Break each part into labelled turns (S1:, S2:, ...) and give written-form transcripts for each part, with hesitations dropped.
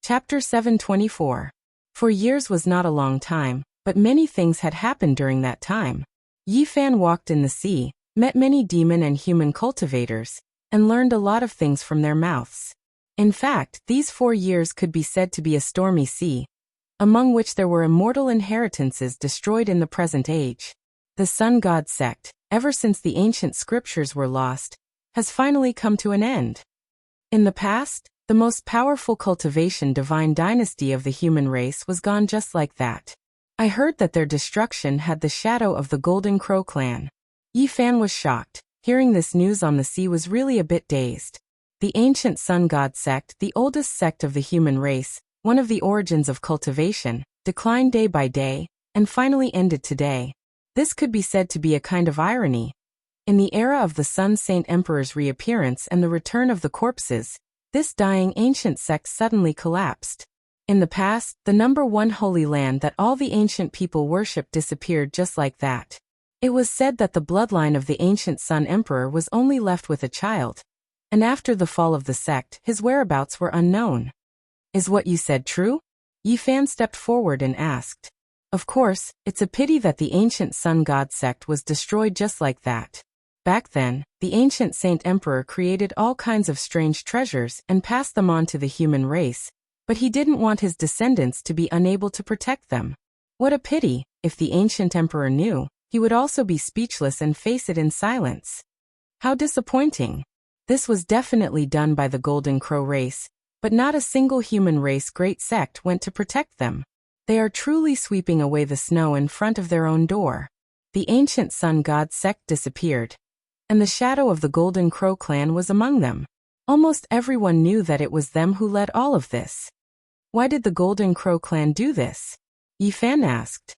S1: Chapter 724. For years was not a long time, but many things had happened during that time. Yi Fan walked in the sea, met many demon and human cultivators, and learned a lot of things from their mouths. In fact, these 4 years could be said to be a stormy sea, among which there were immortal inheritances destroyed in the present age. The Sun God sect, ever since the ancient scriptures were lost, has finally come to an end. In the past, the most powerful cultivation divine dynasty of the human race was gone just like that. I heard that their destruction had the shadow of the Golden Crow clan. Yi Fan was shocked. Hearing this news on the sea was really a bit dazed. The ancient Sun God sect, the oldest sect of the human race, one of the origins of cultivation, declined day by day, and finally ended today. This could be said to be a kind of irony. In the era of the Sun Saint Emperor's reappearance and the return of the corpses, this dying ancient sect suddenly collapsed. In the past, the number one holy land that all the ancient people worshipped disappeared just like that. It was said that the bloodline of the ancient Sun Emperor was only left with a child, and after the fall of the sect, his whereabouts were unknown. Is what you said true? Yi Fan stepped forward and asked. Of course, it's a pity that the ancient Sun God sect was destroyed just like that. Back then, the ancient Saint Emperor created all kinds of strange treasures and passed them on to the human race, but he didn't want his descendants to be unable to protect them. What a pity. If the ancient Emperor knew, he would also be speechless and face it in silence. How disappointing. This was definitely done by the Golden Crow race, but not a single human race great sect went to protect them. They are truly sweeping away the snow in front of their own door. The ancient Sun God sect disappeared, and the shadow of the Golden Crow clan was among them. Almost everyone knew that it was them who led all of this. Why did the Golden Crow clan do this? Yi Fan asked.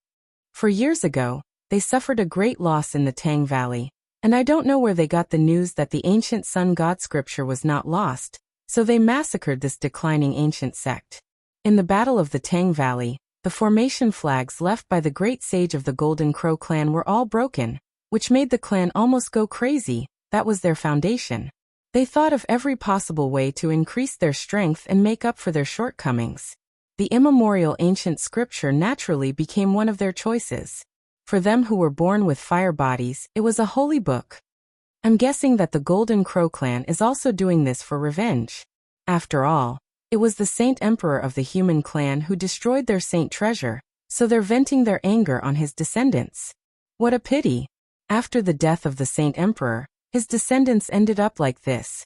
S1: For years ago, they suffered a great loss in the Tang Valley, and I don't know where they got the news that the ancient Sun God scripture was not lost, so they massacred this declining ancient sect. In the Battle of the Tang Valley, the formation flags left by the great sage of the Golden Crow clan were all broken, which made the clan almost go crazy. That was their foundation. They thought of every possible way to increase their strength and make up for their shortcomings. The immemorial ancient scripture naturally became one of their choices. For them who were born with fire bodies, it was a holy book. I'm guessing that the Golden Crow clan is also doing this for revenge. After all, it was the Saint Emperor of the human clan who destroyed their saint treasure, so they're venting their anger on his descendants. What a pity. After the death of the Saint Emperor, his descendants ended up like this.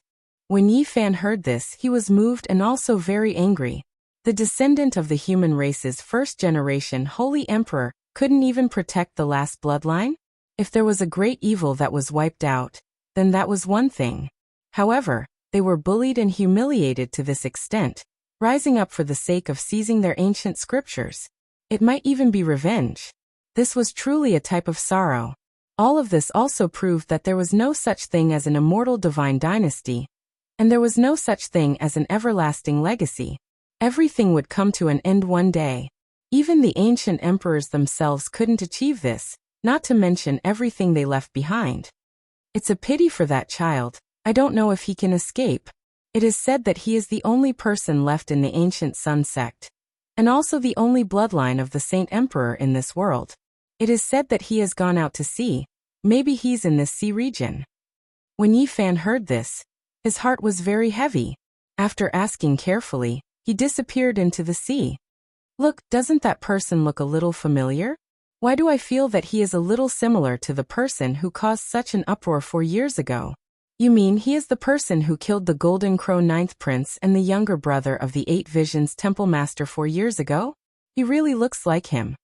S1: When Yi Fan heard this, he was moved and also very angry. The descendant of the human race's first generation holy emperor couldn't even protect the last bloodline? If there was a great evil that was wiped out, then that was one thing. However, they were bullied and humiliated to this extent, rising up for the sake of seizing their ancient scriptures. It might even be revenge. This was truly a type of sorrow. All of this also proved that there was no such thing as an immortal divine dynasty, and there was no such thing as an everlasting legacy. Everything would come to an end one day. Even the ancient emperors themselves couldn't achieve this, not to mention everything they left behind. It's a pity for that child. I don't know if he can escape. It is said that he is the only person left in the ancient Sun sect, and also the only bloodline of the Saint Emperor in this world. It is said that he has gone out to sea. Maybe he's in this sea region. When Yi Fan heard this, his heart was very heavy. After asking carefully, he disappeared into the sea. Look, doesn't that person look a little familiar? Why do I feel that he is a little similar to the person who caused such an uproar 4 years ago? You mean he is the person who killed the Golden Crow 9th Prince and the younger brother of the 8 Visions Temple Master 4 years ago? He really looks like him.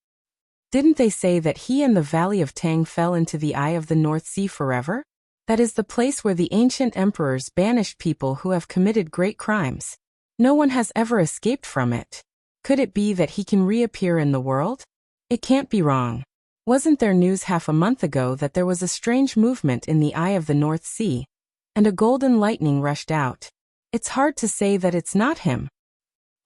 S1: Didn't they say that he and the Valley of Tang fell into the eye of the North Sea forever? That is the place where the ancient emperors banished people who have committed great crimes. No one has ever escaped from it. Could it be that he can reappear in the world? It can't be wrong. Wasn't there news half a month ago that there was a strange movement in the eye of the North Sea, and a golden lightning rushed out? It's hard to say that it's not him.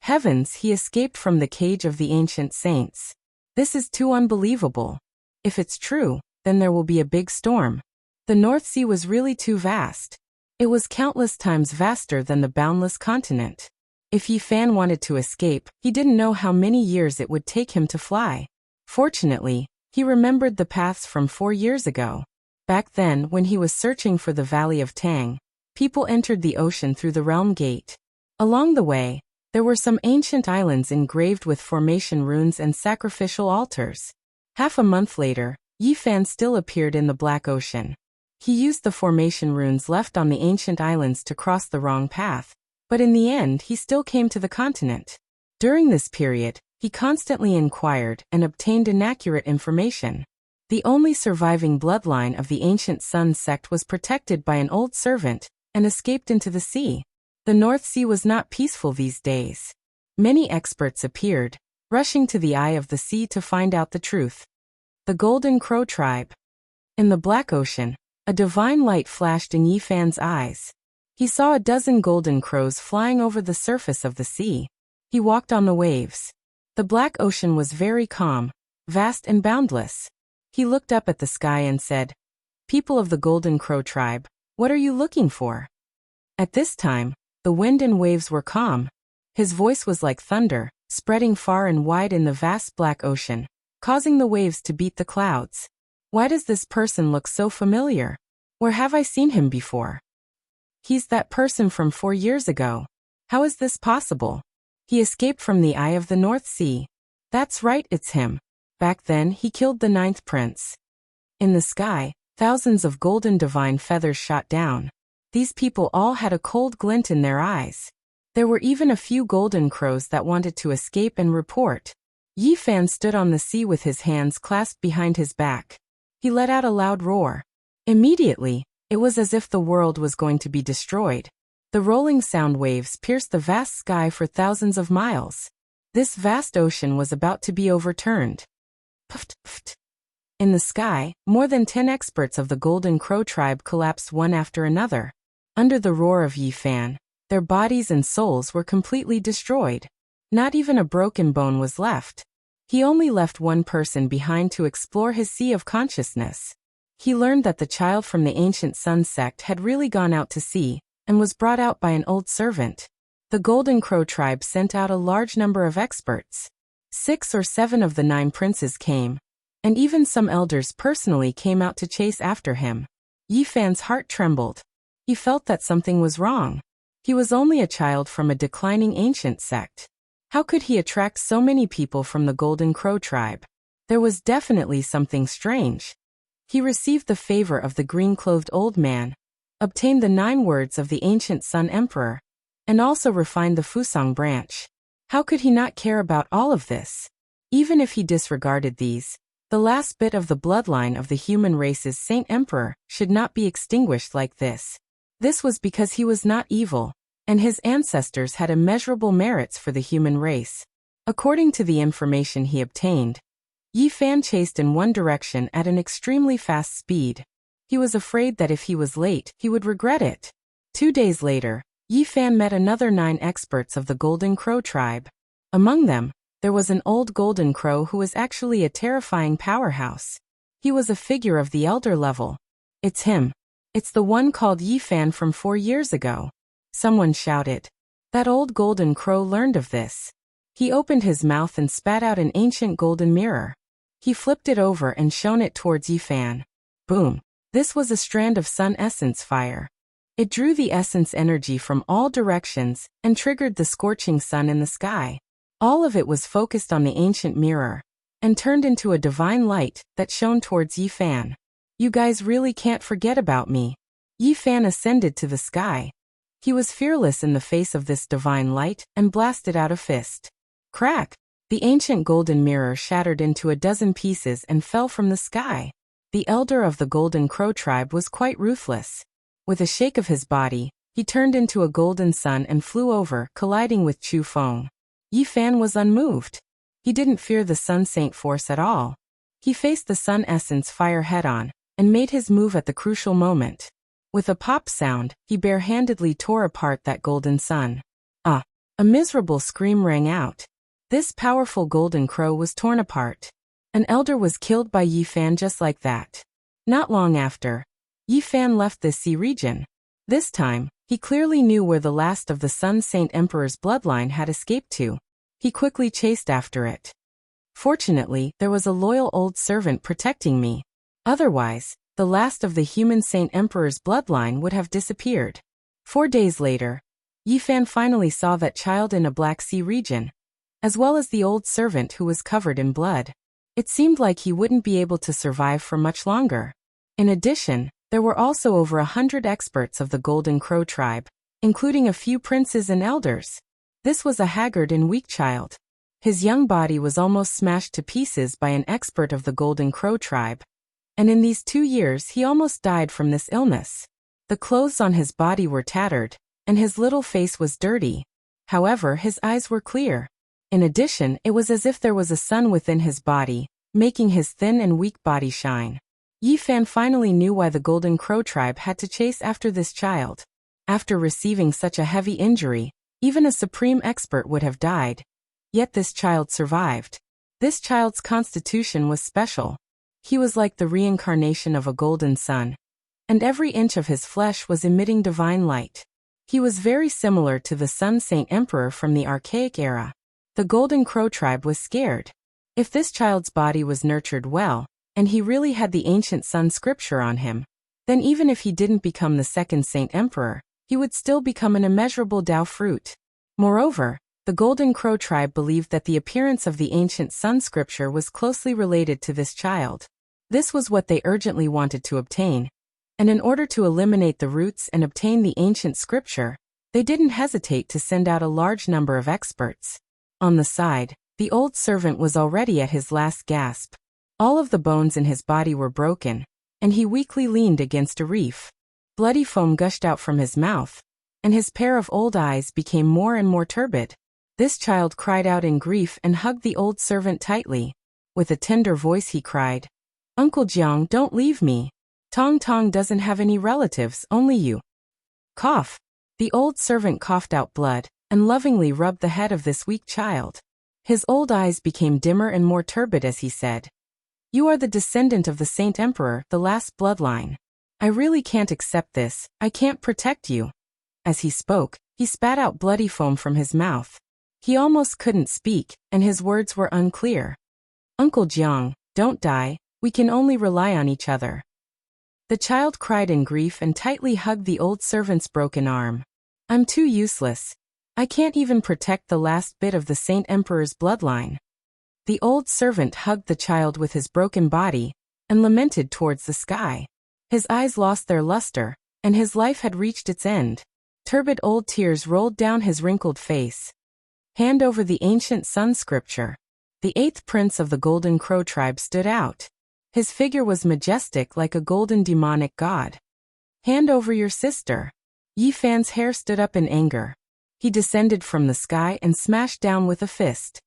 S1: Heavens, he escaped from the cage of the ancient saints. This is too unbelievable. If it's true, then there will be a big storm. The North Sea was really too vast. It was countless times vaster than the boundless continent. If Yi Fan wanted to escape, he didn't know how many years it would take him to fly. Fortunately, he remembered the paths from 4 years ago. Back then, when he was searching for the Valley of Tang, people entered the ocean through the Realm Gate. Along the way, there were some ancient islands engraved with formation runes and sacrificial altars. Half a month later, Yi Fan still appeared in the Black Ocean. He used the formation runes left on the ancient islands to cross the wrong path, but in the end he still came to the continent. During this period, he constantly inquired and obtained inaccurate information. The only surviving bloodline of the ancient Sun sect was protected by an old servant and escaped into the sea. The North Sea was not peaceful these days. Many experts appeared, rushing to the eye of the sea to find out the truth. The Golden Crow Tribe. In the Black Ocean, a divine light flashed in Yi Fan's eyes. He saw a dozen golden crows flying over the surface of the sea. He walked on the waves. The Black Ocean was very calm, vast and boundless. He looked up at the sky and said, "People of the Golden Crow Tribe, what are you looking for?" At this time, the wind and waves were calm. His voice was like thunder, spreading far and wide in the vast Black Ocean, causing the waves to beat the clouds. Why does this person look so familiar? Where have I seen him before? He's that person from 4 years ago. How is this possible? He escaped from the eye of the North Sea. That's right, it's him. Back then, he killed the 9th prince. In the sky, thousands of golden divine feathers shot down. These people all had a cold glint in their eyes. There were even a few golden crows that wanted to escape and report. Yi Fan stood on the sea with his hands clasped behind his back. He let out a loud roar. Immediately, it was as if the world was going to be destroyed. The rolling sound waves pierced the vast sky for thousands of miles. This vast ocean was about to be overturned. Puft, puft. In the sky, more than 10 experts of the Golden Crow Tribe collapsed one after another. Under the roar of Yi Fan, their bodies and souls were completely destroyed. Not even a broken bone was left. He only left one person behind to explore his sea of consciousness. He learned that the child from the ancient Sun sect had really gone out to sea, and was brought out by an old servant. The Golden Crow Tribe sent out a large number of experts. 6 or 7 of the 9 princes came, and even some elders personally came out to chase after him. Yi Fan's heart trembled. He felt that something was wrong. He was only a child from a declining ancient sect. How could he attract so many people from the Golden Crow Tribe? There was definitely something strange. He received the favor of the green-clothed old man, obtained the 9 words of the ancient Sun Emperor, and also refined the Fusang branch. How could he not care about all of this? Even if he disregarded these, the last bit of the bloodline of the human race's Saint Emperor should not be extinguished like this. This was because he was not evil, and his ancestors had immeasurable merits for the human race. According to the information he obtained, Yi Fan chased in one direction at an extremely fast speed. He was afraid that if he was late, he would regret it. 2 days later, Yi Fan met another 9 experts of the Golden Crow Tribe. Among them, there was an old golden crow who was actually a terrifying powerhouse. He was a figure of the elder level. It's him. It's the one called Yi Fan from 4 years ago. Someone shouted. That old golden crow learned of this. He opened his mouth and spat out an ancient golden mirror. He flipped it over and shone it towards Yi Fan. Boom. This was a strand of sun essence fire. It drew the essence energy from all directions and triggered the scorching sun in the sky. All of it was focused on the ancient mirror and turned into a divine light that shone towards Yi Fan. You guys really can't forget about me. Yi Fan ascended to the sky. He was fearless in the face of this divine light and blasted out a fist. Crack! The ancient golden mirror shattered into a dozen pieces and fell from the sky. The elder of the Golden Crow Tribe was quite ruthless. With a shake of his body, he turned into a golden sun and flew over, colliding with Chu Feng. Yi Fan was unmoved. He didn't fear the Sun Saint force at all. He faced the sun essence fire head-on, and made his move at the crucial moment. With a pop sound, he barehandedly tore apart that golden sun. Ah! A miserable scream rang out. This powerful golden crow was torn apart. An elder was killed by Yi Fan just like that. Not long after, Yi Fan left the sea region. This time, he He clearly knew where the last of the Sun Saint Emperor's bloodline had escaped to. He quickly chased after it. Fortunately, there was a loyal old servant protecting me. Otherwise, the last of the human Saint Emperor's bloodline would have disappeared. 4 days later, Yi Fan finally saw that child in a Black Sea region, as well as the old servant who was covered in blood. It seemed like he wouldn't be able to survive for much longer. In addition, there were also over 100 experts of the Golden Crow tribe, including a few princes and elders. This was a haggard and weak child. His young body was almost smashed to pieces by an expert of the Golden Crow tribe. And in these 2 years he almost died from this illness. The clothes on his body were tattered, and his little face was dirty. However, his eyes were clear. In addition, it was as if there was a sun within his body, making his thin and weak body shine. Yi Fan finally knew why the Golden Crow tribe had to chase after this child. After receiving such a heavy injury, even a supreme expert would have died. Yet this child survived. This child's constitution was special. He was like the reincarnation of a golden sun, and every inch of his flesh was emitting divine light. He was very similar to the Sun Saint Emperor from the archaic era. The Golden Crow tribe was scared. If this child's body was nurtured well, and he really had the ancient sun scripture on him, then even if he didn't become the second Saint Emperor, he would still become an immeasurable Tao fruit. Moreover, the Golden Crow tribe believed that the appearance of the ancient sun scripture was closely related to this child. This was what they urgently wanted to obtain, and in order to eliminate the roots and obtain the ancient scripture, they didn't hesitate to send out a large number of experts. On the side, the old servant was already at his last gasp. All of the bones in his body were broken, and he weakly leaned against a reef. Bloody foam gushed out from his mouth, and his pair of old eyes became more and more turbid. This child cried out in grief and hugged the old servant tightly. With a tender voice he cried, "Uncle Jiang, don't leave me. Tong Tong doesn't have any relatives, only you." Cough. The old servant coughed out blood, and lovingly rubbed the head of this weak child. His old eyes became dimmer and more turbid as he said, "You are the descendant of the Saint Emperor, the last bloodline. I really can't accept this, I can't protect you." As he spoke, he spat out bloody foam from his mouth. He almost couldn't speak, and his words were unclear. "Uncle Jiang, don't die, we can only rely on each other." The child cried in grief and tightly hugged the old servant's broken arm. "I'm too useless. I can't even protect the last bit of the Saint Emperor's bloodline." The old servant hugged the child with his broken body, and lamented towards the sky. His eyes lost their luster, and his life had reached its end. Turbid old tears rolled down his wrinkled face. Hand over the ancient sun scripture. The 8th prince of the Golden Crow tribe stood out. His figure was majestic like a golden demonic god. "Hand over your sister." Yi Fan's hair stood up in anger. He descended from the sky and smashed down with a fist.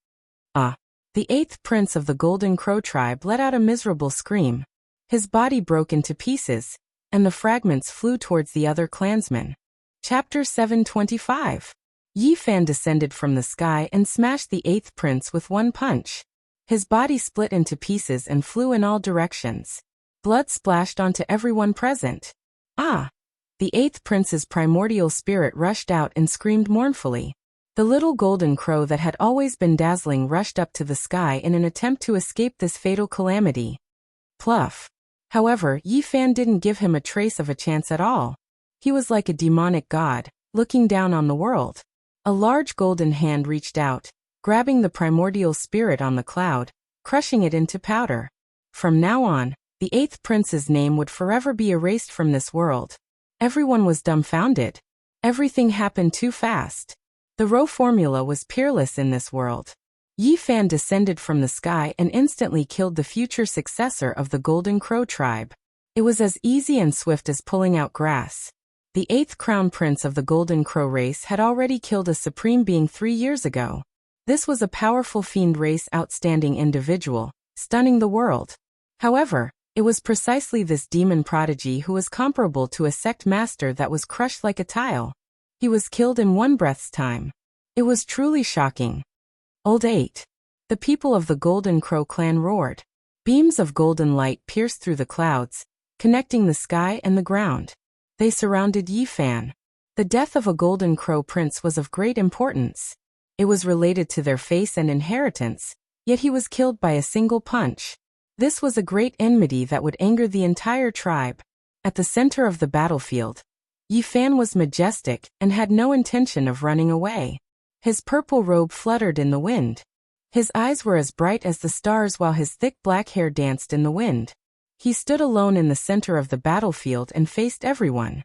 S1: "Ah!" The 8th prince of the Golden Crow tribe let out a miserable scream. His body broke into pieces, and the fragments flew towards the other clansmen. Chapter 725. Yi Fan descended from the sky and smashed the 8th prince with one punch. His body split into pieces and flew in all directions. Blood splashed onto everyone present. "Ah!" The 8th prince's primordial spirit rushed out and screamed mournfully. The little golden crow that had always been dazzling rushed up to the sky in an attempt to escape this fatal calamity. Pluff. However, Yi Fan didn't give him a trace of a chance at all. He was like a demonic god, looking down on the world. A large golden hand reached out, grabbing the primordial spirit on the cloud, crushing it into powder. From now on, the 8th prince's name would forever be erased from this world. Everyone was dumbfounded. Everything happened too fast. The Rho formula was peerless in this world. Yi Fan descended from the sky and instantly killed the future successor of the Golden Crow tribe. It was as easy and swift as pulling out grass. The 8th crown prince of the Golden Crow race had already killed a supreme being 3 years ago. This was a powerful fiend race outstanding individual, stunning the world. However, it was precisely this demon prodigy who was comparable to a sect master that was crushed like a tile. He was killed in one breath's time. It was truly shocking. Old 8. The people of the Golden Crow clan roared. Beams of golden light pierced through the clouds, connecting the sky and the ground. They surrounded Yi Fan. The death of a golden crow prince was of great importance. It was related to their face and inheritance, yet he was killed by a single punch. This was a great enmity that would anger the entire tribe. At the center of the battlefield, Yi Fan was majestic and had no intention of running away. His purple robe fluttered in the wind. His eyes were as bright as the stars while his thick black hair danced in the wind. He stood alone in the center of the battlefield and faced everyone.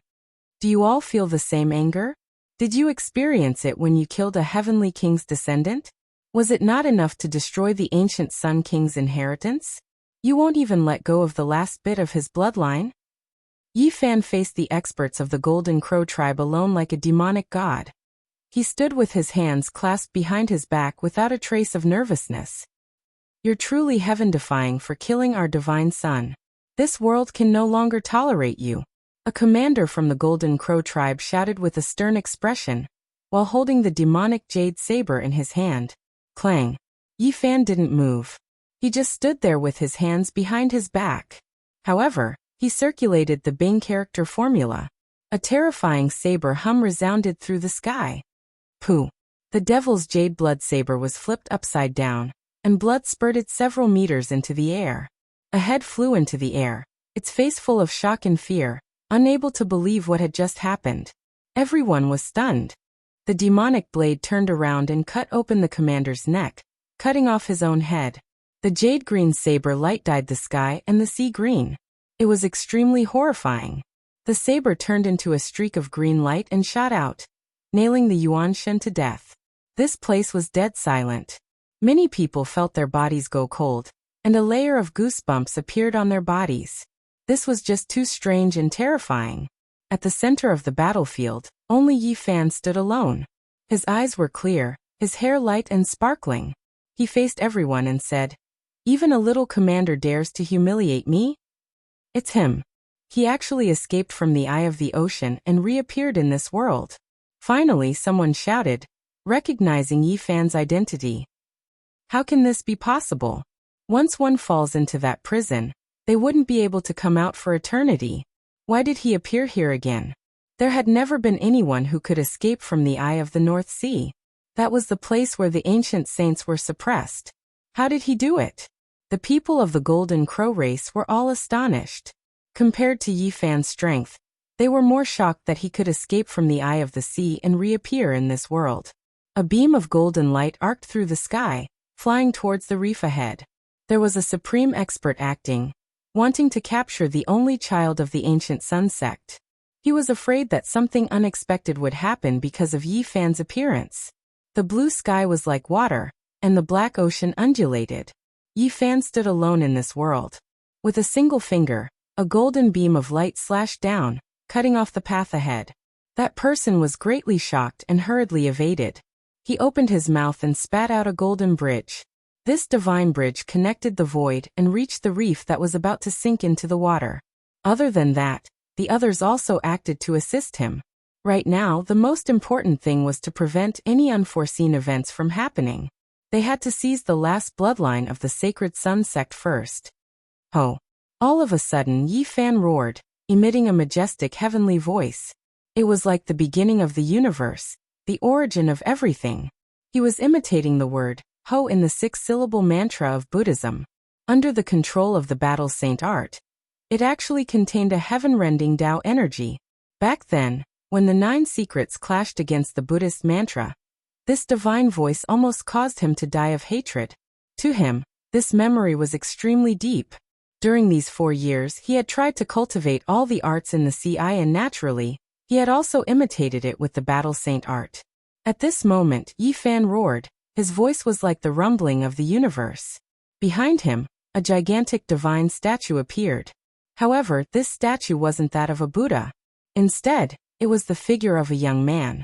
S1: Do you all feel the same anger? Did you experience it when you killed a heavenly king's descendant? Was it not enough to destroy the ancient Sun King's inheritance? You won't even let go of the last bit of his bloodline? Yi Fan faced the experts of the Golden Crow tribe alone like a demonic god. He stood with his hands clasped behind his back without a trace of nervousness. You're truly heaven-defying for killing our divine son. This world can no longer tolerate you. A commander from the Golden Crow tribe shouted with a stern expression, while holding the demonic jade saber in his hand. Clang. Yi Fan didn't move. He just stood there with his hands behind his back. However, he circulated the Bing character formula. A terrifying saber hum resounded through the sky. Pooh! The devil's jade blood saber was flipped upside down, and blood spurted several meters into the air. A head flew into the air, its face full of shock and fear, unable to believe what had just happened. Everyone was stunned. The demonic blade turned around and cut open the commander's neck, cutting off his own head. The jade-green saber light dyed the sky and the sea green. It was extremely horrifying. The saber turned into a streak of green light and shot out, nailing the Yuanshan to death. This place was dead silent. Many people felt their bodies go cold, and a layer of goosebumps appeared on their bodies. This was just too strange and terrifying. At the center of the battlefield, only Yi Fan stood alone. His eyes were clear, his hair light and sparkling. He faced everyone and said, "Even a little commander dares to humiliate me? It's him. He actually escaped from the eye of the ocean and reappeared in this world." Finally, someone shouted, recognizing Yi Fan's identity. How can this be possible? Once one falls into that prison, they wouldn't be able to come out for eternity. Why did he appear here again? There had never been anyone who could escape from the eye of the North Sea. That was the place where the ancient saints were suppressed. How did he do it? The people of the Golden Crow race were all astonished. Compared to Yi Fan's strength, they were more shocked that he could escape from the eye of the sea and reappear in this world. A beam of golden light arced through the sky, flying towards the reef ahead. There was a supreme expert acting, wanting to capture the only child of the ancient Sun sect. He was afraid that something unexpected would happen because of Yi Fan's appearance. The blue sky was like water, and the black ocean undulated. Yi Fan stood alone in this world. With a single finger, a golden beam of light slashed down, cutting off the path ahead. That person was greatly shocked and hurriedly evaded. He opened his mouth and spat out a golden bridge. This divine bridge connected the void and reached the reef that was about to sink into the water. Other than that, the others also acted to assist him. Right now, the most important thing was to prevent any unforeseen events from happening. They had to seize the last bloodline of the sacred Sun sect first. Ho! All of a sudden, Yi Fan roared, emitting a majestic heavenly voice. It was like the beginning of the universe, the origin of everything. He was imitating the word Ho in the 6-syllable mantra of Buddhism. Under the control of the battle saint art, it actually contained a heaven-rending Tao energy. Back then, when the 9 secrets clashed against the Buddhist mantra, this divine voice almost caused him to die of hatred. To him, this memory was extremely deep. During these 4 years, he had tried to cultivate all the arts in the CI, and naturally, he had also imitated it with the battle saint art. At this moment, Yi Fan roared. His voice was like the rumbling of the universe. Behind him, a gigantic divine statue appeared. However, this statue wasn't that of a Buddha. Instead, it was the figure of a young man.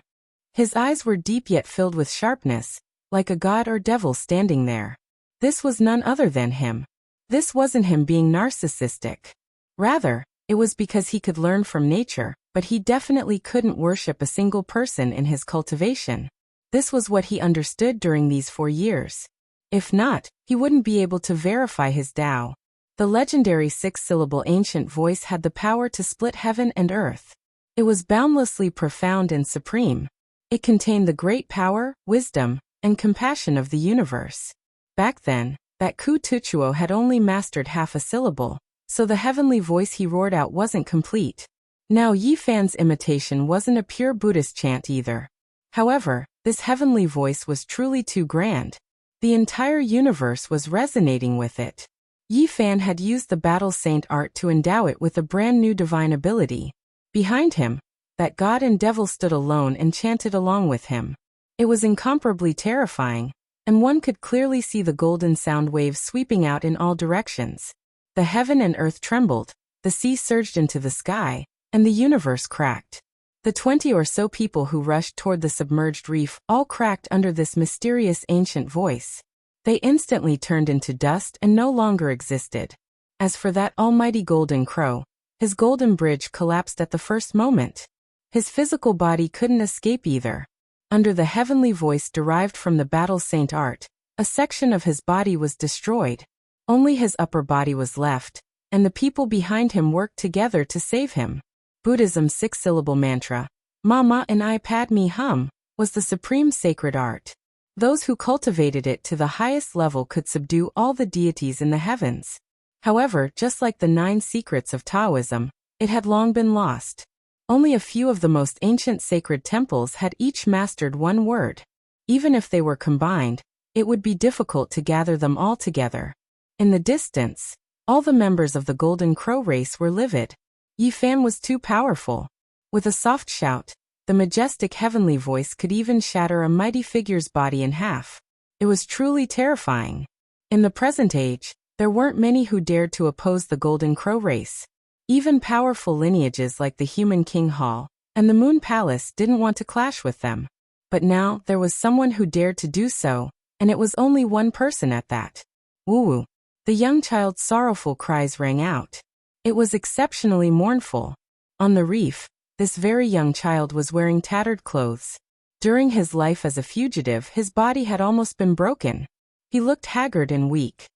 S1: His eyes were deep yet filled with sharpness, like a god or devil standing there. This was none other than him. This wasn't him being narcissistic. Rather, it was because he could learn from nature, but he definitely couldn't worship a single person in his cultivation. This was what he understood during these 4 years. If not, he wouldn't be able to verify his Tao. The legendary 6-syllable ancient voice had the power to split heaven and earth. It was boundlessly profound and supreme. It contained the great power, wisdom, and compassion of the universe. Back then, that Ku Tuchuo had only mastered half a syllable, so the heavenly voice he roared out wasn't complete. Now Yi Fan's imitation wasn't a pure Buddhist chant either. However, this heavenly voice was truly too grand. The entire universe was resonating with it. Yi Fan had used the battle saint art to endow it with a brand new divine ability. Behind him, that god and devil stood alone and chanted along with him. It was incomparably terrifying, and one could clearly see the golden sound waves sweeping out in all directions. The heaven and earth trembled, the sea surged into the sky, and the universe cracked. The 20 or so people who rushed toward the submerged reef all cracked under this mysterious ancient voice. They instantly turned into dust and no longer existed. As for that almighty golden crow, his golden bridge collapsed at the first moment. His physical body couldn't escape either. Under the heavenly voice derived from the battle saint art, a section of his body was destroyed. Only his upper body was left, and the people behind him worked together to save him. Buddhism's 6-syllable mantra, Mama and I Padme Hum, was the supreme sacred art. Those who cultivated it to the highest level could subdue all the deities in the heavens. However, just like the 9 secrets of Taoism, it had long been lost. Only a few of the most ancient sacred temples had each mastered one word. Even if they were combined, it would be difficult to gather them all together. In the distance, all the members of the Golden Crow race were livid. Yi Fan was too powerful. With a soft shout, the majestic heavenly voice could even shatter a mighty figure's body in half. It was truly terrifying. In the present age, there weren't many who dared to oppose the Golden Crow race. Even powerful lineages like the Human King Hall and the Moon Palace didn't want to clash with them. But now there was someone who dared to do so, and it was only one person at that. Woo! The young child's sorrowful cries rang out. It was exceptionally mournful. On the reef, this very young child was wearing tattered clothes. During his life as a fugitive, his body had almost been broken. He looked haggard and weak.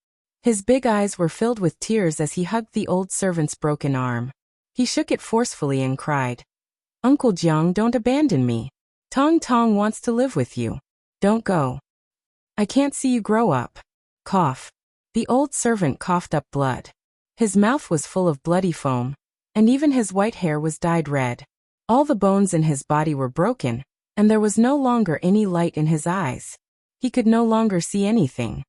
S1: His big eyes were filled with tears as he hugged the old servant's broken arm. He shook it forcefully and cried, Uncle Jiang, don't abandon me. Tong Tong wants to live with you. Don't go. I can't see you grow up. Cough. The old servant coughed up blood. His mouth was full of bloody foam, and even his white hair was dyed red. All the bones in his body were broken, and there was no longer any light in his eyes. He could no longer see anything.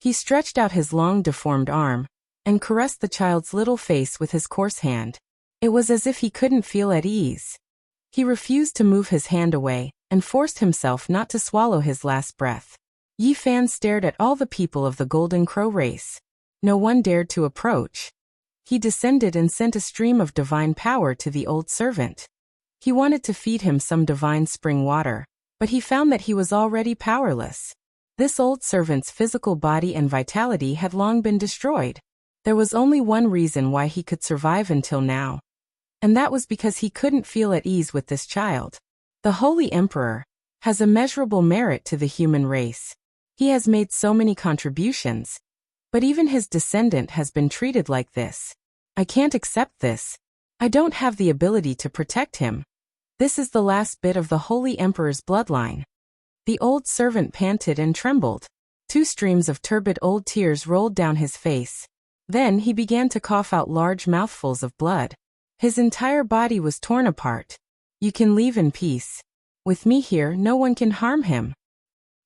S1: He stretched out his long deformed arm, and caressed the child's little face with his coarse hand. It was as if he couldn't feel at ease. He refused to move his hand away, and forced himself not to swallow his last breath. Yi Fan stared at all the people of the Golden Crow race. No one dared to approach. He descended and sent a stream of divine power to the old servant. He wanted to feed him some divine spring water, but he found that he was already powerless. This old servant's physical body and vitality had long been destroyed. There was only one reason why he could survive until now. And that was because he couldn't feel at ease with this child. The Holy Emperor has immeasurable merit to the human race. He has made so many contributions, but even his descendant has been treated like this. I can't accept this. I don't have the ability to protect him. This is the last bit of the Holy Emperor's bloodline. The old servant panted and trembled. 2 streams of turbid old tears rolled down his face. Then he began to cough out large mouthfuls of blood. His entire body was torn apart. You can leave in peace. With me here, no one can harm him.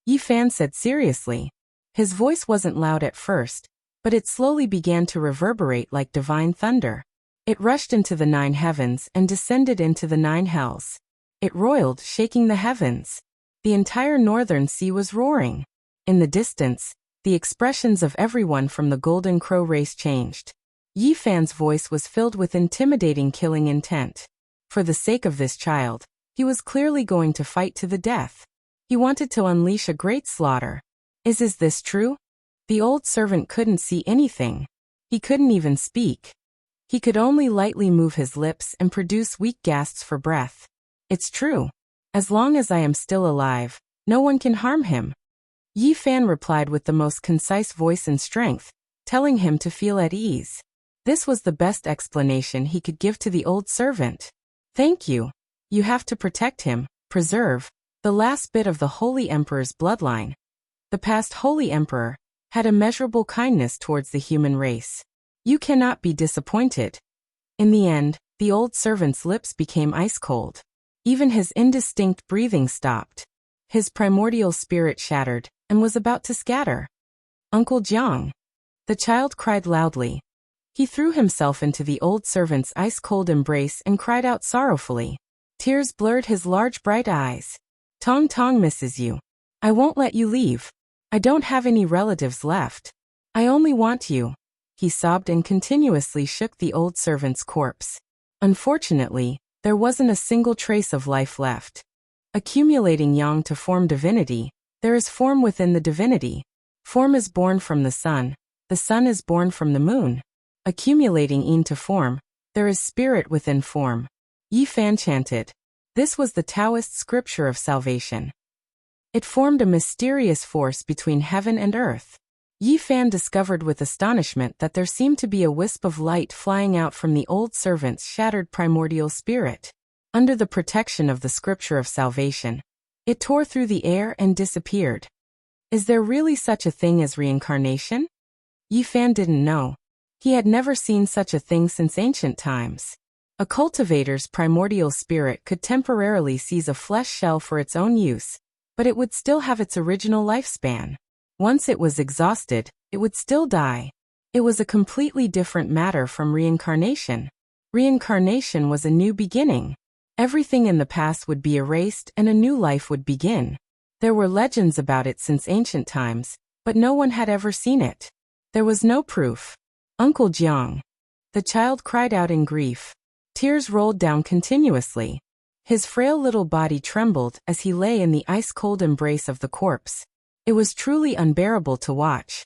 S1: Yi Fan said seriously. His voice wasn't loud at first, but it slowly began to reverberate like divine thunder. It rushed into the 9 heavens and descended into the 9 hells. It roiled, shaking the heavens. The entire northern sea was roaring. In the distance, the expressions of everyone from the Golden Crow race changed. Yi Fan's voice was filled with intimidating killing intent. For the sake of this child, he was clearly going to fight to the death. He wanted to unleash a great slaughter. Is this true? The old servant couldn't see anything. He couldn't even speak. He could only lightly move his lips and produce weak gasps for breath. It's true. As long as I am still alive, no one can harm him. Yi Fan replied with the most concise voice and strength, telling him to feel at ease. This was the best explanation he could give to the old servant. Thank you. You have to protect him, preserve, the last bit of the Holy Emperor's bloodline. The past Holy Emperor had immeasurable kindness towards the human race. You cannot be disappointed. In the end, the old servant's lips became ice-cold. Even his indistinct breathing stopped. His primordial spirit shattered and was about to scatter. Uncle Jiang! The child cried loudly. He threw himself into the old servant's ice-cold embrace and cried out sorrowfully. Tears blurred his large bright eyes. Tong Tong misses you. I won't let you leave. I don't have any relatives left. I only want you. He sobbed and continuously shook the old servant's corpse. Unfortunately, there wasn't a single trace of life left. Accumulating yang to form divinity, there is form within the divinity. Form is born from the sun is born from the moon. Accumulating yin to form, there is spirit within form. Yi Fan chanted. This was the Taoist scripture of salvation. It formed a mysterious force between heaven and earth. Yi Fan discovered with astonishment that there seemed to be a wisp of light flying out from the old servant's shattered primordial spirit. Under the protection of the scripture of salvation, it tore through the air and disappeared. Is there really such a thing as reincarnation? Yi Fan didn't know. He had never seen such a thing since ancient times. A cultivator's primordial spirit could temporarily seize a flesh shell for its own use, but it would still have its original lifespan. Once it was exhausted, it would still die. It was a completely different matter from reincarnation. Reincarnation was a new beginning. Everything in the past would be erased and a new life would begin. There were legends about it since ancient times, but no one had ever seen it. There was no proof. Uncle Jiang! The child cried out in grief. Tears rolled down continuously. His frail little body trembled as he lay in the ice-cold embrace of the corpse. It was truly unbearable to watch.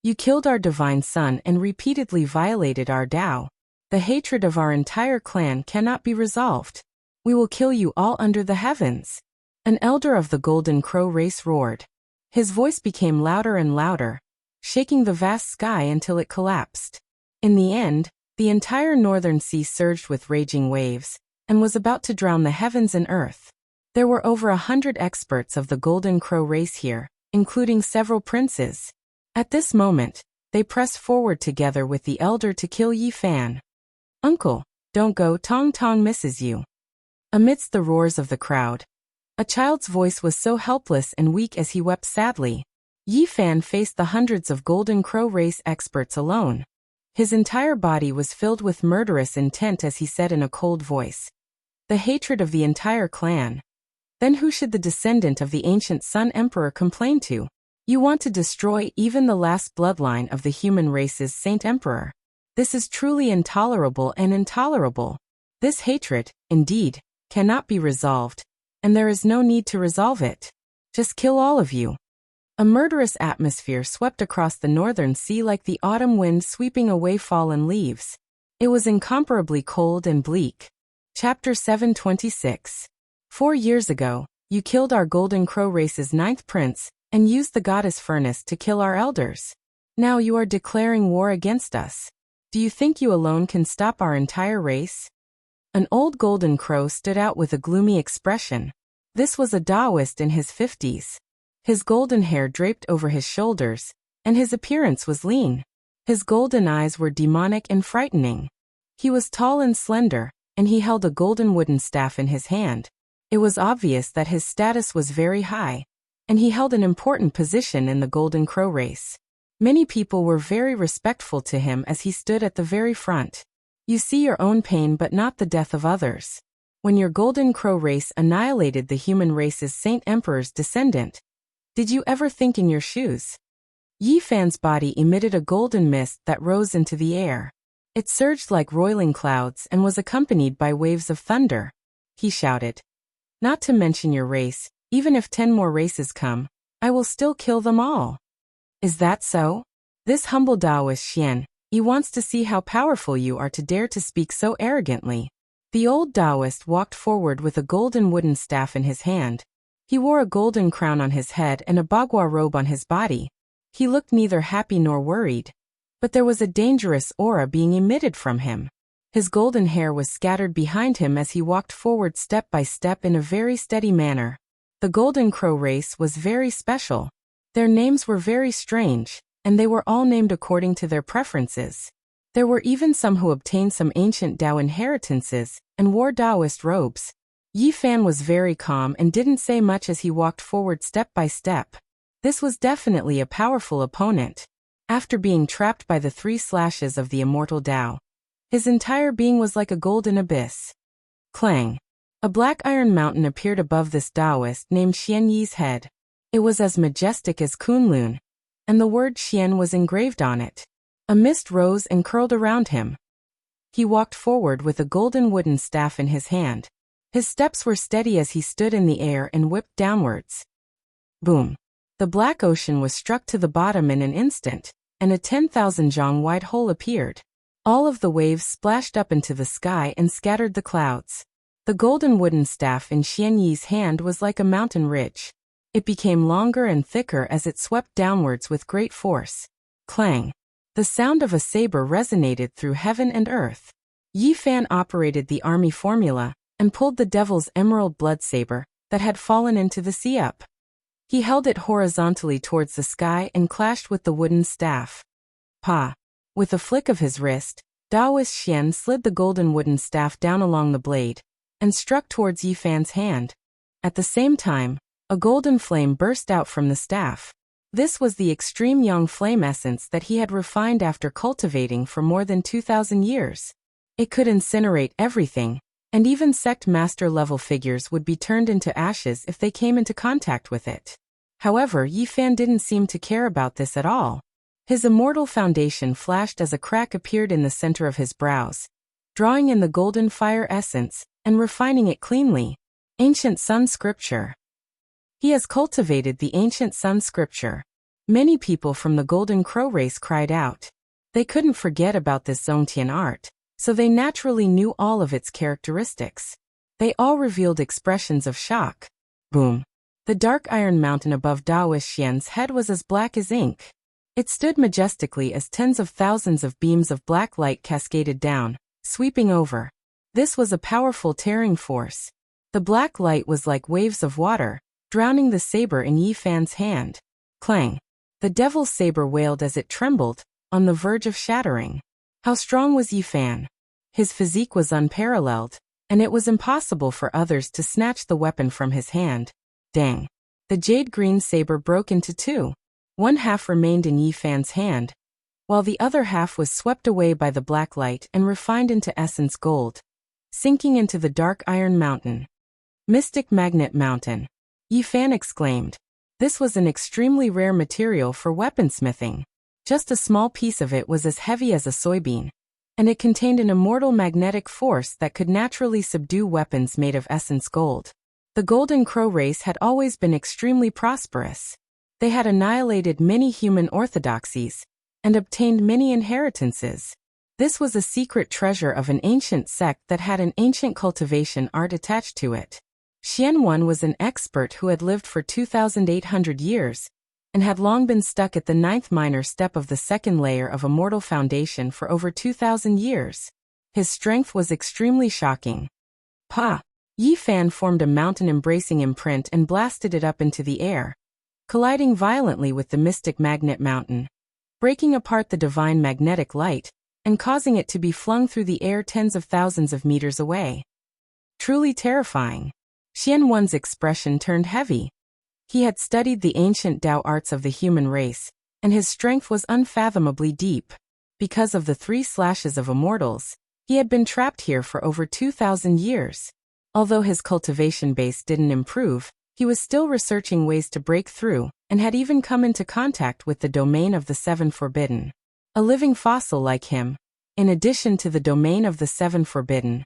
S1: You killed our divine son and repeatedly violated our Tao. The hatred of our entire clan cannot be resolved. We will kill you all under the heavens. An elder of the Golden Crow race roared. His voice became louder and louder, shaking the vast sky until it collapsed. In the end, the entire northern sea surged with raging waves, and was about to drown the heavens and earth. There were over 100 experts of the Golden Crow race here, including several princes. At this moment, they pressed forward together with the elder to kill Yi Fan. Uncle, don't go, Tong Tong misses you. Amidst the roars of the crowd, a child's voice was so helpless and weak as he wept sadly. Yi Fan faced the hundreds of Golden Crow race experts alone. His entire body was filled with murderous intent as he said in a cold voice. The hatred of the entire clan. Then who should the descendant of the ancient Sun Emperor complain to? You want to destroy even the last bloodline of the human race's Saint Emperor. This is truly intolerable and intolerable. This hatred, indeed, cannot be resolved, and there is no need to resolve it. Just kill all of you. A murderous atmosphere swept across the northern sea like the autumn wind sweeping away fallen leaves. It was incomparably cold and bleak. Chapter 726. 4 years ago, you killed our Golden Crow race's 9th prince, and used the goddess furnace to kill our elders. Now you are declaring war against us. Do you think you alone can stop our entire race? An old Golden Crow stood out with a gloomy expression. This was a Taoist in his 50s. His golden hair draped over his shoulders, and his appearance was lean. His golden eyes were demonic and frightening. He was tall and slender, and he held a golden wooden staff in his hand. It was obvious that his status was very high, and he held an important position in the Golden Crow race. Many people were very respectful to him as he stood at the very front. You see your own pain but not the death of others. When your Golden Crow race annihilated the human race's Saint Emperor's descendant, did you ever think in your shoes? Yi Fan's body emitted a golden mist that rose into the air. It surged like roiling clouds and was accompanied by waves of thunder. He shouted. Not to mention your race, even if 10 more races come, I will still kill them all. Is that so? This humble Taoist Xian, he wants to see how powerful you are to dare to speak so arrogantly. The old Taoist walked forward with a golden wooden staff in his hand. He wore a golden crown on his head and a bagua robe on his body. He looked neither happy nor worried, but there was a dangerous aura being emitted from him. His golden hair was scattered behind him as he walked forward step by step in a very steady manner. The Golden Crow race was very special. Their names were very strange, and they were all named according to their preferences. There were even some who obtained some ancient Tao inheritances and wore Taoist robes. Yi Fan was very calm and didn't say much as he walked forward step by step. This was definitely a powerful opponent. After being trapped by the 3 slashes of the immortal Tao, his entire being was like a golden abyss. Clang! A black iron mountain appeared above this Taoist named Xian Yi's head. It was as majestic as Kunlun, and the word Xian was engraved on it. A mist rose and curled around him. He walked forward with a golden wooden staff in his hand. His steps were steady as he stood in the air and whipped downwards. Boom! The black ocean was struck to the bottom in an instant, and a 10,000 zhang wide hole appeared. All of the waves splashed up into the sky and scattered the clouds. The golden wooden staff in Xian Yi's hand was like a mountain ridge. It became longer and thicker as it swept downwards with great force. Clang! The sound of a saber resonated through heaven and earth. Yi Fan operated the army formula and pulled the devil's emerald blood saber that had fallen into the sea up. He held it horizontally towards the sky and clashed with the wooden staff. Pa! With a flick of his wrist, Taoist Xian slid the golden wooden staff down along the blade and struck towards Yi Fan's hand. At the same time, a golden flame burst out from the staff. This was the extreme young flame essence that he had refined after cultivating for more than 2,000 years. It could incinerate everything, and even sect master level figures would be turned into ashes if they came into contact with it. However, Yi Fan didn't seem to care about this at all. His immortal foundation flashed as a crack appeared in the center of his brows, drawing in the golden fire essence and refining it cleanly. Ancient Sun Scripture. He has cultivated the ancient Sun Scripture. Many people from the Golden Crow race cried out. They couldn't forget about this Zongtian art, so they naturally knew all of its characteristics. They all revealed expressions of shock. Boom! The dark iron mountain above Taoist Xian's head was as black as ink. It stood majestically as tens of thousands of beams of black light cascaded down, sweeping over. This was a powerful tearing force. The black light was like waves of water, drowning the saber in Yi Fan's hand. Clang! The devil's saber wailed as it trembled, on the verge of shattering. How strong was Yi Fan? His physique was unparalleled, and it was impossible for others to snatch the weapon from his hand. Dang! The jade-green saber broke into two. One half remained in Yi Fan's hand, while the other half was swept away by the black light and refined into essence gold, sinking into the dark iron mountain. Mystic Magnet Mountain! Yi Fan exclaimed. This was an extremely rare material for weaponsmithing. Just a small piece of it was as heavy as a soybean, and it contained an immortal magnetic force that could naturally subdue weapons made of essence gold. The Golden Crow race had always been extremely prosperous. They had annihilated many human orthodoxies and obtained many inheritances. This was a secret treasure of an ancient sect that had an ancient cultivation art attached to it. Xian Wan was an expert who had lived for 2,800 years and had long been stuck at the 9th minor step of the second layer of immortal foundation for over 2,000 years. His strength was extremely shocking. Pa! Yi Fan formed a mountain-embracing imprint and blasted it up into the air, colliding violently with the mystic magnet mountain, breaking apart the divine magnetic light, and causing it to be flung through the air tens of thousands of meters away. Truly terrifying. Xian Wan's expression turned heavy. He had studied the ancient Tao arts of the human race, and his strength was unfathomably deep. Because of the 3 slashes of immortals, he had been trapped here for over 2,000 years. Although his cultivation base didn't improve, he was still researching ways to break through, and had even come into contact with the domain of the 7 Forbidden. A living fossil like him, in addition to the domain of the 7 Forbidden,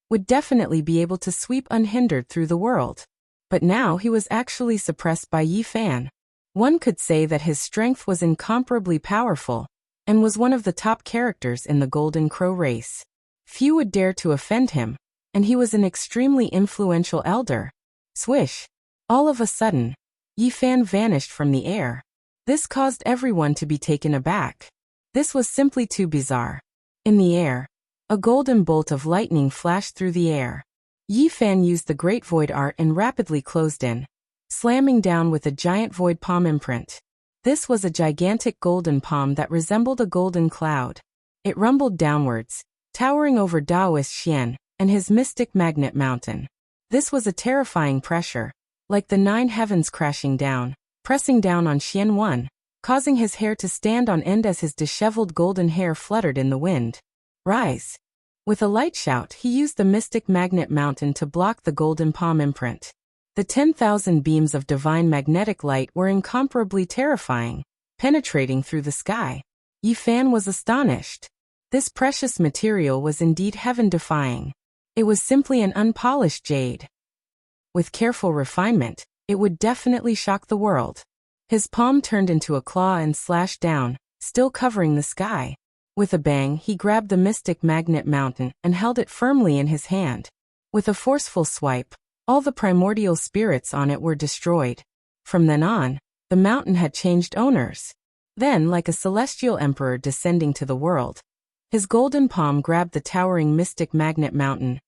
S1: would definitely be able to sweep unhindered through the world. But now he was actually suppressed by Yi Fan. One could say that his strength was incomparably powerful, and was one of the top characters in the Golden Crow race. Few would dare to offend him, and he was an extremely influential elder. Swish! All of a sudden, Yi Fan vanished from the air. This caused everyone to be taken aback. This was simply too bizarre. In the air, A golden bolt of lightning flashed through the air. Yi Fan used the Great Void Art and rapidly closed in, slamming down with a giant void palm imprint. This was a gigantic golden palm that resembled a golden cloud. It rumbled downwards, towering over Daoist Xian and his mystic magnet mountain. This was a terrifying pressure, like the 9 heavens crashing down, pressing down on Xian 1, causing his hair to stand on end as his disheveled golden hair fluttered in the wind. Rise! With a light shout, he used the mystic magnet mountain to block the golden palm imprint. The 10,000 beams of divine magnetic light were incomparably terrifying, penetrating through the sky. Yi Fan was astonished. This precious material was indeed heaven-defying. It was simply an unpolished jade. With careful refinement, it would definitely shock the world. His palm turned into a claw and slashed down, still covering the sky. With a bang, he grabbed the mystic magnet mountain and held it firmly in his hand. With a forceful swipe, all the primordial spirits on it were destroyed. From then on, the mountain had changed owners. Then, like a celestial emperor descending to the world, his golden palm grabbed the towering mystic magnet mountain,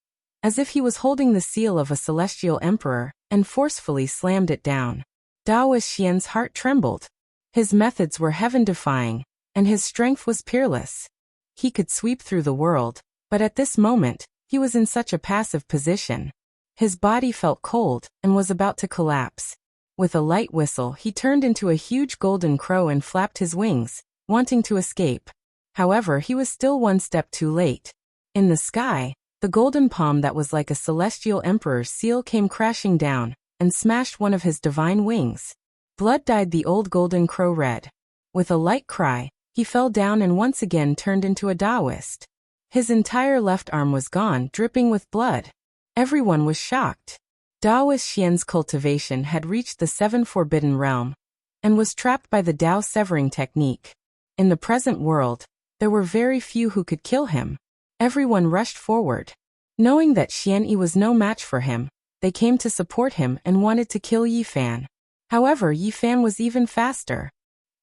S1: as if he was holding the seal of a celestial emperor, and forcefully slammed it down. Daoist Xian's heart trembled. His methods were heaven-defying, and his strength was peerless. He could sweep through the world, but at this moment, he was in such a passive position. His body felt cold and was about to collapse. With a light whistle, he turned into a huge golden crow and flapped his wings, wanting to escape. However, he was still one step too late. In the sky, the golden palm that was like a celestial emperor's seal came crashing down and smashed one of his divine wings. Blood dyed the old golden crow red. With a light cry, he fell down and once again turned into a Daoist. His entire left arm was gone, dripping with blood. Everyone was shocked. Daoist Xian's cultivation had reached the 7 Forbidden Realm and was trapped by the Dao severing technique. In the present world, there were very few who could kill him. Everyone rushed forward. Knowing that Xian Yi was no match for him, they came to support him and wanted to kill Yi Fan. However, Yi Fan was even faster.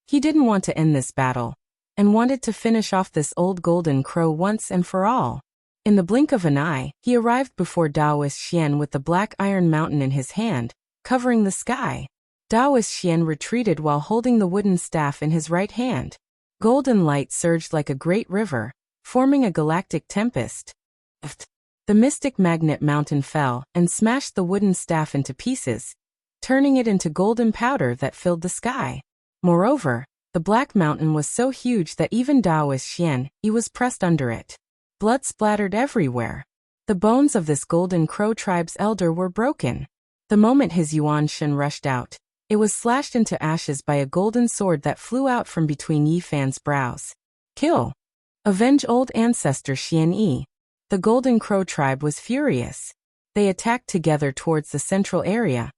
S1: He didn't want to end this battle, and wanted to finish off this old golden crow once and for all. In the blink of an eye, he arrived before Daoist Xian with the black iron mountain in his hand, covering the sky. Daoist Xian retreated while holding the wooden staff in his right hand. Golden light surged like a great river, forming a galactic tempest. The mystic magnet mountain fell and smashed the wooden staff into pieces, turning it into golden powder that filled the sky. Moreover, the black mountain was so huge that even Daoist Xian Yi was pressed under it. Blood splattered everywhere. The bones of this golden crow tribe's elder were broken. The moment his Yuan Shen rushed out, it was slashed into ashes by a golden sword that flew out from between Yi Fan's brows. Kill! Avenge old ancestor Xian Yi. The golden crow tribe was furious. They attacked together towards the central area.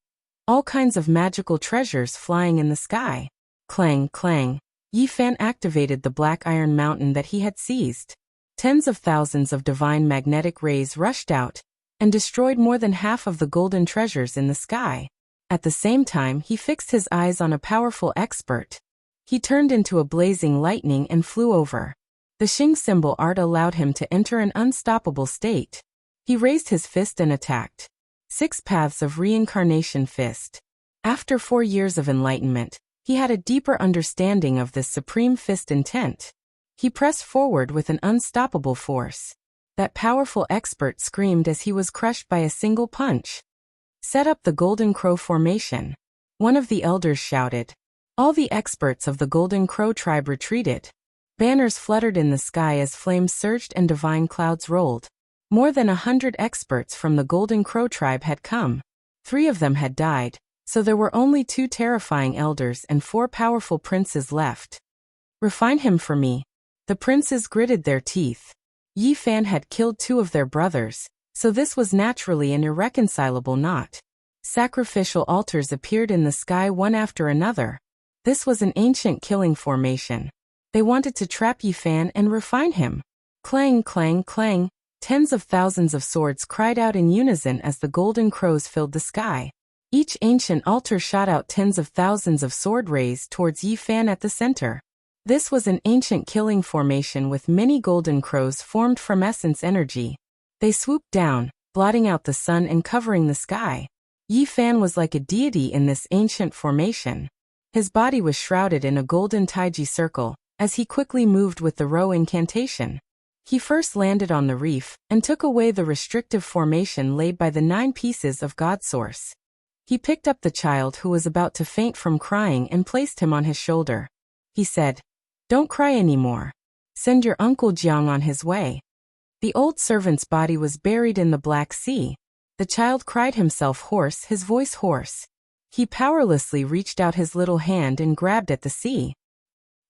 S1: All kinds of magical treasures flying in the sky. Clang, clang. Yi Fan activated the black iron mountain that he had seized. Tens of thousands of divine magnetic rays rushed out and destroyed more than half of the golden treasures in the sky. At the same time, he fixed his eyes on a powerful expert. He turned into a blazing lightning and flew over. The Xing symbol art allowed him to enter an unstoppable state. He raised his fist and attacked. 6 paths of reincarnation fist. After 4 years of enlightenment, he had a deeper understanding of this supreme fist intent. He pressed forward with an unstoppable force. That powerful expert screamed as he was crushed by a single punch. Set up the Golden Crow formation. One of the elders shouted. All the experts of the Golden Crow tribe retreated. Banners fluttered in the sky as flames surged and divine clouds rolled. More than 100 experts from the Golden Crow tribe had come. 3 of them had died, so there were only 2 terrifying elders and 4 powerful princes left. Refine him for me. The princes gritted their teeth. Yi Fan had killed 2 of their brothers, so this was naturally an irreconcilable knot. Sacrificial altars appeared in the sky one after another. This was an ancient killing formation. They wanted to trap Yi Fan and refine him. Clang, clang, clang. Tens of thousands of swords cried out in unison as the golden crows filled the sky. Each ancient altar shot out tens of thousands of sword rays towards Yi Fan at the center. This was an ancient killing formation with many golden crows formed from essence energy. They swooped down, blotting out the sun and covering the sky. Yi Fan was like a deity in this ancient formation. His body was shrouded in a golden taiji circle, as he quickly moved with the row incantation. He first landed on the reef, and took away the restrictive formation laid by the 9 pieces of God Source. He picked up the child who was about to faint from crying and placed him on his shoulder. He said, "Don't cry anymore. Send your Uncle Jiang on his way." The old servant's body was buried in the Black Sea. The child cried himself hoarse, his voice hoarse. He powerlessly reached out his little hand and grabbed at the sea.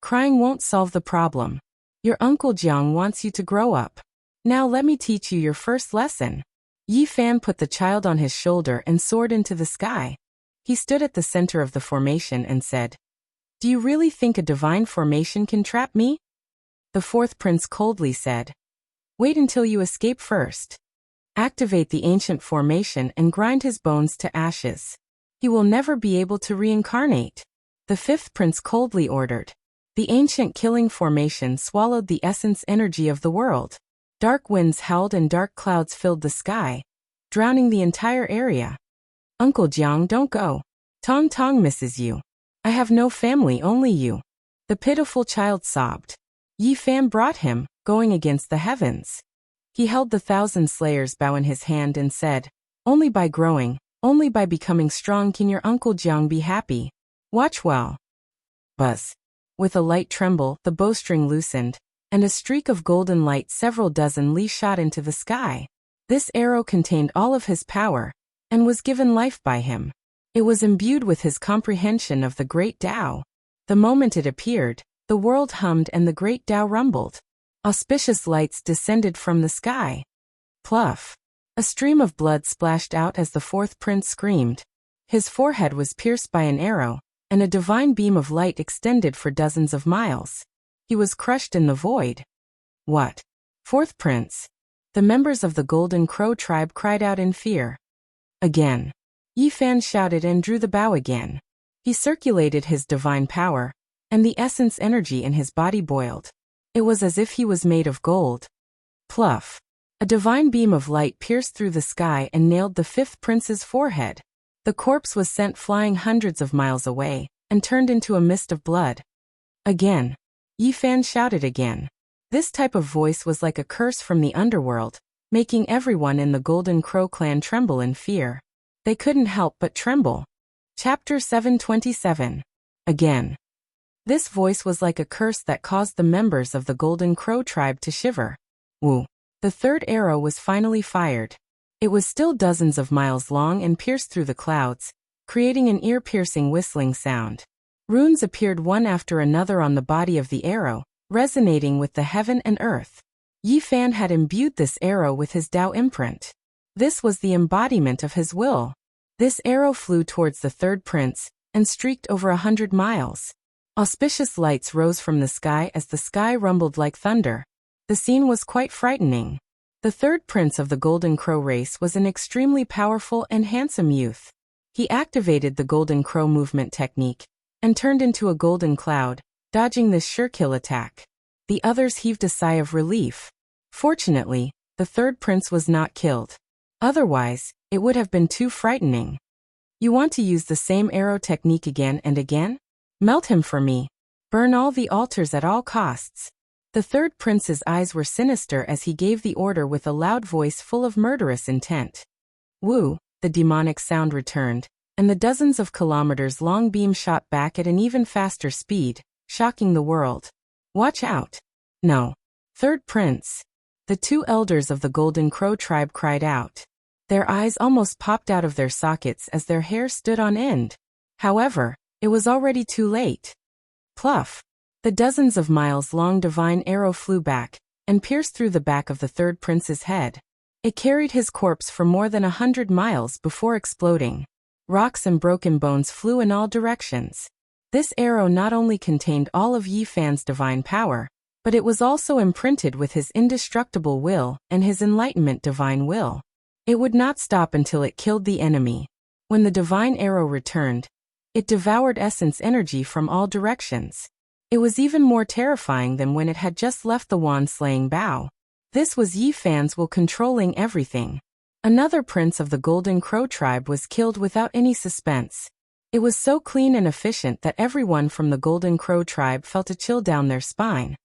S1: Crying won't solve the problem. Your Uncle Jiang wants you to grow up. Now let me teach you your first lesson. Yi Fan put the child on his shoulder and soared into the sky. He stood at the center of the formation and said, "Do you really think a divine formation can trap me?" The 4th prince coldly said, "Wait until you escape first. Activate the ancient formation and grind his bones to ashes. He will never be able to reincarnate." The 5th prince coldly ordered. The ancient killing formation swallowed the essence energy of the world. Dark winds howled and dark clouds filled the sky, drowning the entire area. "Uncle Jiang, don't go. Tong Tong misses you. I have no family, only you." The pitiful child sobbed. Yi Fan brought him, going against the heavens. He held the 1,000 slayers' bow in his hand and said, "Only by growing, only by becoming strong can your Uncle Jiang be happy. Watch well." Buzz. With a light tremble, the bowstring loosened, and a streak of golden light several dozen li shot into the sky. This arrow contained all of his power, and was given life by him. It was imbued with his comprehension of the great Tao. The moment it appeared, the world hummed and the great Tao rumbled. Auspicious lights descended from the sky. Pluff! A stream of blood splashed out as the 4th prince screamed. His forehead was pierced by an arrow, and a divine beam of light extended for dozens of miles. He was crushed in the void. "What? 4th prince?" The members of the Golden Crow tribe cried out in fear. Again. Yi Fan shouted and drew the bow again. He circulated his divine power, and the essence energy in his body boiled. It was as if he was made of gold. Pluff! A divine beam of light pierced through the sky and nailed the 5th prince's forehead. The corpse was sent flying hundreds of miles away, and turned into a mist of blood. Again. Yi Fan shouted again. This type of voice was like a curse from the underworld, making everyone in the Golden Crow clan tremble in fear. They couldn't help but tremble. Chapter 727. Again. This voice was like a curse that caused the members of the Golden Crow tribe to shiver. Woo! The 3rd arrow was finally fired. It was still dozens of miles long and pierced through the clouds, creating an ear-piercing whistling sound. Runes appeared one after another on the body of the arrow, resonating with the heaven and earth. Yi Fan had imbued this arrow with his Tao imprint. This was the embodiment of his will. This arrow flew towards the 3rd prince, and streaked over 100 miles. Auspicious lights rose from the sky as the sky rumbled like thunder. The scene was quite frightening. The 3rd prince of the Golden Crow race was an extremely powerful and handsome youth. He activated the Golden Crow movement technique, and turned into a golden cloud, dodging this sure-kill attack. The others heaved a sigh of relief. Fortunately, the 3rd prince was not killed. Otherwise, it would have been too frightening. "You want to use the same arrow technique again and again? Melt him for me. Burn all the altars at all costs." The 3rd prince's eyes were sinister as he gave the order with a loud voice full of murderous intent. Woo! The demonic sound returned, and the dozens of kilometers-long beam shot back at an even faster speed, shocking the world. "Watch out! No! 3rd prince!" The 2 elders of the Golden Crow tribe cried out. Their eyes almost popped out of their sockets as their hair stood on end. However, it was already too late. Pluff! The dozens of miles-long divine arrow flew back, and pierced through the back of the 3rd prince's head. It carried his corpse for more than 100 miles before exploding. Rocks and broken bones flew in all directions. This arrow not only contained all of Yi Fan's divine power, but it was also imprinted with his indestructible will and his enlightenment divine will. It would not stop until it killed the enemy. When the divine arrow returned, it devoured essence energy from all directions. It was even more terrifying than when it had just left the wand-slaying bow. This was Yi Fan's will controlling everything. Another prince of the Golden Crow tribe was killed without any suspense. It was so clean and efficient that everyone from the Golden Crow tribe felt a chill down their spine.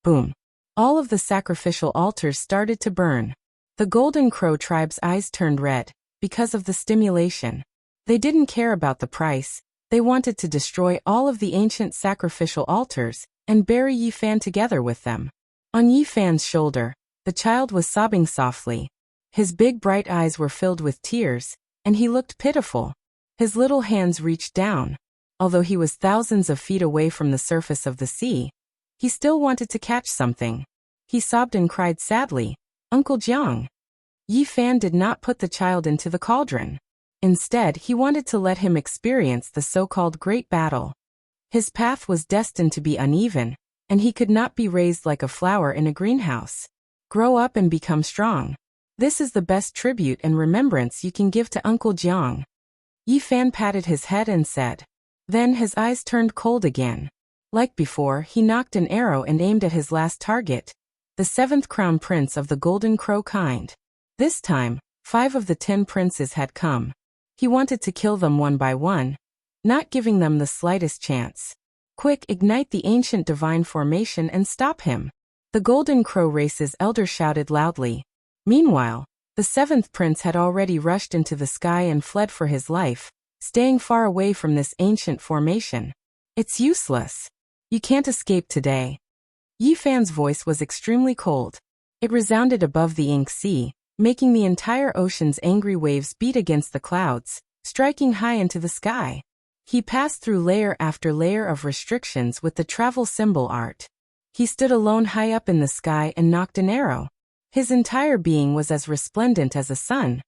S1: Boom. All of the sacrificial altars started to burn. The Golden Crow tribe's eyes turned red, because of the stimulation. They didn't care about the price. They wanted to destroy all of the ancient sacrificial altars, and bury Yi Fan together with them. On Yi Fan's shoulder, the child was sobbing softly. His big bright eyes were filled with tears, and he looked pitiful. His little hands reached down. Although he was thousands of feet away from the surface of the sea, he still wanted to catch something. He sobbed and cried sadly, "Uncle Jiang." Yi Fan did not put the child into the cauldron. Instead, he wanted to let him experience the so-called great battle. His path was destined to be uneven, and he could not be raised like a flower in a greenhouse. Grow up and become strong. This is the best tribute and remembrance you can give to Uncle Jiang. Yi Fan patted his head and said. Then his eyes turned cold again. Like before, he knocked an arrow and aimed at his last target, the 7th crown prince of the Golden Crow kind. This time, 5 of the 10 princes had come. He wanted to kill them one by one, not giving them the slightest chance. Quick, ignite the ancient divine formation and stop him. The Golden Crow race's elder shouted loudly. Meanwhile, the 7th prince had already rushed into the sky and fled for his life, staying far away from this ancient formation. It's useless. You can't escape today. Yi Fan's voice was extremely cold. It resounded above the ink sea, making the entire ocean's angry waves beat against the clouds, striking high into the sky. He passed through layer after layer of restrictions with the travel symbol art. He stood alone high up in the sky and knocked an arrow. His entire being was as resplendent as a sun,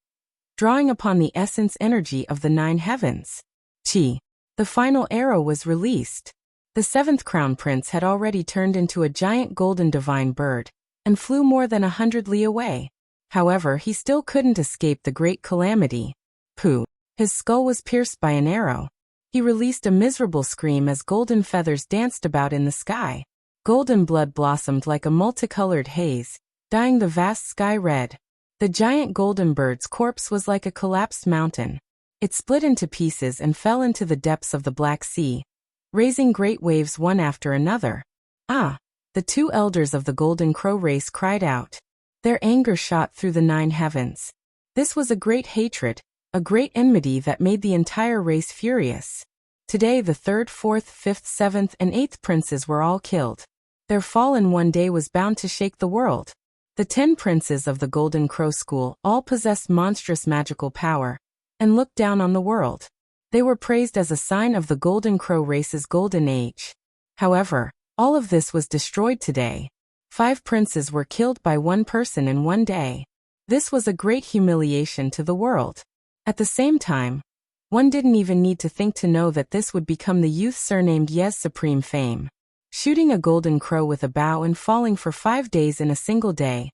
S1: drawing upon the essence energy of the 9 heavens. Chi. The final arrow was released. The 7th crown prince had already turned into a giant golden divine bird, and flew more than 100 li away. However, he still couldn't escape the great calamity. Pooh. His skull was pierced by an arrow. He released a miserable scream as golden feathers danced about in the sky. Golden blood blossomed like a multicolored haze, dyeing the vast sky red. The giant golden bird's corpse was like a collapsed mountain. It split into pieces and fell into the depths of the Black Sea, raising great waves one after another. Ah! The 2 elders of the Golden Crow race cried out. Their anger shot through the 9 heavens. This was a great hatred, a great enmity that made the entire race furious. Today the 3rd, 4th, 5th, 7th, and 8th princes were all killed. Their fall in one day was bound to shake the world. The 10 princes of the Golden Crow school all possessed monstrous magical power, and looked down on the world. They were praised as a sign of the Golden Crow race's golden age. However, all of this was destroyed today. 5 princes were killed by one person in one day. This was a great humiliation to the world. At the same time, one didn't even need to think to know that this would become the youth surnamed Ye's supreme fame. Shooting a golden crow with a bow and falling for 5 days in a single day.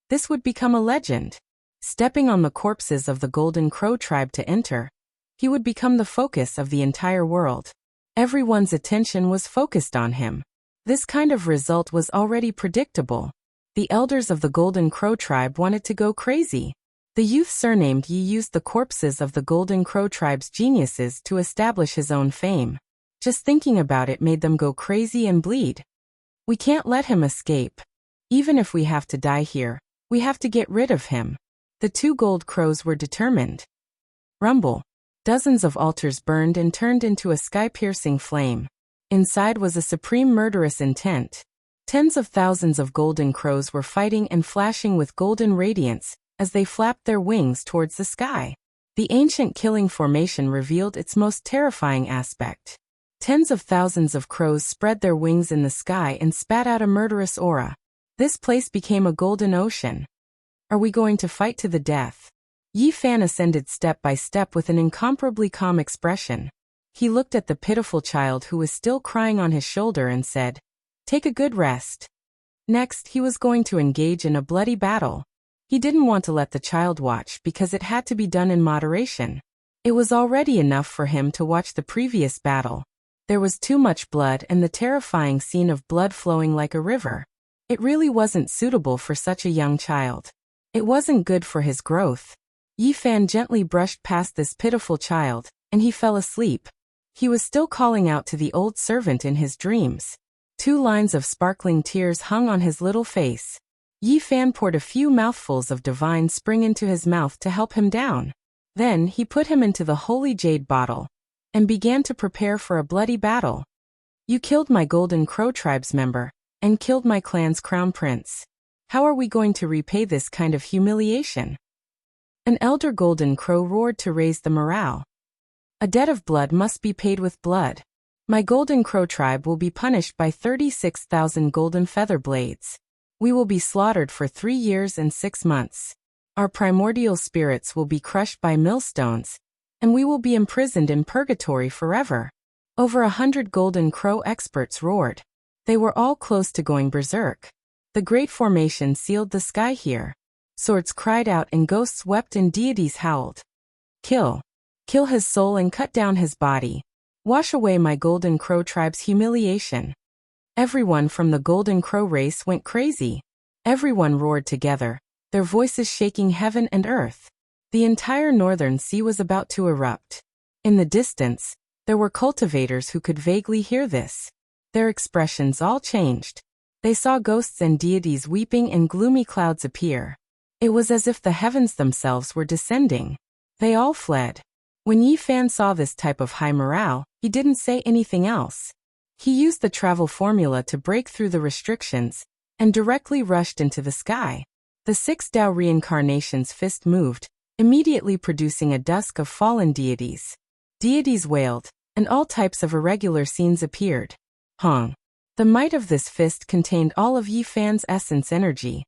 S1: This would become a legend. Stepping on the corpses of the Golden Crow tribe to enter, he would become the focus of the entire world. Everyone's attention was focused on him. This kind of result was already predictable. The elders of the Golden Crow tribe wanted to go crazy. The youth surnamed Yi used the corpses of the Golden Crow tribe's geniuses to establish his own fame. Just thinking about it made them go crazy and bleed. We can't let him escape. Even if we have to die here, we have to get rid of him. The 2 gold crows were determined. Rumble. Dozens of altars burned and turned into a sky-piercing flame. Inside was a supreme murderous intent. Tens of thousands of golden crows were fighting and flashing with golden radiance as they flapped their wings towards the sky. The ancient killing formation revealed its most terrifying aspect. Tens of thousands of crows spread their wings in the sky and spat out a murderous aura. This place became a golden ocean. Are we going to fight to the death? Yi Fan ascended step by step with an incomparably calm expression. He looked at the pitiful child who was still crying on his shoulder and said, "Take a good rest." Next, he was going to engage in a bloody battle. He didn't want to let the child watch because it had to be done in moderation. It was already enough for him to watch the previous battle. There was too much blood and the terrifying scene of blood flowing like a river. It really wasn't suitable for such a young child. It wasn't good for his growth. Yi Fan gently brushed past this pitiful child, and he fell asleep. He was still calling out to the old servant in his dreams. 2 lines of sparkling tears hung on his little face. Yi Fan poured a few mouthfuls of divine spring into his mouth to help him down. Then he put him into the holy jade bottle and began to prepare for a bloody battle. You killed my Golden Crow tribe's member and killed my clan's crown prince. How are we going to repay this kind of humiliation? An elder Golden Crow roared to raise the morale. A debt of blood must be paid with blood. My Golden Crow tribe will be punished by 36,000 golden feather blades. We will be slaughtered for 3 years and 6 months. Our primordial spirits will be crushed by millstones, and we will be imprisoned in purgatory forever. Over 100 Golden Crow experts roared. They were all close to going berserk. The great formation sealed the sky here. Swords cried out and ghosts wept and deities howled. Kill. Kill his soul and cut down his body. Wash away my Golden Crow tribe's humiliation. Everyone from the Golden Crow race went crazy. Everyone roared together, their voices shaking heaven and earth. The entire northern sea was about to erupt. In the distance, there were cultivators who could vaguely hear this. Their expressions all changed. They saw ghosts and deities weeping and gloomy clouds appear. It was as if the heavens themselves were descending. They all fled. When Yi Fan saw this type of high morale, he didn't say anything else. He used the travel formula to break through the restrictions and directly rushed into the sky. The 6 Tao reincarnations fist moved, immediately producing a dusk of fallen deities. Deities wailed, and all types of irregular scenes appeared. Hong. The might of this fist contained all of Yi Fan's essence energy.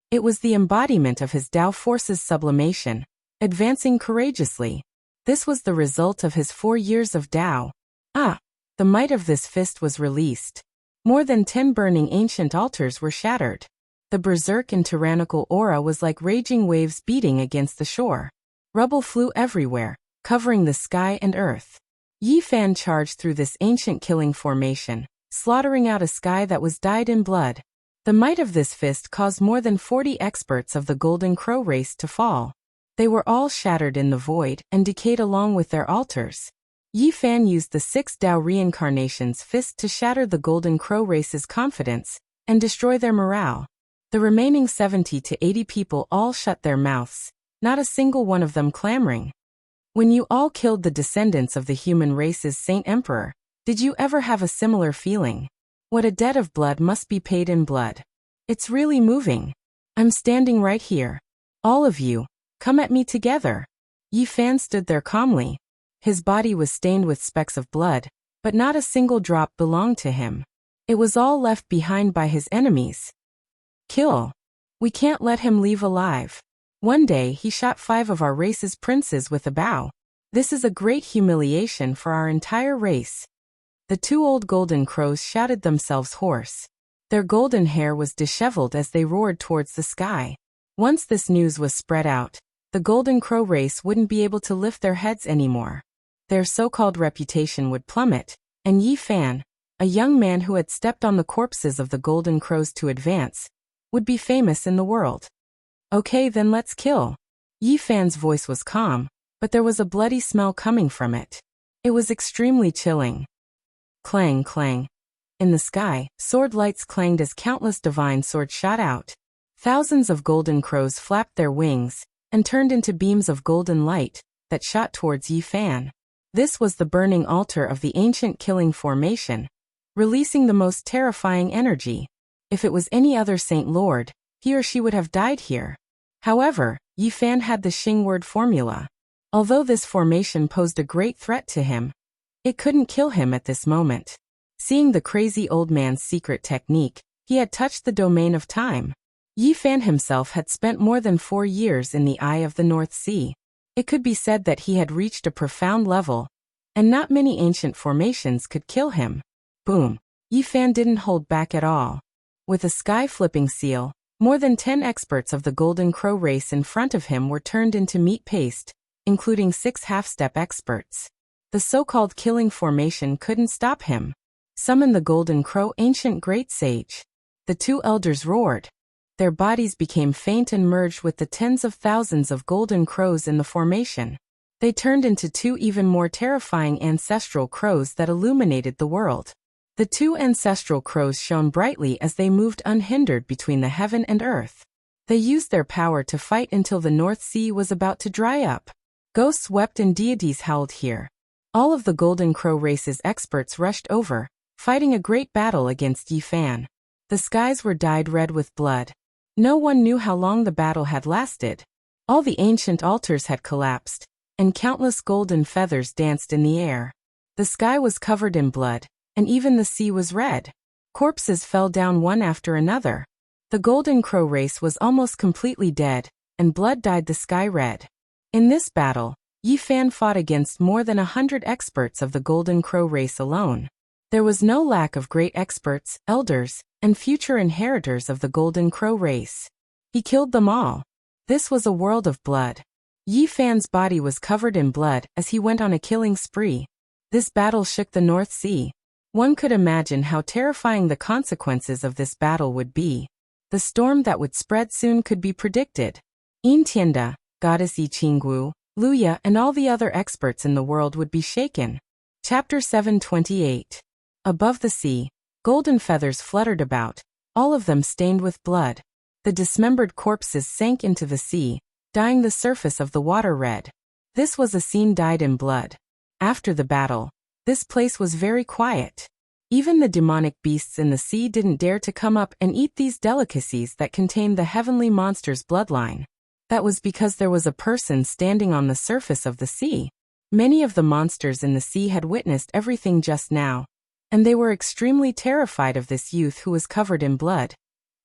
S1: It was the embodiment of his Tao force's sublimation, advancing courageously. This was the result of his 4 years of Tao. The might of this fist was released. More than 10 burning ancient altars were shattered. The berserk and tyrannical aura was like raging waves beating against the shore. Rubble flew everywhere, covering the sky and earth. Yi Fan charged through this ancient killing formation, slaughtering out a sky that was dyed in blood. The might of this fist caused more than 40 experts of the Golden Crow race to fall. They were all shattered in the void and decayed along with their altars. Yi Fan used the 6 Tao reincarnations fist to shatter the Golden Crow race's confidence and destroy their morale. The remaining 70 to 80 people all shut their mouths, not a single one of them clamoring. When you all killed the descendants of the human race's Saint Emperor, did you ever have a similar feeling? What a debt of blood must be paid in blood. It's really moving. I'm standing right here. All of you, come at me together. Yi Fan stood there calmly. His body was stained with specks of blood, but not a single drop belonged to him. It was all left behind by his enemies. Kill. We can't let him leave alive. One day he shot 5 of our race's princes with a bow. This is a great humiliation for our entire race. The 2 old Golden Crows shouted themselves hoarse. Their golden hair was disheveled as they roared towards the sky. Once this news was spread out, the Golden Crow race wouldn't be able to lift their heads anymore. Their so-called reputation would plummet, and Yi Fan, a young man who had stepped on the corpses of the Golden Crows to advance, would be famous in the world. Okay, then let's kill. Yi Fan's voice was calm, but there was a bloody smell coming from it. It was extremely chilling. Clang, clang. In the sky, sword lights clanged as countless divine swords shot out. Thousands of Golden Crows flapped their wings and turned into beams of golden light that shot towards Yi Fan. This was the burning altar of the ancient killing formation, releasing the most terrifying energy. If it was any other Saint Lord, he or she would have died here. However, Yi Fan had the Xing word formula. Although this formation posed a great threat to him, it couldn't kill him at this moment. Seeing the crazy old man's secret technique, he had touched the domain of time. Yi Fan himself had spent more than 4 years in the eye of the North Sea. It could be said that he had reached a profound level, and not many ancient formations could kill him. Boom! Yi Fan didn't hold back at all. With a sky-flipping seal, more than 10 experts of the Golden Crow race in front of him were turned into meat paste, including 6 half-step experts. The so-called killing formation couldn't stop him. Summon the Golden Crow, ancient great sage. The two elders roared. Their bodies became faint and merged with the tens of thousands of golden crows in the formation. They turned into two even more terrifying ancestral crows that illuminated the world. The two ancestral crows shone brightly as they moved unhindered between the heaven and earth. They used their power to fight until the North Sea was about to dry up. Ghosts wept and deities howled here. All of the Golden Crow race's experts rushed over, fighting a great battle against Yi Fan. The skies were dyed red with blood. No one knew how long the battle had lasted. All the ancient altars had collapsed, and countless golden feathers danced in the air. The sky was covered in blood, and even the sea was red. Corpses fell down one after another. The Golden Crow race was almost completely dead, and blood dyed the sky red. In this battle, Yi Fan fought against more than 100 experts of the Golden Crow race alone. There was no lack of great experts, elders, and future inheritors of the Golden Crow race. He killed them all. This was a world of blood. Yi Fan's body was covered in blood as he went on a killing spree. This battle shook the North Sea. One could imagine how terrifying the consequences of this battle would be. The storm that would spread soon could be predicted. Yin Tianda, goddess Yi Qinggu, Luya, and all the other experts in the world would be shaken. Chapter 728. Above the sea, golden feathers fluttered about, all of them stained with blood. The dismembered corpses sank into the sea, dyeing the surface of the water red. This was a scene dyed in blood. After the battle, this place was very quiet. Even the demonic beasts in the sea didn't dare to come up and eat these delicacies that contained the heavenly monster's bloodline. That was because there was a person standing on the surface of the sea. Many of the monsters in the sea had witnessed everything just now, and they were extremely terrified of this youth who was covered in blood.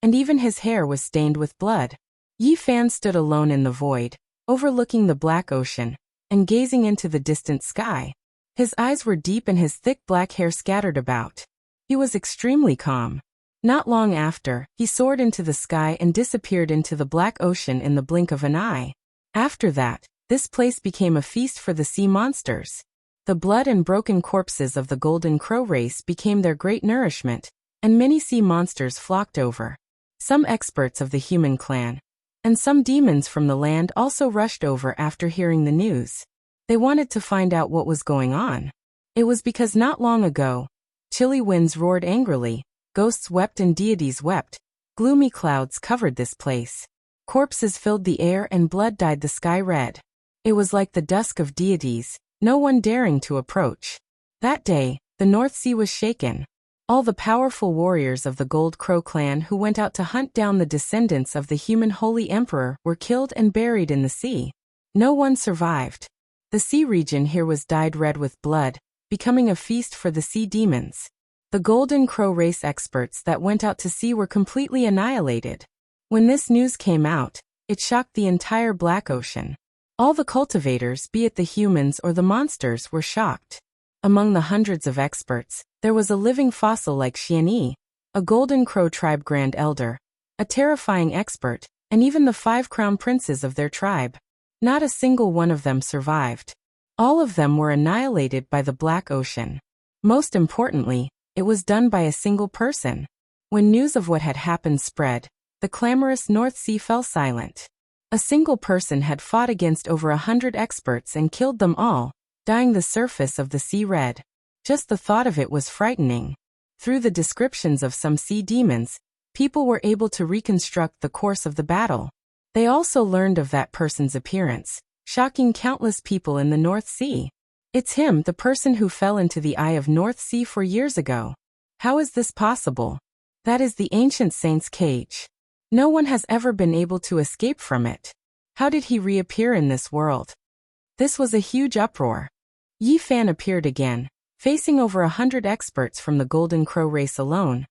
S1: And even his hair was stained with blood. Yi Fan stood alone in the void, overlooking the black ocean, and gazing into the distant sky. His eyes were deep and his thick black hair scattered about. He was extremely calm. Not long after, he soared into the sky and disappeared into the black ocean in the blink of an eye. After that, this place became a feast for the sea monsters. The blood and broken corpses of the Golden Crow race became their great nourishment, and many sea monsters flocked over. Some experts of the human clan, and some demons from the land also rushed over after hearing the news. They wanted to find out what was going on. It was because not long ago, chilly winds roared angrily, ghosts wept and deities wept. Gloomy clouds covered this place. Corpses filled the air and blood dyed the sky red. It was like the dusk of deities, no one daring to approach. That day, the North Sea was shaken. All the powerful warriors of the Gold Crow clan who went out to hunt down the descendants of the human Holy Emperor were killed and buried in the sea. No one survived. The sea region here was dyed red with blood, becoming a feast for the sea demons. The Golden Crow race experts that went out to sea were completely annihilated. When this news came out, it shocked the entire Black Ocean. All the cultivators, be it the humans or the monsters, were shocked. Among the hundreds of experts, there was a living fossil like Xianyi, a Golden Crow tribe grand elder, a terrifying expert, and even the 5 crown princes of their tribe. Not a single one of them survived. All of them were annihilated by the Black Ocean. Most importantly, it was done by a single person. When news of what had happened spread, the clamorous North Sea fell silent. A single person had fought against over 100 experts and killed them all, dyeing the surface of the sea red. Just the thought of it was frightening. Through the descriptions of some sea demons, people were able to reconstruct the course of the battle. They also learned of that person's appearance, shocking countless people in the North Sea. It's him, the person who fell into the eye of North Sea 4 years ago. How is this possible? That is the ancient saint's cage. No one has ever been able to escape from it. How did he reappear in this world? This was a huge uproar. Yi Fan appeared again, facing over 100 experts from the Golden Crow race alone,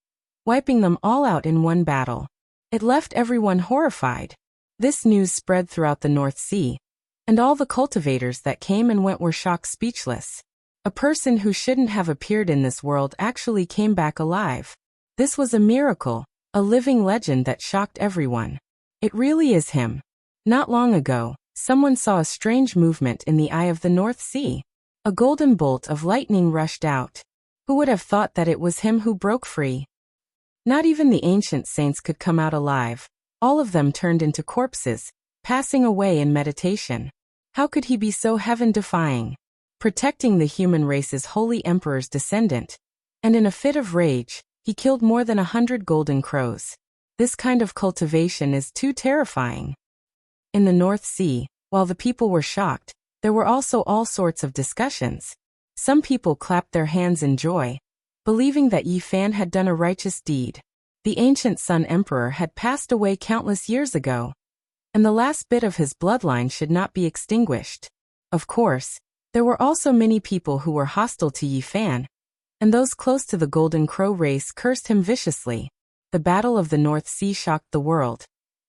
S1: wiping them all out in one battle. It left everyone horrified. This news spread throughout the North Sea, and all the cultivators that came and went were shocked speechless. A person who shouldn't have appeared in this world actually came back alive. This was a miracle, a living legend that shocked everyone. It really is him. Not long ago, someone saw a strange movement in the eye of the North Sea. A golden bolt of lightning rushed out. Who would have thought that it was him who broke free? Not even the ancient saints could come out alive. All of them turned into corpses, passing away in meditation. How could he be so heaven-defying? Protecting the human race's holy emperor's descendant. And in a fit of rage, he killed more than 100 golden crows. This kind of cultivation is too terrifying. In the North Sea, while the people were shocked, there were also all sorts of discussions. Some people clapped their hands in joy, believing that Yi Fan had done a righteous deed. The ancient Sun Emperor had passed away countless years ago, and the last bit of his bloodline should not be extinguished. Of course, there were also many people who were hostile to Yi Fan, and those close to the Golden Crow race cursed him viciously. The Battle of the North Sea shocked the world,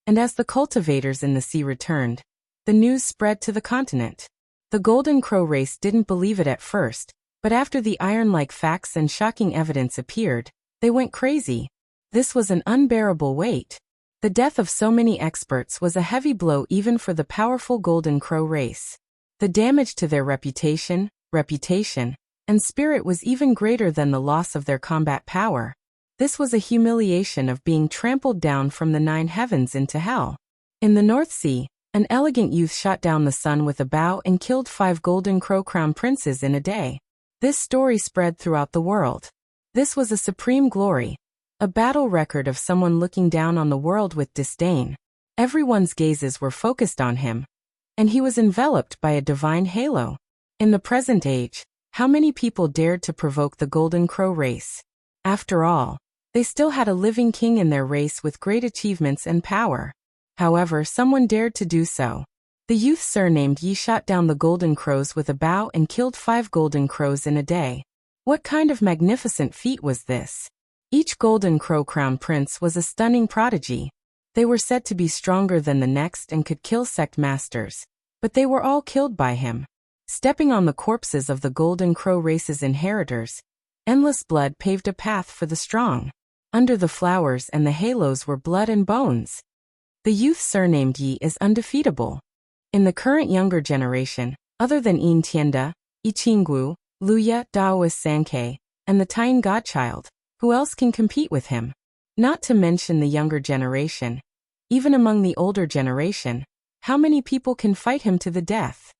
S1: and as the cultivators in the sea returned, the news spread to the continent. The Golden Crow race didn't believe it at first, but after the iron-like facts and shocking evidence appeared, they went crazy. This was an unbearable weight. The death of so many experts was a heavy blow even for the powerful Golden Crow race. The damage to their reputation, and spirit was even greater than the loss of their combat power. This was a humiliation of being trampled down from the 9 heavens into hell. In the North Sea, an elegant youth shot down the sun with a bow and killed 5 Golden Crow crown princes in a day. This story spread throughout the world. This was a supreme glory, a battle record of someone looking down on the world with disdain. Everyone's gazes were focused on him, and he was enveloped by a divine halo. In the present age, how many people dared to provoke the Golden Crow race? After all, they still had a living king in their race with great achievements and power. However, someone dared to do so. The youth surnamed Yi shot down the Golden Crows with a bow and killed 5 Golden Crows in a day. What kind of magnificent feat was this? Each Golden Crow crown prince was a stunning prodigy. They were said to be stronger than the next and could kill sect masters, but they were all killed by him. Stepping on the corpses of the Golden Crow race's inheritors, endless blood paved a path for the strong. Under the flowers and the halos were blood and bones. The youth surnamed Yi is undefeatable. In the current younger generation, other than Yin Tianda, Yi Qinggu, Luya, Daoist Sankei, and the Taiyin Godchild, who else can compete with him? Not to mention the younger generation. Even among the older generation, how many people can fight him to the death?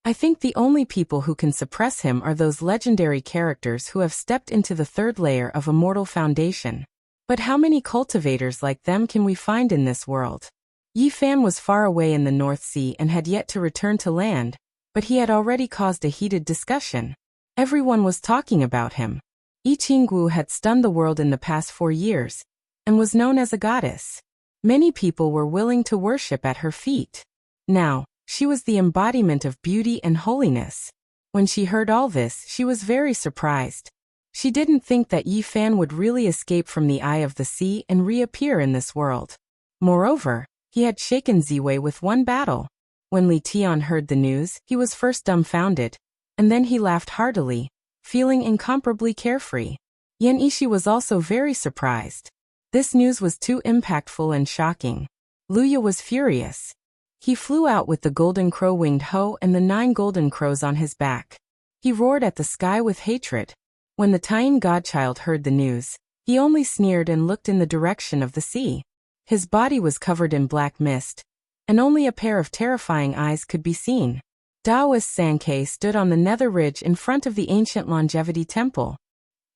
S1: I think the only people who can suppress him are those legendary characters who have stepped into the 3rd layer of immortal foundation. But how many cultivators like them can we find in this world? Yi Fan was far away in the North Sea and had yet to return to land, but he had already caused a heated discussion. Everyone was talking about him. Yi Qinggu had stunned the world in the past 4 years, and was known as a goddess. Many people were willing to worship at her feet. Now, she was the embodiment of beauty and holiness. When she heard all this, she was very surprised. She didn't think that Yi Fan would really escape from the eye of the sea and reappear in this world. Moreover, he had shaken Ziwei with one battle. When Li Tian heard the news, he was first dumbfounded, and then he laughed heartily, feeling incomparably carefree. Yan Ishi was also very surprised. This news was too impactful and shocking. Luya was furious. He flew out with the Golden Crow winged hoe and the 9 Golden Crows on his back. He roared at the sky with hatred. When the Taiyin Godchild heard the news, he only sneered and looked in the direction of the sea. His body was covered in black mist, and only a pair of terrifying eyes could be seen. Daoist Sankei stood on the nether ridge in front of the ancient longevity temple.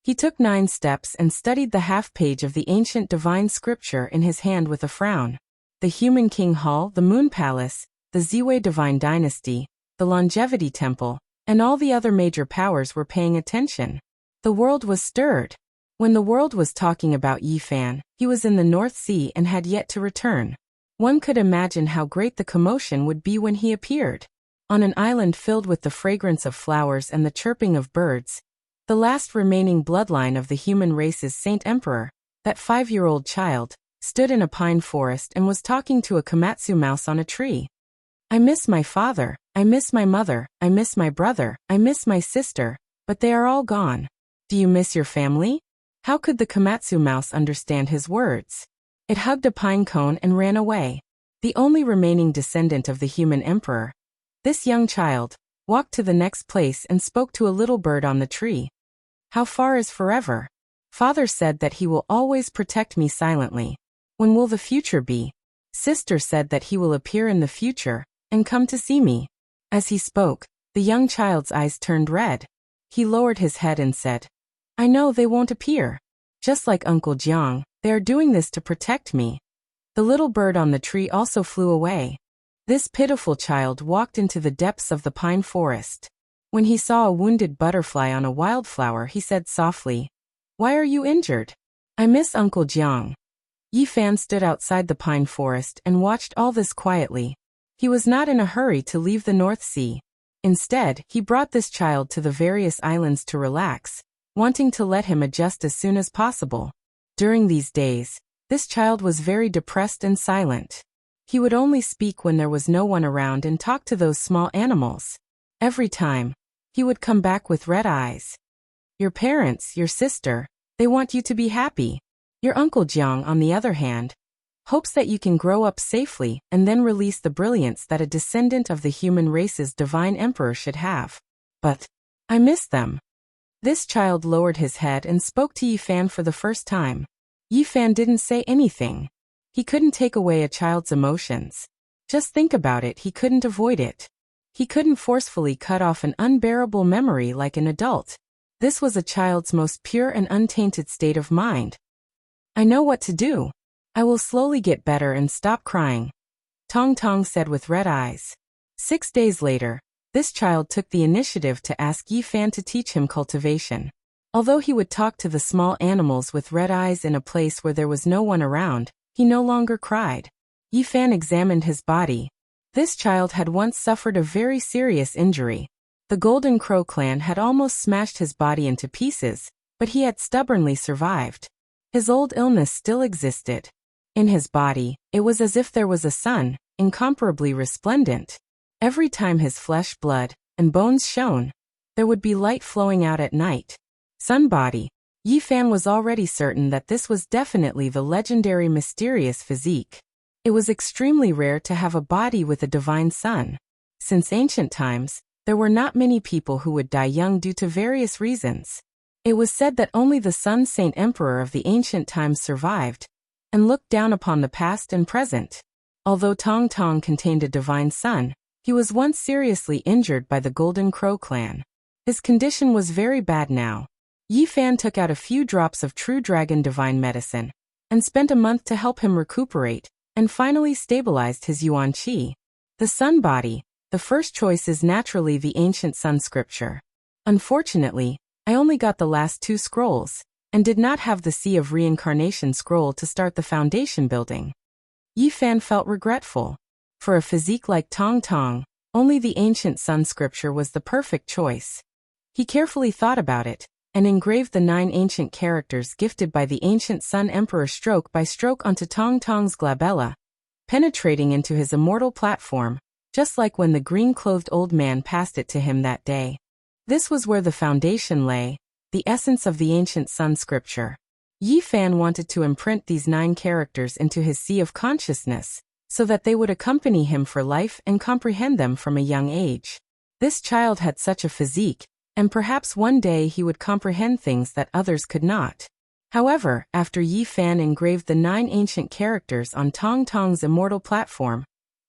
S1: He took 9 steps and studied the half-page of the ancient divine scripture in his hand with a frown. The Human King Hall, the Moon Palace, the Ziwei Divine Dynasty, the Longevity Temple, and all the other major powers were paying attention. The world was stirred. When the world was talking about Yi Fan, he was in the North Sea and had yet to return. One could imagine how great the commotion would be when he appeared. On an island filled with the fragrance of flowers and the chirping of birds, the last remaining bloodline of the human race's Saint Emperor, that 5-year-old child, stood in a pine forest and was talking to a komatsu mouse on a tree. I miss my father, I miss my mother, I miss my brother, I miss my sister, but they are all gone. Do you miss your family? How could the komatsu mouse understand his words? It hugged a pine cone and ran away. The only remaining descendant of the human emperor. This young child, walked to the next place and spoke to a little bird on the tree. How far is forever? Father said that he will always protect me silently. When will the future be? Sister said that he will appear in the future and come to see me. As he spoke, the young child's eyes turned red. He lowered his head and said, I know they won't appear. Just like Uncle Jiang, they are doing this to protect me. The little bird on the tree also flew away. This pitiful child walked into the depths of the pine forest. When he saw a wounded butterfly on a wildflower, he said softly, Why are you injured? I miss Uncle Jiang. Yi Fan stood outside the pine forest and watched all this quietly. He was not in a hurry to leave the North Sea. Instead, he brought this child to the various islands to relax, wanting to let him adjust as soon as possible. During these days, this child was very depressed and silent. He would only speak when there was no one around and talk to those small animals. Every time, he would come back with red eyes. Your parents, your sister, they want you to be happy. Your Uncle Jiang, on the other hand, hopes that you can grow up safely and then release the brilliance that a descendant of the human race's divine emperor should have. But I miss them. This child lowered his head and spoke to Yi Fan for the first time. Yi Fan didn't say anything. He couldn't take away a child's emotions. Just think about it, he couldn't avoid it. He couldn't forcefully cut off an unbearable memory like an adult. This was a child's most pure and untainted state of mind. I know what to do. I will slowly get better and stop crying, Tong Tong said with red eyes. 6 days later, this child took the initiative to ask Yi Fan to teach him cultivation. Although he would talk to the small animals with red eyes in a place where there was no one around, he no longer cried. Yi Fan examined his body. This child had once suffered a very serious injury. The Golden Crow clan had almost smashed his body into pieces, but he had stubbornly survived. His old illness still existed. In his body, it was as if there was a sun, incomparably resplendent. Every time his flesh, blood, and bones shone, there would be light flowing out at night. Sun body. Yi Fan was already certain that this was definitely the legendary mysterious physique. It was extremely rare to have a body with a divine sun. Since ancient times, there were not many people who would die young due to various reasons. It was said that only the Sun Saint Emperor of the ancient times survived, and looked down upon the past and present. Although Tong Tong contained a divine sun, he was once seriously injured by the Golden Crow clan. His condition was very bad now. Yi Fan took out a few drops of True Dragon Divine Medicine, and spent a month to help him recuperate, and finally stabilized his Yuan Qi. The sun body, the first choice, is naturally the ancient sun scripture. Unfortunately, I only got the last 2 scrolls, and did not have the Sea of Reincarnation scroll to start the foundation building. Yi Fan felt regretful. For a physique like Tong Tong, only the ancient sun scripture was the perfect choice. He carefully thought about it, and engraved the 9 ancient characters gifted by the ancient Sun Emperor stroke by stroke onto Tong Tong's glabella, penetrating into his immortal platform, just like when the green-clothed old man passed it to him that day. This was where the foundation lay, the essence of the ancient sun scripture. Yi Fan wanted to imprint these 9 characters into his sea of consciousness, so that they would accompany him for life and comprehend them from a young age. This child had such a physique, and perhaps one day he would comprehend things that others could not. However, after Yi Fan engraved the 9 ancient characters on Tong Tong's immortal platform,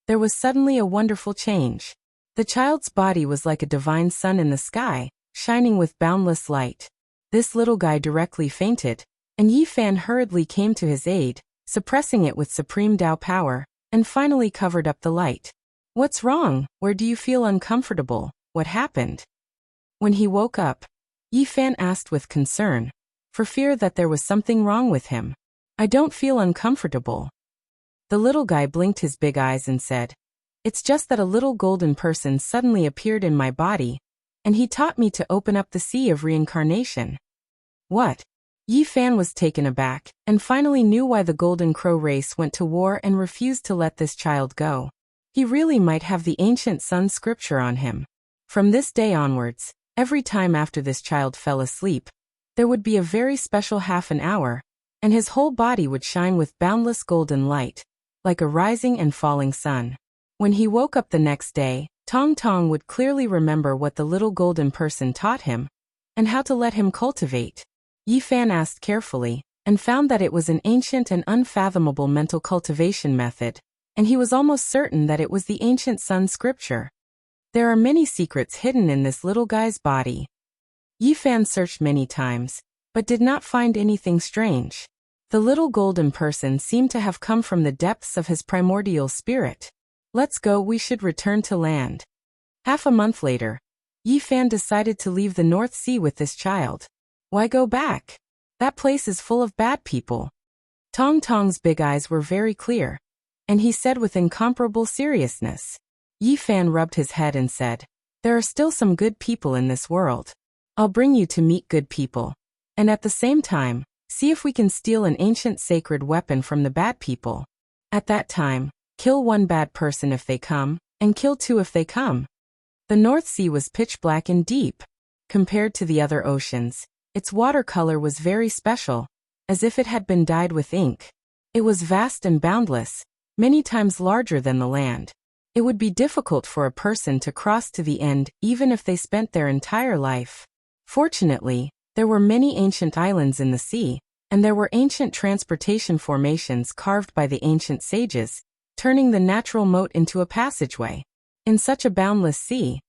S1: there was suddenly a wonderful change. The child's body was like a divine sun in the sky, shining with boundless light. This little guy directly fainted, and Yi Fan hurriedly came to his aid, suppressing it with supreme Tao power, and finally covered up the light. What's wrong? Where do you feel uncomfortable? What happened? When he woke up, Yi Fan asked with concern, for fear that there was something wrong with him. I don't feel uncomfortable. The little guy blinked his big eyes and said, It's just that a little golden person suddenly appeared in my body, and he taught me to open up the sea of reincarnation. What? Yi Fan was taken aback, and finally knew why the Golden Crow race went to war and refused to let this child go. He really might have the ancient sun scripture on him. From this day onwards, every time after this child fell asleep, there would be a very special half an hour, and his whole body would shine with boundless golden light, like a rising and falling sun. When he woke up the next day, Tong Tong would clearly remember what the little golden person taught him, and how to let him cultivate. Yi Fan asked carefully, and found that it was an ancient and unfathomable mental cultivation method, and he was almost certain that it was the ancient Sun scripture. There are many secrets hidden in this little guy's body. Yi Fan searched many times, but did not find anything strange. The little golden person seemed to have come from the depths of his primordial spirit. Let's go, we should return to land. Half a month later, Yi Fan decided to leave the North Sea with this child. Why go back? That place is full of bad people. Tong Tong's big eyes were very clear, and he said with incomparable seriousness. Yi Fan rubbed his head and said, there are still some good people in this world. I'll bring you to meet good people. And at the same time, see if we can steal an ancient sacred weapon from the bad people. At that time, kill one bad person if they come, and kill two if they come. The North Sea was pitch black and deep. Compared to the other oceans, its watercolor was very special, as if it had been dyed with ink. It was vast and boundless, many times larger than the land. It would be difficult for a person to cross to the end even if they spent their entire life. Fortunately, there were many ancient islands in the sea, and there were ancient transportation formations carved by the ancient sages, turning the natural moat into a passageway. In such a boundless sea,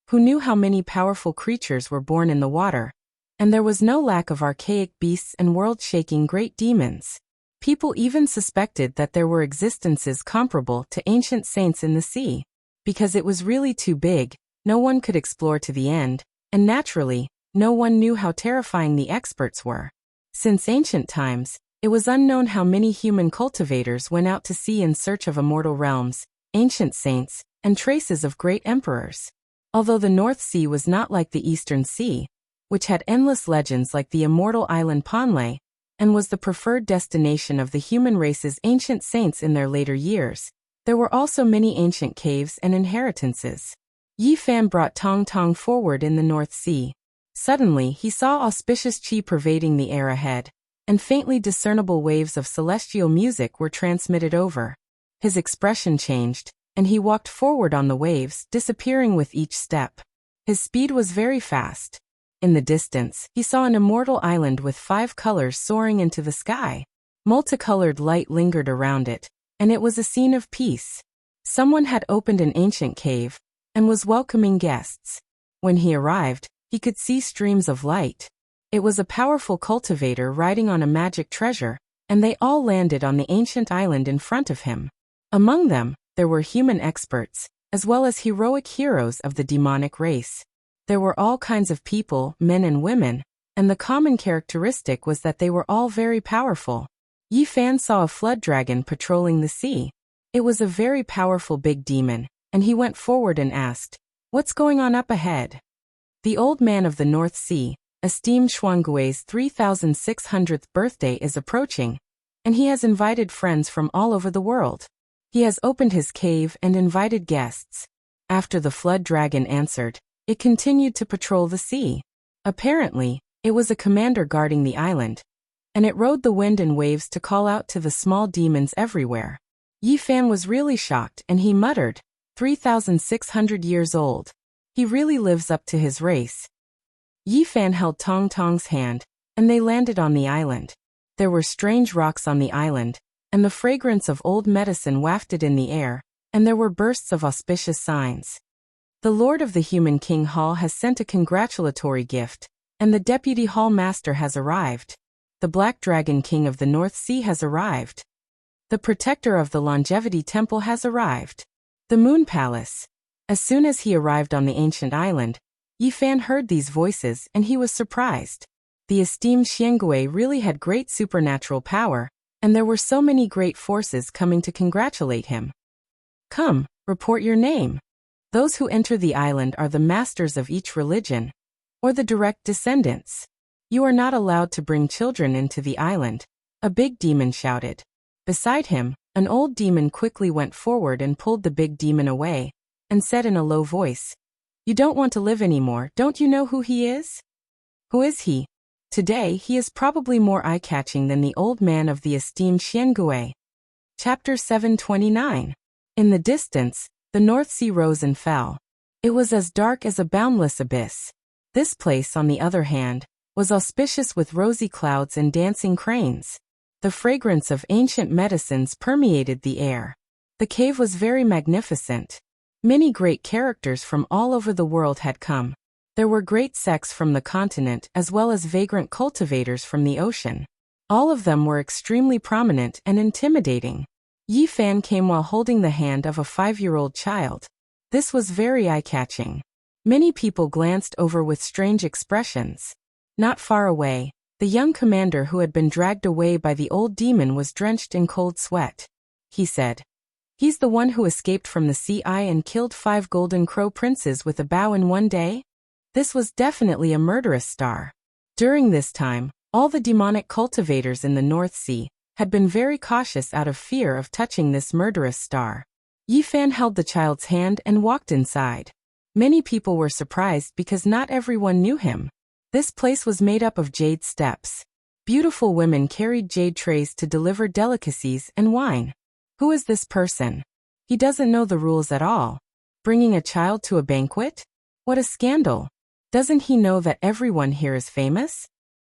S1: who knew how many powerful creatures were born in the water? And there was no lack of archaic beasts and world-shaking great demons. People even suspected that there were existences comparable to ancient saints in the sea. Because it was really too big, no one could explore to the end, and naturally, no one knew how terrifying the experts were. Since ancient times, it was unknown how many human cultivators went out to sea in search of immortal realms, ancient saints, and traces of great emperors. Although the North Sea was not like the Eastern Sea, which had endless legends like the immortal island Panlé, and was the preferred destination of the human race's ancient saints in their later years, there were also many ancient caves and inheritances. Yi Fan brought Tong Tong forward in the North Sea. Suddenly he saw auspicious qi pervading the air ahead, and faintly discernible waves of celestial music were transmitted over. His expression changed, and he walked forward on the waves, disappearing with each step. His speed was very fast. In the distance, he saw an immortal island with 5 colors soaring into the sky. Multicolored light lingered around it, and it was a scene of peace. Someone had opened an ancient cave, and was welcoming guests. When he arrived, he could see streams of light. It was a powerful cultivator riding on a magic treasure, and they all landed on the ancient island in front of him. Among them, there were human experts, as well as heroic heroes of the demonic race. There were all kinds of people, men and women, and the common characteristic was that they were all very powerful. Yi Fan saw a flood dragon patrolling the sea. It was a very powerful big demon, and he went forward and asked, "What's going on up ahead?" The old man of the North Sea, esteemed Xuangui's 3600th birthday is approaching, and he has invited friends from all over the world. He has opened his cave and invited guests. After the flood dragon answered, it continued to patrol the sea. Apparently, it was a commander guarding the island, and it rode the wind and waves to call out to the small demons everywhere. Yi Fan was really shocked and he muttered, 3,600 years old. He really lives up to his race. Yi Fan held Tong Tong's hand, and they landed on the island. There were strange rocks on the island, and the fragrance of old medicine wafted in the air, and there were bursts of auspicious signs. The Lord of the Human King Hall has sent a congratulatory gift, and the Deputy Hall Master has arrived. The Black Dragon King of the North Sea has arrived. The Protector of the Longevity Temple has arrived. The Moon Palace. As soon as he arrived on the ancient island, Yi Fan heard these voices and he was surprised. The esteemed Xiangui really had great supernatural power, and there were so many great forces coming to congratulate him. Come, report your name. Those who enter the island are the masters of each religion, or the direct descendants. You are not allowed to bring children into the island, a big demon shouted. Beside him, an old demon quickly went forward and pulled the big demon away, and said in a low voice, "You don't want to live anymore, don't you know who he is?" "Who is he?" "Today he is probably more eye-catching than the old man of the esteemed Xiangui." Chapter 729. In the distance, the North Sea rose and fell. It was as dark as a boundless abyss. This place, on the other hand, was auspicious with rosy clouds and dancing cranes. The fragrance of ancient medicines permeated the air. The cave was very magnificent. Many great characters from all over the world had come. There were great sects from the continent as well as vagrant cultivators from the ocean. All of them were extremely prominent and intimidating. Yi Fan came while holding the hand of a 5-year-old child. This was very eye-catching. Many people glanced over with strange expressions. Not far away, the young commander who had been dragged away by the old demon was drenched in cold sweat. He said, "He's the one who escaped from the sea and killed 5 golden crow princes with a bow in one day?" This was definitely a murderous star. During this time, all the demonic cultivators in the North Sea had been very cautious out of fear of touching this murderous star. Yi Fan held the child's hand and walked inside. Many people were surprised because not everyone knew him. This place was made up of jade steps. Beautiful women carried jade trays to deliver delicacies and wine. Who is this person? He doesn't know the rules at all. Bringing a child to a banquet? What a scandal! Doesn't he know that everyone here is famous?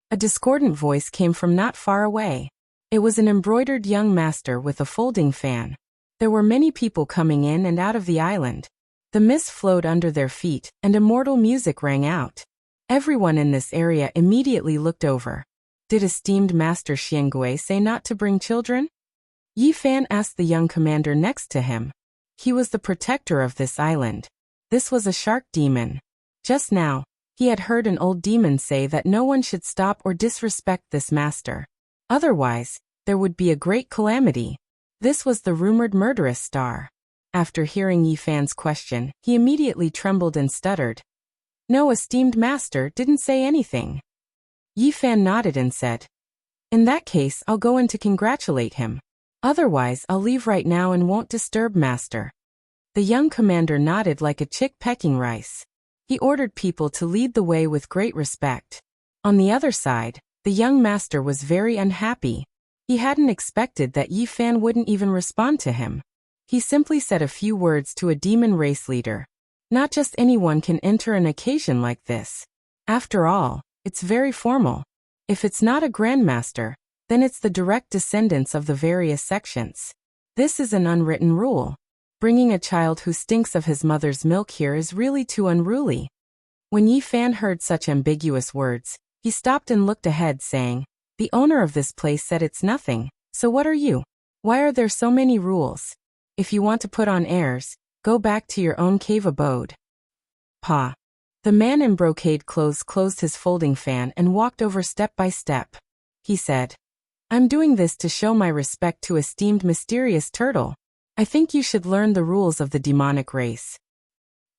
S1: A discordant voice came from not far away. It was an embroidered young master with a folding fan. There were many people coming in and out of the island. The mist flowed under their feet, and immortal music rang out. Everyone in this area immediately looked over. Did esteemed Master Xiangui say not to bring children? Yi Fan asked the young commander next to him. He was the protector of this island. This was a shark demon. Just now, he had heard an old demon say that no one should stop or disrespect this master. Otherwise, there would be a great calamity. This was the rumored murderous star. After hearing Yi Fan's question, he immediately trembled and stuttered. "No, esteemed master didn't say anything." Yi Fan nodded and said, "In that case, I'll go in to congratulate him. Otherwise, I'll leave right now and won't disturb master." The young commander nodded like a chick pecking rice. He ordered people to lead the way with great respect. On the other side, the young master was very unhappy. He hadn't expected that Yi Fan wouldn't even respond to him. He simply said a few words to a demon race leader. Not just anyone can enter an occasion like this. After all, it's very formal. If it's not a grandmaster, then it's the direct descendants of the various sections. This is an unwritten rule. Bringing a child who stinks of his mother's milk here is really too unruly. When Yi Fan heard such ambiguous words, he stopped and looked ahead saying, "The owner of this place said it's nothing, so what are you? Why are there so many rules? If you want to put on airs, go back to your own cave abode." Pa. The man in brocade clothes closed his folding fan and walked over step by step. He said, "I'm doing this to show my respect to esteemed mysterious turtle. I think you should learn the rules of the demonic race."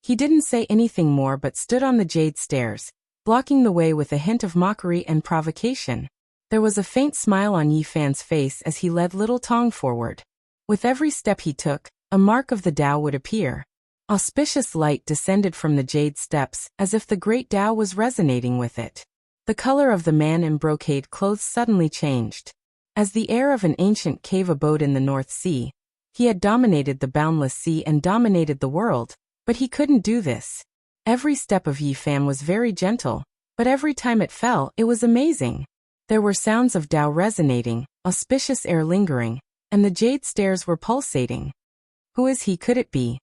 S1: He didn't say anything more but stood on the jade stairs, blocking the way with a hint of mockery and provocation. There was a faint smile on Yi Fan's face as he led little Tong forward. With every step he took, a mark of the Tao would appear. Auspicious light descended from the jade steps as if the great Tao was resonating with it. The color of the man in brocade clothes suddenly changed. As the heir of an ancient cave abode in the North Sea, he had dominated the boundless sea and dominated the world, but he couldn't do this. Every step of Yi Fan was very gentle, but every time it fell, it was amazing. There were sounds of Tao resonating, auspicious air lingering, and the jade stairs were pulsating. Who is he? Could it be?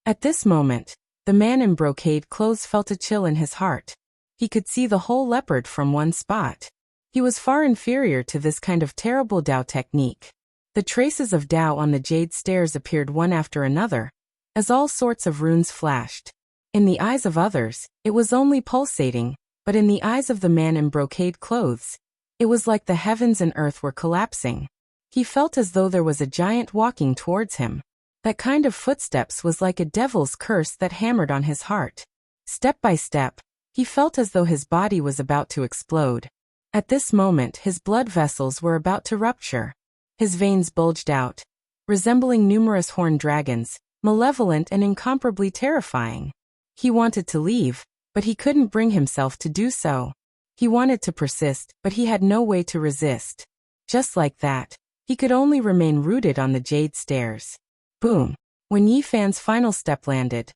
S1: At this moment, the man in brocade clothes felt a chill in his heart. He could see the whole leopard from one spot. He was far inferior to this kind of terrible Tao technique. The traces of Tao on the jade stairs appeared one after another, as all sorts of runes flashed. In the eyes of others, it was only pulsating, but in the eyes of the man in brocade clothes, it was like the heavens and earth were collapsing. He felt as though there was a giant walking towards him. That kind of footsteps was like a devil's curse that hammered on his heart. Step by step, he felt as though his body was about to explode. At this moment, his blood vessels were about to rupture. His veins bulged out, resembling numerous horned dragons, malevolent and incomparably terrifying. He wanted to leave, but he couldn't bring himself to do so. He wanted to persist, but he had no way to resist. Just like that, he could only remain rooted on the jade stairs. Boom! When Yi Fan's final step landed,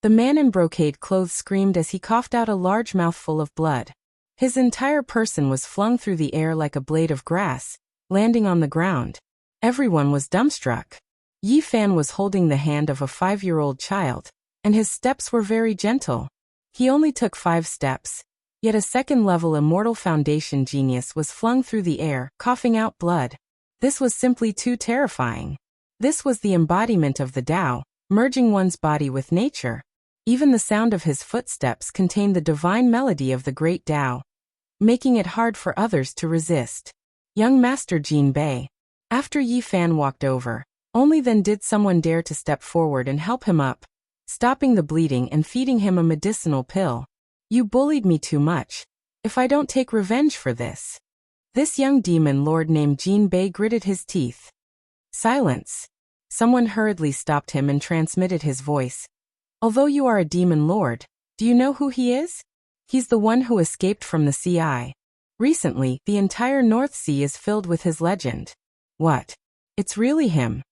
S1: The man in brocade clothes screamed as he coughed out a large mouthful of blood. His entire person was flung through the air like a blade of grass, landing on the ground. Everyone was dumbstruck. Yi Fan was holding the hand of a 5-year-old child, and his steps were very gentle. He only took 5 steps, yet a second-level immortal foundation genius was flung through the air, coughing out blood. This was simply too terrifying. This was the embodiment of the Tao, merging one's body with nature. Even the sound of his footsteps contained the divine melody of the great Tao, making it hard for others to resist. Young Master Jin Bei. After Yi Fan walked over, only then did someone dare to step forward and help him up, stopping the bleeding and feeding him a medicinal pill. You bullied me too much. If I don't take revenge for this. This young demon lord named Jin Bei gritted his teeth. Silence. Someone hurriedly stopped him and transmitted his voice. Although you are a demon lord, do you know who he is? He's the one who escaped from the sea. Recently, the entire North Sea is filled with his legend. What? It's really him.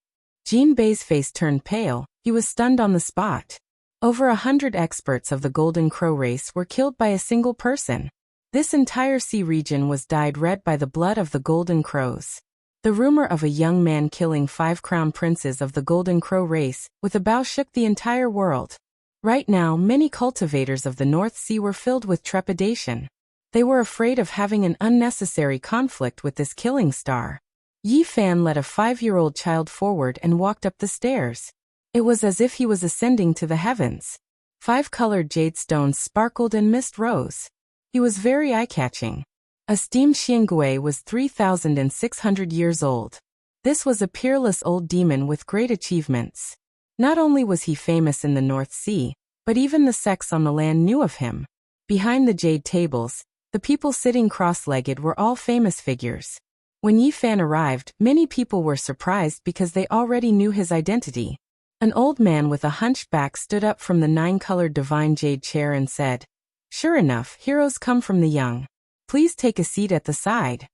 S1: Jin Bei's face turned pale, he was stunned on the spot. Over 100 experts of the Golden Crow race were killed by a single person. This entire sea region was dyed red by the blood of the Golden Crows. The rumor of a young man killing 5 crown princes of the Golden Crow race with a bow shook the entire world. Right now, many cultivators of the North Sea were filled with trepidation. They were afraid of having an unnecessary conflict with this killing star. Yi Fan led a 5-year-old child forward and walked up the stairs. It was as if he was ascending to the heavens. 5 colored jade stones sparkled and mist rose. He was very eye-catching. Esteemed Xiangui was 3,600 years old. This was a peerless old demon with great achievements. Not only was he famous in the North Sea, but even the sects on the land knew of him. Behind the jade tables, the people sitting cross-legged were all famous figures. When Yi Fan arrived, many people were surprised because they already knew his identity. An old man with a hunched back stood up from the 9-colored divine jade chair and said, "Sure enough, heroes come from the young. Please take a seat at the side."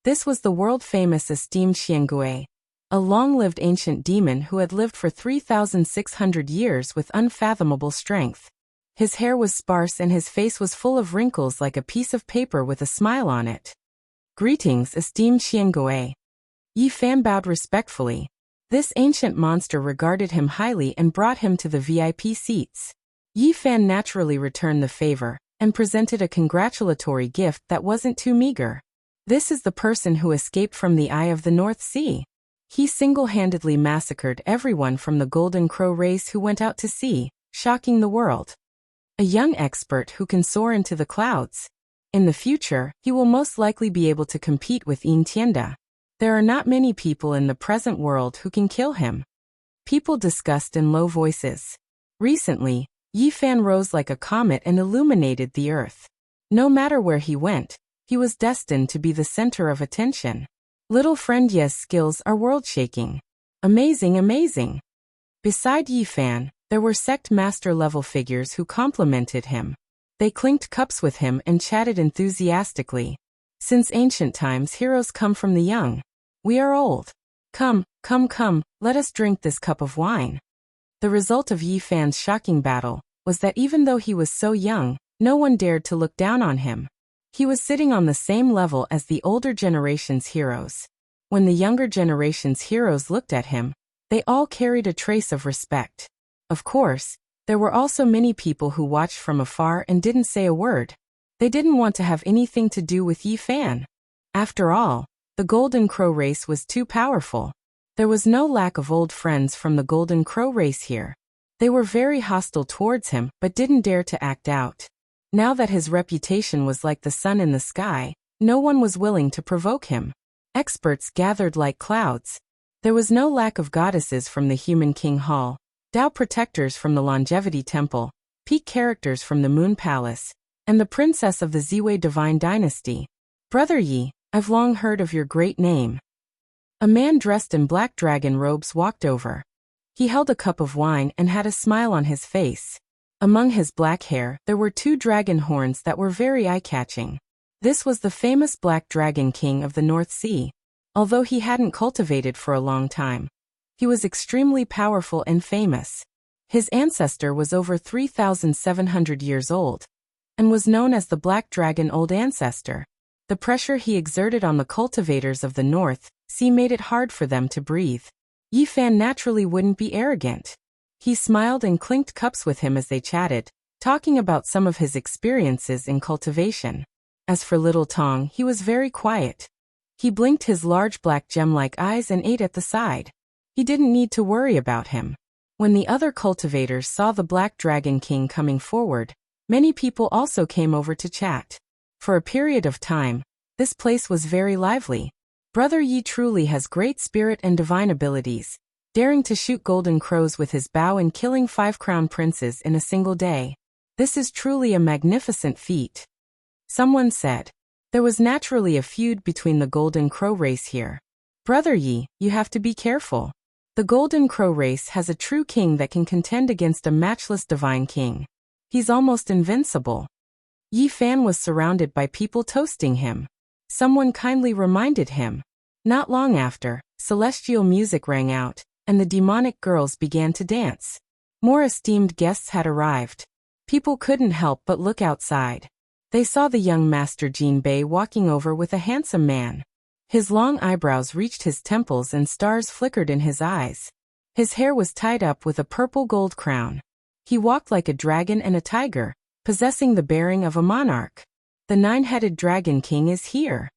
S1: This was the world-famous esteemed Xiangui, a long-lived ancient demon who had lived for 3,600 years with unfathomable strength. His hair was sparse and his face was full of wrinkles like a piece of paper with a smile on it. "Greetings, esteemed Xiangui." Yi Fan bowed respectfully. This ancient monster regarded him highly and brought him to the VIP seats. Yi Fan naturally returned the favor and presented a congratulatory gift that wasn't too meager. This is the person who escaped from the eye of the North Sea. He single-handedly massacred everyone from the Golden Crow race who went out to sea, shocking the world. A young expert who can soar into the clouds. In the future, he will most likely be able to compete with Yin Tianda. There are not many people in the present world who can kill him. People discussed in low voices. Recently, Yi Fan rose like a comet and illuminated the earth. No matter where he went, he was destined to be the center of attention. Little friend Ye's skills are world-shaking. Amazing, amazing. Beside Yi Fan, there were sect master-level figures who complimented him. They clinked cups with him and chatted enthusiastically. Since ancient times, heroes come from the young. We are old. Come, come, come, let us drink this cup of wine. The result of Yi Fan's shocking battle was that even though he was so young, no one dared to look down on him. He was sitting on the same level as the older generation's heroes. When the younger generation's heroes looked at him, they all carried a trace of respect. Of course, there were also many people who watched from afar and didn't say a word. They didn't want to have anything to do with Yi Fan. After all, the Golden Crow race was too powerful. There was no lack of old friends from the Golden Crow race here. They were very hostile towards him but didn't dare to act out. Now that his reputation was like the sun in the sky, no one was willing to provoke him. Experts gathered like clouds. There was no lack of goddesses from the Human King Hall, Tao protectors from the Longevity Temple, peak characters from the Moon Palace, and the princess of the Ziwei Divine Dynasty. "Brother Yi, I've long heard of your great name." A man dressed in black dragon robes walked over. He held a cup of wine and had a smile on his face. Among his black hair, there were 2 dragon horns that were very eye-catching. This was the famous Black Dragon King of the North Sea. Although he hadn't cultivated for a long time, he was extremely powerful and famous. His ancestor was over 3,700 years old, and was known as the Black Dragon Old Ancestor. The pressure he exerted on the cultivators of the North Sea made it hard for them to breathe. Yi Fan naturally wouldn't be arrogant. He smiled and clinked cups with him as they chatted, talking about some of his experiences in cultivation. As for Little Tong, he was very quiet. He blinked his large black gem-like eyes and ate at the side. He didn't need to worry about him. When the other cultivators saw the Black Dragon King coming forward, many people also came over to chat. For a period of time, this place was very lively. Brother Yi truly has great spirit and divine abilities, daring to shoot golden crows with his bow and killing 5 crown princes in a single day. This is truly a magnificent feat. Someone said. There was naturally a feud between the Golden Crow race here. Brother Yi, you have to be careful. The Golden Crow race has a true king that can contend against a matchless divine king. He's almost invincible. Yi Fan was surrounded by people toasting him. Someone kindly reminded him. Not long after, celestial music rang out, and the demonic girls began to dance. More esteemed guests had arrived. People couldn't help but look outside. They saw the young Master Jin Bei walking over with a handsome man. His long eyebrows reached his temples and stars flickered in his eyes. His hair was tied up with a purple gold crown. He walked like a dragon and a tiger, possessing the bearing of a monarch. The 9-headed Dragon King is here.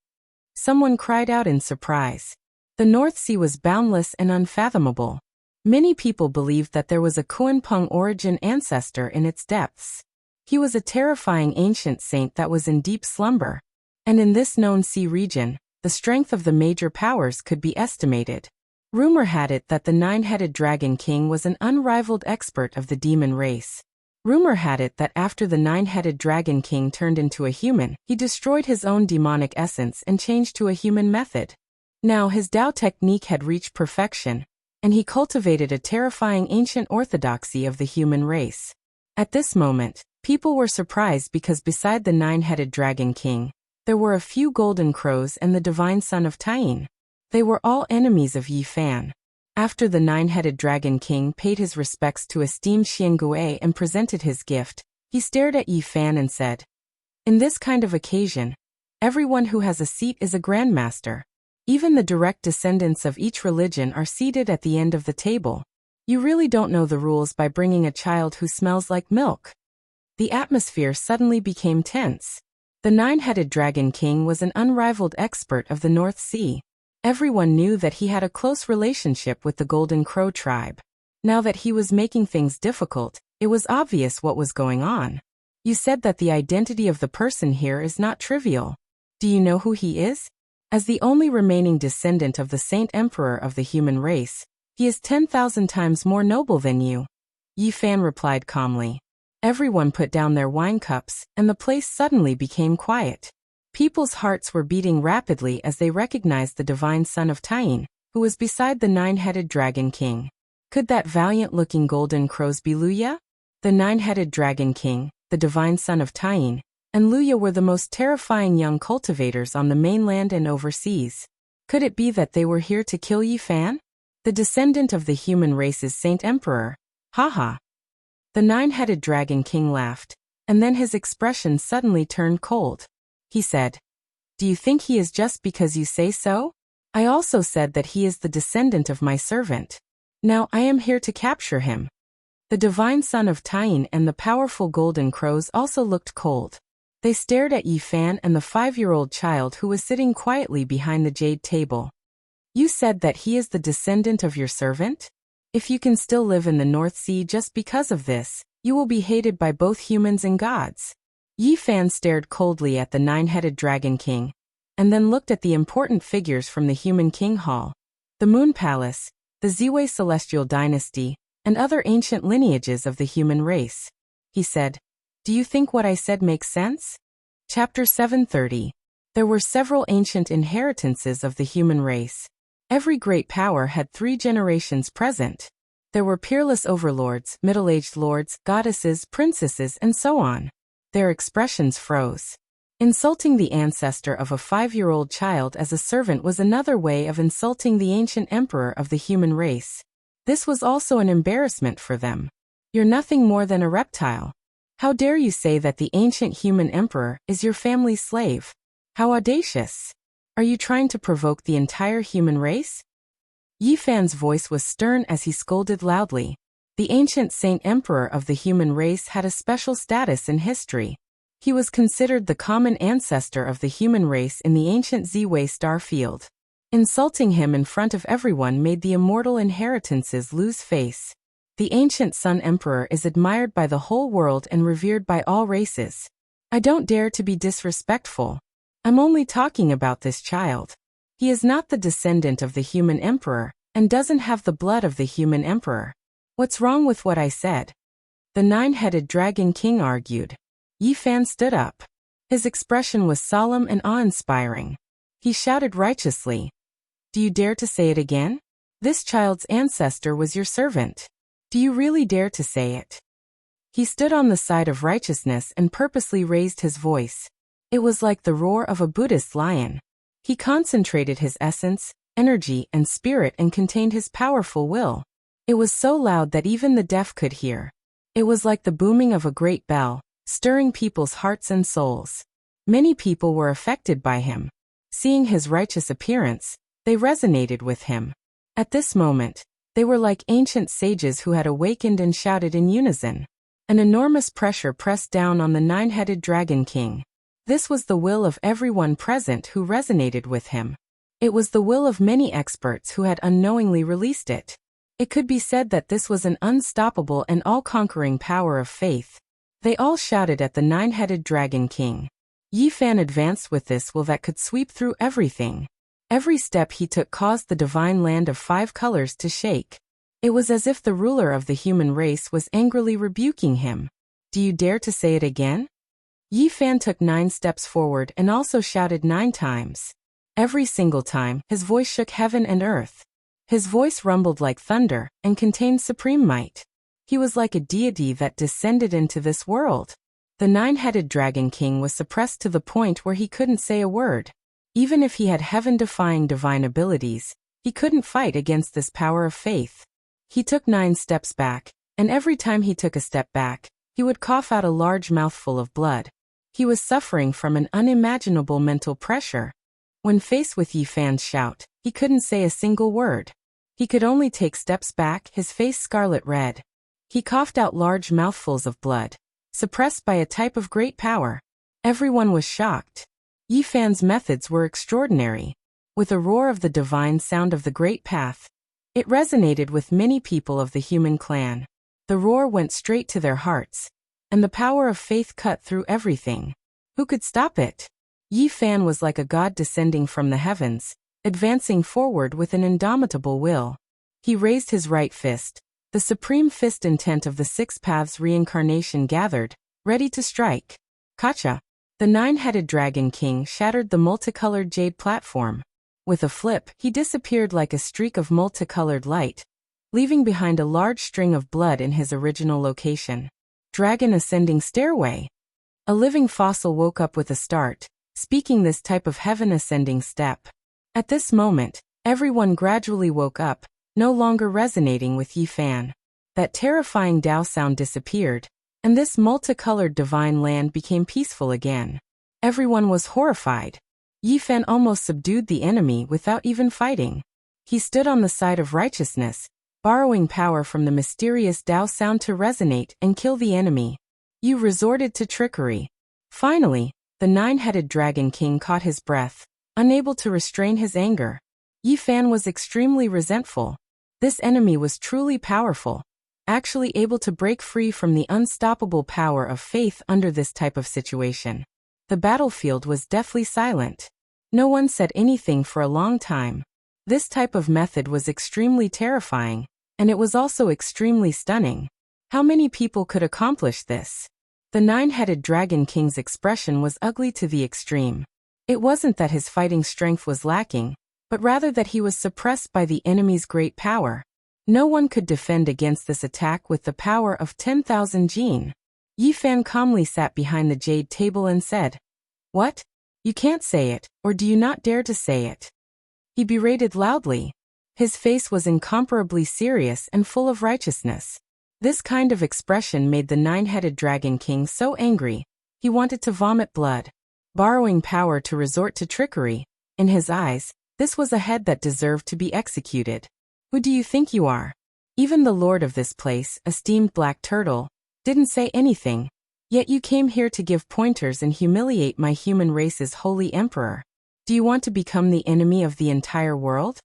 S1: Someone cried out in surprise. The North Sea was boundless and unfathomable. Many people believed that there was a Kuan-Pung origin ancestor in its depths. He was a terrifying ancient saint that was in deep slumber. And in this known sea region, the strength of the major powers could be estimated. Rumor had it that the 9-headed Dragon King was an unrivaled expert of the demon race. Rumor had it that after the 9-headed Dragon King turned into a human, he destroyed his own demonic essence and changed to a human method. Now his Dao technique had reached perfection, and he cultivated a terrifying ancient orthodoxy of the human race. At this moment, people were surprised because beside the 9-headed Dragon King, there were a few golden crows and the divine son of Tain. They were all enemies of Yi Fan. After the 9-headed Dragon King paid his respects to esteemed Xiangui and presented his gift, he stared at Yi Fan and said, "In this kind of occasion, everyone who has a seat is a grandmaster. Even the direct descendants of each religion are seated at the end of the table. You really don't know the rules by bringing a child who smells like milk." The atmosphere suddenly became tense. The 9-headed Dragon King was an unrivaled expert of the North Sea. Everyone knew that he had a close relationship with the Golden Crow tribe. Now that he was making things difficult, it was obvious what was going on. "You said that the identity of the person here is not trivial. Do you know who he is? As the only remaining descendant of the Saint Emperor of the human race, he is 10,000 times more noble than you." Yi Fan replied calmly. Everyone put down their wine cups, and the place suddenly became quiet. People's hearts were beating rapidly as they recognized the divine son of Tain, who was beside the 9-headed Dragon King. Could that valiant-looking golden crows be Luya? The 9-headed Dragon King, the divine son of Tain, and Luya were the most terrifying young cultivators on the mainland and overseas. Could it be that they were here to kill Yi Fan? The descendant of the human race's Saint Emperor. Haha. The 9-headed Dragon King laughed, and then his expression suddenly turned cold. He said, "Do you think he is just because you say so? I also said that he is the descendant of my servant. Now I am here to capture him." The divine son of Tain and the powerful golden crows also looked cold. They stared at Yi Fan and the 5-year-old child who was sitting quietly behind the jade table. "You said that he is the descendant of your servant? If you can still live in the North Sea just because of this, you will be hated by both humans and gods." Yi Fan stared coldly at the 9-headed Dragon King, and then looked at the important figures from the Human King Hall, the Moon Palace, the Ziwei Celestial Dynasty, and other ancient lineages of the human race. He said, "Do you think what I said makes sense?" Chapter 730. There were several ancient inheritances of the human race. Every great power had 3 generations present. There were peerless overlords, middle-aged lords, goddesses, princesses, and so on. Their expressions froze. Insulting the ancestor of a 5-year-old child as a servant was another way of insulting the ancient emperor of the human race. This was also an embarrassment for them. You're nothing more than a reptile. How dare you say that the ancient human emperor is your family's slave? How audacious! Are you trying to provoke the entire human race? Yi Fan's voice was stern as he scolded loudly. The ancient saint emperor of the human race had a special status in history. He was considered the common ancestor of the human race in the ancient Z-Way star field. Insulting him in front of everyone made the immortal inheritances lose face. The ancient Sun Emperor is admired by the whole world and revered by all races. I don't dare to be disrespectful. I'm only talking about this child. He is not the descendant of the human emperor, and doesn't have the blood of the human emperor. What's wrong with what I said? The nine-headed dragon king argued. Yi Fan stood up. His expression was solemn and awe-inspiring. He shouted righteously. Do you dare to say it again? This child's ancestor was your servant. Do you really dare to say it? He stood on the side of righteousness and purposely raised his voice. It was like the roar of a Buddhist lion. He concentrated his essence, energy, and spirit and contained his powerful will. It was so loud that even the deaf could hear. It was like the booming of a great bell, stirring people's hearts and souls. Many people were affected by him. Seeing his righteous appearance, they resonated with him. At this moment, they were like ancient sages who had awakened and shouted in unison. An enormous pressure pressed down on the nine-headed dragon king. This was the will of everyone present who resonated with him. It was the will of many experts who had unknowingly released it. It could be said that this was an unstoppable and all-conquering power of faith. They all shouted at the nine-headed dragon king. Yi Fan advanced with this will that could sweep through everything. Every step he took caused the divine land of 5 colors to shake. It was as if the ruler of the human race was angrily rebuking him. Do you dare to say it again? Yi Fan took 9 steps forward and also shouted 9 times. Every single time, his voice shook heaven and earth. His voice rumbled like thunder and contained supreme might. He was like a deity that descended into this world. The nine-headed dragon king was suppressed to the point where he couldn't say a word. Even if he had heaven-defying divine abilities, he couldn't fight against this power of faith. He took 9 steps back, and every time he took a step back, he would cough out a large mouthful of blood. He was suffering from an unimaginable mental pressure. When faced with Yi Fan's shout, he couldn't say a single word. He could only take steps back, his face scarlet red. He coughed out large mouthfuls of blood, suppressed by a type of great power. Everyone was shocked. Yi Fan's methods were extraordinary. With a roar of the divine sound of the great path, it resonated with many people of the human clan. The roar went straight to their hearts, and the power of faith cut through everything. Who could stop it? Yi Fan was like a god descending from the heavens, advancing forward with an indomitable will. He raised his right fist. The supreme fist intent of the 6 paths reincarnation gathered, ready to strike. Kacha! The nine-headed dragon king shattered the multicolored jade platform. With a flip, he disappeared like a streak of multicolored light, leaving behind a large string of blood in his original location. Dragon ascending stairway. A living fossil woke up with a start, speaking this type of heaven ascending step. At this moment, everyone gradually woke up, no longer resonating with Yi Fan. That terrifying Tao sound disappeared, and this multicolored divine land became peaceful again. Everyone was horrified. Yi Fan almost subdued the enemy without even fighting. He stood on the side of righteousness, borrowing power from the mysterious Tao sound to resonate and kill the enemy. You resorted to trickery. Finally, the nine-headed dragon king caught his breath, unable to restrain his anger. Yi Fan was extremely resentful. This enemy was truly powerful, actually able to break free from the unstoppable power of faith under this type of situation. The battlefield was deathly silent. No one said anything for a long time. This type of method was extremely terrifying, and it was also extremely stunning. How many people could accomplish this? The nine-headed dragon king's expression was ugly to the extreme. It wasn't that his fighting strength was lacking, but rather that he was suppressed by the enemy's great power. No one could defend against this attack with the power of 10,000 jin. Yi Fan calmly sat behind the jade table and said, "What? You can't say it, or do you not dare to say it?" He berated loudly. His face was incomparably serious and full of righteousness. This kind of expression made the nine-headed Dragon King so angry, he wanted to vomit blood. Borrowing power to resort to trickery, in his eyes, this was a head that deserved to be executed. Who do you think you are? Even the lord of this place, esteemed Black Turtle, didn't say anything, yet you came here to give pointers and humiliate my human race's holy emperor. Do you want to become the enemy of the entire world?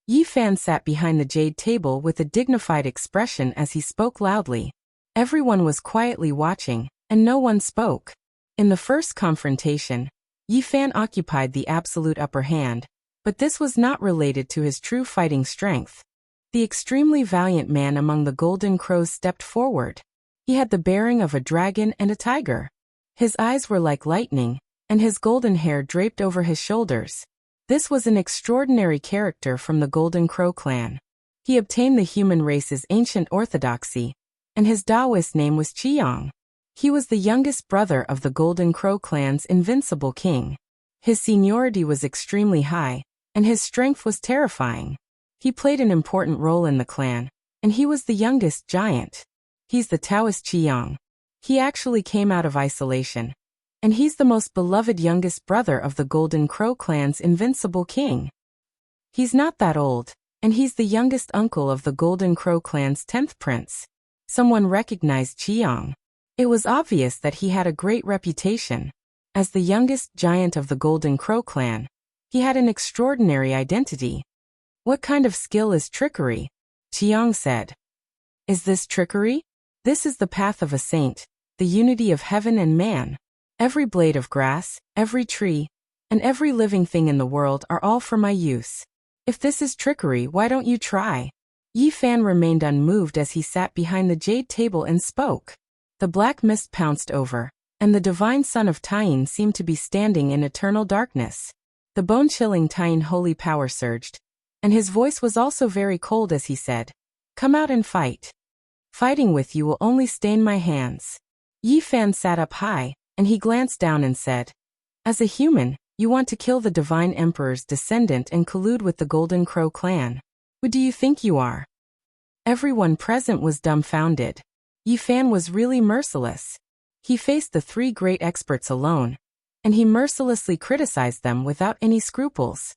S1: Yi Fan sat behind the jade table with a dignified expression as he spoke loudly. Everyone was quietly watching, and no one spoke. In the first confrontation, Yi Fan occupied the absolute upper hand, but this was not related to his true fighting strength. The extremely valiant man among the Golden Crows stepped forward. He had the bearing of a dragon and a tiger. His eyes were like lightning, and his golden hair draped over his shoulders. This was an extraordinary character from the Golden Crow clan. He obtained the human race's ancient orthodoxy, and his Taoist name was Qiyang. He was the youngest brother of the Golden Crow clan's invincible king. His seniority was extremely high, and his strength was terrifying. He played an important role in the clan, and he was the youngest giant. He's the Taoist Qiyang. He actually came out of isolation, and he's the most beloved youngest brother of the Golden Crow clan's invincible king. He's not that old, and he's the youngest uncle of the Golden Crow clan's 10th prince. Someone recognized Qiyang. It was obvious that he had a great reputation. As the youngest giant of the Golden Crow clan, he had an extraordinary identity. What kind of skill is trickery? Qiyang said. Is this trickery? This is the path of a saint, the unity of heaven and man. Every blade of grass, every tree, and every living thing in the world are all for my use. If this is trickery, why don't you try? Yi Fan remained unmoved as he sat behind the jade table and spoke. The black mist pounced over, and the divine son of Tayin seemed to be standing in eternal darkness. The bone-chilling Tayin holy power surged, and his voice was also very cold as he said, "Come out and fight. Fighting with you will only stain my hands." Yi Fan sat up high, and he glanced down and said, "As a human, you want to kill the divine emperor's descendant and collude with the Golden Crow clan. Who do you think you are?" Everyone present was dumbfounded. Yi Fan was really merciless. He faced the three great experts alone, and he mercilessly criticized them without any scruples.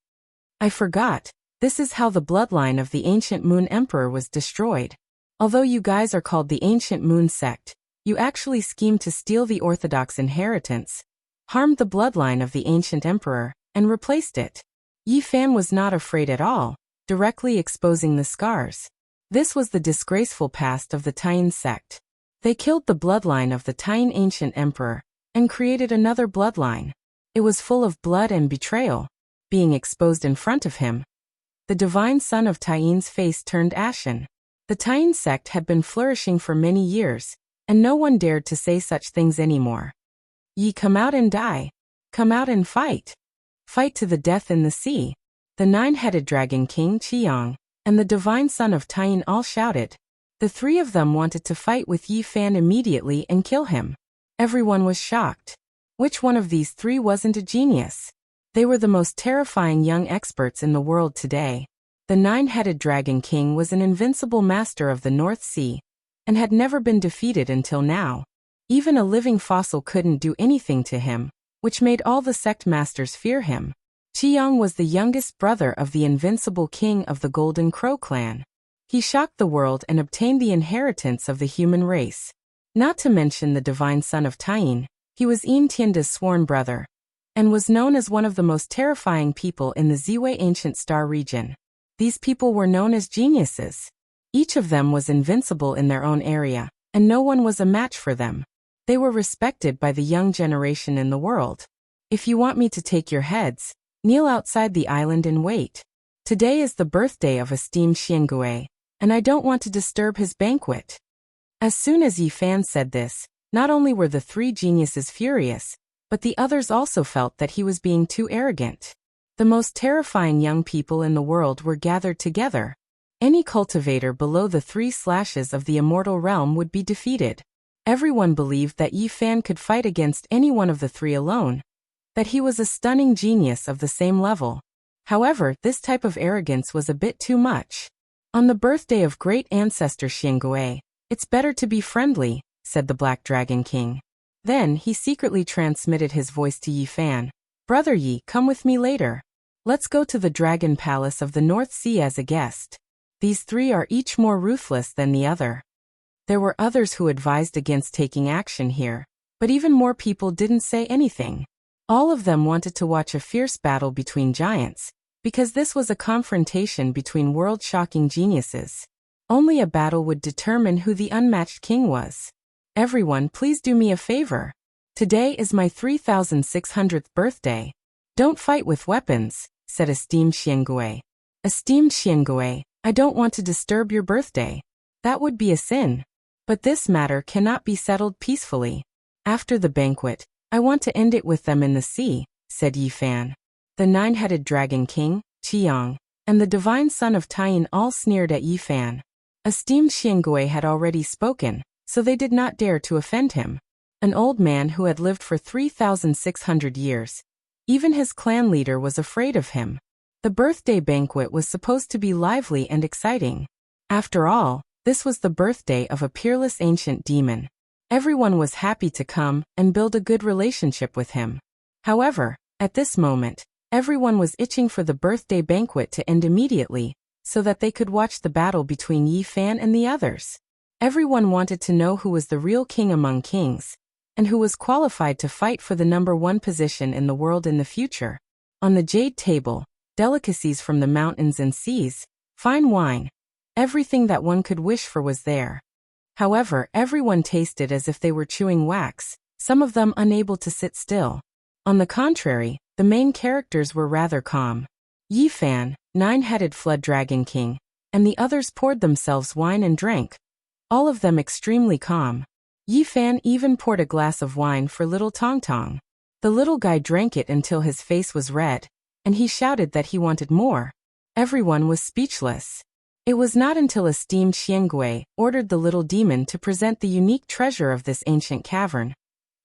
S1: I forgot, this is how the bloodline of the ancient Moon Emperor was destroyed. Although you guys are called the Ancient Moon Sect, you actually schemed to steal the Orthodox inheritance, harmed the bloodline of the ancient emperor, and replaced it. Yi Fan was not afraid at all, directly exposing the scars. This was the disgraceful past of the Tayin sect. They killed the bloodline of the Tayin ancient emperor, and created another bloodline. It was full of blood and betrayal, being exposed in front of him. The divine son of Tayin's face turned ashen. The Tayin sect had been flourishing for many years, and no one dared to say such things anymore. Ye come out and die. Come out and fight. Fight to the death in the sea. The nine-headed dragon king Qiyang and the divine son of Tayin all shouted. The three of them wanted to fight with Yi Fan immediately and kill him. Everyone was shocked. Which one of these three wasn't a genius? They were the most terrifying young experts in the world today. The nine-headed dragon king was an invincible master of the North Sea, and had never been defeated until now. Even a living fossil couldn't do anything to him, which made all the sect masters fear him. Qiyang was the youngest brother of the invincible king of the Golden Crow clan. He shocked the world and obtained the inheritance of the human race. Not to mention the divine son of Tayin, he was Yin Tianda's sworn brother, and was known as one of the most terrifying people in the Ziwei ancient star region. These people were known as geniuses. Each of them was invincible in their own area, and no one was a match for them. They were respected by the young generation in the world. If you want me to take your heads, kneel outside the island and wait. Today is the birthday of esteemed Xiangui, and I don't want to disturb his banquet. As soon as Yi Fan said this, not only were the three geniuses furious, but the others also felt that he was being too arrogant. The most terrifying young people in the world were gathered together. Any cultivator below the 3 slashes of the immortal realm would be defeated. Everyone believed that Yi Fan could fight against any one of the three alone, that he was a stunning genius of the same level. However, this type of arrogance was a bit too much. On the birthday of great ancestor Xiangui, It's better to be friendly, said the Black Dragon King. Then he secretly transmitted his voice to Yi Fan. Brother Yi, come with me later. Let's go to the Dragon Palace of the North Sea as a guest. These three are each more ruthless than the other. There were others who advised against taking action here, but even more people didn't say anything. All of them wanted to watch a fierce battle between giants, because this was a confrontation between world-shocking geniuses. Only a battle would determine who the unmatched king was. Everyone, please do me a favor. Today is my 3600th birthday. Don't fight with weapons, said esteemed Xiangui. Esteemed Xiangui, I don't want to disturb your birthday. That would be a sin. But this matter cannot be settled peacefully. After the banquet, I want to end it with them in the sea, said Yi Fan. The nine-headed dragon king, Qiang, and the divine son of Taiyin all sneered at Yi Fan. Esteemed Xiangui had already spoken, so they did not dare to offend him. An old man who had lived for 3,600 years. Even his clan leader was afraid of him. The birthday banquet was supposed to be lively and exciting. After all, this was the birthday of a peerless ancient demon. Everyone was happy to come and build a good relationship with him. However, at this moment, everyone was itching for the birthday banquet to end immediately, so that they could watch the battle between Yi Fan and the others. Everyone wanted to know who was the real king among kings, and who was qualified to fight for the #1 position in the world in the future. On the jade table, delicacies from the mountains and seas, fine wine, everything that one could wish for was there. However, everyone tasted as if they were chewing wax, some of them unable to sit still. On the contrary, the main characters were rather calm. Yi Fan, nine-headed flood dragon king, and the others poured themselves wine and drank, all of them extremely calm. Yi Fan even poured a glass of wine for little Tong Tong. The little guy drank it until his face was red, and he shouted that he wanted more. Everyone was speechless. It was not until esteemed Xiangui ordered the little demon to present the unique treasure of this ancient cavern,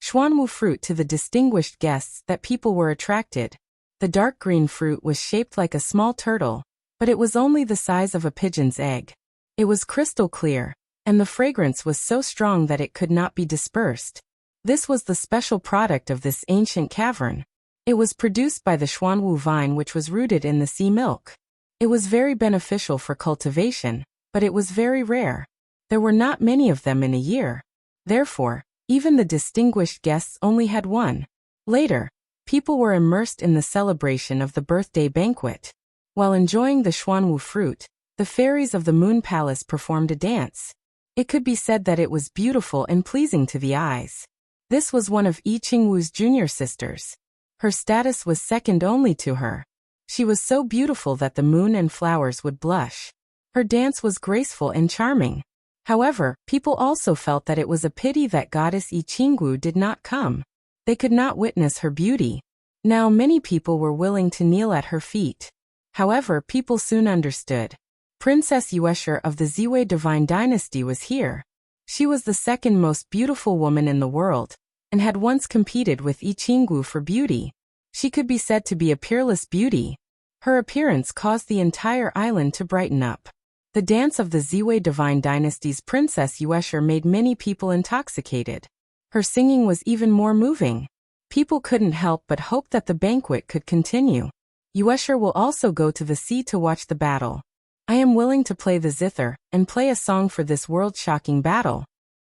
S1: Xuanwu fruit, to the distinguished guests that people were attracted. The dark green fruit was shaped like a small turtle, but it was only the size of a pigeon's egg. It was crystal clear, and the fragrance was so strong that it could not be dispersed. This was the special product of this ancient cavern. It was produced by the Xuanwu vine, which was rooted in the sea milk. It was very beneficial for cultivation, but it was very rare. There were not many of them in a year. Therefore, even the distinguished guests only had one. Later, people were immersed in the celebration of the birthday banquet. While enjoying the Xuanwu fruit, the fairies of the Moon Palace performed a dance. It could be said that it was beautiful and pleasing to the eyes. This was one of Yi Qingwu's junior sisters. Her status was second only to her. She was so beautiful that the moon and flowers would blush. Her dance was graceful and charming. However, people also felt that it was a pity that goddess Yi Qingwu did not come. They could not witness her beauty. Now many people were willing to kneel at her feet. However, people soon understood. Princess Yuesher of the Ziwei divine dynasty was here. She was the second most beautiful woman in the world, and had once competed with Yi Qingwu for beauty. She could be said to be a peerless beauty. Her appearance caused the entire island to brighten up. The dance of the Ziwei divine dynasty's Princess Yuesher made many people intoxicated. Her singing was even more moving. People couldn't help but hope that the banquet could continue. Yuesher will also go to the sea to watch the battle. I am willing to play the zither and play a song for this world-shocking battle.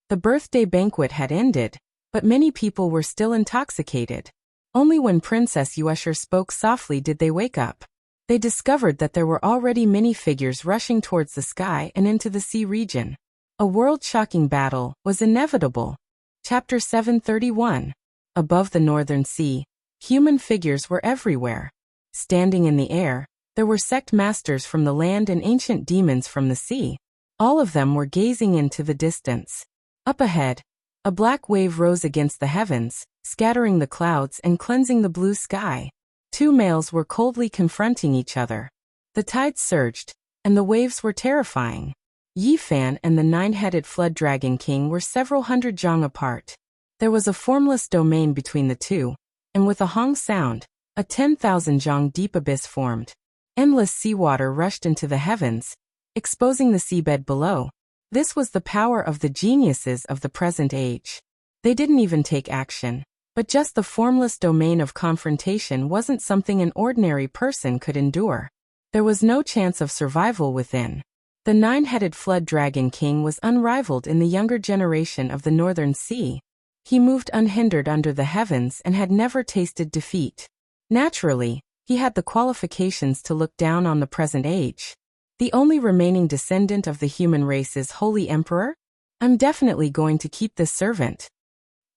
S1: The birthday banquet had ended, but many people were still intoxicated. Only when Princess Yuesher spoke softly did they wake up. They discovered that there were already many figures rushing towards the sky and into the sea region. A world-shocking battle was inevitable. Chapter 731. Above the northern sea, human figures were everywhere. Standing in the air, there were sect masters from the land and ancient demons from the sea. All of them were gazing into the distance. Up ahead, a black wave rose against the heavens, scattering the clouds and cleansing the blue sky. Two males were coldly confronting each other. The tides surged, and the waves were terrifying. Yi Fan and the nine-headed flood dragon king were several hundred zhang apart. There was a formless domain between the two, and with a hong sound, a 10,000 zhang deep abyss formed. Endless seawater rushed into the heavens, exposing the seabed below. This was the power of the geniuses of the present age. They didn't even take action. But just the formless domain of confrontation wasn't something an ordinary person could endure. There was no chance of survival within. The nine-headed flood dragon king was unrivaled in the younger generation of the Northern Sea. He moved unhindered under the heavens and had never tasted defeat. Naturally, he had the qualifications to look down on the present age. The only remaining descendant of the human race is Holy Emperor? I'm definitely going to keep this servant.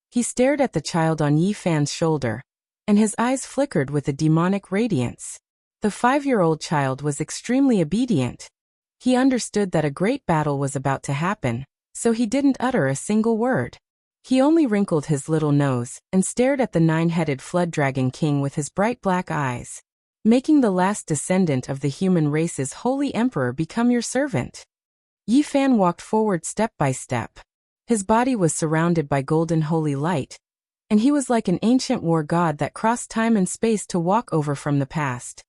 S1: He stared at the child on Yi Fan's shoulder, and his eyes flickered with a demonic radiance. The 5-year-old child was extremely obedient. He understood that a great battle was about to happen, so he didn't utter a single word. He only wrinkled his little nose and stared at the nine-headed flood dragon king with his bright black eyes. Making the last descendant of the human race's holy emperor become your servant. Yi Fan walked forward step by step. His body was surrounded by golden holy light, and he was like an ancient war god that crossed time and space to walk over from the past.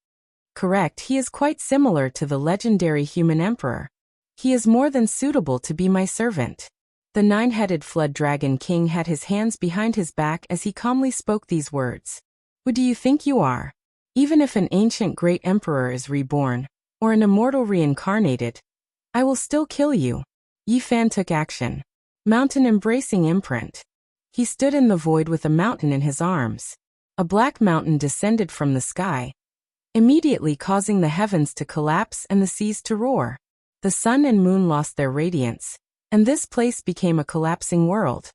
S1: Correct, he is quite similar to the legendary human emperor. He is more than suitable to be my servant. The nine-headed flood dragon king had his hands behind his back as he calmly spoke these words. Who do you think you are? Even if an ancient great emperor is reborn, or an immortal reincarnated, I will still kill you. Yi Fan took action. Mountain embracing imprint. He stood in the void with a mountain in his arms. A black mountain descended from the sky, immediately causing the heavens to collapse and the seas to roar. The sun and moon lost their radiance, and this place became a collapsing world.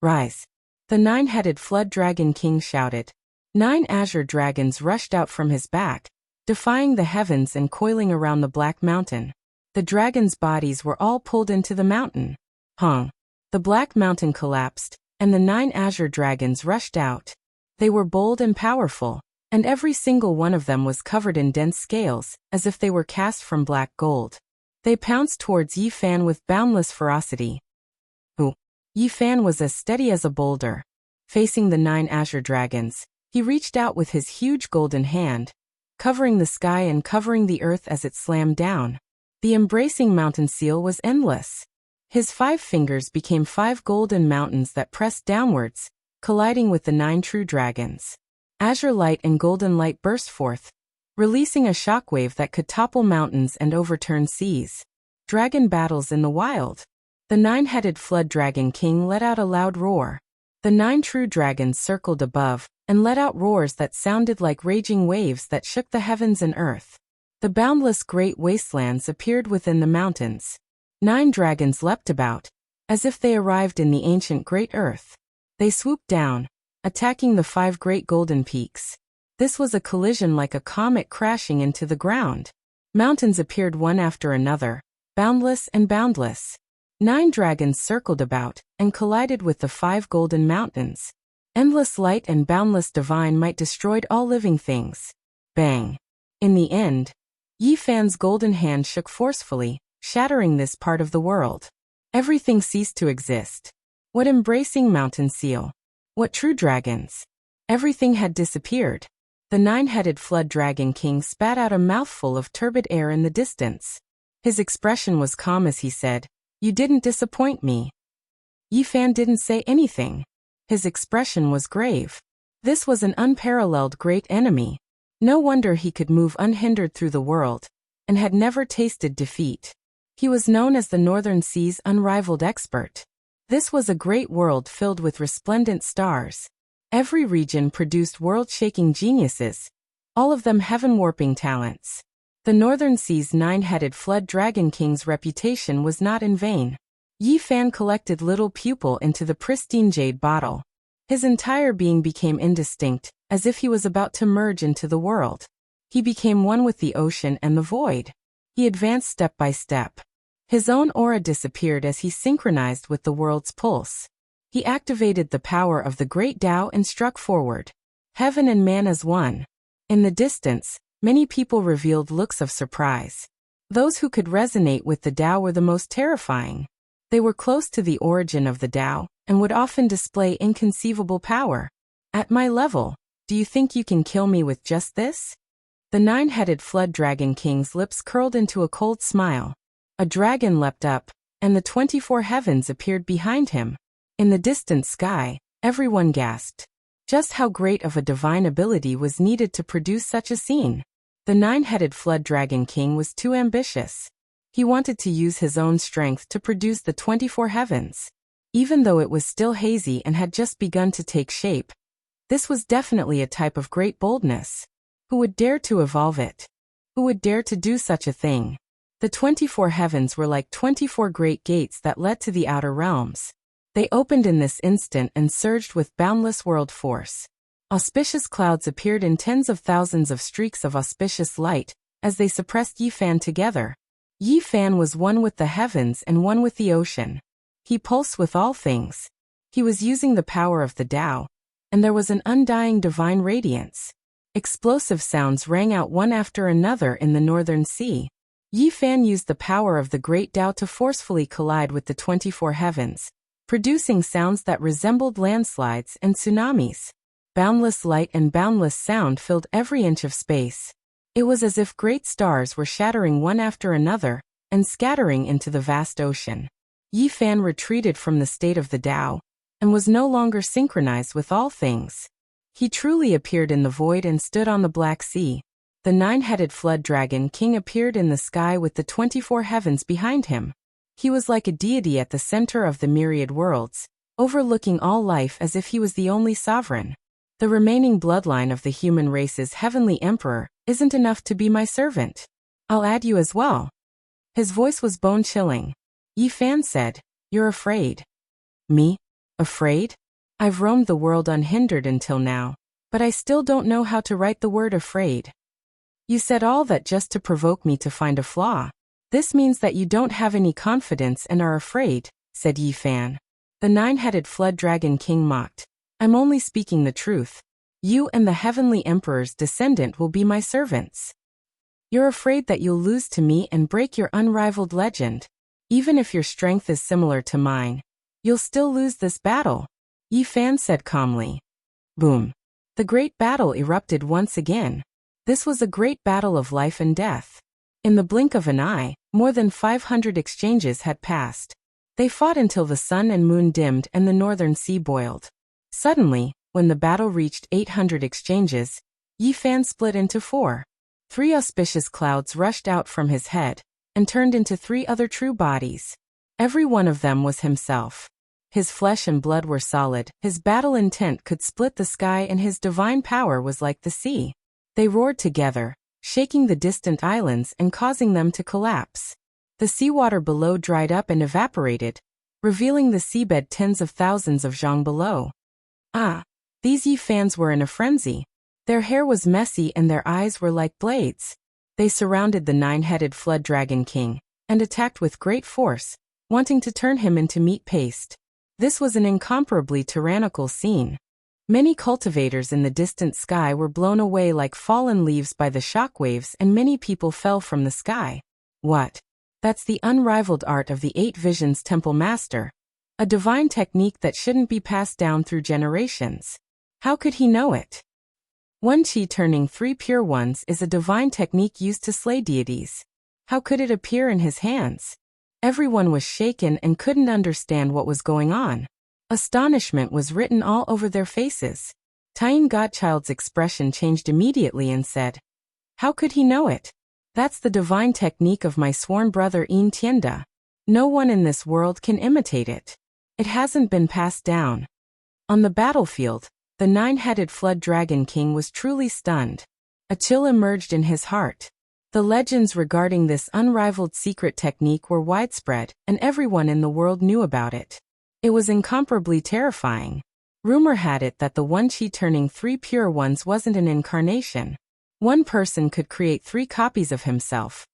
S1: Rise! The nine-headed flood dragon king shouted. 9 azure dragons rushed out from his back, defying the heavens and coiling around the black mountain. The dragons' bodies were all pulled into the mountain. Hung! The black mountain collapsed, and the 9 azure dragons rushed out. They were bold and powerful, and every single one of them was covered in dense scales, as if they were cast from black gold. They pounced towards Yi Fan with boundless ferocity. Yi Fan was as steady as a boulder. Facing the 9 azure dragons, he reached out with his huge golden hand, covering the sky and covering the earth as it slammed down. The embracing mountain seal was endless. His 5 fingers became 5 golden mountains that pressed downwards, colliding with the 9 true dragons. Azure light and golden light burst forth, releasing a shockwave that could topple mountains and overturn seas. Dragon battles in the wild. The nine-headed flood dragon king let out a loud roar. The 9 true dragons circled above, and let out roars that sounded like raging waves that shook the heavens and earth. The boundless great wastelands appeared within the mountains. 9 dragons leapt about, as if they arrived in the ancient great earth. They swooped down, attacking the 5 great golden peaks. This was a collision like a comet crashing into the ground. Mountains appeared one after another, boundless and boundless. 9 dragons circled about, and collided with the 5 golden mountains. Endless light and boundless divine might destroyed all living things. Bang! In the end, Yi Fan's golden hand shook forcefully, shattering this part of the world. Everything ceased to exist. What embracing mountain seal? What true dragons? Everything had disappeared. The nine-headed flood dragon king spat out a mouthful of turbid air in the distance. His expression was calm as he said, "You didn't disappoint me." Yi Fan didn't say anything. His expression was grave. This was an unparalleled great enemy. No wonder he could move unhindered through the world, and had never tasted defeat. He was known as the Northern Sea's unrivaled expert. This was a great world filled with resplendent stars. Every region produced world-shaking geniuses, all of them heaven-warping talents. The Northern Sea's nine-headed flood dragon king's reputation was not in vain. Yi Fan collected little pupil into the pristine jade bottle. His entire being became indistinct, as if he was about to merge into the world. He became one with the ocean and the void. He advanced step by step. His own aura disappeared as he synchronized with the world's pulse. He activated the power of the great Tao and struck forward. Heaven and man as one. In the distance, many people revealed looks of surprise. Those who could resonate with the Tao were the most terrifying. They were close to the origin of the Tao, and would often display inconceivable power. At my level, do you think you can kill me with just this? The nine-headed flood dragon king's lips curled into a cold smile. A dragon leapt up, and the 24 heavens appeared behind him. In the distant sky, everyone gasped. Just how great of a divine ability was needed to produce such a scene? The nine-headed flood dragon king was too ambitious. He wanted to use his own strength to produce the 24 heavens. Even though it was still hazy and had just begun to take shape, this was definitely a type of great boldness. Who would dare to evolve it? Who would dare to do such a thing? The 24 heavens were like 24 great gates that led to the outer realms. They opened in this instant and surged with boundless world force. Auspicious clouds appeared in tens of thousands of streaks of auspicious light, as they suppressed Yi Fan together. Yi Fan was one with the heavens and one with the ocean. He pulsed with all things. He was using the power of the Tao, and there was an undying divine radiance. Explosive sounds rang out one after another in the northern sea. Yi Fan used the power of the great Tao to forcefully collide with the 24 heavens, producing sounds that resembled landslides and tsunamis. Boundless light and boundless sound filled every inch of space. It was as if great stars were shattering one after another and scattering into the vast ocean. Yi Fan retreated from the state of the Tao and was no longer synchronized with all things. He truly appeared in the void and stood on the Black Sea. The nine-headed flood dragon king appeared in the sky with the 24 heavens behind him. He was like a deity at the center of the myriad worlds, overlooking all life as if he was the only sovereign. The remaining bloodline of the human race's heavenly emperor isn't enough to be my servant. I'll add you as well. His voice was bone-chilling. Yi Fan said, "You're afraid." Me? Afraid? I've roamed the world unhindered until now, but I still don't know how to write the word afraid. You said all that just to provoke me to find a flaw. This means that you don't have any confidence and are afraid, said Yi Fan. The nine-headed flood dragon king mocked. I'm only speaking the truth. You and the heavenly emperor's descendant will be my servants. You're afraid that you'll lose to me and break your unrivaled legend. Even if your strength is similar to mine, you'll still lose this battle, Yi Fan said calmly. Boom. The great battle erupted once again. This was a great battle of life and death. In the blink of an eye, more than 500 exchanges had passed. They fought until the sun and moon dimmed and the northern sea boiled. Suddenly, when the battle reached 800 exchanges, Yi Fan split into four. 3 auspicious clouds rushed out from his head and turned into 3 other true bodies. Every one of them was himself. His flesh and blood were solid, his battle intent could split the sky, and his divine power was like the sea. They roared together, shaking the distant islands and causing them to collapse. The seawater below dried up and evaporated, revealing the seabed tens of thousands of zhang below. These Yi Fans were in a frenzy. Their hair was messy and their eyes were like blades. They surrounded the nine-headed flood dragon king and attacked with great force, wanting to turn him into meat paste. This was an incomparably tyrannical scene. Many cultivators in the distant sky were blown away like fallen leaves by the shockwaves, and many people fell from the sky. What? That's the unrivaled art of the 8 Visions Temple Master. A divine technique that shouldn't be passed down through generations. How could he know it? One Qi turning 3 pure ones is a divine technique used to slay deities. How could it appear in his hands? Everyone was shaken and couldn't understand what was going on. Astonishment was written all over their faces. Tying Godchild's expression changed immediately and said, "How could he know it? That's the divine technique of my sworn brother Yin Tianda. No one in this world can imitate it. It hasn't been passed down." On the battlefield, the nine-headed flood dragon king was truly stunned. A chill emerged in his heart. The legends regarding this unrivaled secret technique were widespread, and everyone in the world knew about it. It was incomparably terrifying. Rumor had it that the one Qi turning 3 pure ones wasn't an incarnation. One person could create 3 copies of himself,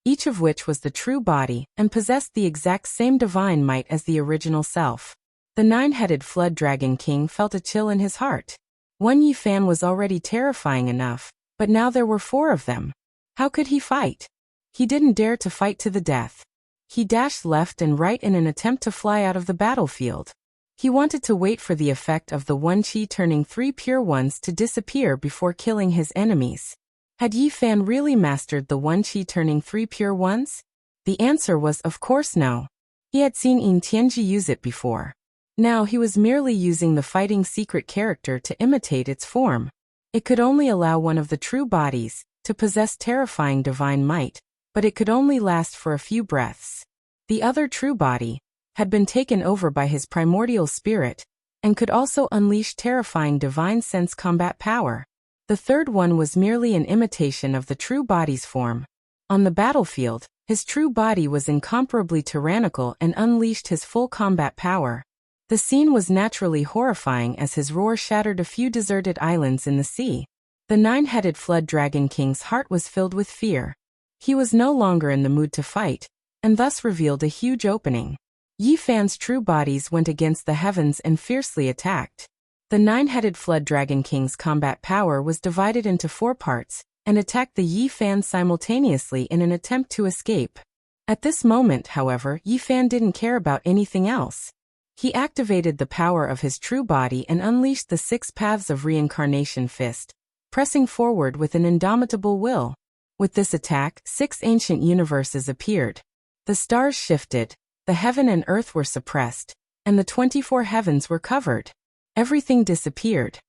S1: each of which was the true body and possessed the exact same divine might as the original self. The nine-headed flood dragon king felt a chill in his heart. One Yi Fan was already terrifying enough, but now there were 4 of them. How could he fight? He didn't dare to fight to the death. He dashed left and right in an attempt to fly out of the battlefield. He wanted to wait for the effect of the one Qi turning 3 pure ones to disappear before killing his enemies. Had Yi Fan really mastered the one Qi turning 3 pure ones? The answer was of course no. He had seen Yin Tianji use it before. Now he was merely using the fighting secret character to imitate its form. It could only allow one of the true bodies to possess terrifying divine might, but it could only last for a few breaths. The other true body had been taken over by his primordial spirit and could also unleash terrifying divine sense combat power. The third one was merely an imitation of the true body's form. On the battlefield, his true body was incomparably tyrannical and unleashed his full combat power. The scene was naturally horrifying as his roar shattered a few deserted islands in the sea. The nine-headed flood dragon king's heart was filled with fear. He was no longer in the mood to fight, and thus revealed a huge opening. Yi Fan's true bodies went against the heavens and fiercely attacked. The nine-headed flood dragon king's combat power was divided into 4 parts, and attacked the Yi Fan simultaneously in an attempt to escape. At this moment, however, Yi Fan didn't care about anything else. He activated the power of his true body and unleashed the 6 paths of reincarnation fist, pressing forward with an indomitable will. With this attack, 6 ancient universes appeared. The stars shifted, the heaven and earth were suppressed, and the 24 heavens were covered. Everything disappeared.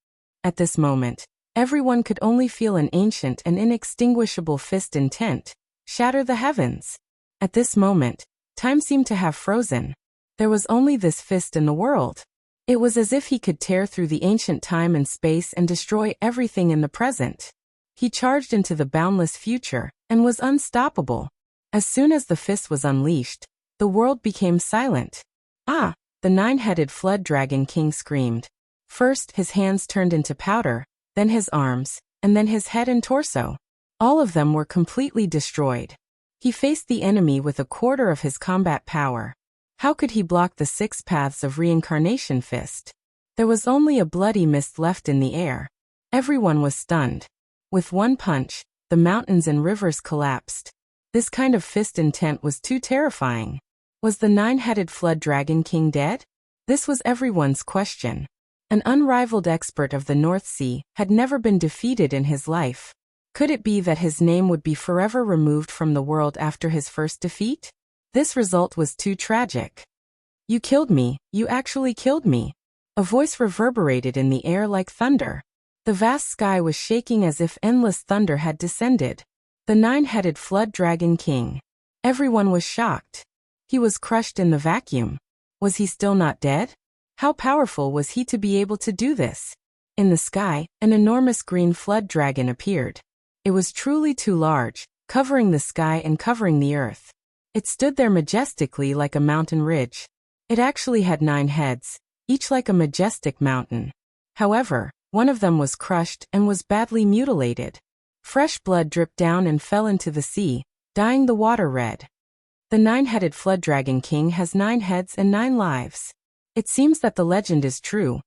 S1: At this moment, everyone could only feel an ancient and inextinguishable fist intent shatter the heavens. At this moment, time seemed to have frozen. There was only this fist in the world. It was as if he could tear through the ancient time and space and destroy everything in the present. He charged into the boundless future and was unstoppable. As soon as the fist was unleashed, the world became silent. Ah! The nine-headed flood dragon king screamed. First, his hands turned into powder, then his arms, and then his head and torso. All of them were completely destroyed. He faced the enemy with a quarter of his combat power. How could he block the 6 paths of reincarnation fist? There was only a bloody mist left in the air. Everyone was stunned. With one punch, the mountains and rivers collapsed. This kind of fist intent was too terrifying. Was the nine-headed flood dragon king dead? This was everyone's question. An unrivaled expert of the North Sea had never been defeated in his life. Could it be that his name would be forever removed from the world after his first defeat? This result was too tragic. You killed me, you actually killed me. A voice reverberated in the air like thunder. The vast sky was shaking as if endless thunder had descended. The nine-headed flood dragon king. Everyone was shocked. He was crushed in the vacuum. Was he still not dead? How powerful was he to be able to do this? In the sky, an enormous green flood dragon appeared. It was truly too large, covering the sky and covering the earth. It stood there majestically like a mountain ridge. It actually had 9 heads, each like a majestic mountain. However, one of them was crushed and was badly mutilated. Fresh blood dripped down and fell into the sea, dyeing the water red. The nine-headed flood dragon king has 9 heads and 9 lives. It seems that the legend is true.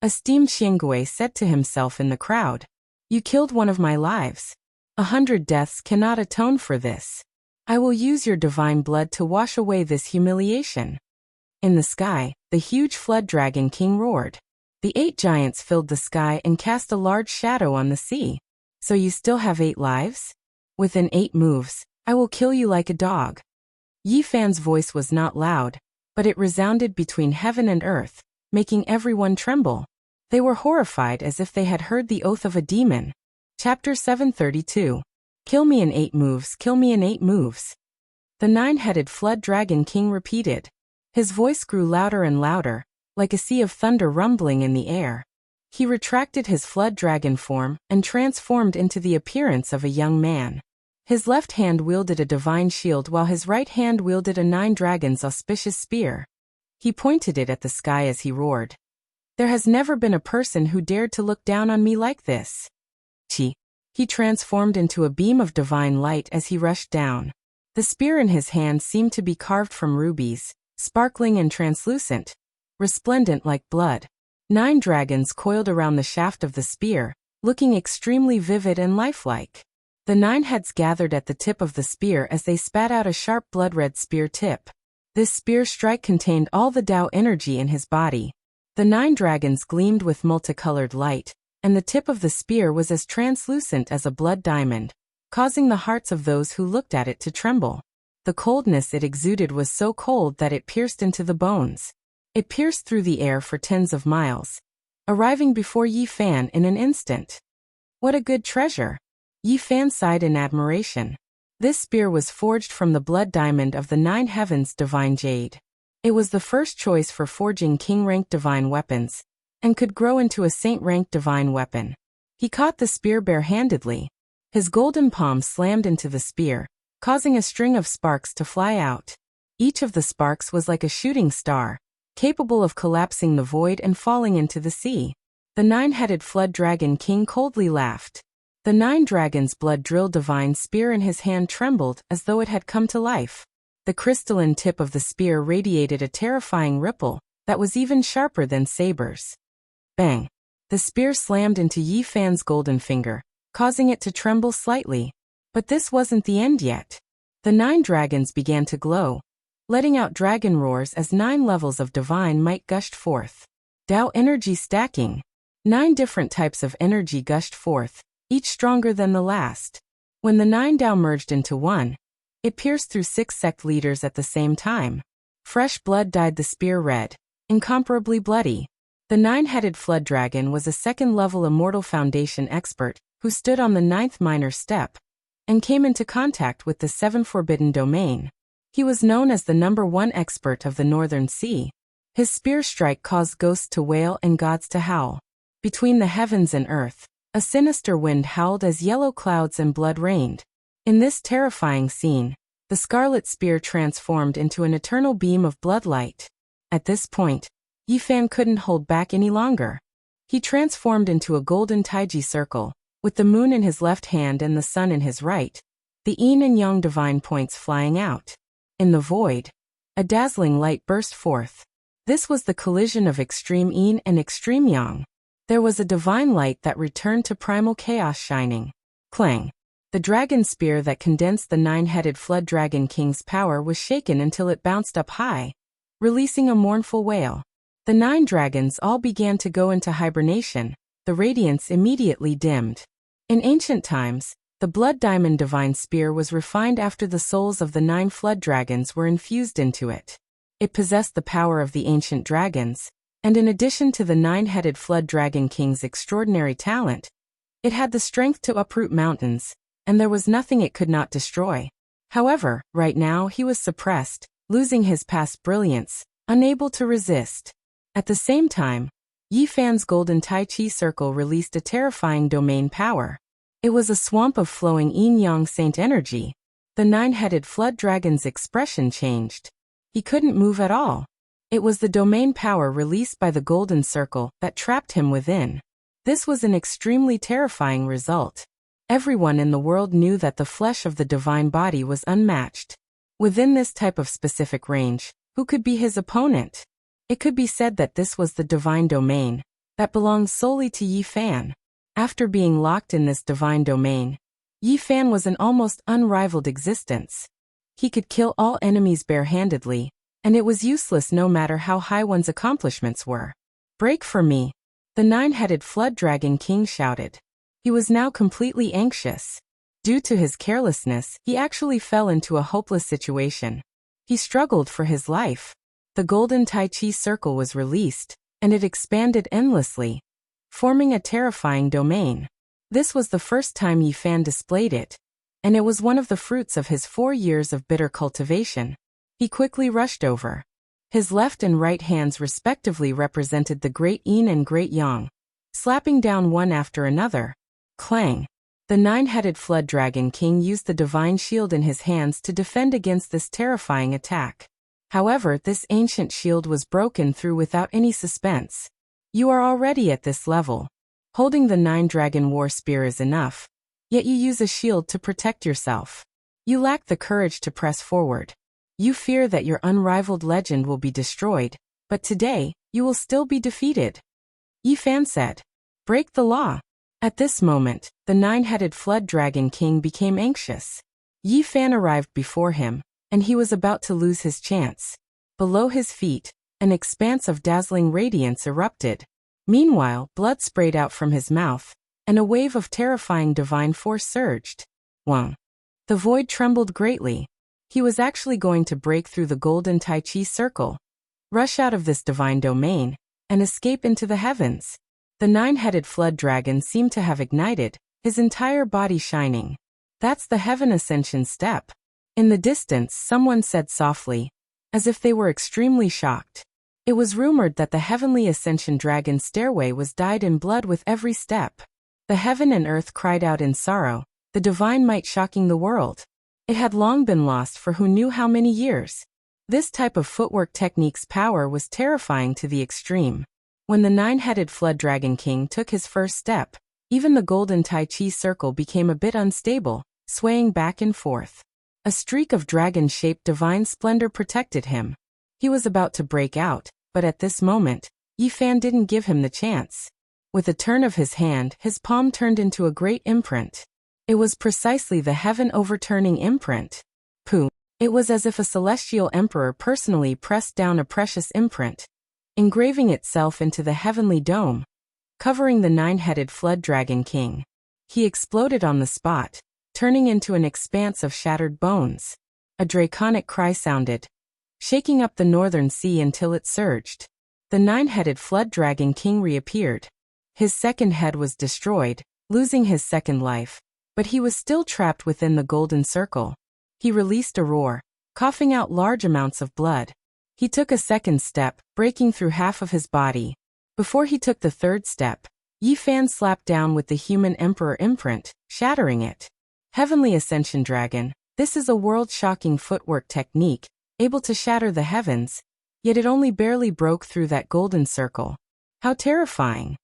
S1: Esteemed Xingui said to himself in the crowd. You killed one of my lives. 100 deaths cannot atone for this. I will use your divine blood to wash away this humiliation. In the sky, the huge flood dragon king roared. The 8 giants filled the sky and cast a large shadow on the sea. So you still have 8 lives? Within 8 moves, I will kill you like a dog. Yi Fan's voice was not loud, but it resounded between heaven and earth, making everyone tremble. They were horrified as if they had heard the oath of a demon. Chapter 732. Kill me in 8 moves, kill me in 8 moves. The nine-headed flood dragon king repeated. His voice grew louder and louder, like a sea of thunder rumbling in the air. He retracted his flood dragon form and transformed into the appearance of a young man. His left hand wielded a divine shield while his right hand wielded a 9 dragons auspicious spear. He pointed it at the sky as he roared. There has never been a person who dared to look down on me like this. Chi. He transformed into a beam of divine light as he rushed down. The spear in his hand seemed to be carved from rubies, sparkling and translucent, resplendent like blood. 9 dragons coiled around the shaft of the spear, looking extremely vivid and lifelike. The 9 heads gathered at the tip of the spear as they spat out a sharp blood-red spear tip. This spear strike contained all the Tao energy in his body. The 9 dragons gleamed with multicolored light, and the tip of the spear was as translucent as a blood diamond, causing the hearts of those who looked at it to tremble. The coldness it exuded was so cold that it pierced into the bones. It pierced through the air for tens of miles, arriving before Yi Fan in an instant. What a good treasure! Yi Fan sighed in admiration. This spear was forged from the blood diamond of the 9 heavens divine jade. It was the first choice for forging king-rank divine weapons, and could grow into a saint-rank divine weapon. He caught the spear barehandedly. His golden palm slammed into the spear, causing a string of sparks to fly out. Each of the sparks was like a shooting star, capable of collapsing the void and falling into the sea. The 9-headed flood dragon king coldly laughed. The 9 dragons' blood-drilled divine spear in his hand trembled as though it had come to life. The crystalline tip of the spear radiated a terrifying ripple that was even sharper than sabers. Bang! The spear slammed into Yi Fan's golden finger, causing it to tremble slightly. But this wasn't the end yet. The 9 dragons began to glow, letting out dragon roars as 9 levels of divine might gushed forth. Tao energy stacking. 9 different types of energy gushed forth, each stronger than the last. When the 9 Tao merged into one, it pierced through 6 sect leaders at the same time. Fresh blood dyed the spear red, incomparably bloody. The 9-headed flood dragon was a second-level immortal foundation expert who stood on the 9th minor step and came into contact with the 7 forbidden domain. He was known as the #1 expert of the Northern Sea. His spear strike caused ghosts to wail and gods to howl. Between the heavens and earth, a sinister wind howled as yellow clouds and blood rained. In this terrifying scene, the scarlet spear transformed into an eternal beam of bloodlight. At this point, Yi Fan couldn't hold back any longer. He transformed into a golden taiji circle, with the moon in his left hand and the sun in his right, the yin and yang divine points flying out. In the void, a dazzling light burst forth. This was the collision of extreme yin and extreme yang. There was a divine light that returned to primal chaos shining. Clang! The dragon spear that condensed the 9-headed flood dragon king's power was shaken until it bounced up high, releasing a mournful wail. The 9 dragons all began to go into hibernation. The radiance immediately dimmed. In ancient times, the blood diamond divine spear was refined after the souls of the 9 flood dragons were infused into it. It possessed the power of the ancient dragons, and in addition to the 9-headed flood dragon king's extraordinary talent, it had the strength to uproot mountains, and there was nothing it could not destroy. However, right now he was suppressed, losing his past brilliance, unable to resist. At the same time, Yi Fan's golden Tai Chi circle released a terrifying domain power. It was a swamp of flowing yin-yang saint energy. The 9-headed flood dragon's expression changed. He couldn't move at all. It was the domain power released by the golden circle that trapped him within. This was an extremely terrifying result. Everyone in the world knew that the flesh of the divine body was unmatched. Within this type of specific range, who could be his opponent? It could be said that this was the divine domain that belonged solely to Yi Fan. After being locked in this divine domain, Yi Fan was an almost unrivaled existence. He could kill all enemies barehandedly, and it was useless no matter how high one's accomplishments were. "Break for me!" the 9-headed flood dragon king shouted. He was now completely anxious. Due to his carelessness, he actually fell into a hopeless situation. He struggled for his life. The golden Tai Chi circle was released, and it expanded endlessly, forming a terrifying domain. This was the first time Yi Fan displayed it, and it was one of the fruits of his 4 years of bitter cultivation. He quickly rushed over. His left and right hands respectively represented the great yin and great yang, slapping down one after another. Clang! The 9-headed flood dragon king used the divine shield in his hands to defend against this terrifying attack. However, this ancient shield was broken through without any suspense. You are already at this level. Holding the 9-dragon war spear is enough, yet you use a shield to protect yourself. You lack the courage to press forward. You fear that your unrivaled legend will be destroyed, but today, you will still be defeated. Yi Fan said. Break the law. At this moment, the 9-headed flood dragon king became anxious. Yi Fan arrived before him, and he was about to lose his chance. Below his feet, an expanse of dazzling radiance erupted. Meanwhile, blood sprayed out from his mouth, and a wave of terrifying divine force surged. Wang! The void trembled greatly. He was actually going to break through the golden Tai Chi circle, rush out of this divine domain, and escape into the heavens. The nine-headed flood dragon seemed to have ignited, his entire body shining. That's the heaven ascension step. In the distance, someone said softly, as if they were extremely shocked. It was rumored that the heavenly ascension dragon stairway was dyed in blood with every step. The heaven and earth cried out in sorrow, the divine might shocking the world. It had long been lost for who knew how many years. This type of footwork technique's power was terrifying to the extreme. When the nine-headed flood dragon king took his first step, even the golden Tai Chi circle became a bit unstable, swaying back and forth. A streak of dragon-shaped divine splendor protected him. He was about to break out, but at this moment, Yi Fan didn't give him the chance. With a turn of his hand, his palm turned into a great imprint. It was precisely the heaven-overturning imprint. Pooh! It was as if a celestial emperor personally pressed down a precious imprint, engraving itself into the heavenly dome, covering the nine-headed flood dragon king. He exploded on the spot, turning into an expanse of shattered bones. A draconic cry sounded, shaking up the northern sea until it surged. The nine-headed flood dragon king reappeared. His second head was destroyed, losing his second life, but he was still trapped within the golden circle. He released a roar, coughing out large amounts of blood. He took a second step, breaking through half of his body. Before he took the third step, Yi Fan slapped down with the human emperor imprint, shattering it. Heavenly Ascension Dragon, this is a world-shocking footwork technique, able to shatter the heavens, yet it only barely broke through that golden circle. How terrifying!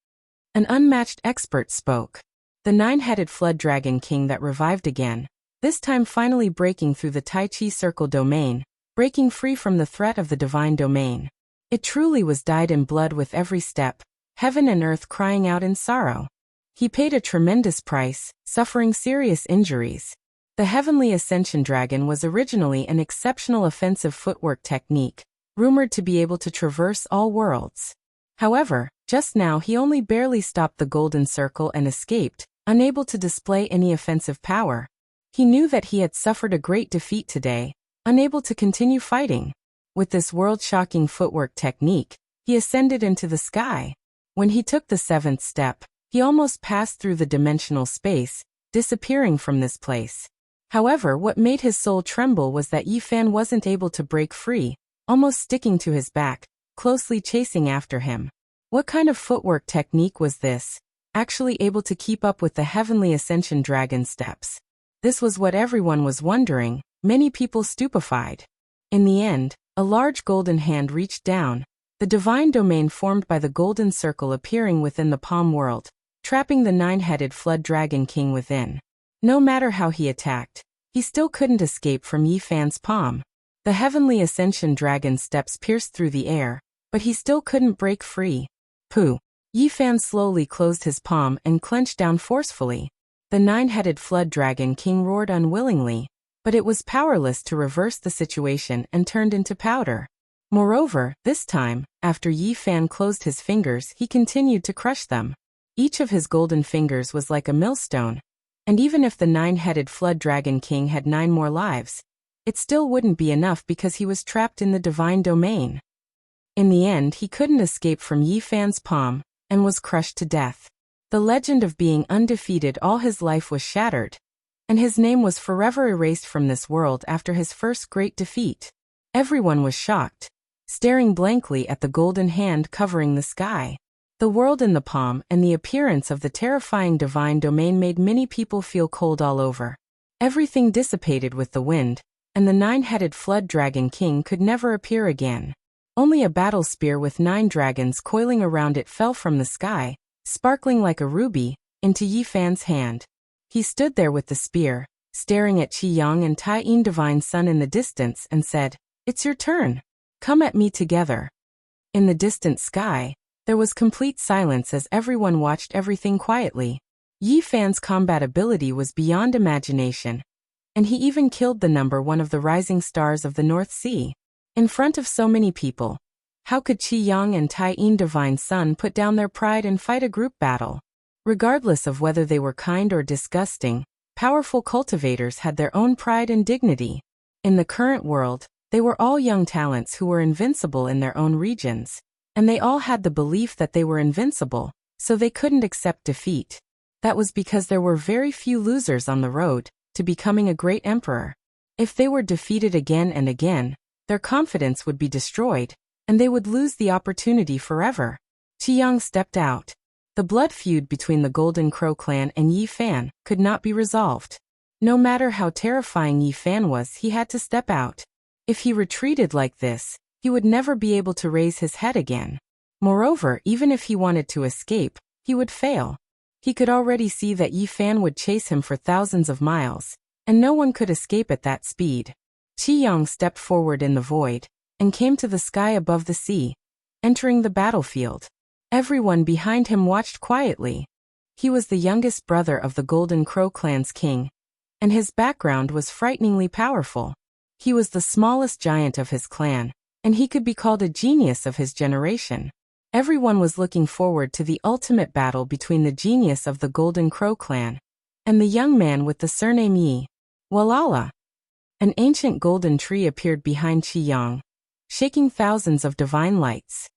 S1: An unmatched expert spoke. The nine-headed flood dragon king that revived again, this time finally breaking through the Tai Chi circle domain, breaking free from the threat of the divine domain. It truly was dyed in blood with every step, heaven and earth crying out in sorrow. He paid a tremendous price, suffering serious injuries. The Heavenly Ascension Dragon was originally an exceptional offensive footwork technique, rumored to be able to traverse all worlds. However, just now he only barely stopped the golden circle and escaped, unable to display any offensive power. He knew that he had suffered a great defeat today, unable to continue fighting. With this world-shocking footwork technique, he ascended into the sky. When he took the seventh step, he almost passed through the dimensional space, disappearing from this place. However, what made his soul tremble was that Yi Fan wasn't able to break free, almost sticking to his back, closely chasing after him. What kind of footwork technique was this, actually able to keep up with the Heavenly Ascension Dragon steps? This was what everyone was wondering, many people stupefied. In the end, a large golden hand reached down, the divine domain formed by the golden circle appearing within the palm world, trapping the nine-headed flood dragon king within. No matter how he attacked, he still couldn't escape from Yi Fan's palm. The Heavenly Ascension Dragon steps pierced through the air, but he still couldn't break free. Pooh! Yi Fan slowly closed his palm and clenched down forcefully. The nine-headed flood dragon king roared unwillingly, but it was powerless to reverse the situation and turned into powder. Moreover, this time, after Yi Fan closed his fingers, he continued to crush them. Each of his golden fingers was like a millstone, and even if the nine-headed flood dragon king had 9 more lives, it still wouldn't be enough because he was trapped in the divine domain. In the end, he couldn't escape from Yi Fan's palm, and was crushed to death. The legend of being undefeated all his life was shattered, and his name was forever erased from this world after his first great defeat. Everyone was shocked, staring blankly at the golden hand covering the sky. The world in the palm and the appearance of the terrifying divine domain made many people feel cold all over. Everything dissipated with the wind, and the nine-headed flood dragon king could never appear again. Only a battle spear with 9 dragons coiling around it fell from the sky, sparkling like a ruby, into Yi Fan's hand. He stood there with the spear, staring at Qi Yang and Tai Yin Divine Sun in the distance and said, "It's your turn. Come at me together." In the distant sky, there was complete silence as everyone watched everything quietly. Yi Fan's combat ability was beyond imagination, and he even killed the number 1 of the rising stars of the North Sea. In front of so many people, how could Qi Yang and Tai Yin Divine Sun put down their pride and fight a group battle? Regardless of whether they were kind or disgusting, powerful cultivators had their own pride and dignity. In the current world, they were all young talents who were invincible in their own regions, and they all had the belief that they were invincible, so they couldn't accept defeat. That was because there were very few losers on the road to becoming a great emperor. If they were defeated again and again, their confidence would be destroyed, and they would lose the opportunity forever. Qi Yang stepped out. The blood feud between the Golden Crow clan and Yi Fan could not be resolved. No matter how terrifying Yi Fan was, he had to step out. If he retreated like this, he would never be able to raise his head again. Moreover, even if he wanted to escape, he would fail. He could already see that Yi Fan would chase him for thousands of miles, and no one could escape at that speed. Qi Yang stepped forward in the void, and came to the sky above the sea, entering the battlefield. Everyone behind him watched quietly. He was the youngest brother of the Golden Crow clan's king, and his background was frighteningly powerful. He was the smallest giant of his clan, and he could be called a genius of his generation. Everyone was looking forward to the ultimate battle between the genius of the Golden Crow clan and the young man with the surname Yi. Walala! An ancient golden tree appeared behind Qi Yang, shaking thousands of divine lights.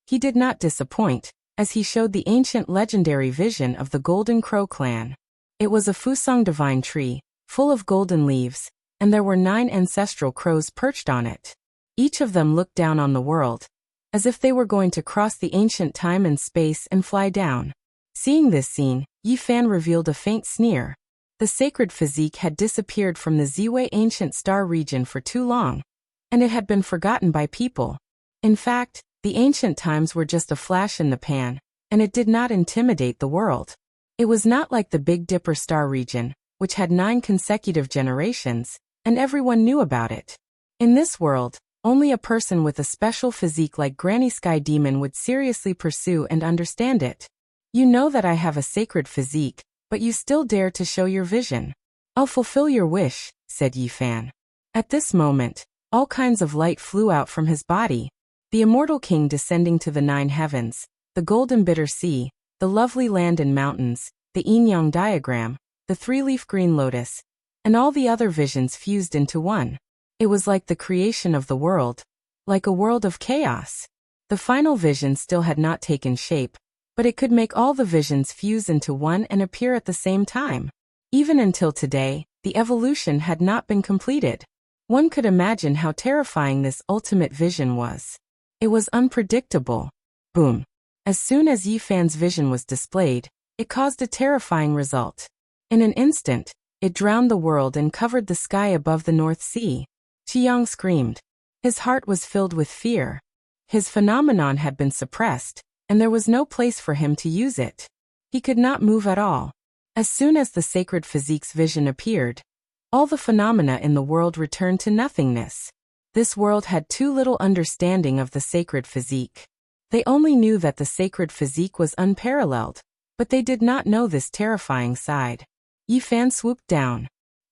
S1: He did not disappoint, as he showed the ancient legendary vision of the Golden Crow clan. It was a Fusang divine tree, full of golden leaves, and there were 9 ancestral crows perched on it. Each of them looked down on the world, as if they were going to cross the ancient time and space and fly down. Seeing this scene, Yi Fan revealed a faint sneer. The sacred physique had disappeared from the Ziwei ancient star region for too long, and it had been forgotten by people. In fact, the ancient times were just a flash in the pan, and it did not intimidate the world. It was not like the Big Dipper star region, which had 9 consecutive generations, and everyone knew about it. In this world, only a person with a special physique like Granny Sky Demon would seriously pursue and understand it. You know that I have a sacred physique, but you still dare to show your vision. I'll fulfill your wish, said Yi Fan. At this moment, all kinds of light flew out from his body. The immortal king descending to the 9 heavens, the golden bitter sea, the lovely land and mountains, the yin-yang diagram, the 3-leaf green lotus, and all the other visions fused into one. It was like the creation of the world, like a world of chaos. The final vision still had not taken shape, but it could make all the visions fuse into one and appear at the same time. Even until today, the evolution had not been completed. One could imagine how terrifying this ultimate vision was. It was unpredictable. Boom. As soon as Yi Fan's vision was displayed, it caused a terrifying result. In an instant, it drowned the world and covered the sky above the North Sea. Qi Yang screamed. His heart was filled with fear. His phenomenon had been suppressed, and there was no place for him to use it. He could not move at all. As soon as the sacred physique's vision appeared, all the phenomena in the world returned to nothingness. This world had too little understanding of the sacred physique. They only knew that the sacred physique was unparalleled, but they did not know this terrifying side. Yi Fan swooped down.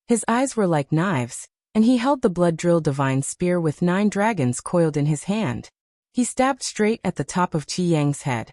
S1: His eyes were like knives, and he held the blood-drilled divine spear with 9 dragons coiled in his hand. He stabbed straight at the top of Qi Yang's head.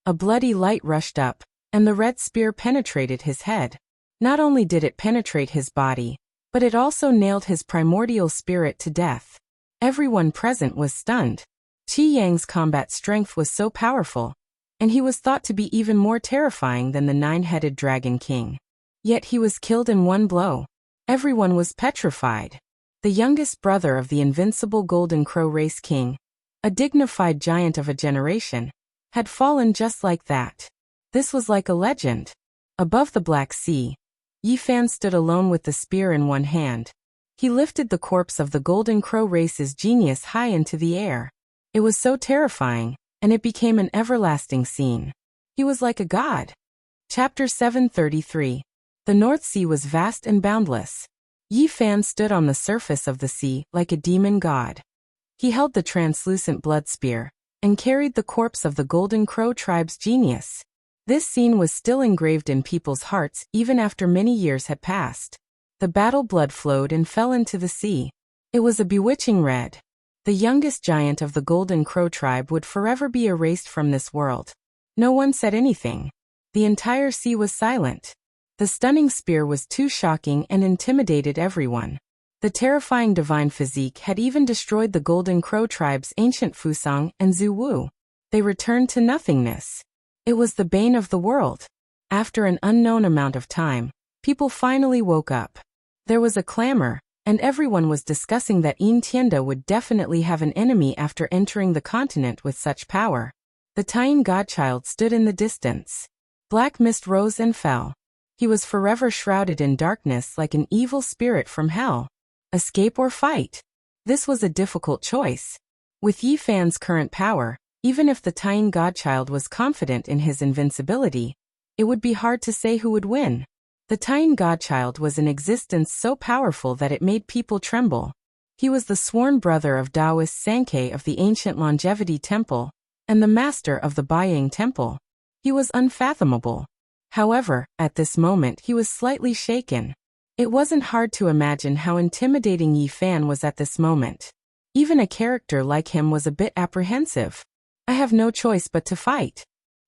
S1: A bloody light rushed up, and the red spear penetrated his head. Not only did it penetrate his body, but it also nailed his primordial spirit to death. Everyone present was stunned. Qi Yang's combat strength was so powerful, and he was thought to be even more terrifying than the 9-headed Dragon King. Yet he was killed in one blow. Everyone was petrified. The youngest brother of the invincible Golden Crow race king, a dignified giant of a generation, had fallen just like that. This was like a legend. Above the Black Sea, Yi Fan stood alone with the spear in one hand. He lifted the corpse of the Golden Crow race's genius high into the air. It was so terrifying, and it became an everlasting scene. He was like a god. Chapter 733. The North Sea was vast and boundless. Yi Fan stood on the surface of the sea like a demon god. He held the translucent blood spear, and carried the corpse of the Golden Crow tribe's genius. This scene was still engraved in people's hearts even after many years had passed. The battle blood flowed and fell into the sea. It was a bewitching red. The youngest giant of the Golden Crow tribe would forever be erased from this world. No one said anything. The entire sea was silent. The stunning spear was too shocking and intimidated everyone. The The terrifying divine physique had even destroyed the Golden Crow tribe's ancient Fusang and Zuwu. They returned to nothingness. It was the bane of the world. After an unknown amount of time, people finally woke up. There was a clamor, and everyone was discussing that Yin Tianda would definitely have an enemy after entering the continent with such power. The Taiyin godchild stood in the distance. Black mist rose and fell. He was forever shrouded in darkness like an evil spirit from hell. Escape or fight? This was a difficult choice. With Yi Fan's current power, even if the Taiyin godchild was confident in his invincibility, it would be hard to say who would win. The Taiyin godchild was an existence so powerful that it made people tremble. He was the sworn brother of Taoist Sankei of the ancient Longevity Temple, and the master of the Baiying Temple. He was unfathomable. However, at this moment he was slightly shaken. It wasn't hard to imagine how intimidating Yi Fan was at this moment. Even a character like him was a bit apprehensive. I have no choice but to fight,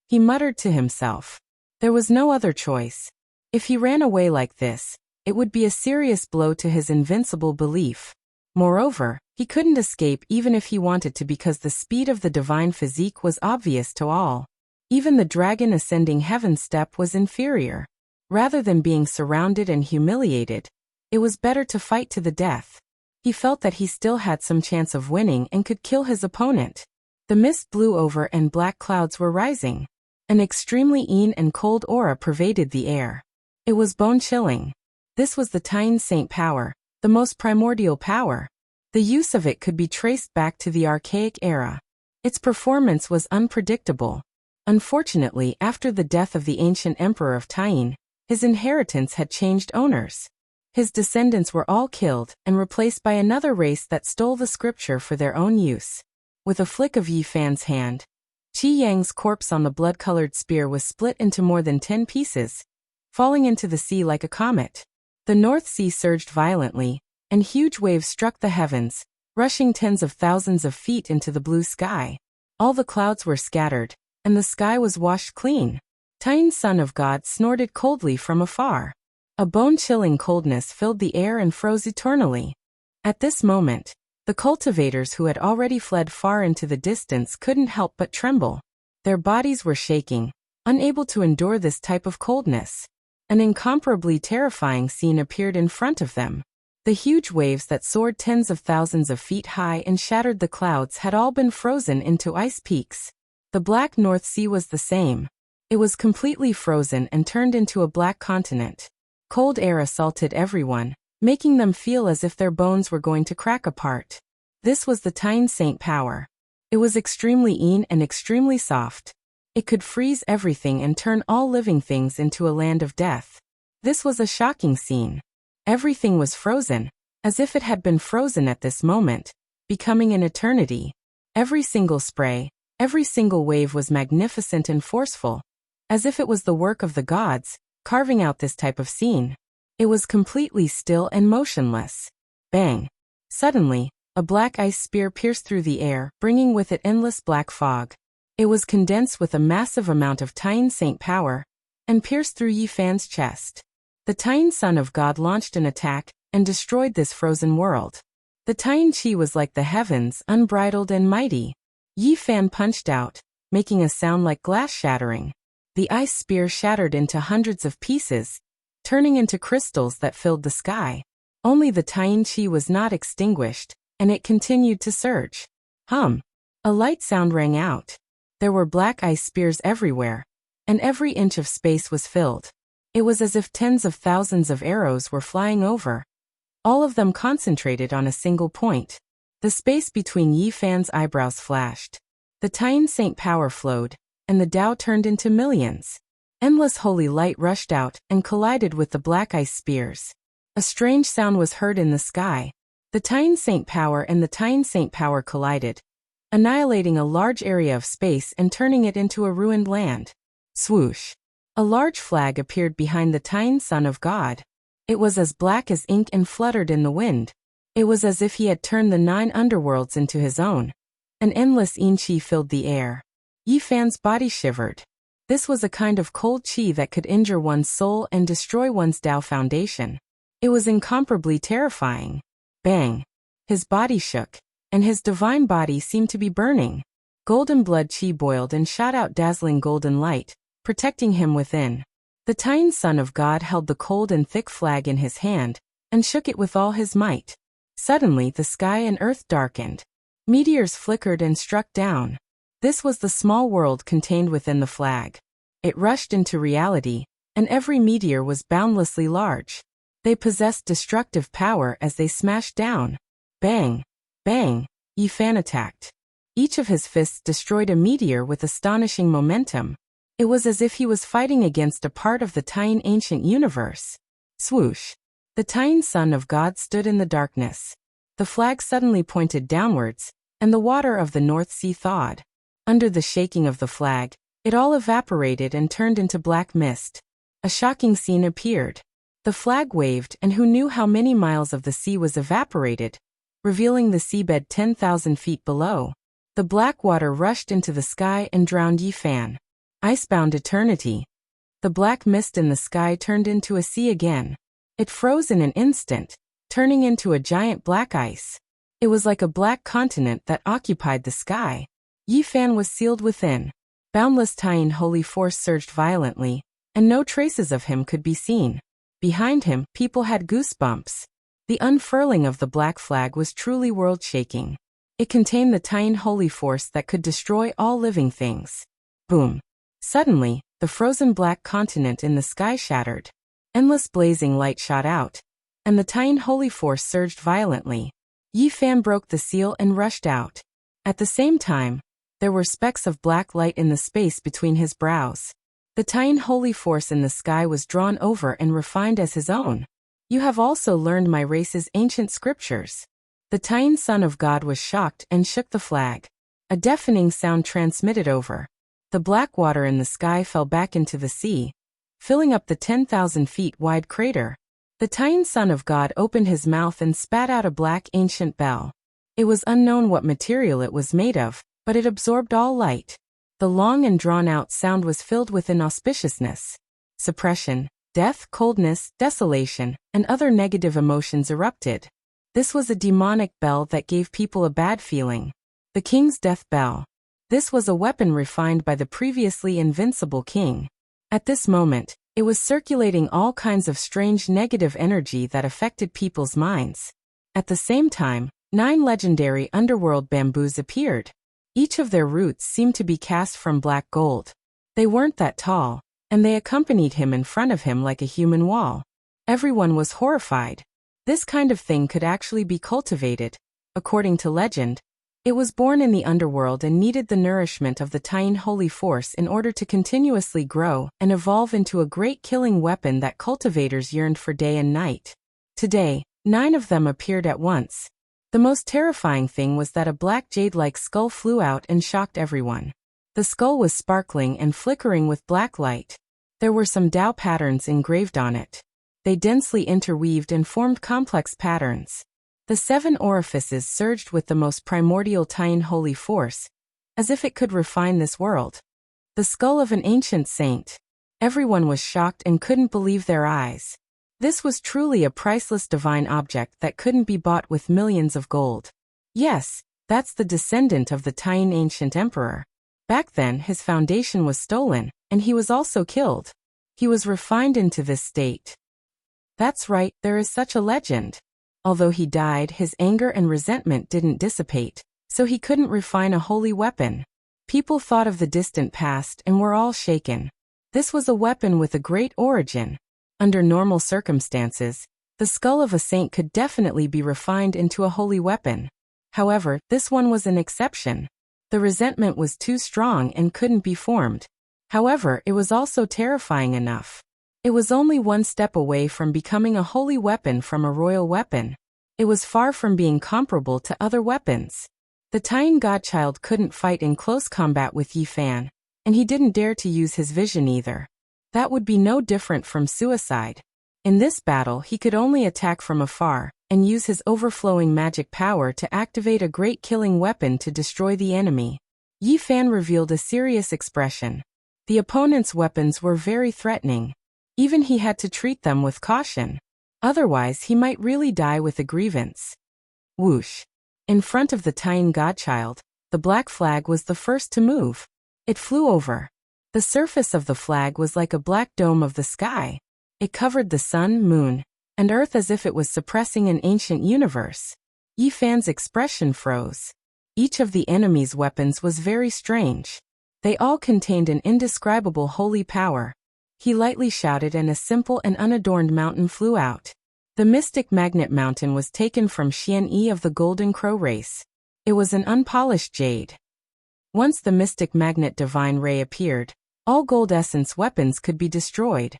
S1: he muttered to himself. There was no other choice. If he ran away like this, it would be a serious blow to his invincible belief. Moreover, he couldn't escape even if he wanted to because the speed of the divine physique was obvious to all. Even the dragon ascending heaven's step was inferior. Rather than being surrounded and humiliated, it was better to fight to the death. He felt that he still had some chance of winning and could kill his opponent. The mist blew over and black clouds were rising. An extremely yin and cold aura pervaded the air. It was bone-chilling. This was the Taiyin Saint power, the most primordial power. The use of it could be traced back to the archaic era. Its performance was unpredictable. Unfortunately, after the death of the ancient emperor of Taiyin, his inheritance had changed owners. His descendants were all killed and replaced by another race that stole the scripture for their own use. With a flick of Yi Fan's hand, Qi Yang's corpse on the blood-colored spear was split into more than 10 pieces, falling into the sea like a comet. The North Sea surged violently, and huge waves struck the heavens, rushing tens of thousands of feet into the blue sky. All the clouds were scattered, and the sky was washed clean. Taiyin son of God snorted coldly from afar. A bone-chilling coldness filled the air and froze eternally. At this moment, the cultivators who had already fled far into the distance couldn't help but tremble. Their bodies were shaking, unable to endure this type of coldness. An incomparably terrifying scene appeared in front of them. The huge waves that soared tens of thousands of feet high and shattered the clouds had all been frozen into ice peaks. The Black North Sea was the same. It was completely frozen and turned into a black continent. Cold air assaulted everyone, making them feel as if their bones were going to crack apart. This was the Taiyin Saint power. It was extremely yin and extremely soft. It could freeze everything and turn all living things into a land of death. This was a shocking scene. Everything was frozen, as if it had been frozen at this moment, becoming an eternity. Every single spray, every single wave was magnificent and forceful, as if it was the work of the gods, carving out this type of scene. It was completely still and motionless. Bang! Suddenly, a black ice spear pierced through the air, bringing with it endless black fog. It was condensed with a massive amount of Taiyin Saint power, and pierced through Yi Fan's chest. The Taiyin Son of God launched an attack, and destroyed this frozen world. The Taiyin Qi was like the heavens, unbridled and mighty. Yi Fan punched out, making a sound like glass shattering. The ice spear shattered into hundreds of pieces, turning into crystals that filled the sky. Only the Taiyin Qi was not extinguished, and it continued to surge. Hum! A light sound rang out. There were black ice spears everywhere, and every inch of space was filled. It was as if tens of thousands of arrows were flying over, all of them concentrated on a single point. The space between Yi Fan's eyebrows flashed. The Taiyin Saint power flowed, and the Tao turned into millions. Endless holy light rushed out and collided with the black ice spears. A strange sound was heard in the sky. The Taiyin Saint power and the Taiyin Saint power collided, annihilating a large area of space and turning it into a ruined land. Swoosh! A large flag appeared behind the Taiyin Son of God. It was as black as ink and fluttered in the wind. It was as if he had turned the 9 underworlds into his own. An endless yin qi filled the air. Yi Fan's body shivered. This was a kind of cold qi that could injure one's soul and destroy one's Tao foundation. It was incomparably terrifying. Bang! His body shook, and his divine body seemed to be burning. Golden blood chi boiled and shot out dazzling golden light, protecting him within. The Tian Son of God held the cold and thick flag in his hand, and shook it with all his might. Suddenly the sky and earth darkened. Meteors flickered and struck down. This was the small world contained within the flag. It rushed into reality, and every meteor was boundlessly large. They possessed destructive power as they smashed down. Bang! Bang! Yi Fan attacked. Each of his fists destroyed a meteor with astonishing momentum. It was as if he was fighting against a part of the Tian ancient universe. Swoosh! The Tian Son of God stood in the darkness. The flag suddenly pointed downwards, and the water of the North Sea thawed. Under the shaking of the flag, it all evaporated and turned into black mist. A shocking scene appeared. The flag waved, and who knew how many miles of the sea was evaporated, revealing the seabed 10,000 feet below. The black water rushed into the sky and drowned Yi Fan. Icebound eternity. The black mist in the sky turned into a sea again. It froze in an instant, turning into a giant black ice. It was like a black continent that occupied the sky. Yi Fan was sealed within. Boundless Tian holy force surged violently, and no traces of him could be seen. Behind him, people had goosebumps. The unfurling of the black flag was truly world-shaking. It contained the Tian holy force that could destroy all living things. Boom! Suddenly, the frozen black continent in the sky shattered. Endless blazing light shot out, and the Tian holy force surged violently. Yi Fan broke the seal and rushed out. At the same time, there were specks of black light in the space between his brows. The Tian holy force in the sky was drawn over and refined as his own. You have also learned my race's ancient scriptures. The Tian Son of God was shocked and shook the flag. A deafening sound transmitted over. The black water in the sky fell back into the sea, filling up the 10,000 feet wide crater. The Tian Son of God opened his mouth and spat out a black ancient bell. It was unknown what material it was made of, but it absorbed all light. The long and drawn-out sound was filled with inauspiciousness. Suppression, death, coldness, desolation, and other negative emotions erupted. This was a demonic bell that gave people a bad feeling. The king's death bell. This was a weapon refined by the previously invincible king. At this moment, it was circulating all kinds of strange negative energy that affected people's minds. At the same time, 9 legendary underworld bamboos appeared. Each of their roots seemed to be cast from black gold. They weren't that tall, and they accompanied him in front of him like a human wall. Everyone was horrified. This kind of thing could actually be cultivated. According to legend, it was born in the underworld and needed the nourishment of the Tian holy force in order to continuously grow and evolve into a great killing weapon that cultivators yearned for day and night. Today, 9 of them appeared at once. The most terrifying thing was that a black jade-like skull flew out and shocked everyone. The skull was sparkling and flickering with black light. There were some Tao patterns engraved on it. They densely interweaved and formed complex patterns. The 7 orifices surged with the most primordial Tian holy force, as if it could refine this world. The skull of an ancient saint. Everyone was shocked and couldn't believe their eyes. This was truly a priceless divine object that couldn't be bought with millions of gold. Yes, that's the descendant of the Tian ancient emperor. Back then his foundation was stolen, and he was also killed. He was refined into this state. That's right, there is such a legend. Although he died, his anger and resentment didn't dissipate, so he couldn't refine a holy weapon. People thought of the distant past and were all shaken. This was a weapon with a great origin. Under normal circumstances, the skull of a saint could definitely be refined into a holy weapon. However, this one was an exception. The resentment was too strong and couldn't be formed. However, it was also terrifying enough. It was only one step away from becoming a holy weapon from a royal weapon. It was far from being comparable to other weapons. The Tian godchild couldn't fight in close combat with Yi Fan, and he didn't dare to use his vision either. That would be no different from suicide. In this battle he could only attack from afar, and use his overflowing magic power to activate a great killing weapon to destroy the enemy. Yi Fan revealed a serious expression. The opponent's weapons were very threatening. Even he had to treat them with caution. Otherwise he might really die with a grievance. Whoosh! In front of the Tian godchild, the black flag was the first to move. It flew over. The surface of the flag was like a black dome of the sky. It covered the sun, moon, and earth as if it was suppressing an ancient universe. Yi Fan's expression froze. Each of the enemy's weapons was very strange. They all contained an indescribable holy power. He lightly shouted and a simple and unadorned mountain flew out. The mystic magnet mountain was taken from Xian Yi of the Golden Crow race. It was an unpolished jade. Once the mystic magnet divine ray appeared, all gold essence weapons could be destroyed.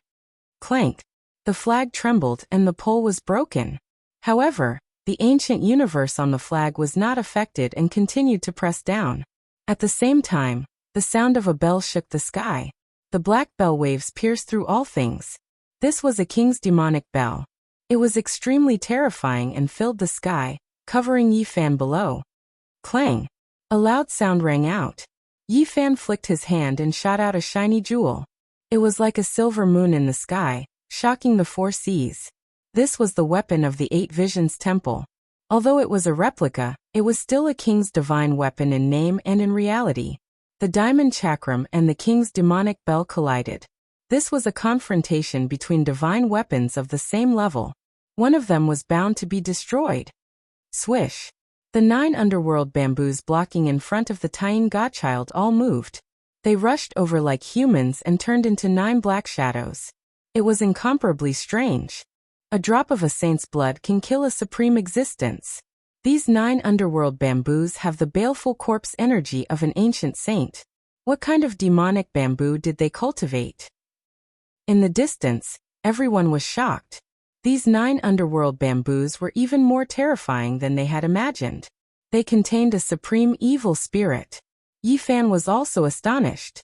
S1: Clank! The flag trembled and the pole was broken. However, the ancient universe on the flag was not affected and continued to press down. At the same time, the sound of a bell shook the sky. The black bell waves pierced through all things. This was a king's demonic bell. It was extremely terrifying and filled the sky, covering Yi Fan below. Clang! A loud sound rang out. Yi Fan flicked his hand and shot out a shiny jewel. It was like a silver moon in the sky, shocking the four seas. This was the weapon of the Eight Visions Temple. Although it was a replica, it was still a king's divine weapon in name and in reality. The diamond chakram and the king's demonic bell collided. This was a confrontation between divine weapons of the same level. One of them was bound to be destroyed. Swish! The 9 underworld bamboos blocking in front of the Tian godchild all moved. They rushed over like humans and turned into 9 black shadows. It was incomparably strange. A drop of a saint's blood can kill a supreme existence. These 9 underworld bamboos have the baleful corpse energy of an ancient saint. What kind of demonic bamboo did they cultivate? In the distance, everyone was shocked. These 9 underworld bamboos were even more terrifying than they had imagined. They contained a supreme evil spirit. Yi Fan was also astonished.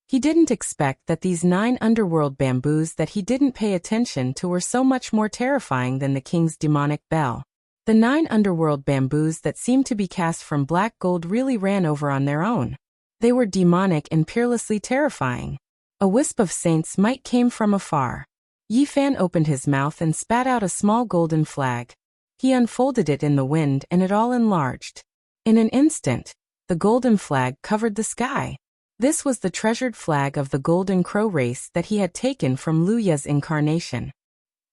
S1: He didn't expect that these 9 underworld bamboos that he didn't pay attention to were so much more terrifying than the king's demonic bell. The 9 underworld bamboos that seemed to be cast from black gold really ran over on their own. They were demonic and peerlessly terrifying. A wisp of saints' might came from afar. Yi Fan opened his mouth and spat out a small golden flag. He unfolded it in the wind and it all enlarged. In an instant, the golden flag covered the sky. This was the treasured flag of the Golden Crow race that he had taken from Luya's incarnation.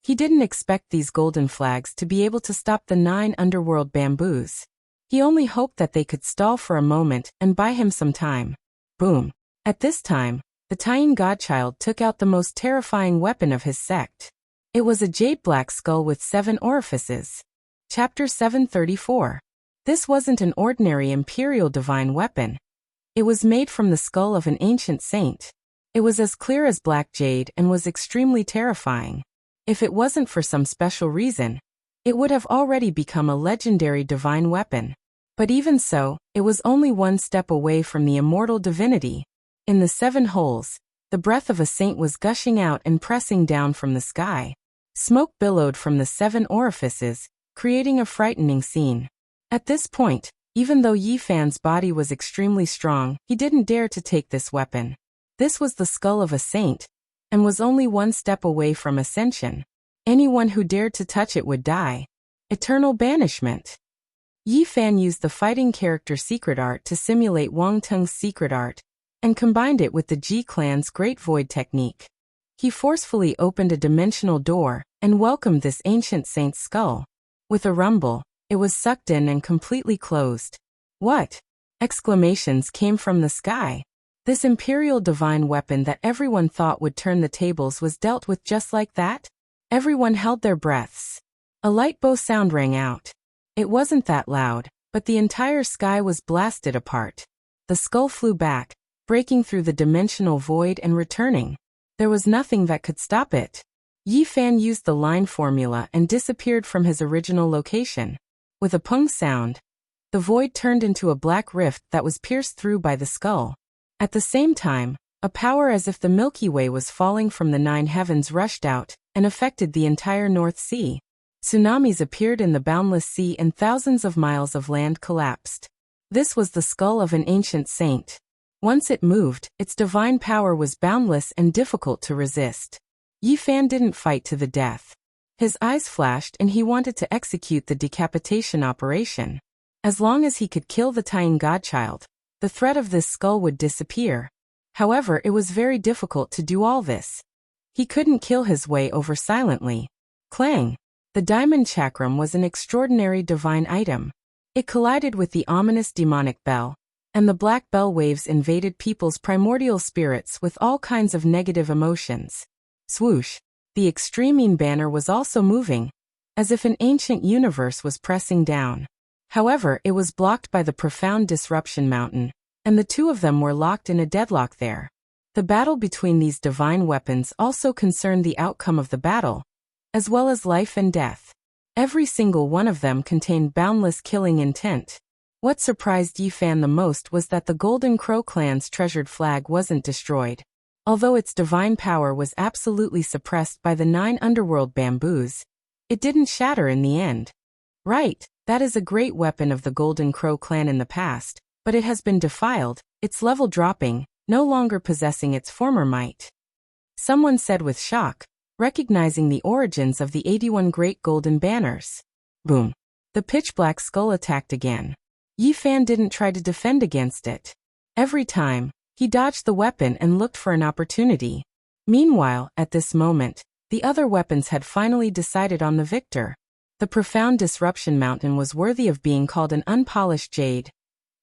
S1: He didn't expect these golden flags to be able to stop the 9 underworld bamboos. He only hoped that they could stall for a moment and buy him some time. Boom! At this time, the Tian godchild took out the most terrifying weapon of his sect. It was a jade black skull with 7 orifices. Chapter 734. This wasn't an ordinary imperial divine weapon. It was made from the skull of an ancient saint. It was as clear as black jade and was extremely terrifying. If it wasn't for some special reason, it would have already become a legendary divine weapon. But even so, it was only one step away from the immortal divinity. In the 7 holes, the breath of a saint was gushing out and pressing down from the sky. Smoke billowed from the 7 orifices, creating a frightening scene. At this point, even though Yi Fan's body was extremely strong, he didn't dare to take this weapon. This was the skull of a saint, and was only one step away from ascension. Anyone who dared to touch it would die. Eternal banishment. Yi Fan used the fighting character secret art to simulate Wang Teng's secret art, and combined it with the Ji clan's Great Void technique. He forcefully opened a dimensional door, and welcomed this ancient saint's skull. With a rumble, it was sucked in and completely closed. What? Exclamations came from the sky. This imperial divine weapon that everyone thought would turn the tables was dealt with just like that? Everyone held their breaths. A light bow sound rang out. It wasn't that loud, but the entire sky was blasted apart. The skull flew back, breaking through the dimensional void and returning. There was nothing that could stop it. Yi Fan used the line formula and disappeared from his original location. With a pung sound, the void turned into a black rift that was pierced through by the skull. At the same time, a power as if the Milky Way was falling from the 9 heavens rushed out, and affected the entire North Sea. Tsunamis appeared in the boundless sea and thousands of miles of land collapsed. This was the skull of an ancient saint. Once it moved, its divine power was boundless and difficult to resist. Yi Fan didn't fight to the death. His eyes flashed and he wanted to execute the decapitation operation. As long as he could kill the Tian godchild, the threat of this skull would disappear. However, it was very difficult to do all this. He couldn't kill his way over silently. Clang! The diamond chakram was an extraordinary divine item. It collided with the ominous demonic bell, and the black bell waves invaded people's primordial spirits with all kinds of negative emotions. Swoosh! The extreme banner was also moving, as if an ancient universe was pressing down. However, it was blocked by the profound disruption mountain, and the two of them were locked in a deadlock there. The battle between these divine weapons also concerned the outcome of the battle, as well as life and death. Every single one of them contained boundless killing intent. What surprised Yi Fan the most was that the Golden Crow clan's treasured flag wasn't destroyed. Although its divine power was absolutely suppressed by the 9 underworld bamboos, it didn't shatter in the end. Right, that is a great weapon of the Golden Crow clan in the past, but it has been defiled, its level dropping, no longer possessing its former might. Someone said with shock, recognizing the origins of the 81 great golden banners. Boom! The pitch-black skull attacked again. Yi Fan didn't try to defend against it. Every time, he dodged the weapon and looked for an opportunity. Meanwhile, at this moment, the other weapons had finally decided on the victor. The profound disruption mountain was worthy of being called an unpolished jade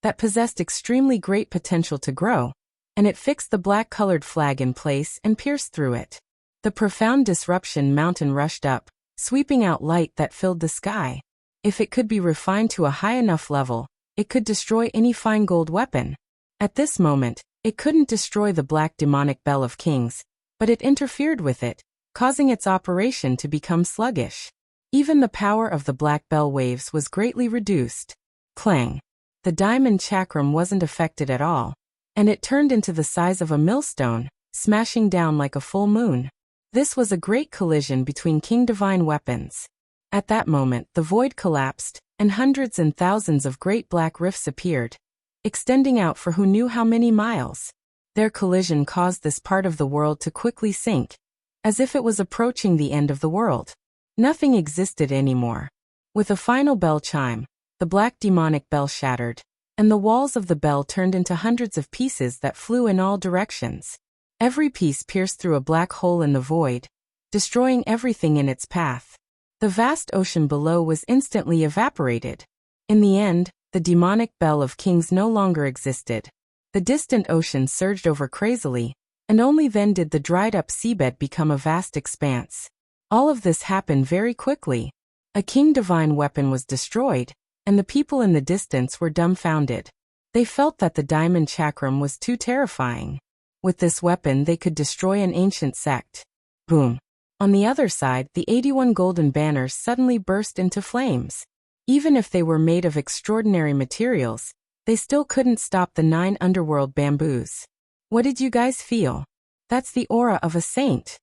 S1: that possessed extremely great potential to grow, and it fixed the black-colored flag in place and pierced through it. The profound disruption mountain rushed up, sweeping out light that filled the sky. If it could be refined to a high enough level, it could destroy any fine gold weapon. At this moment, it couldn't destroy the black demonic bell of kings, but it interfered with it, causing its operation to become sluggish. Even the power of the black bell waves was greatly reduced. Clang! The diamond chakram wasn't affected at all, and it turned into the size of a millstone, smashing down like a full moon. This was a great collision between King Divine weapons. At that moment, the void collapsed, and hundreds and thousands of great black rifts appeared, extending out for who knew how many miles. Their collision caused this part of the world to quickly sink, as if it was approaching the end of the world. Nothing existed anymore. With a final bell chime, the black demonic bell shattered, and the walls of the bell turned into hundreds of pieces that flew in all directions. Every piece pierced through a black hole in the void, destroying everything in its path. The vast ocean below was instantly evaporated. In the end, the demonic bell of kings no longer existed. The distant ocean surged over crazily, and only then did the dried-up seabed become a vast expanse. All of this happened very quickly. A King Divine weapon was destroyed, and the people in the distance were dumbfounded. They felt that the diamond chakram was too terrifying. With this weapon they could destroy an ancient sect. Boom! On the other side, the 81 golden banners suddenly burst into flames. Even if they were made of extraordinary materials, they still couldn't stop the 9 underworld bamboos. What did you guys feel? That's the aura of a saint.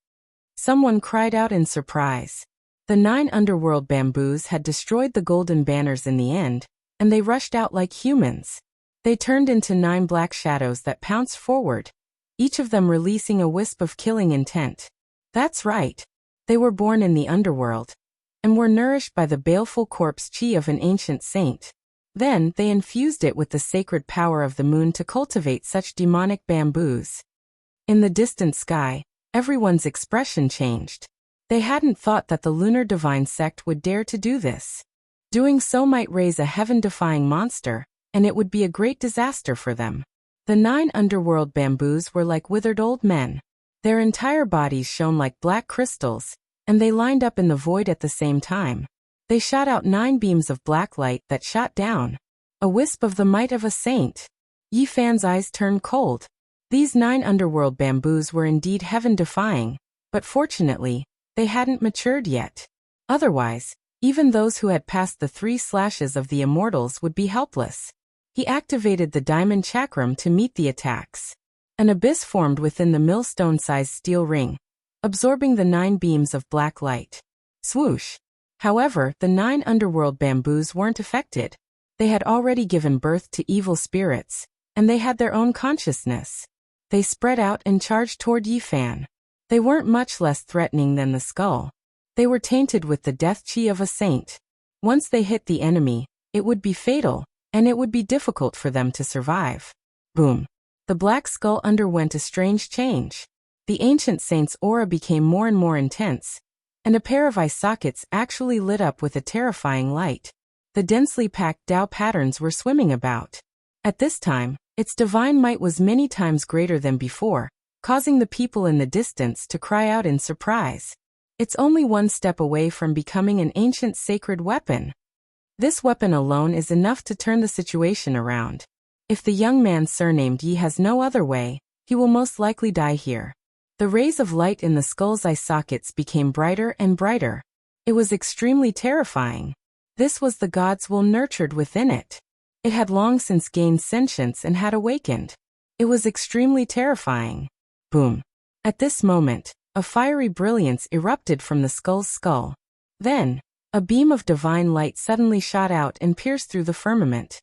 S1: Someone cried out in surprise. The 9 underworld bamboos had destroyed the golden banners in the end, and they rushed out like humans. They turned into 9 black shadows that pounced forward, each of them releasing a wisp of killing intent. That's right. They were born in the underworld, and were nourished by the baleful corpse chi of an ancient saint. Then, they infused it with the sacred power of the moon to cultivate such demonic bamboos. In the distant sky, everyone's expression changed. They hadn't thought that the lunar divine sect would dare to do this. Doing so might raise a heaven-defying monster, and it would be a great disaster for them. The 9 underworld bamboos were like withered old men. Their entire bodies shone like black crystals, and they lined up in the void at the same time. They shot out 9 beams of black light that shot down. A wisp of the might of a saint. Yi Fan's eyes turned cold. These 9 underworld bamboos were indeed heaven-defying, but fortunately, they hadn't matured yet. Otherwise, even those who had passed the 3 slashes of the immortals would be helpless. He activated the diamond chakram to meet the attacks. An abyss formed within the millstone-sized steel ring, absorbing the 9 beams of black light. Swoosh! However, the 9 underworld bamboos weren't affected. They had already given birth to evil spirits, and they had their own consciousness. They spread out and charged toward Yi Fan. They weren't much less threatening than the skull. They were tainted with the death chi of a saint. Once they hit the enemy, it would be fatal, and it would be difficult for them to survive. Boom. The black skull underwent a strange change. The ancient saint's aura became more and more intense, and a pair of eye sockets actually lit up with a terrifying light. The densely packed Tao patterns were swimming about. At this time, its divine might was many times greater than before, causing the people in the distance to cry out in surprise. It's only one step away from becoming an ancient sacred weapon. This weapon alone is enough to turn the situation around. If the young man surnamed Yi has no other way, he will most likely die here. The rays of light in the skull's eye sockets became brighter and brighter. It was extremely terrifying. This was the god's will nurtured within it. It had long since gained sentience and had awakened. It was extremely terrifying. Boom. At this moment, a fiery brilliance erupted from the skull's skull. Then, a beam of divine light suddenly shot out and pierced through the firmament.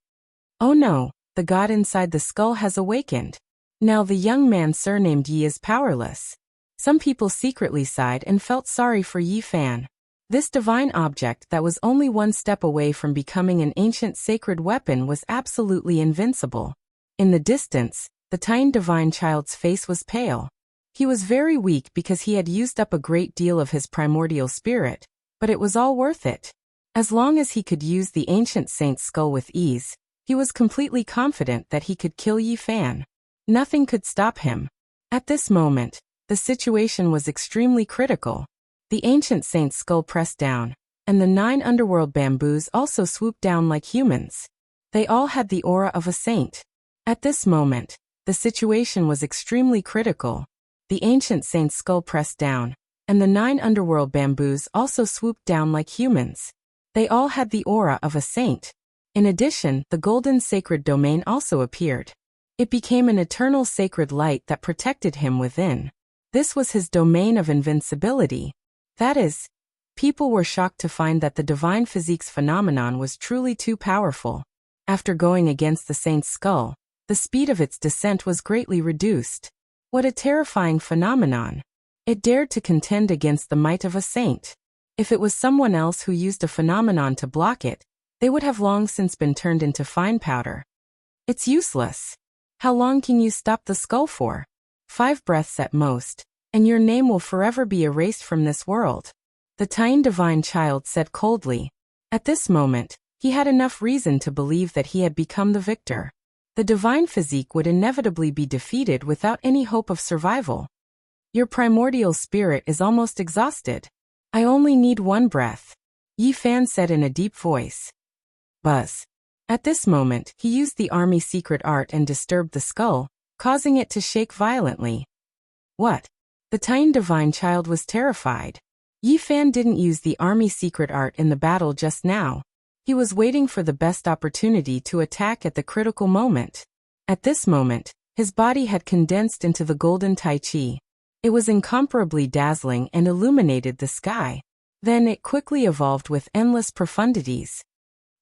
S1: Oh no, the god inside the skull has awakened. Now the young man surnamed Yi is powerless. Some people secretly sighed and felt sorry for Yi Fan. This divine object that was only one step away from becoming an ancient sacred weapon was absolutely invincible. In the distance, the tiny divine child's face was pale. He was very weak because he had used up a great deal of his primordial spirit, but it was all worth it. As long as he could use the ancient saint's skull with ease, he was completely confident that he could kill Yi Fan. Nothing could stop him. At this moment, the situation was extremely critical. The ancient saint's skull pressed down, and the 9 underworld bamboos also swooped down like humans. They all had the aura of a saint. At this moment, the situation was extremely critical. The ancient saint's skull pressed down, and the 9 underworld bamboos also swooped down like humans. They all had the aura of a saint. In addition, the golden sacred domain also appeared. It became an eternal sacred light that protected him within. This was his domain of invincibility. That is, people were shocked to find that the divine physique's phenomenon was truly too powerful. After going against the saint's skull, the speed of its descent was greatly reduced. What a terrifying phenomenon! It dared to contend against the might of a saint. If it was someone else who used a phenomenon to block it, they would have long since been turned into fine powder. It's useless. How long can you stop the skull for? 5 breaths at most, and your name will forever be erased from this world. The tiny divine child said coldly. At this moment, he had enough reason to believe that he had become the victor. The divine physique would inevitably be defeated without any hope of survival. Your primordial spirit is almost exhausted. I only need 1 breath, Yi Fan said in a deep voice. Buzz. At this moment, he used the army secret art and disturbed the skull, causing it to shake violently. What? The tiny divine child was terrified. Yi Fan didn't use the army secret art in the battle just now. He was waiting for the best opportunity to attack at the critical moment. At this moment, his body had condensed into the golden Tai Chi. It was incomparably dazzling and illuminated the sky. Then it quickly evolved with endless profundities.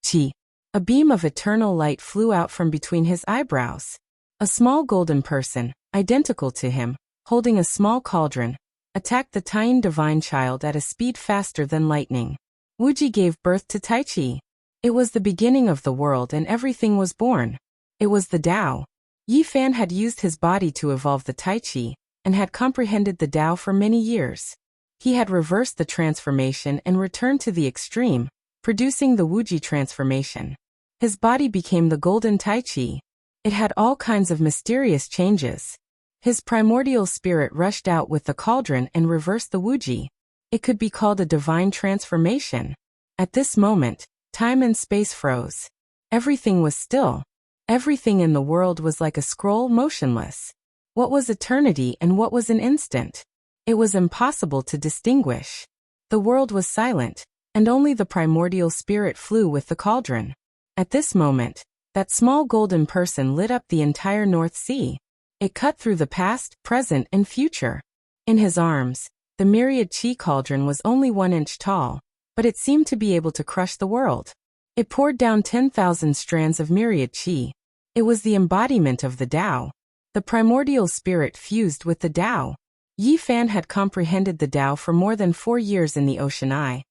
S1: Chi. A beam of eternal light flew out from between his eyebrows. A small golden person, identical to him, holding a small cauldron, attacked the tiny divine child at a speed faster than lightning. Wuji gave birth to Tai Chi. It was the beginning of the world and everything was born. It was the Tao. Yi Fan had used his body to evolve the Tai Chi, and had comprehended the Tao for many years. He had reversed the transformation and returned to the extreme, producing the Wuji transformation. His body became the golden Tai Chi. It had all kinds of mysterious changes. His primordial spirit rushed out with the cauldron and reversed the Wuji. It could be called a divine transformation. At this moment, time and space froze. Everything was still. Everything in the world was like a scroll, motionless. What was eternity and what was an instant? It was impossible to distinguish. The world was silent, and only the primordial spirit flew with the cauldron. At this moment, that small golden person lit up the entire North Sea. It cut through the past, present, and future. In his arms, the myriad chi cauldron was only 1 inch tall, but it seemed to be able to crush the world. It poured down 10,000 strands of myriad chi. It was the embodiment of the Tao. The primordial spirit fused with the Tao. Yi Fan had comprehended the Tao for more than 4 years in the Ocean Eye,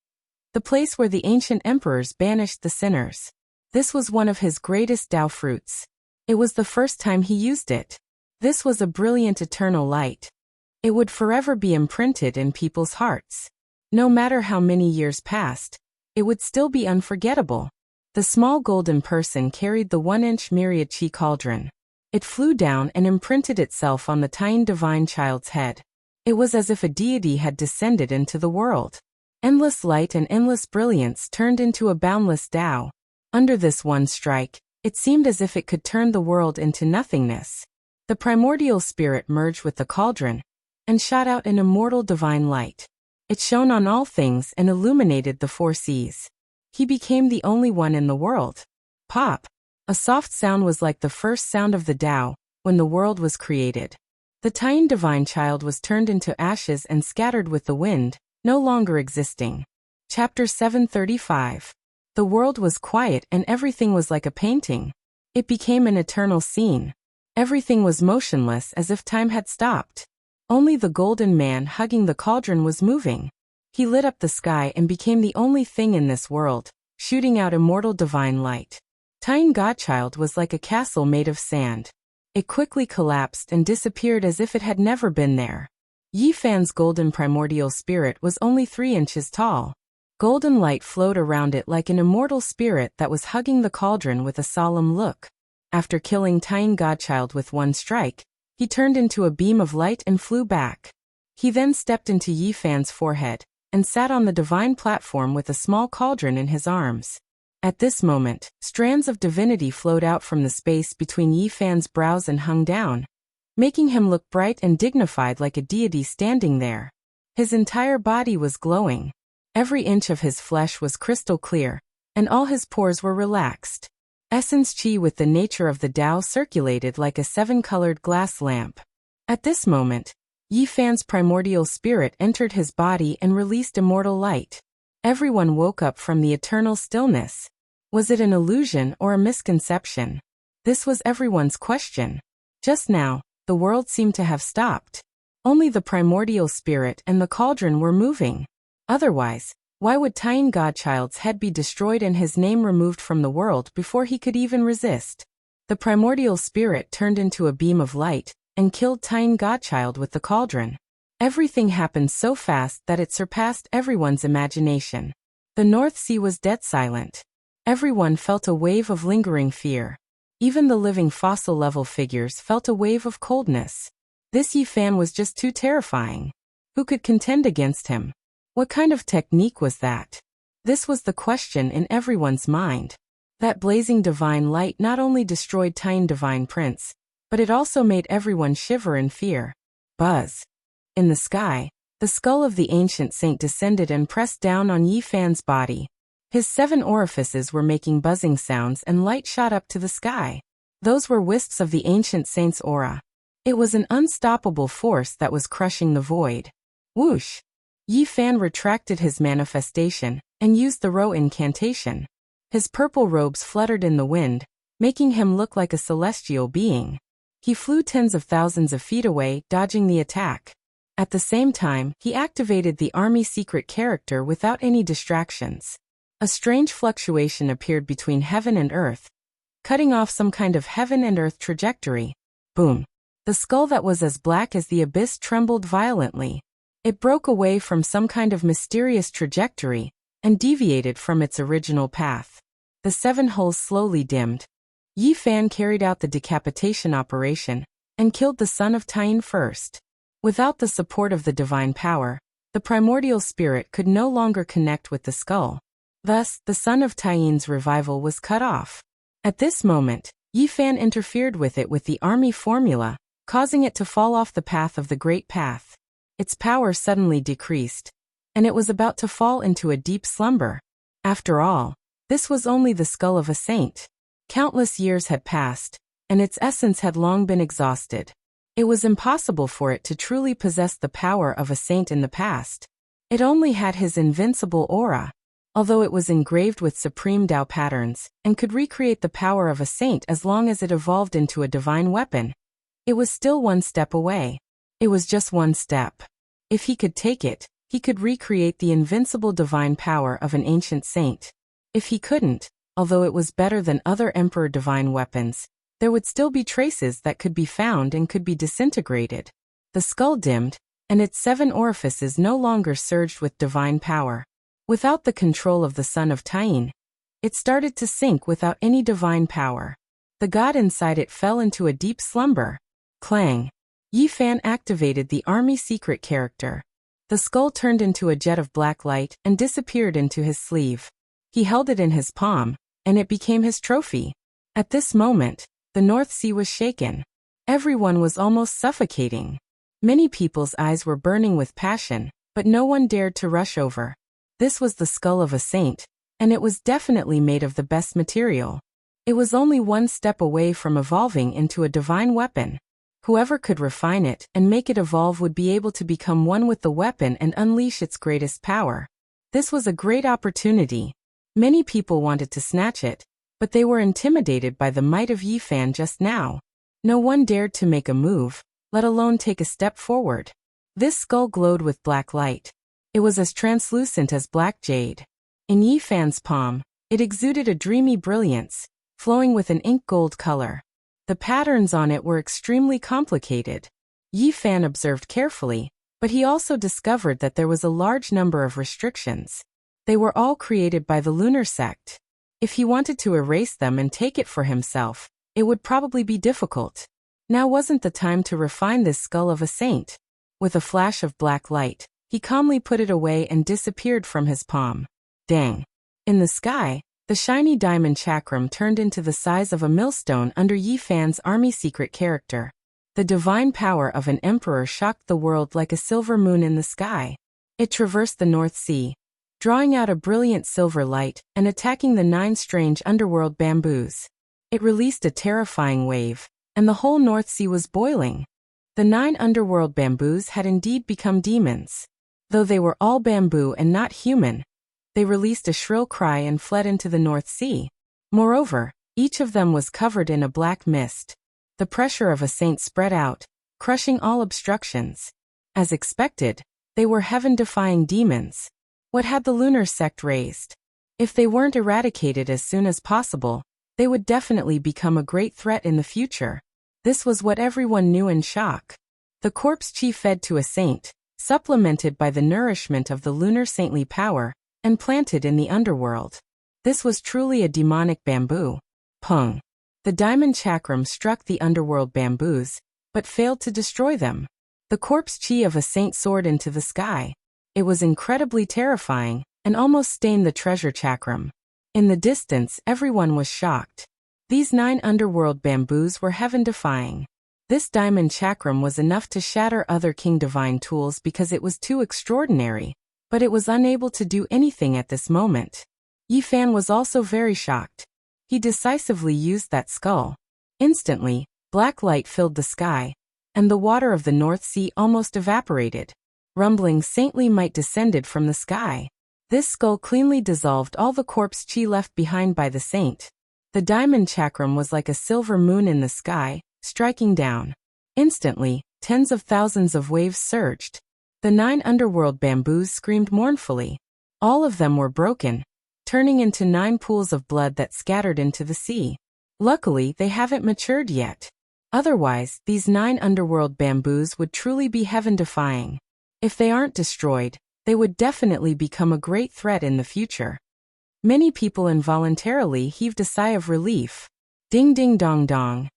S1: the place where the ancient emperors banished the sinners. This was one of his greatest Tao fruits. It was the first time he used it. This was a brilliant eternal light. It would forever be imprinted in people's hearts. No matter how many years passed, it would still be unforgettable. The small golden person carried the 1-inch myriad chi cauldron. It flew down and imprinted itself on the tiny divine child's head. It was as if a deity had descended into the world. Endless light and endless brilliance turned into a boundless Tao. Under this one strike, it seemed as if it could turn the world into nothingness. The primordial spirit merged with the cauldron and shot out an immortal divine light. It shone on all things and illuminated the 4 seas. He became the only one in the world. Pop! A soft sound was like the first sound of the Tao when the world was created. The tiny divine child was turned into ashes and scattered with the wind, no longer existing. Chapter 735. The world was quiet and everything was like a painting. It became an eternal scene. Everything was motionless as if time had stopped. Only the golden man hugging the cauldron was moving. He lit up the sky and became the only thing in this world, shooting out immortal divine light. Tiny Godchild was like a castle made of sand. It quickly collapsed and disappeared as if it had never been there. Yi Fan's golden primordial spirit was only 3 inches tall. Golden light flowed around it like an immortal spirit that was hugging the cauldron with a solemn look. After killing Tiny Godchild with one strike, he turned into a beam of light and flew back. He then stepped into Yi Fan's forehead and sat on the divine platform with a small cauldron in his arms. At this moment, strands of divinity flowed out from the space between Yi Fan's brows and hung down, making him look bright and dignified like a deity standing there. His entire body was glowing. Every inch of his flesh was crystal clear, and all his pores were relaxed. Essence chi with the nature of the Tao circulated like a 7-colored glass lamp. At this moment, Yi Fan's primordial spirit entered his body and released immortal light. Everyone woke up from the eternal stillness. Was it an illusion or a misconception? This was everyone's question. Just now, the world seemed to have stopped. Only the primordial spirit and the cauldron were moving. Otherwise, why would Tiny Godchild's head be destroyed and his name removed from the world before he could even resist? The primordial spirit turned into a beam of light and killed Tiny Godchild with the cauldron. Everything happened so fast that it surpassed everyone's imagination. The North Sea was dead silent. Everyone felt a wave of lingering fear. Even the living fossil-level figures felt a wave of coldness. This Yi Fan was just too terrifying. Who could contend against him? What kind of technique was that? This was the question in everyone's mind. That blazing divine light not only destroyed Tiny Divine Prince, but it also made everyone shiver in fear. Buzz. In the sky, the skull of the ancient saint descended and pressed down on Yi Fan's body. His 7 orifices were making buzzing sounds and light shot up to the sky. Those were wisps of the ancient saint's aura. It was an unstoppable force that was crushing the void. Whoosh! Yi Fan retracted his manifestation and used the Ro incantation. His purple robes fluttered in the wind, making him look like a celestial being. He flew tens of thousands of feet away, dodging the attack. At the same time, he activated the army secret character without any distractions. A strange fluctuation appeared between heaven and earth, cutting off some kind of heaven and earth trajectory. Boom! The skull that was as black as the abyss trembled violently. It broke away from some kind of mysterious trajectory and deviated from its original path. The 7 holes slowly dimmed. Yi Fan carried out the decapitation operation and killed the son of Tiny first. Without the support of the divine power, the primordial spirit could no longer connect with the skull. Thus, the son of Tiny's revival was cut off. At this moment, Yi Fan interfered with it with the army formula, causing it to fall off the path of the Great Path. Its power suddenly decreased, and it was about to fall into a deep slumber. After all, this was only the skull of a saint. Countless years had passed, and its essence had long been exhausted. It was impossible for it to truly possess the power of a saint in the past. It only had his invincible aura. Although it was engraved with supreme Tao patterns and could recreate the power of a saint as long as it evolved into a divine weapon, it was still one step away. It was just one step. If he could take it, he could recreate the invincible divine power of an ancient saint. If he couldn't, although it was better than other Emperor divine weapons, there would still be traces that could be found and could be disintegrated. The skull dimmed, and its 7 orifices no longer surged with divine power. Without the control of the son of Tain, it started to sink without any divine power. The god inside it fell into a deep slumber. Clang. Yi Fan activated the army secret character. The skull turned into a jet of black light and disappeared into his sleeve. He held it in his palm, and it became his trophy. At this moment, the North Sea was shaken. Everyone was almost suffocating. Many people's eyes were burning with passion, but no one dared to rush over. This was the skull of a saint, and it was definitely made of the best material. It was only one step away from evolving into a divine weapon. Whoever could refine it and make it evolve would be able to become one with the weapon and unleash its greatest power. This was a great opportunity. Many people wanted to snatch it, but they were intimidated by the might of Yi Fan just now. No one dared to make a move, let alone take a step forward. This skull glowed with black light. It was as translucent as black jade. In Yi Fan's palm, it exuded a dreamy brilliance, flowing with an ink gold color. The patterns on it were extremely complicated. Yi Fan observed carefully, but he also discovered that there was a large number of restrictions. They were all created by the lunar sect. If he wanted to erase them and take it for himself, it would probably be difficult. Now wasn't the time to refine this skull of a saint. With a flash of black light, he calmly put it away and disappeared from his palm. Dang. In the sky, the shiny diamond chakram turned into the size of a millstone under Yi Fan's army secret character. The divine power of an emperor shocked the world like a silver moon in the sky. It traversed the North Sea, drawing out a brilliant silver light and attacking the 9 strange underworld bamboos. It released a terrifying wave, and the whole North Sea was boiling. The 9 underworld bamboos had indeed become demons. Though they were all bamboo and not human, they released a shrill cry and fled into the North Sea. Moreover, each of them was covered in a black mist. The pressure of a saint spread out, crushing all obstructions. As expected, they were heaven-defying demons. What had the lunar sect raised? If they weren't eradicated as soon as possible, they would definitely become a great threat in the future. This was what everyone knew in shock. The corpse chi fed to a saint, supplemented by the nourishment of the lunar saintly power, and planted in the underworld. This was truly a demonic bamboo. Pung. The diamond chakram struck the underworld bamboos, but failed to destroy them. The corpse chi of a saint soared into the sky. It was incredibly terrifying, and almost stained the treasure chakram. In the distance, everyone was shocked. These 9 underworld bamboos were heaven-defying. This diamond chakram was enough to shatter other king divine tools because it was too extraordinary, but it was unable to do anything at this moment. Yi Fan was also very shocked. He decisively used that skull. Instantly, black light filled the sky, and the water of the North Sea almost evaporated. Rumbling saintly might descended from the sky. This skull cleanly dissolved all the corpse chi left behind by the saint. The diamond chakram was like a silver moon in the sky, striking down. Instantly, tens of thousands of waves surged. The 9 underworld bamboos screamed mournfully. All of them were broken, turning into 9 pools of blood that scattered into the sea. Luckily, they haven't matured yet. Otherwise, these 9 underworld bamboos would truly be heaven-defying. If they aren't destroyed, they would definitely become a great threat in the future. Many people involuntarily heaved a sigh of relief. Ding ding dong dong.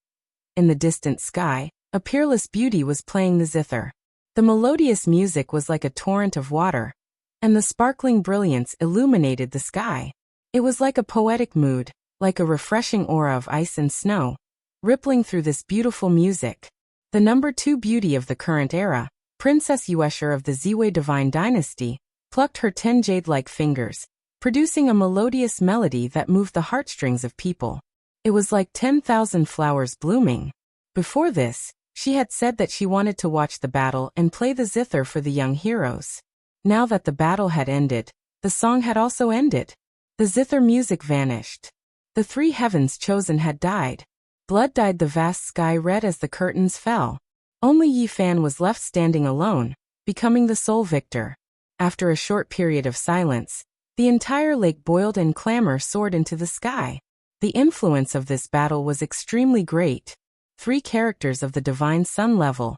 S1: In the distant sky, a peerless beauty was playing the zither. The melodious music was like a torrent of water, and the sparkling brilliance illuminated the sky. It was like a poetic mood, like a refreshing aura of ice and snow, rippling through this beautiful music. The number 2 beauty of the current era, Princess Yuesher of the Ziwei Divine Dynasty, plucked her 10 jade-like fingers, producing a melodious melody that moved the heartstrings of people. It was like 10,000 flowers blooming. Before this, she had said that she wanted to watch the battle and play the zither for the young heroes. Now that the battle had ended, the song had also ended. The zither music vanished. The 3 heavens chosen had died. Blood dyed the vast sky red as the curtains fell. Only Yi Fan was left standing alone, becoming the sole victor. After a short period of silence, the entire lake boiled and clamor soared into the sky. The influence of this battle was extremely great. 3 characters of the divine sun level.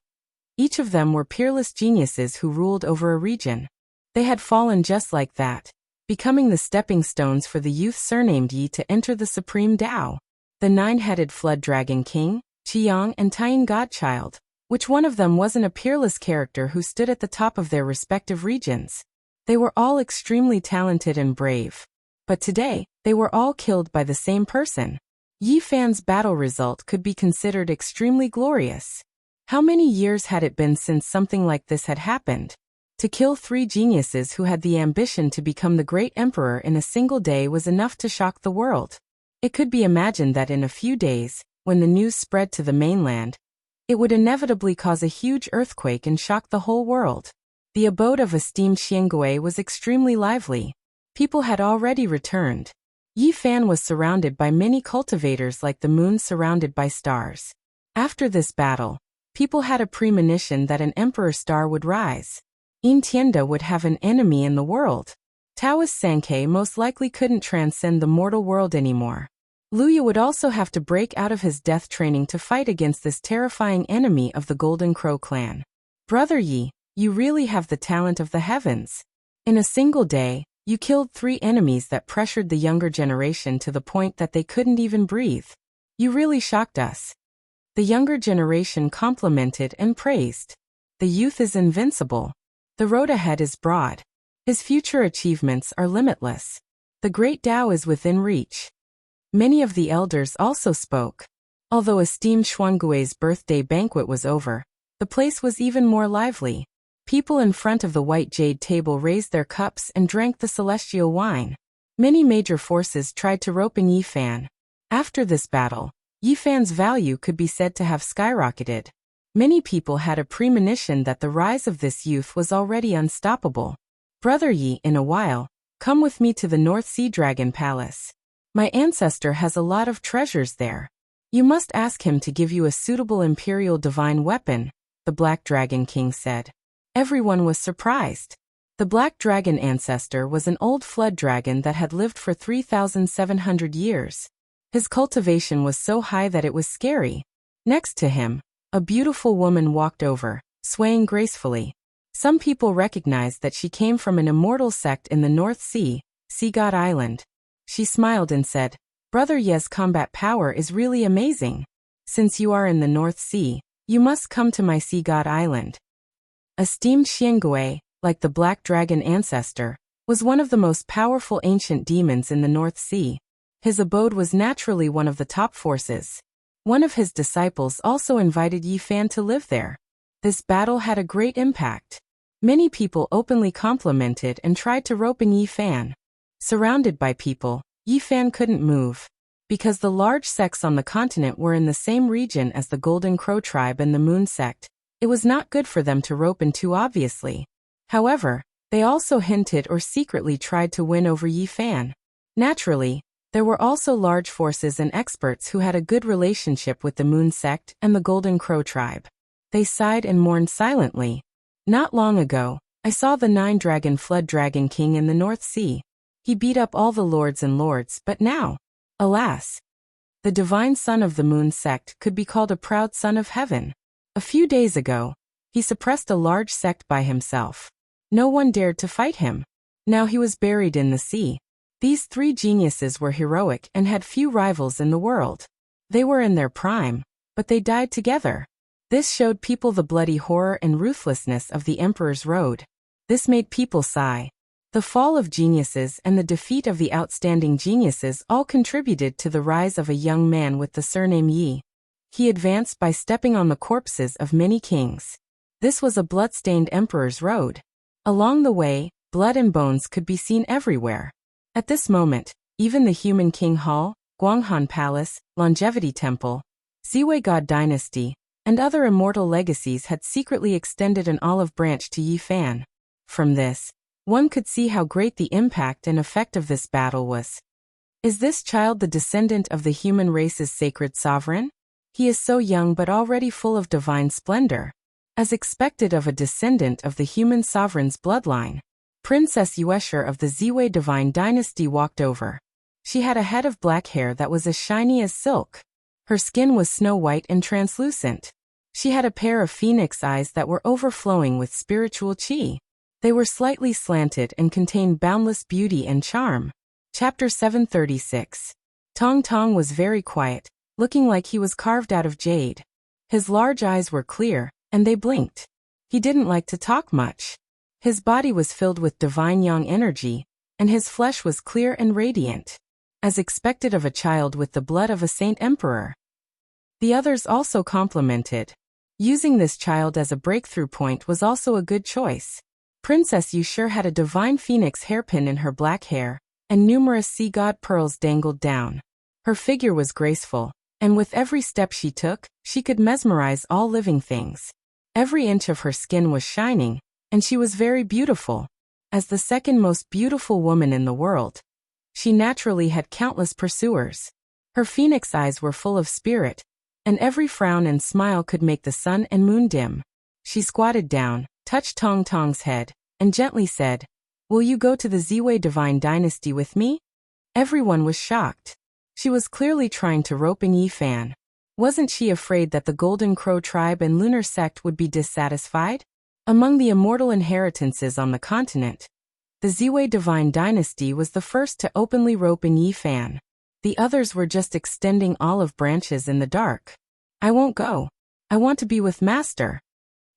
S1: Each of them were peerless geniuses who ruled over a region. They had fallen just like that, becoming the stepping stones for the youth surnamed Yi to enter the supreme Tao. The 9-headed flood dragon king, Qiyang and Tying godchild. Which one of them wasn't a peerless character who stood at the top of their respective regions? They were all extremely talented and brave. But today, they were all killed by the same person. Yi Fan's battle result could be considered extremely glorious. How many years had it been since something like this had happened? To kill 3 geniuses who had the ambition to become the great emperor in a single day was enough to shock the world. It could be imagined that in a few days, when the news spread to the mainland, it would inevitably cause a huge earthquake and shock the whole world. The abode of esteemed Xiangui was extremely lively. People had already returned. Yi Fan was surrounded by many cultivators like the moon surrounded by stars. After this battle, people had a premonition that an emperor star would rise. Yin Tianda would have an enemy in the world. Taoist Sankei most likely couldn't transcend the mortal world anymore. Luya would also have to break out of his death training to fight against this terrifying enemy of the Golden Crow clan. Brother Yi, you really have the talent of the heavens. In a single day, you killed 3 enemies that pressured the younger generation to the point that they couldn't even breathe. You really shocked us. The younger generation complimented and praised. The youth is invincible. The road ahead is broad. His future achievements are limitless. The great Tao is within reach. Many of the elders also spoke. Although esteemed Xuangui's birthday banquet was over, the place was even more lively. People in front of the white jade table raised their cups and drank the celestial wine. Many major forces tried to rope in Yi Fan. After this battle, Yi Fan's value could be said to have skyrocketed. Many people had a premonition that the rise of this youth was already unstoppable. Brother Yi, in a while, come with me to the North Sea Dragon Palace. My ancestor has a lot of treasures there. You must ask him to give you a suitable imperial divine weapon, the Black Dragon King said. Everyone was surprised. The Black Dragon ancestor was an old flood dragon that had lived for 3,700 years. His cultivation was so high that it was scary. Next to him, a beautiful woman walked over, swaying gracefully. Some people recognized that she came from an immortal sect in the North Sea, Sea God Island. She smiled and said, Brother Ye's combat power is really amazing. Since you are in the North Sea, you must come to my Sea God Island. Esteemed Xiangui, like the Black Dragon ancestor, was one of the most powerful ancient demons in the North Sea. His abode was naturally one of the top forces. One of his disciples also invited Yi Fan to live there. This battle had a great impact. Many people openly complimented and tried to rope in Yi Fan. Surrounded by people, Yi Fan couldn't move. Because the large sects on the continent were in the same region as the Golden Crow tribe and the Moon sect, it was not good for them to rope in too obviously. However, they also hinted or secretly tried to win over Yi Fan. Naturally, there were also large forces and experts who had a good relationship with the Moon sect and the Golden Crow tribe. They sighed and mourned silently. Not long ago, I saw the 9-dragon flood dragon king in the North Sea. He beat up all the lords and lords, but now, alas, the divine son of the Moon sect could be called a proud son of heaven. A few days ago, he suppressed a large sect by himself. No one dared to fight him. Now he was buried in the sea. These 3 geniuses were heroic and had few rivals in the world. They were in their prime, but they died together. This showed people the bloody horror and ruthlessness of the Emperor's road. This made people sigh. The fall of geniuses and the defeat of the outstanding geniuses all contributed to the rise of a young man with the surname Yi. He advanced by stepping on the corpses of many kings. This was a blood-stained emperor's road. Along the way, blood and bones could be seen everywhere. At this moment, even the human King Hall, Guanghan Palace, Longevity Temple, Ziwei God Dynasty, and other immortal legacies had secretly extended an olive branch to Yi Fan. From this, one could see how great the impact and effect of this battle was. Is this child the descendant of the human race's sacred sovereign? He is so young but already full of divine splendor. As expected of a descendant of the human sovereign's bloodline, Princess Yuesher of the Ziwei divine dynasty walked over. She had a head of black hair that was as shiny as silk. Her skin was snow-white and translucent. She had a pair of phoenix eyes that were overflowing with spiritual qi. They were slightly slanted and contained boundless beauty and charm. Chapter 736. Tong Tong was very quiet, looking like he was carved out of jade. His large eyes were clear, and they blinked. He didn't like to talk much. His body was filled with divine yang energy, and his flesh was clear and radiant, as expected of a child with the blood of a saint emperor. The others also complimented. Using this child as a breakthrough point was also a good choice. Princess Yuesher had a divine phoenix hairpin in her black hair, and numerous sea god pearls dangled down. Her figure was graceful, and with every step she took, she could mesmerize all living things. Every inch of her skin was shining, and she was very beautiful. As the second most beautiful woman in the world, she naturally had countless pursuers. Her phoenix eyes were full of spirit, and every frown and smile could make the sun and moon dim. She squatted down, touched Tong Tong's head, and gently said, "Will you go to the Ziwei divine dynasty with me?" Everyone was shocked. She was clearly trying to rope in Yifan. Wasn't she afraid that the Golden Crow tribe and lunar sect would be dissatisfied? Among the immortal inheritances on the continent, the Ziwei divine dynasty was the first to openly rope in Yifan. The others were just extending olive branches in the dark. "I won't go. I want to be with Master."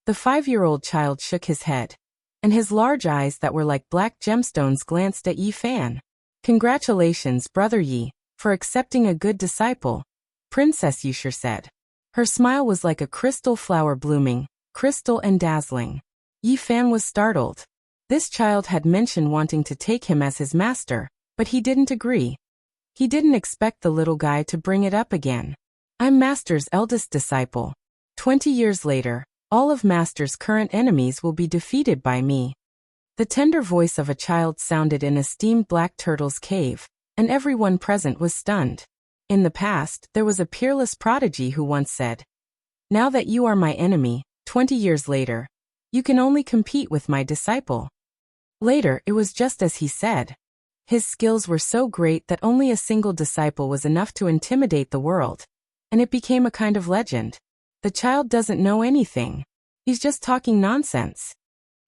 S1: The 5-year-old child shook his head, and his large eyes that were like black gemstones glanced at Yifan. "Congratulations, Brother Yi, for accepting a good disciple," Princess Yuesher said. Her smile was like a crystal flower blooming, crystal and dazzling. Yifan was startled. This child had mentioned wanting to take him as his master, but he didn't agree. He didn't expect the little guy to bring it up again. "I'm Master's eldest disciple. 20 years later, all of Master's current enemies will be defeated by me." The tender voice of a child sounded in a steamed black turtle's cave, and everyone present was stunned. In the past, there was a peerless prodigy who once said, "Now that you are my enemy, 20 years later, you can only compete with my disciple." Later, it was just as he said. His skills were so great that only a single disciple was enough to intimidate the world, and it became a kind of legend. The child doesn't know anything. He's just talking nonsense.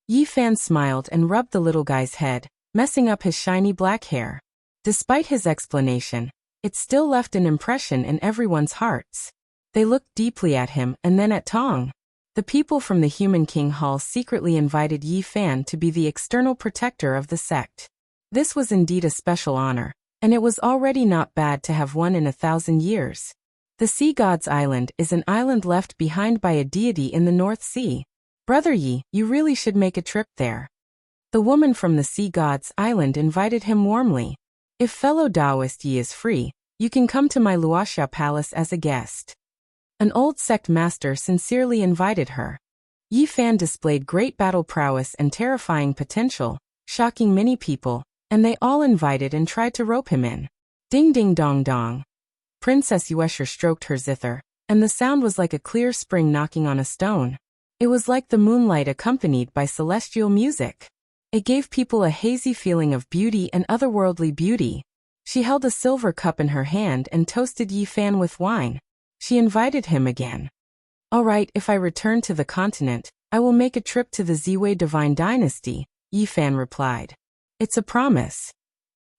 S1: Yifan smiled and rubbed the little guy's head, messing up his shiny black hair. Despite his explanation, it still left an impression in everyone's hearts. They looked deeply at him and then at Tong. The people from the Human King Hall secretly invited Yifan to be the external protector of the sect. This was indeed a special honor, and it was already not bad to have one in 1,000 years. The Sea God's Island is an island left behind by a deity in the North Sea. "Brother Yi, you really should make a trip there." The woman from the Sea God's Island invited him warmly. "If fellow Taoist Yi is free, you can come to my Wuxia palace as a guest." An old sect master sincerely invited her. Yifan displayed great battle prowess and terrifying potential, shocking many people, and they all invited and tried to rope him in. Ding ding dong dong. Princess Yuesher stroked her zither, and the sound was like a clear spring knocking on a stone. It was like the moonlight accompanied by celestial music. It gave people a hazy feeling of beauty and otherworldly beauty. She held a silver cup in her hand and toasted Yifan with wine. She invited him again. "All right, if I return to the continent, I will make a trip to the Ziwei divine dynasty," Yifan replied. "It's a promise."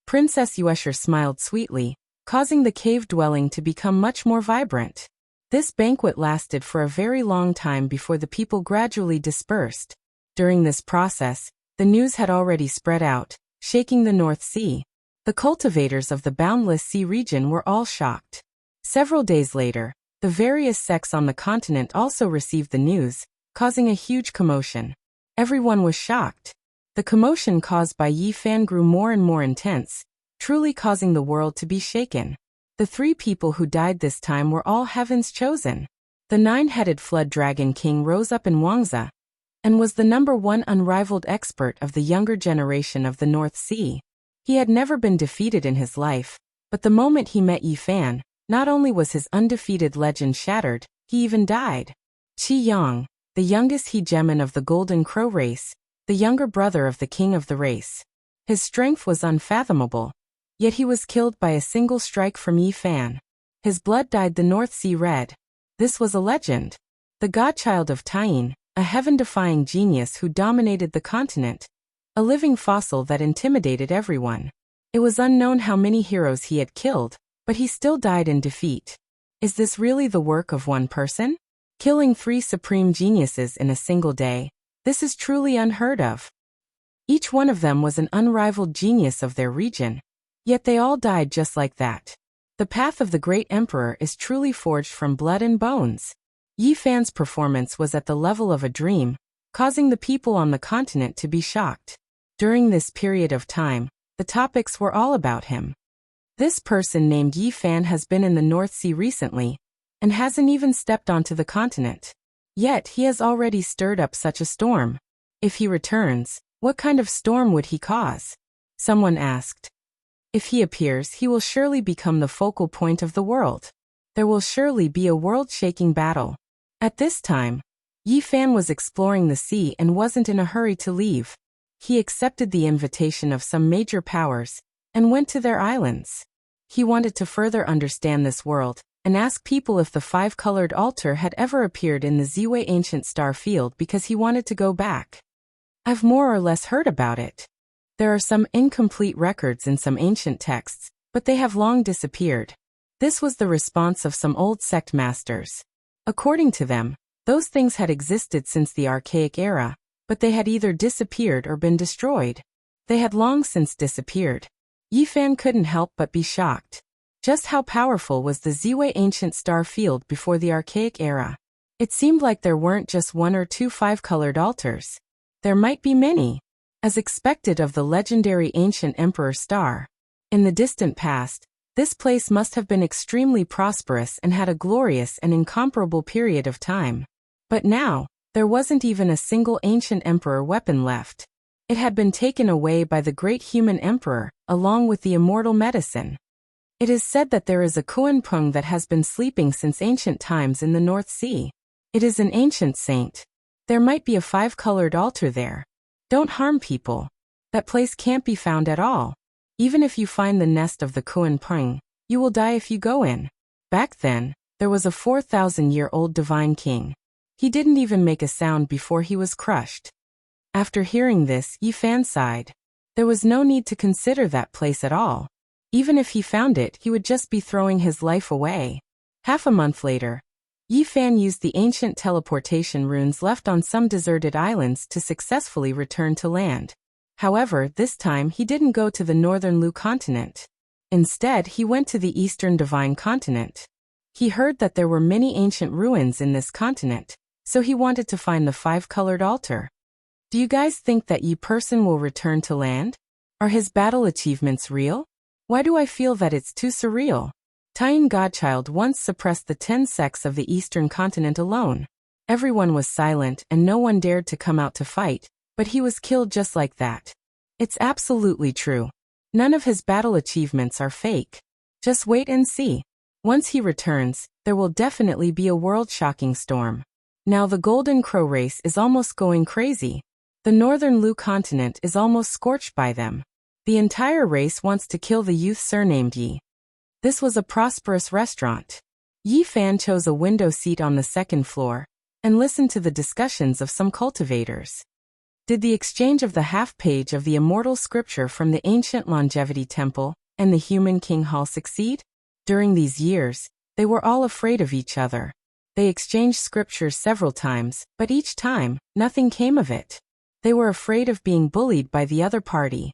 S1: Princess Yuesher smiled sweetly, causing the cave dwelling to become much more vibrant. This banquet lasted for a very long time before the people gradually dispersed. During this process, the news had already spread out, shaking the North Sea. The cultivators of the boundless sea region were all shocked. Several days later, the various sects on the continent also received the news, causing a huge commotion. Everyone was shocked. The commotion caused by Yifan grew more and more intense, truly causing the world to be shaken. The 3 people who died this time were all heaven's chosen. The 9-headed flood dragon king rose up in Wuxia, and was the #1 unrivaled expert of the younger generation of the North Sea. He had never been defeated in his life, but the moment he met Yifan, Not only was his undefeated legend shattered, he even died. Qi Yang, the youngest hegemon of the Golden Crow race, the younger brother of the king of the race. His strength was unfathomable, yet he was killed by a single strike from Yi Fan. His blood dyed the North Sea red. This was a legend. The godchild of Taiyin, a heaven-defying genius who dominated the continent, a living fossil that intimidated everyone. It was unknown how many heroes he had killed, but he still died in defeat. Is this really the work of one person? Killing 3 supreme geniuses in a single day, this is truly unheard of. Each one of them was an unrivaled genius of their region, yet they all died just like that. The path of the great emperor is truly forged from blood and bones. Yi Fan's performance was at the level of a dream, causing the people on the continent to be shocked. During this period of time, the topics were all about him. This person named Yi Fan has been in the North Sea recently, and hasn't even stepped onto the continent. Yet he has already stirred up such a storm. If he returns, what kind of storm would he cause? Someone asked. If he appears, he will surely become the focal point of the world. There will surely be a world-shaking battle. At this time, Yi Fan was exploring the sea and wasn't in a hurry to leave. He accepted the invitation of some major powers and went to their islands. He wanted to further understand this world and ask people if the 5-colored altar had ever appeared in the Ziwei ancient star field because he wanted to go back. I've more or less heard about it. There are some incomplete records in some ancient texts, but they have long disappeared. This was the response of some old sect masters. According to them, those things had existed since the Archaic era, but they had either disappeared or been destroyed. They had long since disappeared. Yi Fan couldn't help but be shocked. Just how powerful was the Ziwei ancient star field before the Archaic era? It seemed like there weren't just 1 or 2 5-colored altars. There might be many, as expected of the legendary ancient Emperor Star. In the distant past, this place must have been extremely prosperous and had a glorious and incomparable period of time. But now, there wasn't even a single ancient emperor weapon left. It had been taken away by the great human emperor, along with the immortal medicine. It is said that there is a Kuan-pung that has been sleeping since ancient times in the North Sea. It is an ancient saint. There might be a 5-colored altar there. Don't harm people. That place can't be found at all. Even if you find the nest of the Kuan-pung, you will die if you go in. Back then, there was a 4,000-year-old divine king. He didn't even make a sound before he was crushed. After hearing this, Yi Fan sighed. There was no need to consider that place at all. Even if he found it, he would just be throwing his life away. Half a month later, Yi Fan used the ancient teleportation runes left on some deserted islands to successfully return to land. However, this time he didn't go to the northern Lu continent. Instead, he went to the eastern divine continent. He heard that there were many ancient ruins in this continent, so he wanted to find the 5-colored altar. Do you guys think that Yi person will return to land? Are his battle achievements real? Why do I feel that it's too surreal? Taiyin Godchild once suppressed the 10 sects of the eastern continent alone. Everyone was silent and no one dared to come out to fight, but he was killed just like that. It's absolutely true. None of his battle achievements are fake. Just wait and see. Once he returns, there will definitely be a world-shocking storm. Now the Golden Crow race is almost going crazy. The northern Lu continent is almost scorched by them. The entire race wants to kill the youth surnamed Yi. This was a prosperous restaurant. Yi Fan chose a window seat on the 2nd floor and listened to the discussions of some cultivators. Did the exchange of the half-page of the immortal scripture from the ancient longevity temple and the human king hall succeed? During these years, they were all afraid of each other. They exchanged scriptures several times, but each time, nothing came of it. They were afraid of being bullied by the other party.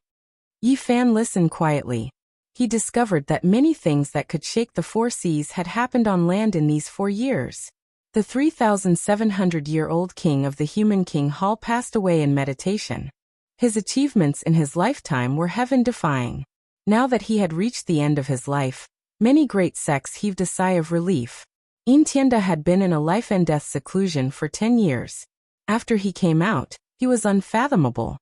S1: Yi Fan listened quietly. He discovered that many things that could shake the 4 seas had happened on land in these 4 years. The 3,700-year-old king of the human king hall passed away in meditation. His achievements in his lifetime were heaven-defying. Now that he had reached the end of his life, many great sects heaved a sigh of relief. Tienda had been in a life-and-death seclusion for 10 years. After he came out, he was unfathomable.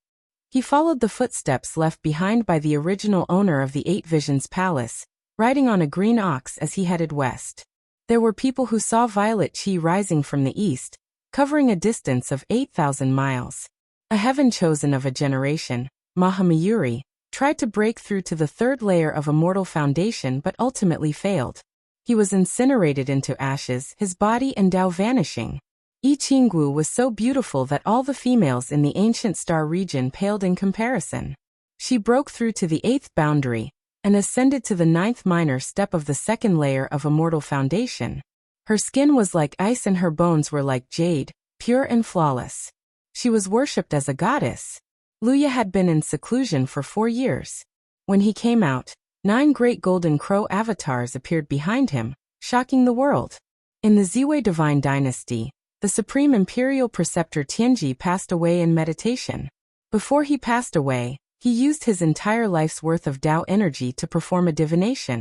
S1: He followed the footsteps left behind by the original owner of the 8 Visions Palace, riding on a green ox as he headed west. There were people who saw violet chi rising from the east, covering a distance of 8,000 miles. A heaven chosen of a generation, Mahamayuri, tried to break through to the third layer of a mortal foundation but ultimately failed. He was incinerated into ashes, his body and Tao vanishing. I Chinggu was so beautiful that all the females in the ancient star region paled in comparison. She broke through to the 8th boundary and ascended to the 9th minor step of the second layer of a mortal foundation. Her skin was like ice and her bones were like jade, pure and flawless. She was worshipped as a goddess. Luya had been in seclusion for 4 years. When he came out, 9 great golden crow avatars appeared behind him, shocking the world. In the Ziwei divine dynasty, the supreme imperial preceptor Tianji passed away in meditation. Before he passed away, he used his entire life's worth of Tao energy to perform a divination.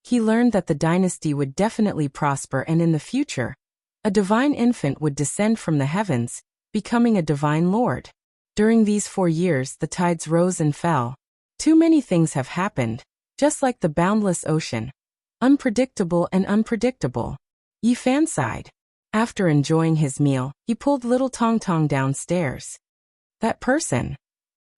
S1: He learned that the dynasty would definitely prosper and in the future, a divine infant would descend from the heavens, becoming a divine lord. During these 4 years the tides rose and fell. Too many things have happened, just like the boundless ocean. Unpredictable and unpredictable. Yi Fan sighed. After enjoying his meal, he pulled little Tong Tong downstairs. That person.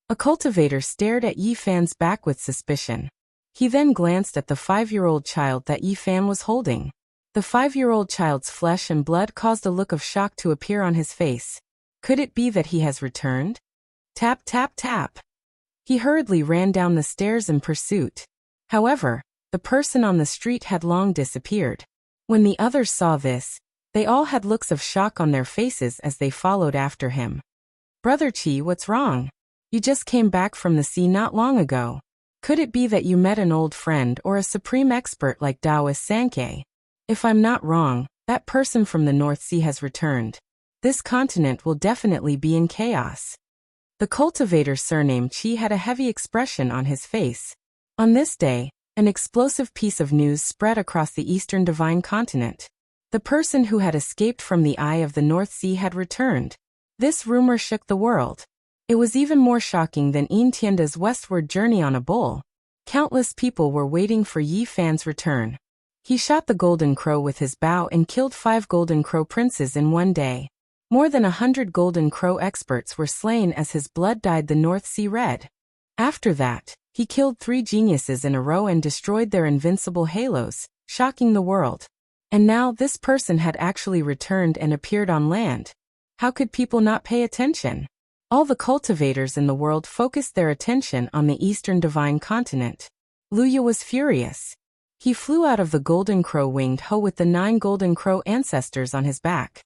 S1: A cultivator stared at Yi Fan's back with suspicion. He then glanced at the 5-year-old child that Yi Fan was holding. The 5-year-old child's flesh and blood caused a look of shock to appear on his face. Could it be that he has returned? Tap, tap, tap. He hurriedly ran down the stairs in pursuit. However, the person on the street had long disappeared. When the others saw this, they all had looks of shock on their faces as they followed after him. Brother Chi, what's wrong? You just came back from the sea not long ago. Could it be that you met an old friend or a supreme expert like Taoist Sankei? If I'm not wrong, that person from the North Sea has returned. This continent will definitely be in chaos. The cultivator's surname Chi had a heavy expression on his face. On this day, an explosive piece of news spread across the eastern divine continent. The person who had escaped from the eye of the North Sea had returned. This rumor shook the world. It was even more shocking than Yin Tianda's westward journey on a bull. Countless people were waiting for Yi Fan's return. He shot the golden crow with his bow and killed 5 golden crow princes in one day. More than 100 golden crow experts were slain as his blood dyed the North Sea red. After that, he killed 3 geniuses in a row and destroyed their invincible halos, shocking the world. And now this person had actually returned and appeared on land. How could people not pay attention? All the cultivators in the world focused their attention on the eastern divine continent. Luya was furious. He flew out of the golden crow winged hoe with the 9 golden crow ancestors on his back.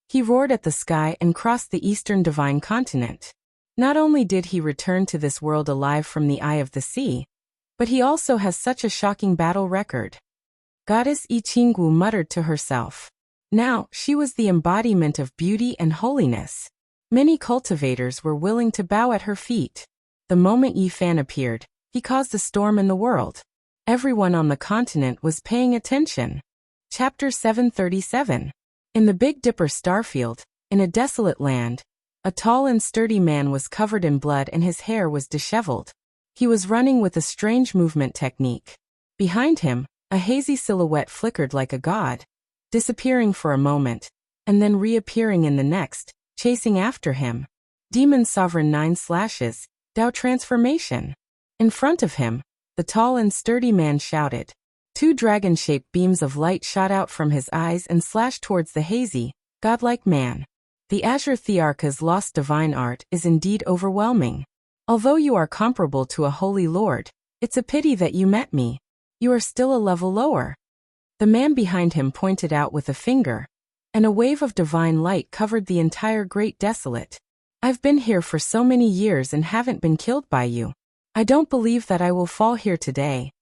S1: He roared at the sky and crossed the eastern divine continent. Not only did he return to this world alive from the eye of the sea, but he also has such a shocking battle record. Goddess I Chinggu muttered to herself. Now, she was the embodiment of beauty and holiness. Many cultivators were willing to bow at her feet. The moment Yi Fan appeared, he caused a storm in the world. Everyone on the continent was paying attention. Chapter 737. In the Big Dipper starfield, in a desolate land, a tall and sturdy man was covered in blood and his hair was disheveled. He was running with a strange movement technique. Behind him, a hazy silhouette flickered like a god, disappearing for a moment, and then reappearing in the next, chasing after him. Demon Sovereign 9 slashes, Tao transformation. In front of him, the tall and sturdy man shouted. 2 dragon-shaped beams of light shot out from his eyes and slashed towards the hazy, godlike man. The Azure Thearka's lost divine art is indeed overwhelming. Although you are comparable to a holy lord, it's a pity that you met me. You are still a level lower. The man behind him pointed out with a finger, and a wave of divine light covered the entire Great Desolate. I've been here for so many years and haven't been killed by you. I don't believe that I will fall here today.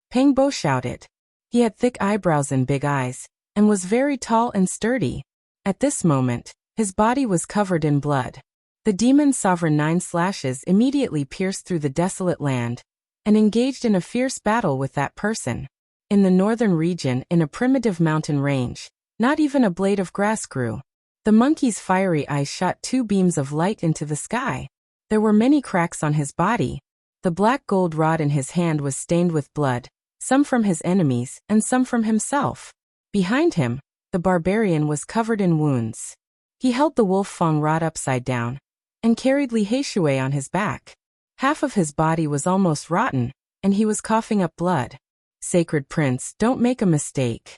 S1: Peng Bo shouted. He had thick eyebrows and big eyes, and was very tall and sturdy. At this moment, his body was covered in blood. The demon Sovereign 9 slashes immediately pierced through the desolate land, and engaged in a fierce battle with that person. In the northern region, in a primitive mountain range, not even a blade of grass grew. The monkey's fiery eyes shot 2 beams of light into the sky. There were many cracks on his body. The black gold rod in his hand was stained with blood, some from his enemies and some from himself. Behind him, the barbarian was covered in wounds. He held the wolf Feng rod upside down and carried Li Heishui on his back. Half of his body was almost rotten, and he was coughing up blood. Sacred Prince, don't make a mistake.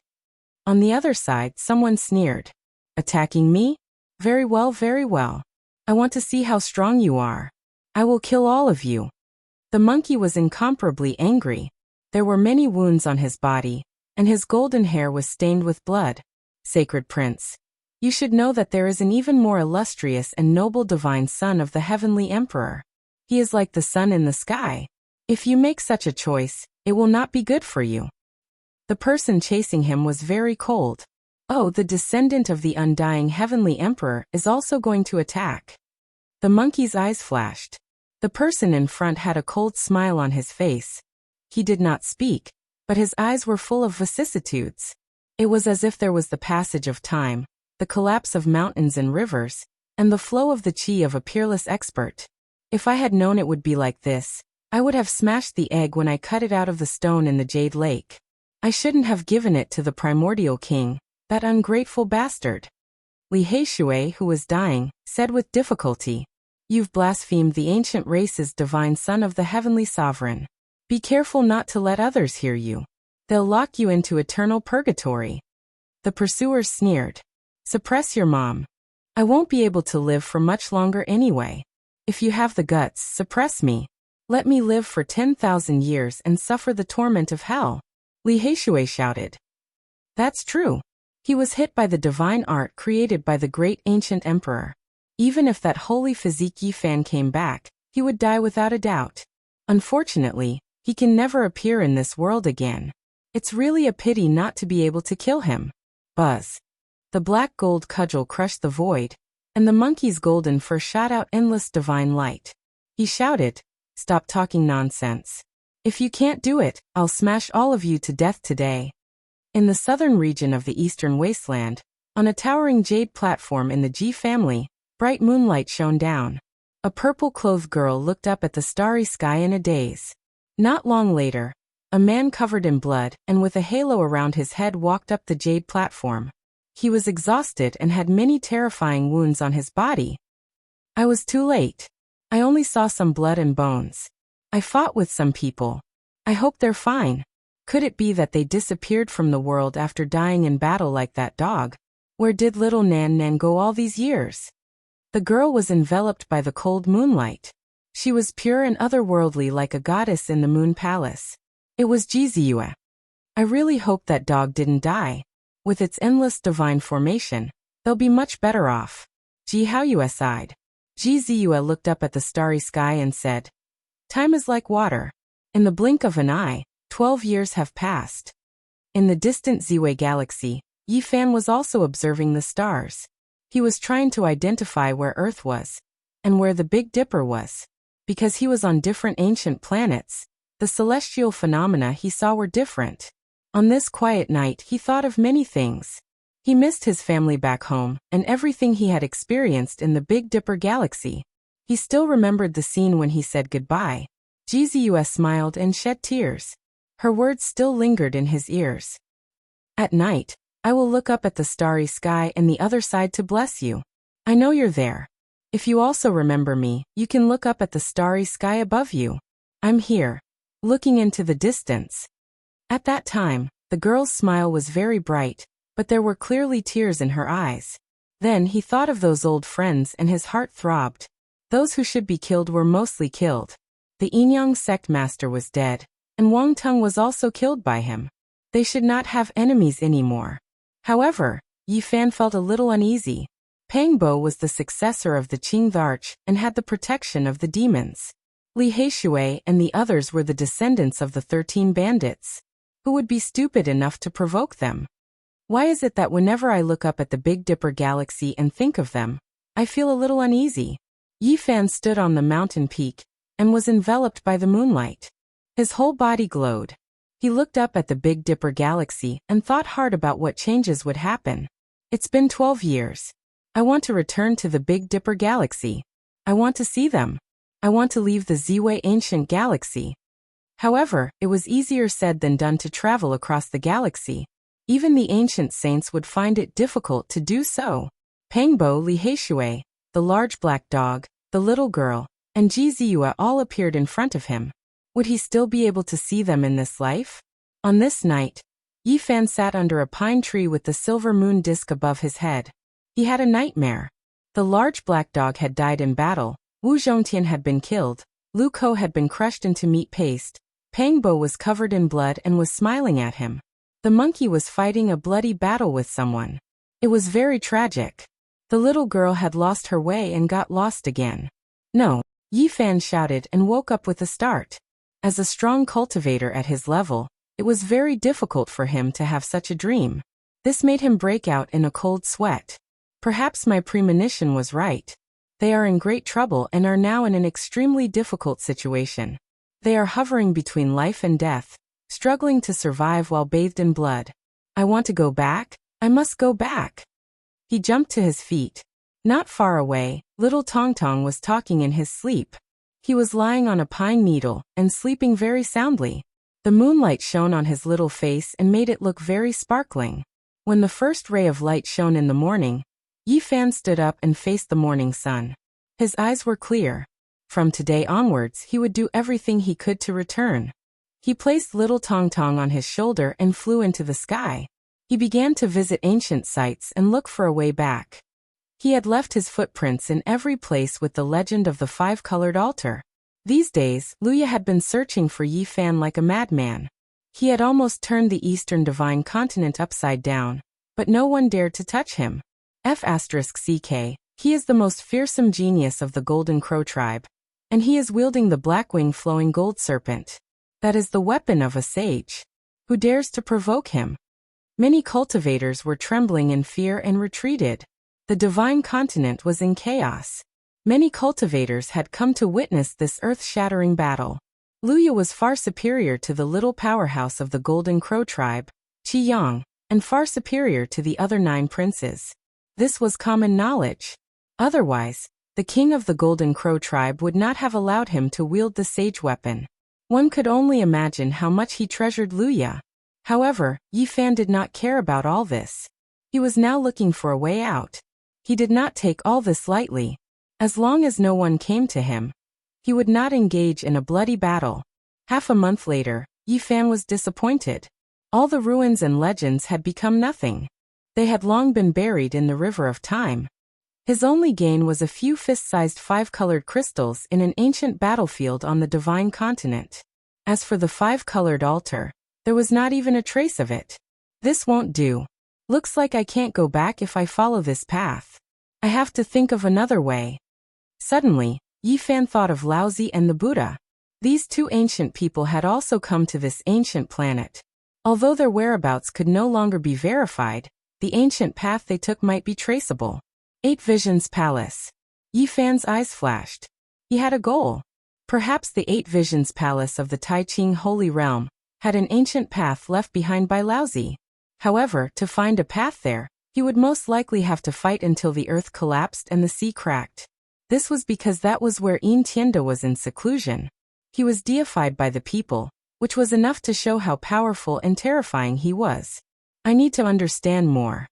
S1: On the other side, someone sneered. Attacking me? Very well, very well. I want to see how strong you are. I will kill all of you. The monkey was incomparably angry. There were many wounds on his body, and his golden hair was stained with blood. Sacred Prince, you should know that there is an even more illustrious and noble divine son of the heavenly emperor. He is like the sun in the sky. If you make such a choice, it will not be good for you. The person chasing him was very cold. Oh, the descendant of the undying heavenly emperor is also going to attack. The monkey's eyes flashed. The person in front had a cold smile on his face. He did not speak, but his eyes were full of vicissitudes. It was as if there was the passage of time, the collapse of mountains and rivers, and the flow of the chi of a peerless expert. If I had known it would be like this, I would have smashed the egg when I cut it out of the stone in the Jade Lake. I shouldn't have given it to the primordial king, that ungrateful bastard. Li Heishui, who was dying, said with difficulty, You've blasphemed the ancient race's divine son of the heavenly sovereign. Be careful not to let others hear you. They'll lock you into eternal purgatory. The pursuers sneered. Suppress your mom. I won't be able to live for much longer anyway. If you have the guts, suppress me. Let me live for 10,000 years and suffer the torment of hell. Li Heishui shouted. That's true. He was hit by the divine art created by the great ancient emperor. Even if that holy physique Yi Fan came back, he would die without a doubt. Unfortunately, he can never appear in this world again. It's really a pity not to be able to kill him. Buzz. The black gold cudgel crushed the void, and the monkey's golden fur shot out endless divine light. He shouted, Stop talking nonsense. If you can't do it, I'll smash all of you to death today. In the southern region of the eastern wasteland, on a towering jade platform in the Ji family, bright moonlight shone down. A purple-clothed girl looked up at the starry sky in a daze. Not long later, a man covered in blood and with a halo around his head walked up the jade platform. He was exhausted and had many terrifying wounds on his body. I was too late. I only saw some blood and bones. I fought with some people. I hope they're fine. Could it be that they disappeared from the world after dying in battle like that dog? Where did little Nan Nan go all these years? The girl was enveloped by the cold moonlight. She was pure and otherworldly like a goddess in the moon palace. It was Jiziyue. I really hope that dog didn't die. With its endless divine formation, they'll be much better off. Ji Haoyue sighed. Jiziyue looked up at the starry sky and said, Time is like water. In the blink of an eye, 12 years have passed. In the distant Ziwei galaxy, Yi Fan was also observing the stars. He was trying to identify where Earth was, and where the Big Dipper was. Because he was on different ancient planets, the celestial phenomena he saw were different. On this quiet night he thought of many things. He missed his family back home, and everything he had experienced in the Big Dipper galaxy. He still remembered the scene when he said goodbye. Jiziyue smiled and shed tears. Her words still lingered in his ears. At night, I will look up at the starry sky and the other side to bless you. I know you're there. If you also remember me, you can look up at the starry sky above you. I'm here, looking into the distance. At that time, the girl's smile was very bright, but there were clearly tears in her eyes. Then he thought of those old friends and his heart throbbed. Those who should be killed were mostly killed. The Yinyang sect master was dead, and Wang Teng was also killed by him. They should not have enemies anymore. However, Yi Fan felt a little uneasy. Pang Bo was the successor of the Qing Arch and had the protection of the demons. Li Heishui and the others were the descendants of the 13 bandits. Who would be stupid enough to provoke them? Why is it that whenever I look up at the Big Dipper galaxy and think of them, I feel a little uneasy? Yi Fan stood on the mountain peak and was enveloped by the moonlight. His whole body glowed. He looked up at the Big Dipper galaxy and thought hard about what changes would happen. It's been 12 years. I want to return to the Big Dipper galaxy. I want to see them. I want to leave the Ziwei ancient galaxy. However, it was easier said than done to travel across the galaxy. Even the ancient saints would find it difficult to do so. Pangbo Liheishui, the large black dog, the little girl, and Jiziua all appeared in front of him. Would he still be able to see them in this life? On this night, Yifan sat under a pine tree with the silver moon disk above his head. He had a nightmare. The large black dog had died in battle, Wu Zhongtian had been killed, Lu Ko had been crushed into meat paste, Pangbo was covered in blood and was smiling at him. The monkey was fighting a bloody battle with someone. It was very tragic. The little girl had lost her way and got lost again. No, Yifan shouted and woke up with a start. As a strong cultivator at his level, it was very difficult for him to have such a dream. This made him break out in a cold sweat. Perhaps my premonition was right. They are in great trouble and are now in an extremely difficult situation. They are hovering between life and death, struggling to survive while bathed in blood. I want to go back. I must go back. He jumped to his feet. Not far away, little Tong Tong was talking in his sleep. He was lying on a pine needle and sleeping very soundly. The moonlight shone on his little face and made it look very sparkling. When the first ray of light shone in the morning, Yifan stood up and faced the morning sun. His eyes were clear. From today onwards he would do everything he could to return. He placed little Tong Tong on his shoulder and flew into the sky. He began to visit ancient sites and look for a way back. He had left his footprints in every place with the legend of the five-colored altar. These days, Luya had been searching for Yifan like a madman. He had almost turned the Eastern Divine Continent upside down, but no one dared to touch him. F***CK, he is the most fearsome genius of the Golden Crow tribe, and he is wielding the Blackwing Flowing Gold Serpent. That is the weapon of a sage. Who dares to provoke him? Many cultivators were trembling in fear and retreated. The Divine Continent was in chaos. Many cultivators had come to witness this earth-shattering battle. Luya was far superior to the little powerhouse of the Golden Crow tribe, Qiyang, and far superior to the other 9 princes. This was common knowledge. Otherwise, the king of the Golden Crow tribe would not have allowed him to wield the sage weapon. One could only imagine how much he treasured Luya. However, Yifan did not care about all this. He was now looking for a way out. He did not take all this lightly. As long as no one came to him, he would not engage in a bloody battle. Half a month later, Yifan was disappointed. All the ruins and legends had become nothing. They had long been buried in the river of time. His only gain was a few fist-sized 5-colored crystals in an ancient battlefield on the Divine Continent. As for the 5-colored altar, there was not even a trace of it. This won't do. Looks like I can't go back if I follow this path. I have to think of another way. Suddenly, Yifan thought of Laozi and the Buddha. These 2 ancient people had also come to this ancient planet. Although their whereabouts could no longer be verified, the ancient path they took might be traceable. 8 Visions Palace. Yifan's eyes flashed. He had a goal. Perhaps the 8 Visions Palace of the Taiqing Holy Realm had an ancient path left behind by Laozi. However, to find a path there, he would most likely have to fight until the earth collapsed and the sea cracked. This was because that was where Yin Tianda was in seclusion. He was deified by the people, which was enough to show how powerful and terrifying he was. I need to understand more.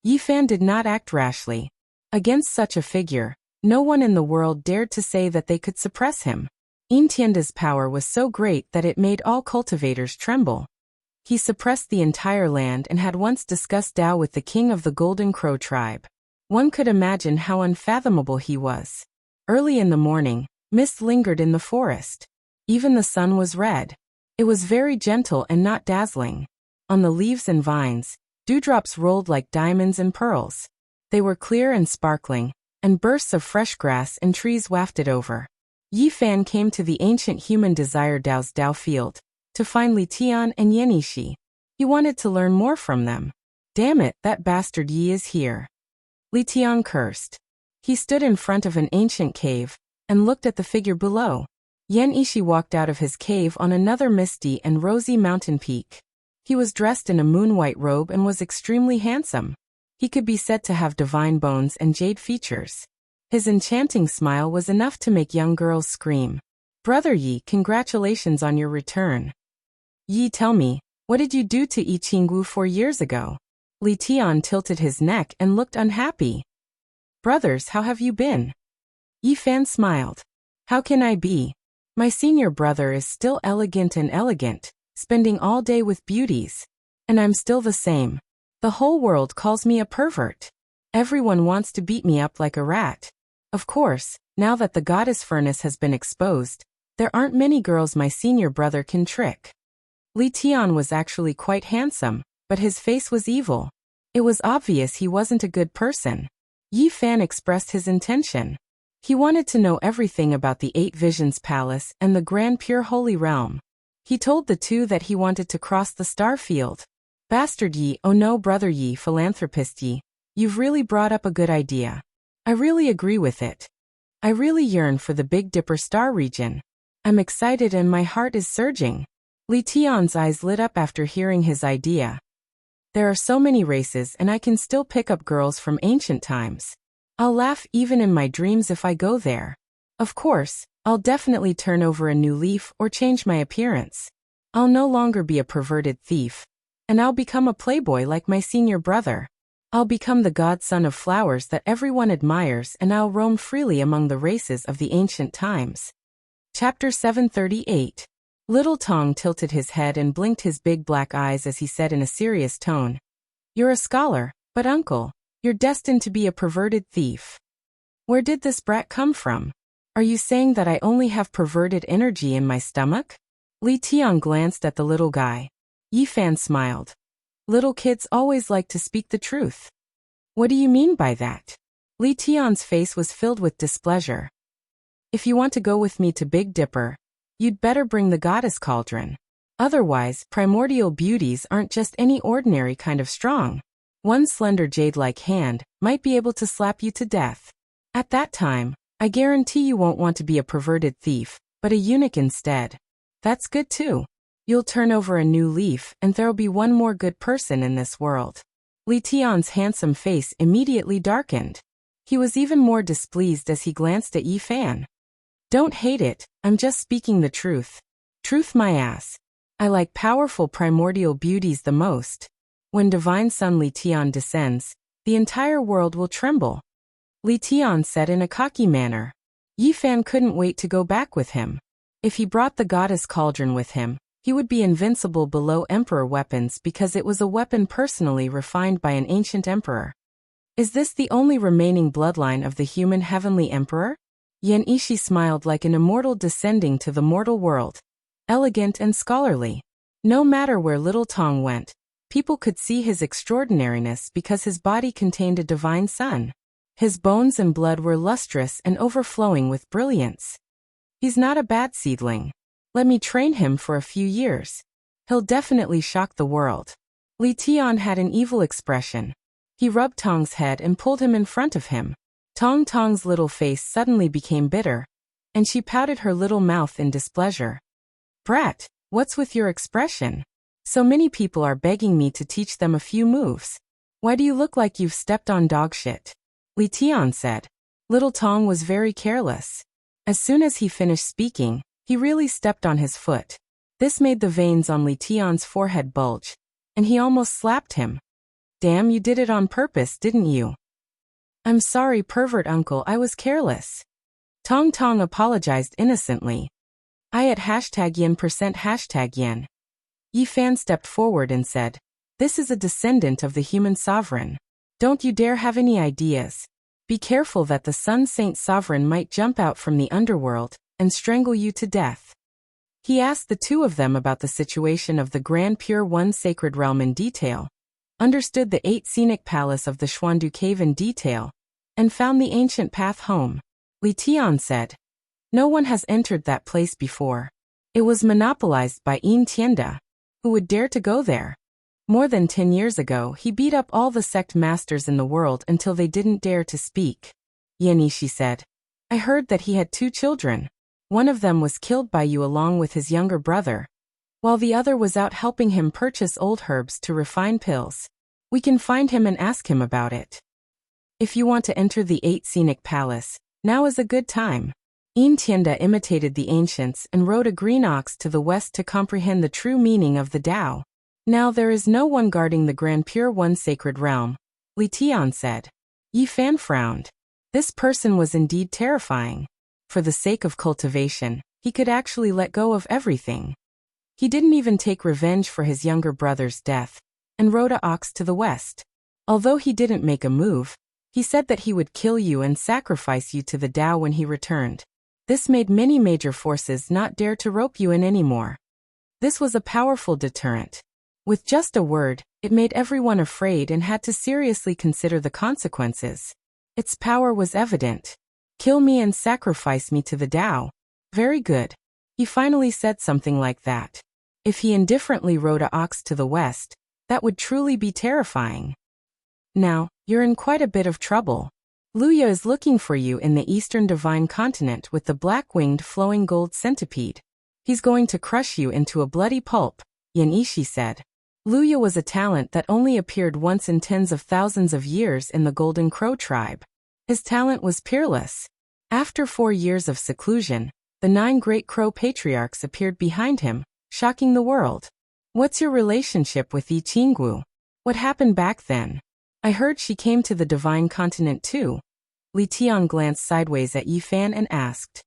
S1: Yifan did not act rashly. Against such a figure, no one in the world dared to say that they could suppress him. Yin Tianda's power was so great that it made all cultivators tremble. He suppressed the entire land and had once discussed Tao with the king of the Golden Crow tribe. One could imagine how unfathomable he was. Early in the morning, mist lingered in the forest. Even the sun was red. It was very gentle and not dazzling. On the leaves and vines, dewdrops rolled like diamonds and pearls. They were clear and sparkling, and bursts of fresh grass and trees wafted over. Yifan came to the ancient human desire Dao's Dao field, to find Li Tian and Yenishi. He wanted to learn more from them. Damn it, that bastard Yi is here. Li Tian cursed. He stood in front of an ancient cave, and looked at the figure below. Yenishi walked out of his cave on another misty and rosy mountain peak. He was dressed in a moon-white robe and was extremely handsome. He could be said to have divine bones and jade features. His enchanting smile was enough to make young girls scream. Brother Yi, congratulations on your return. Yi, tell me, what did you do to Yi Qinggu 4 years ago? Li Tian tilted his neck and looked unhappy. Brothers, how have you been? Yi Fan smiled. How can I be? My senior brother is still elegant and elegant, spending all day with beauties. And I'm still the same. The whole world calls me a pervert. Everyone wants to beat me up like a rat. Of course, now that the goddess furnace has been exposed, there aren't many girls my senior brother can trick. Li Tian was actually quite handsome, but his face was evil. It was obvious he wasn't a good person. Yi Fan expressed his intention. He wanted to know everything about the Eight Visions Palace and the Grand Pure Holy Realm. He told the two that he wanted to cross the star field. Bastard Yi, oh no, brother Yi, philanthropist Yi, you've really brought up a good idea. I really agree with it. I really yearn for the Big Dipper star region. I'm excited and my heart is surging. Li Tian's eyes lit up after hearing his idea. There are so many races and I can still pick up girls from ancient times. I'll laugh even in my dreams if I go there. Of course, I'll definitely turn over a new leaf or change my appearance. I'll no longer be a perverted thief. And I'll become a playboy like my senior brother. I'll become the godson of flowers that everyone admires and I'll roam freely among the races of the ancient times. Chapter 738. Little Tong tilted his head and blinked his big black eyes as he said in a serious tone. You're a scholar, but uncle, you're destined to be a perverted thief. Where did this brat come from? Are you saying that I only have perverted energy in my stomach? Li Tian glanced at the little guy. Yi Fan smiled. Little kids always like to speak the truth. What do you mean by that? Li Tian's face was filled with displeasure. If you want to go with me to Big Dipper, you'd better bring the goddess cauldron. Otherwise, primordial beauties aren't just any ordinary kind of strong. One slender jade-like hand might be able to slap you to death. At that time, I guarantee you won't want to be a perverted thief, but a eunuch instead. That's good too. You'll turn over a new leaf and there'll be one more good person in this world. Li Tian's handsome face immediately darkened. He was even more displeased as he glanced at Yi Fan. Don't hate it, I'm just speaking the truth. Truth my ass. I like powerful primordial beauties the most. When Divine Sun Li Tian descends, the entire world will tremble. Li Tian said in a cocky manner. Yi Fan couldn't wait to go back with him. If he brought the goddess cauldron with him, he would be invincible below emperor weapons because it was a weapon personally refined by an ancient emperor. Is this the only remaining bloodline of the human heavenly emperor? Yan Ishi smiled like an immortal descending to the mortal world. Elegant and scholarly. No matter where Little Tong went, people could see his extraordinariness because his body contained a divine sun. His bones and blood were lustrous and overflowing with brilliance. He's not a bad seedling. Let me train him for a few years. He'll definitely shock the world. Li Tian had an evil expression. He rubbed Tong's head and pulled him in front of him. Tong's little face suddenly became bitter, and she pouted her little mouth in displeasure. Brat, what's with your expression? So many people are begging me to teach them a few moves. Why do you look like you've stepped on dog shit? Li Tian said. Little Tong was very careless. As soon as he finished speaking, he really stepped on his foot. This made the veins on Li Tian's forehead bulge, and he almost slapped him. Damn, you did it on purpose, didn't you? I'm sorry, pervert uncle, I was careless. Tong apologized innocently. I at #yen%#yen. Yi Fan stepped forward and said, This is a descendant of the human sovereign. Don't you dare have any ideas. Be careful that the Sun Saint Sovereign might jump out from the underworld and strangle you to death. He asked the two of them about the situation of the Grand Pure One Sacred Realm in detail, understood the 8 scenic palace of the Xuandu Cave in detail, and found the ancient path home. Li Tian said, No one has entered that place before. It was monopolized by Yin Tianda. Who would dare to go there? More than 10 years ago, he beat up all the sect masters in the world until they didn't dare to speak. Yan Ishi said, I heard that he had 2 children. One of them was killed by you along with his younger brother, while the other was out helping him purchase old herbs to refine pills. We can find him and ask him about it. If you want to enter the 8 scenic palace, now is a good time. Tianda imitated the ancients and rode a green ox to the west to comprehend the true meaning of the Tao. Now there is no one guarding the Grand Pure One sacred realm, Li Tian said. Yi Fan frowned. This person was indeed terrifying. For the sake of cultivation, he could actually let go of everything. He didn't even take revenge for his younger brother's death, and rode an ox to the west. Although he didn't make a move, he said that he would kill you and sacrifice you to the Tao when he returned. This made many major forces not dare to rope you in anymore. This was a powerful deterrent. With just a word, it made everyone afraid and had to seriously consider the consequences. Its power was evident. Kill me and sacrifice me to the Tao. Very good. He finally said something like that. If he indifferently rode an ox to the west, that would truly be terrifying. Now, you're in quite a bit of trouble. Luya is looking for you in the eastern divine continent with the black-winged flowing gold centipede. He's going to crush you into a bloody pulp, Yan Ishi said. Luya was a talent that only appeared once in tens of thousands of years in the Golden Crow tribe. His talent was peerless. After 4 years of seclusion, the 9 great crow patriarchs appeared behind him, shocking the world. What's your relationship with Yi Qinggu? What happened back then? I heard she came to the divine continent too. Li Tian glanced sideways at Yi Fan and asked.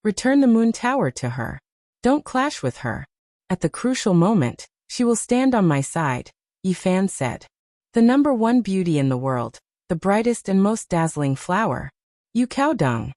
S1: Return the moon tower to her. Don't clash with her. At the crucial moment, she will stand on my side, Yi Fan said. The number 1 beauty in the world, the brightest and most dazzling flower. You cow dung.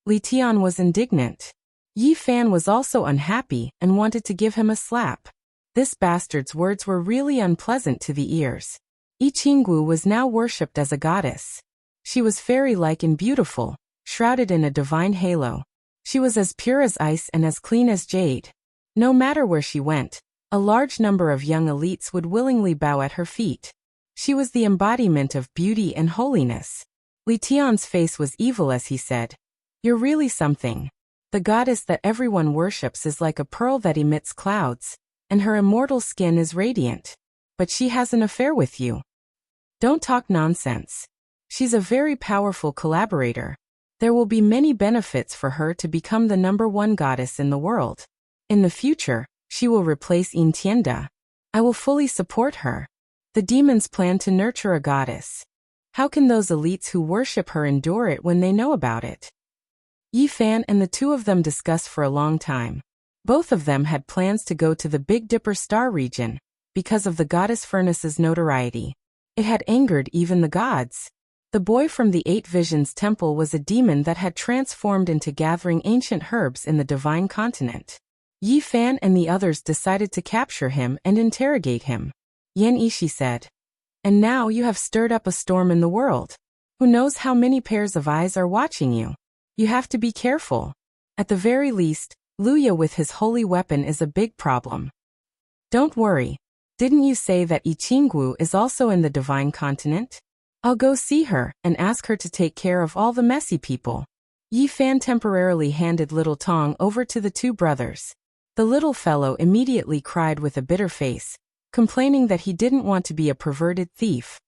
S1: Li Tian was indignant. Yi Fan was also unhappy and wanted to give him a slap. This bastard's words were really unpleasant to the ears. Yi Qinggu was now worshipped as a goddess. She was fairy-like and beautiful, shrouded in a divine halo. She was as pure as ice and as clean as jade. No matter where she went, a large number of young elites would willingly bow at her feet. She was the embodiment of beauty and holiness. Li Tian's face was evil as he said, You're really something. The goddess that everyone worships is like a pearl that emits clouds, and her immortal skin is radiant. But she has an affair with you. Don't talk nonsense. She's a very powerful collaborator. There will be many benefits for her to become the number 1 goddess in the world. In the future, she will replace Yin Tianda. I will fully support her. The demons plan to nurture a goddess. How can those elites who worship her endure it when they know about it? Yi Fan and the two of them discussed for a long time. Both of them had plans to go to the Big Dipper star region, because of the goddess Furnace's notoriety. It had angered even the gods. The boy from the 8 Visions Temple was a demon that had transformed into gathering ancient herbs in the divine continent. Yi Fan and the others decided to capture him and interrogate him. Yan Ishi said. And now you have stirred up a storm in the world. Who knows how many pairs of eyes are watching you? You have to be careful. At the very least, Luya with his holy weapon is a big problem. Don't worry. Didn't you say that Yi Qinggu is also in the divine continent? I'll go see her and ask her to take care of all the messy people. Yi Fan temporarily handed little Tong over to the 2 brothers. The little fellow immediately cried with a bitter face, complaining that he didn't want to be a perverted thief.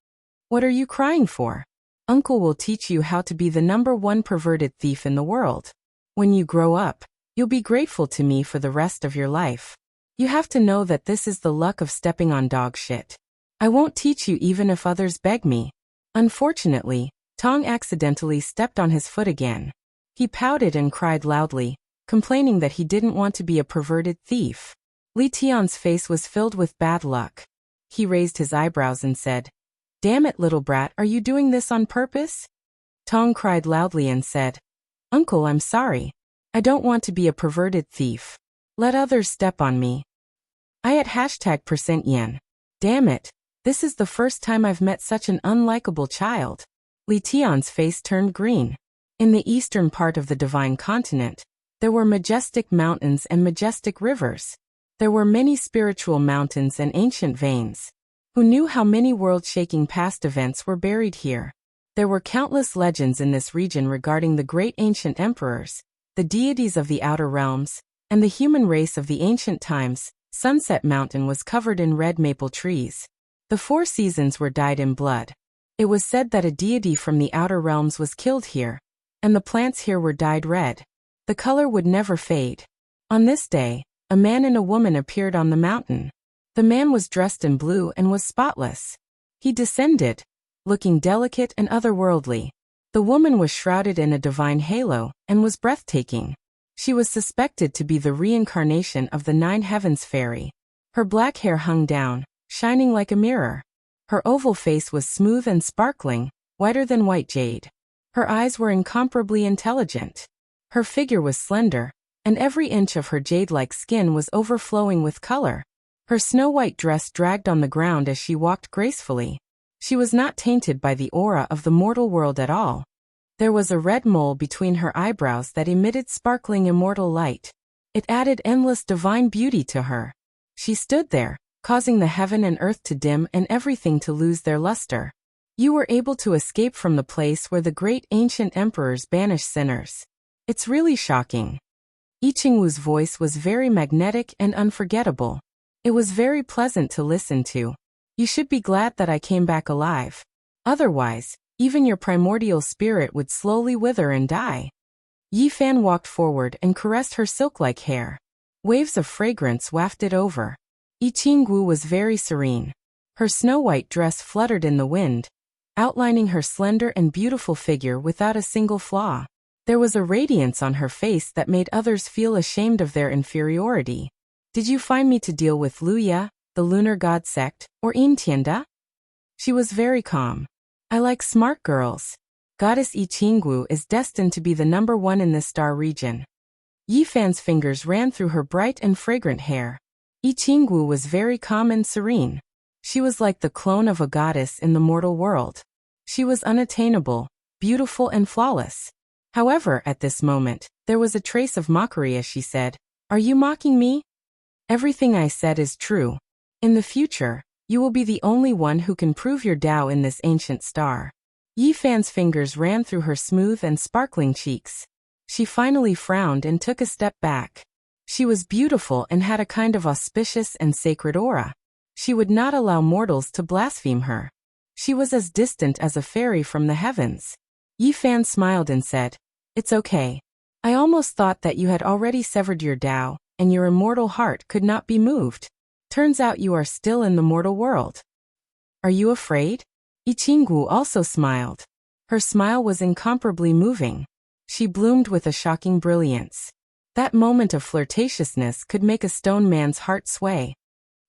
S1: What are you crying for? Uncle will teach you how to be the number 1 perverted thief in the world. When you grow up, you'll be grateful to me for the rest of your life. You have to know that this is the luck of stepping on dog shit. I won't teach you even if others beg me. Unfortunately, Tong accidentally stepped on his foot again. He pouted and cried loudly, complaining that he didn't want to be a perverted thief. Li Tian's face was filled with bad luck. He raised his eyebrows and said, Damn it, little brat, are you doing this on purpose? Tong cried loudly and said, Uncle, I'm sorry. I don't want to be a perverted thief. Let others step on me. I at #%yen. Damn it. This is the first time I've met such an unlikable child. Li Tian's face turned green. In the eastern part of the divine continent, there were majestic mountains and majestic rivers. There were many spiritual mountains and ancient veins. Who knew how many world-shaking past events were buried here? There were countless legends in this region regarding the great ancient emperors, the deities of the outer realms, and the human race of the ancient times. Sunset Mountain was covered in red maple trees. The 4 seasons were dyed in blood. It was said that a deity from the outer realms was killed here, and the plants here were dyed red. The color would never fade. On this day, a man and a woman appeared on the mountain. The man was dressed in blue and was spotless. He descended, looking delicate and otherworldly. The woman was shrouded in a divine halo and was breathtaking. She was suspected to be the reincarnation of the Nine Heavens fairy. Her black hair hung down, shining like a mirror. Her oval face was smooth and sparkling, whiter than white jade. Her eyes were incomparably intelligent. Her figure was slender, and every inch of her jade-like skin was overflowing with color. Her snow-white dress dragged on the ground as she walked gracefully. She was not tainted by the aura of the mortal world at all. There was a red mole between her eyebrows that emitted sparkling immortal light. It added endless divine beauty to her. She stood there, causing the heaven and earth to dim and everything to lose their luster. You were able to escape from the place where the great ancient emperors banish sinners. It's really shocking. Yi Qingwu's voice was very magnetic and unforgettable. It was very pleasant to listen to. You should be glad that I came back alive. Otherwise, even your primordial spirit would slowly wither and die. Yi Fan walked forward and caressed her silk-like hair. Waves of fragrance wafted over. Yi Qingwu was very serene. Her snow-white dress fluttered in the wind, outlining her slender and beautiful figure without a single flaw. There was a radiance on her face that made others feel ashamed of their inferiority. Did you find me to deal with Luya, the lunar god sect, or Intianda? She was very calm. I like smart girls. Goddess Yi Qingwu is destined to be the #1 in this star region. Yi Fan's fingers ran through her bright and fragrant hair. Yi Qingwu was very calm and serene. She was like the clone of a goddess in the mortal world. She was unattainable, beautiful and flawless. However, at this moment, there was a trace of mockery as she said, "Are you mocking me? Everything I said is true. In the future, you will be the only one who can prove your Tao in this ancient star." Yi Fan's fingers ran through her smooth and sparkling cheeks. She finally frowned and took a step back. She was beautiful and had a kind of auspicious and sacred aura. She would not allow mortals to blaspheme her. She was as distant as a fairy from the heavens. Yi Fan smiled and said, "It's okay. I almost thought that you had already severed your Tao, and your immortal heart could not be moved. Turns out you are still in the mortal world. Are you afraid?" Yi Qingwu also smiled. Her smile was incomparably moving. She bloomed with a shocking brilliance. That moment of flirtatiousness could make a stone man's heart sway.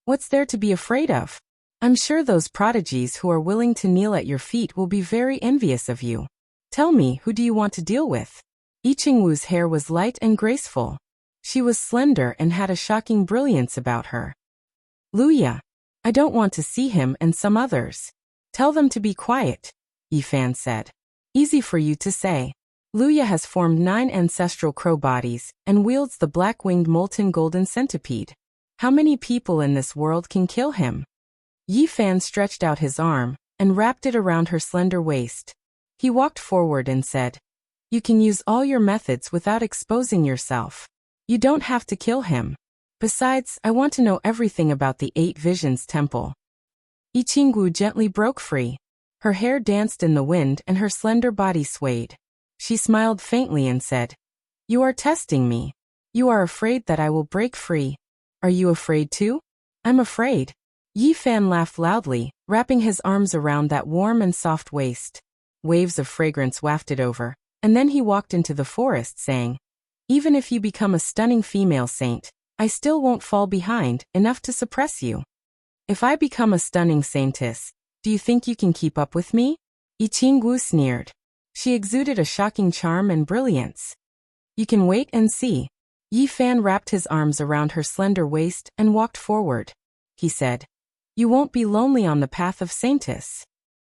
S1: What's there to be afraid of? I'm sure those prodigies who are willing to kneel at your feet will be very envious of you. Tell me, who do you want to deal with? Yi Qingwu's hair was light and graceful. She was slender and had a shocking brilliance about her. Luya. I don't want to see him and some others. Tell them to be quiet, Yi Fan said. Easy for you to say. Luya has formed 9 ancestral crow bodies and wields the black-winged molten golden centipede. How many people in this world can kill him? Yi Fan stretched out his arm and wrapped it around her slender waist. He walked forward and said, "You can use all your methods without exposing yourself. You don't have to kill him. Besides, I want to know everything about the 8 Visions Temple." Yi Qingwu gently broke free. Her hair danced in the wind and her slender body swayed. She smiled faintly and said, "You are testing me. You are afraid that I will break free. Are you afraid too?" "I'm afraid." Yi Fan laughed loudly, wrapping his arms around that warm and soft waist. Waves of fragrance wafted over, and then he walked into the forest saying, "Even if you become a stunning female saint, I still won't fall behind enough to suppress you. If I become a stunning saintess, do you think you can keep up with me?" Yi Qingwu sneered. She exuded a shocking charm and brilliance. "You can wait and see." Yi Fan wrapped his arms around her slender waist and walked forward. He said, "You won't be lonely on the path of saintess."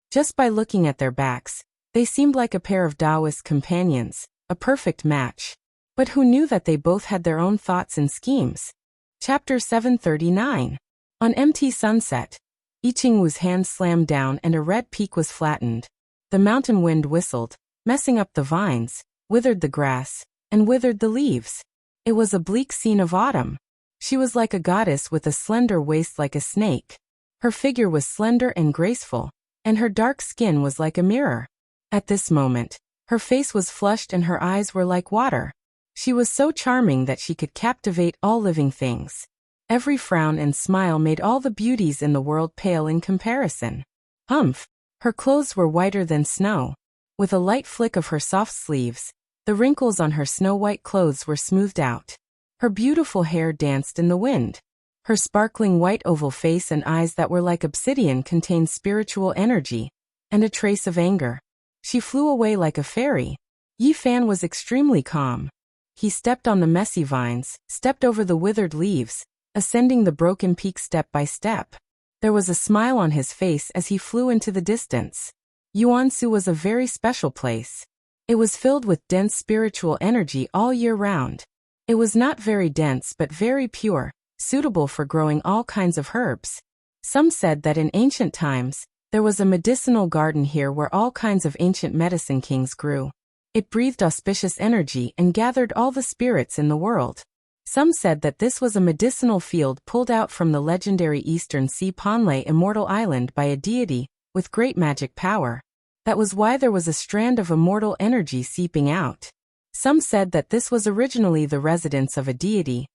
S1: Just by looking at their backs, they seemed like a pair of Taoist companions, a perfect match. But who knew that they both had their own thoughts and schemes? Chapter 739. On empty sunset, Yi Qingwu's hand slammed down and a red peak was flattened. The mountain wind whistled, messing up the vines, withered the grass, and withered the leaves. It was a bleak scene of autumn. She was like a goddess with a slender waist like a snake. Her figure was slender and graceful, and her dark skin was like a mirror. At this moment, her face was flushed and her eyes were like water. She was so charming that she could captivate all living things. Every frown and smile made all the beauties in the world pale in comparison. Humph! Her clothes were whiter than snow. With a light flick of her soft sleeves, the wrinkles on her snow-white clothes were smoothed out. Her beautiful hair danced in the wind. Her sparkling white oval face and eyes that were like obsidian contained spiritual energy and a trace of anger. She flew away like a fairy. Yi Fan was extremely calm. He stepped on the messy vines, stepped over the withered leaves, ascending the broken peak step by step. There was a smile on his face as he flew into the distance. Yuansu was a very special place. It was filled with dense spiritual energy all year round. It was not very dense but very pure, suitable for growing all kinds of herbs. Some said that in ancient times, there was a medicinal garden here where all kinds of ancient medicine kings grew. It breathed auspicious energy and gathered all the spirits in the world. Some said that this was a medicinal field pulled out from the legendary Eastern Sea Ponlay immortal island by a deity with great magic power. That was why there was a strand of immortal energy seeping out. Some said that this was originally the residence of a deity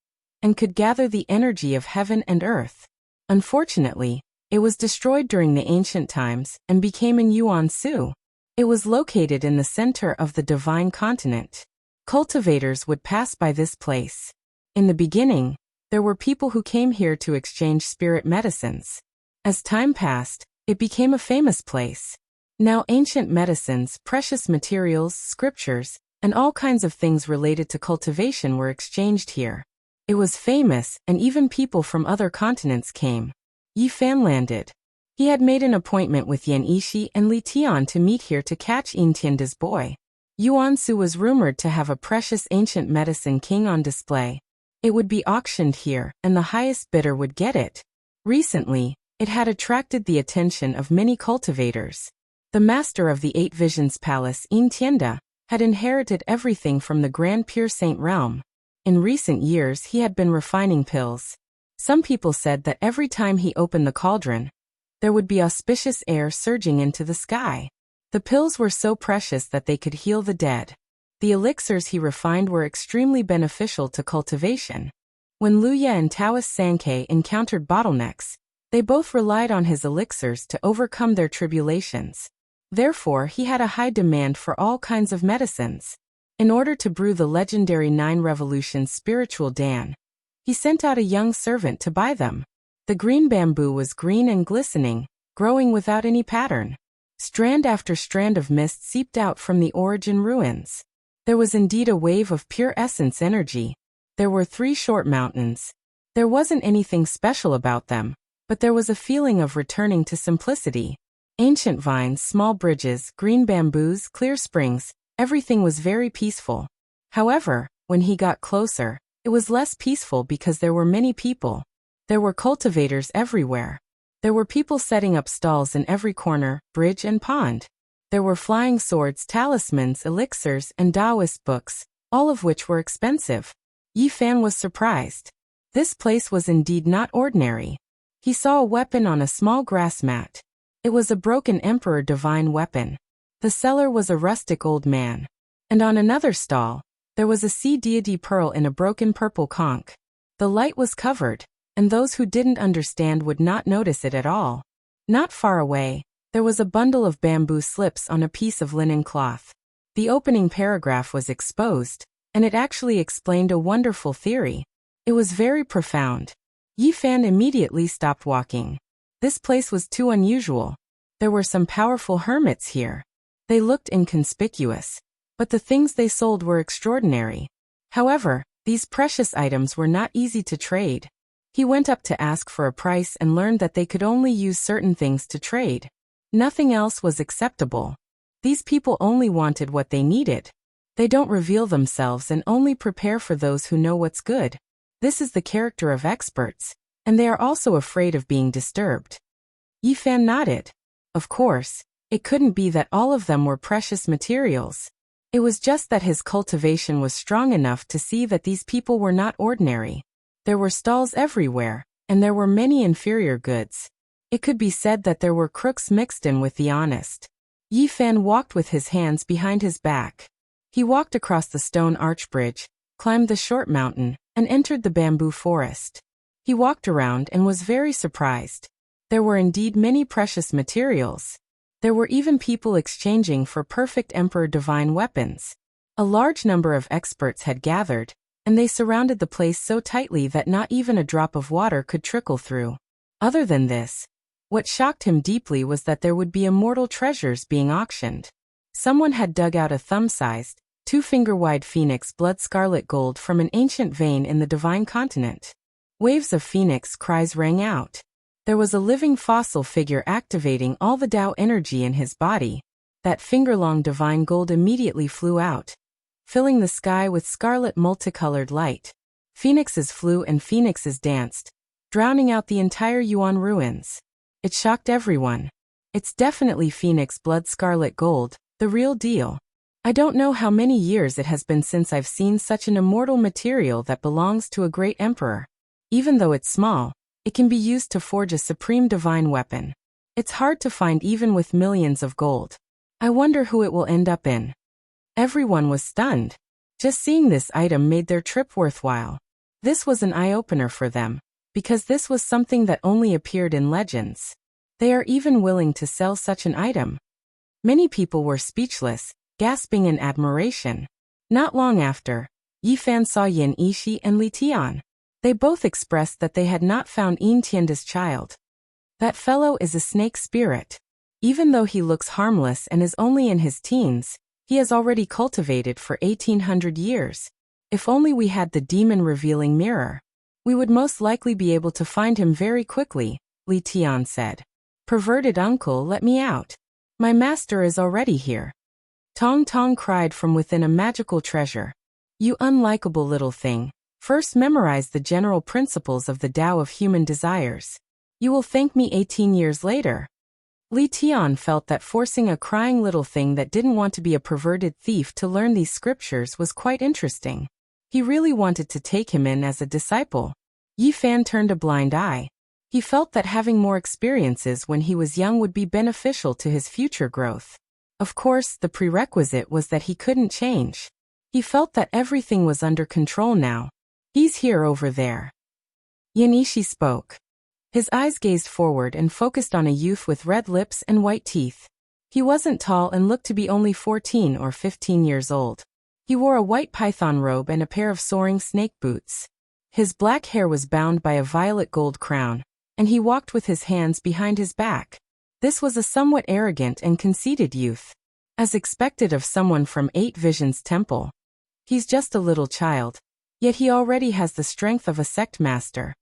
S1: and could gather the energy of heaven and earth. Unfortunately, it was destroyed during the ancient times and became in Yuansu. It was located in the center of the divine continent. Cultivators would pass by this place. In the beginning, there were people who came here to exchange spirit medicines. As time passed, it became a famous place. Now ancient medicines, precious materials, scriptures, and all kinds of things related to cultivation were exchanged here. It was famous, and even people from other continents came. Yi Fan landed. He had made an appointment with Yan Ishi and Li Tian to meet here to catch Yin Tianda's boy. Yuansu was rumored to have a precious ancient medicine king on display. It would be auctioned here, and the highest bidder would get it. Recently, it had attracted the attention of many cultivators. The master of the Eight Visions Palace, Yin Tianda, had inherited everything from the Grand Pure Saint realm. In recent years he had been refining pills. Some people said that every time he opened the cauldron, there would be auspicious air surging into the sky. The pills were so precious that they could heal the dead. The elixirs he refined were extremely beneficial to cultivation. When Luya and Taoist Sankei encountered bottlenecks, they both relied on his elixirs to overcome their tribulations. Therefore, he had a high demand for all kinds of medicines. In order to brew the legendary 9 Revolutions spiritual Dan, he sent out a young servant to buy them. The green bamboo was green and glistening, growing without any pattern. Strand after strand of mist seeped out from the origin ruins. There was indeed a wave of pure essence energy. There were 3 short mountains. There wasn't anything special about them, but there was a feeling of returning to simplicity. Ancient vines, small bridges, green bamboos, clear springs, everything was very peaceful. However, when he got closer, it was less peaceful because there were many people. There were cultivators everywhere. There were people setting up stalls in every corner, bridge and pond. There were flying swords, talismans, elixirs, and Taoist books, all of which were expensive. Yi Fan was surprised. This place was indeed not ordinary. He saw a weapon on a small grass mat. It was a broken emperor divine weapon. The seller was a rustic old man. And on another stall, there was a sea deity pearl in a broken purple conch. The light was covered, and those who didn't understand would not notice it at all. Not far away, there was a bundle of bamboo slips on a piece of linen cloth. The opening paragraph was exposed, and it actually explained a wonderful theory. It was very profound. Yi Fan immediately stopped walking. This place was too unusual. There were some powerful hermits here. They looked inconspicuous, but the things they sold were extraordinary. However, these precious items were not easy to trade. He went up to ask for a price and learned that they could only use certain things to trade. Nothing else was acceptable. These people only wanted what they needed. They don't reveal themselves and only prepare for those who know what's good. This is the character of experts, and they are also afraid of being disturbed. Yi Fan nodded. Of course, it couldn't be that all of them were precious materials. It was just that his cultivation was strong enough to see that these people were not ordinary. There were stalls everywhere, and there were many inferior goods. It could be said that there were crooks mixed in with the honest. Yi Fan walked with his hands behind his back. He walked across the stone arch bridge, climbed the short mountain, and entered the bamboo forest. He walked around and was very surprised. There were indeed many precious materials. There were even people exchanging for perfect Emperor divine weapons. A large number of experts had gathered, and they surrounded the place so tightly that not even a drop of water could trickle through. Other than this, what shocked him deeply was that there would be immortal treasures being auctioned. Someone had dug out a thumb-sized, 2-finger-wide phoenix blood scarlet gold from an ancient vein in the divine continent. Waves of phoenix cries rang out. There was a living fossil figure activating all the Tao energy in his body. That finger-long divine gold immediately flew out, filling the sky with scarlet multicolored light. Phoenixes flew and phoenixes danced, drowning out the entire Yuan ruins. It shocked everyone. It's definitely phoenix blood scarlet gold, the real deal. I don't know how many years it has been since I've seen such an immortal material that belongs to a great emperor. Even though it's small, it can be used to forge a supreme divine weapon. It's hard to find even with millions of gold. I wonder who it will end up in. Everyone was stunned. Just seeing this item made their trip worthwhile. This was an eye-opener for them, because this was something that only appeared in legends. They are even willing to sell such an item. Many people were speechless, gasping in admiration. Not long after, Yi Fan saw Yin Yishi and Li Tian. They both expressed that they had not found Yin Tianda's child. That fellow is a snake spirit. Even though he looks harmless and is only in his teens, he has already cultivated for 1800 years. If only we had the demon-revealing mirror, we would most likely be able to find him very quickly, Li Tian said. Perverted uncle, let me out. My master is already here. Tong Tong cried from within a magical treasure. You unlikable little thing. First memorize the general principles of the Tao of human desires. You will thank me 18 years later. Li Tian felt that forcing a crying little thing that didn't want to be a perverted thief to learn these scriptures was quite interesting. He really wanted to take him in as a disciple. Yi Fan turned a blind eye. He felt that having more experiences when he was young would be beneficial to his future growth. Of course, the prerequisite was that he couldn't change. He felt that everything was under control now. He's here over there. Yin Yishi spoke. His eyes gazed forward and focused on a youth with red lips and white teeth. He wasn't tall and looked to be only 14 or 15 years old. He wore a white python robe and a pair of soaring snake boots. His black hair was bound by a violet gold crown, and he walked with his hands behind his back. This was a somewhat arrogant and conceited youth, as expected of someone from Eight Visions Temple. He's just a little child, yet he already has the strength of a sect master.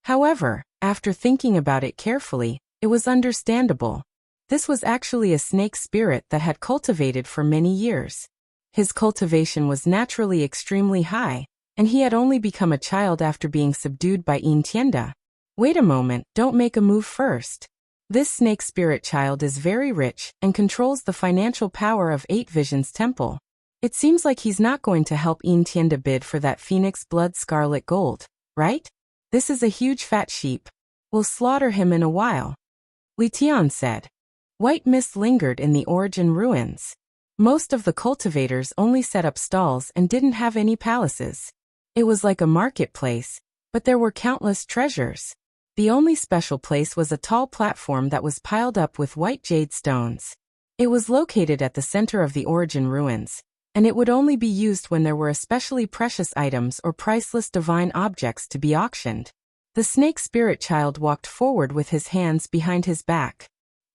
S1: However, after thinking about it carefully, it was understandable. This was actually a snake spirit that had cultivated for many years. His cultivation was naturally extremely high, and he had only become a child after being subdued by Yin Tianda. Wait a moment, don't make a move first. This snake spirit child is very rich and controls the financial power of Eight Visions Temple. It seems like he's not going to help Yin Tianda bid for that phoenix blood scarlet gold, right? This is a huge fat sheep. We'll slaughter him in a while. Li Tian said. White mist lingered in the Origin ruins. Most of the cultivators only set up stalls and didn't have any palaces. It was like a marketplace, but there were countless treasures. The only special place was a tall platform that was piled up with white jade stones. It was located at the center of the Origin ruins, and it would only be used when there were especially precious items or priceless divine objects to be auctioned. The snake spirit child walked forward with his hands behind his back.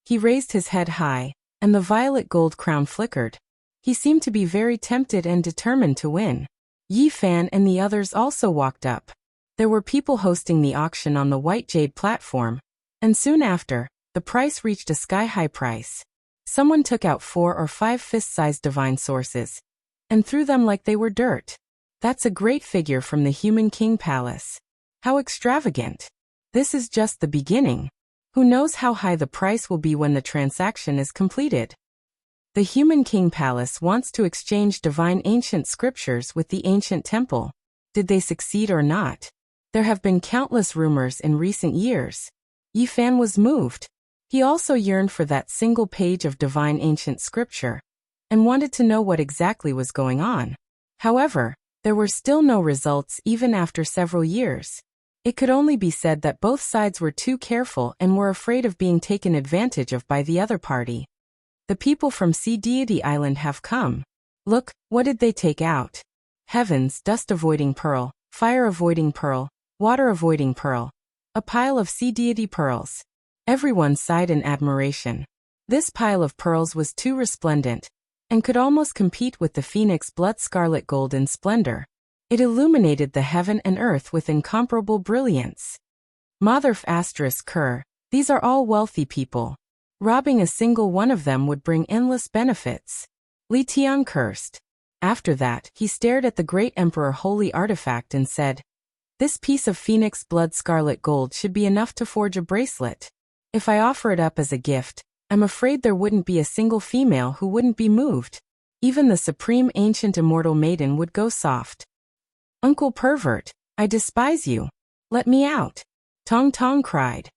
S1: He raised his head high, and the violet gold crown flickered. He seemed to be very tempted and determined to win. Yi Fan and the others also walked up. There were people hosting the auction on the white jade platform, and soon after, the price reached a sky-high price. Someone took out 4 or 5 fist-sized divine sources and threw them like they were dirt. That's a great figure from the Human King Palace. How extravagant. This is just the beginning. Who knows how high the price will be when the transaction is completed? The Human King Palace wants to exchange divine ancient scriptures with the ancient temple. Did they succeed or not? There have been countless rumors in recent years. Yi Fan was moved. He also yearned for that single page of divine ancient scripture, and wanted to know what exactly was going on. However, There were still no results even after several years. It could only be said that both sides were too careful and were afraid of being taken advantage of by the other party. The people from Sea Deity Island have come. Look, what did they take out? Heavens, dust-avoiding pearl, fire-avoiding pearl, water-avoiding pearl. A pile of Sea Deity pearls. Everyone sighed in admiration. This pile of pearls was too resplendent, and could almost compete with the phoenix blood scarlet gold in splendor. It illuminated the heaven and earth with incomparable brilliance. Motherf asterisk Kerr, these are all wealthy people. Robbing a single one of them would bring endless benefits. Li Tian cursed. After that, he stared at the great emperor holy artifact and said, "This piece of phoenix blood scarlet gold should be enough to forge a bracelet. If I offer it up as a gift, I'm afraid there wouldn't be a single female who wouldn't be moved. Even the supreme ancient immortal maiden would go soft." "Uncle Pervert, I despise you. Let me out," Tong Tong cried.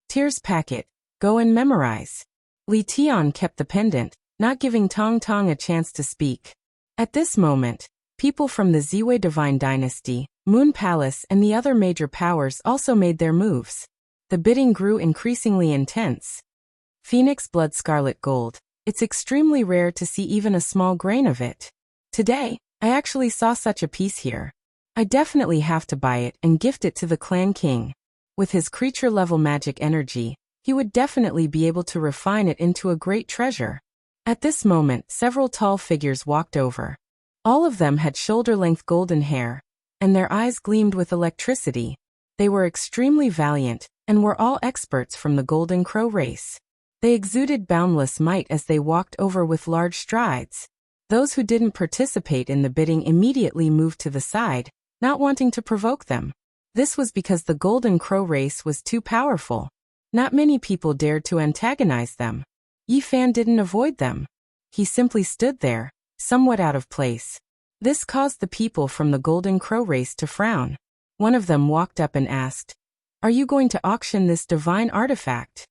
S1: "Tears packet, go and memorize." Li Tian kept the pendant, not giving Tong Tong a chance to speak. At this moment, people from the Ziwei Divine Dynasty, Moon Palace and the other major powers also made their moves. The bidding grew increasingly intense. Phoenix blood scarlet gold. It's extremely rare to see even a small grain of it. Today, I actually saw such a piece here. I definitely have to buy it and gift it to the clan king. With his creature-level magic energy, he would definitely be able to refine it into a great treasure. At this moment, several tall figures walked over. All of them had shoulder-length golden hair, and their eyes gleamed with electricity. They were extremely valiant, and were all experts from the Golden Crow race. They exuded boundless might as they walked over with large strides. Those who didn't participate in the bidding immediately moved to the side, not wanting to provoke them. This was because the Golden Crow race was too powerful. Not many people dared to antagonize them. Yi Fan didn't avoid them. He simply stood there, somewhat out of place. This caused the people from the Golden Crow race to frown. One of them walked up and asked, "Are you going to auction this divine artifact?"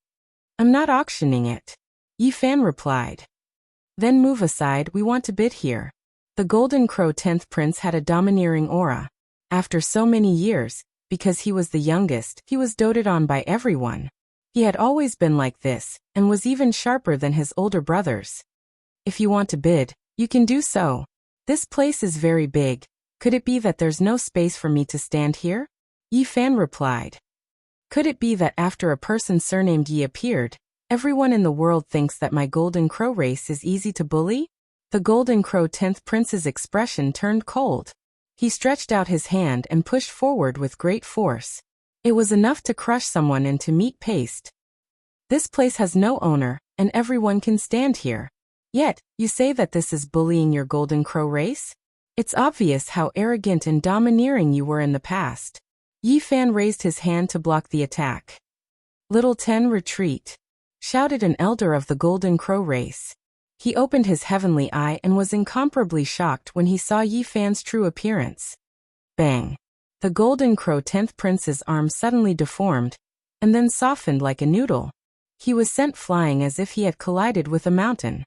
S1: "I'm not auctioning it," Yi Fan replied. "Then move aside, we want to bid here." The Golden Crow 10th Prince had a domineering aura. After so many years, because he was the youngest, he was doted on by everyone. He had always been like this, and was even sharper than his older brothers. "If you want to bid, you can do so. This place is very big. Could it be that there's no space for me to stand here?" Yi Fan replied. "Could it be that after a person surnamed Yi appeared, everyone in the world thinks that my Golden Crow race is easy to bully?" The Golden Crow 10th Prince's expression turned cold. He stretched out his hand and pushed forward with great force. It was enough to crush someone into meat paste. "This place has no owner, and everyone can stand here. Yet, you say that this is bullying your Golden Crow race? It's obvious how arrogant and domineering you were in the past." Yi Fan raised his hand to block the attack. "Little Ten, retreat," shouted an elder of the Golden Crow race. He opened his heavenly eye and was incomparably shocked when he saw Yi Fan's true appearance. Bang! The Golden Crow 10th Prince's arm suddenly deformed, and then softened like a noodle. He was sent flying as if he had collided with a mountain.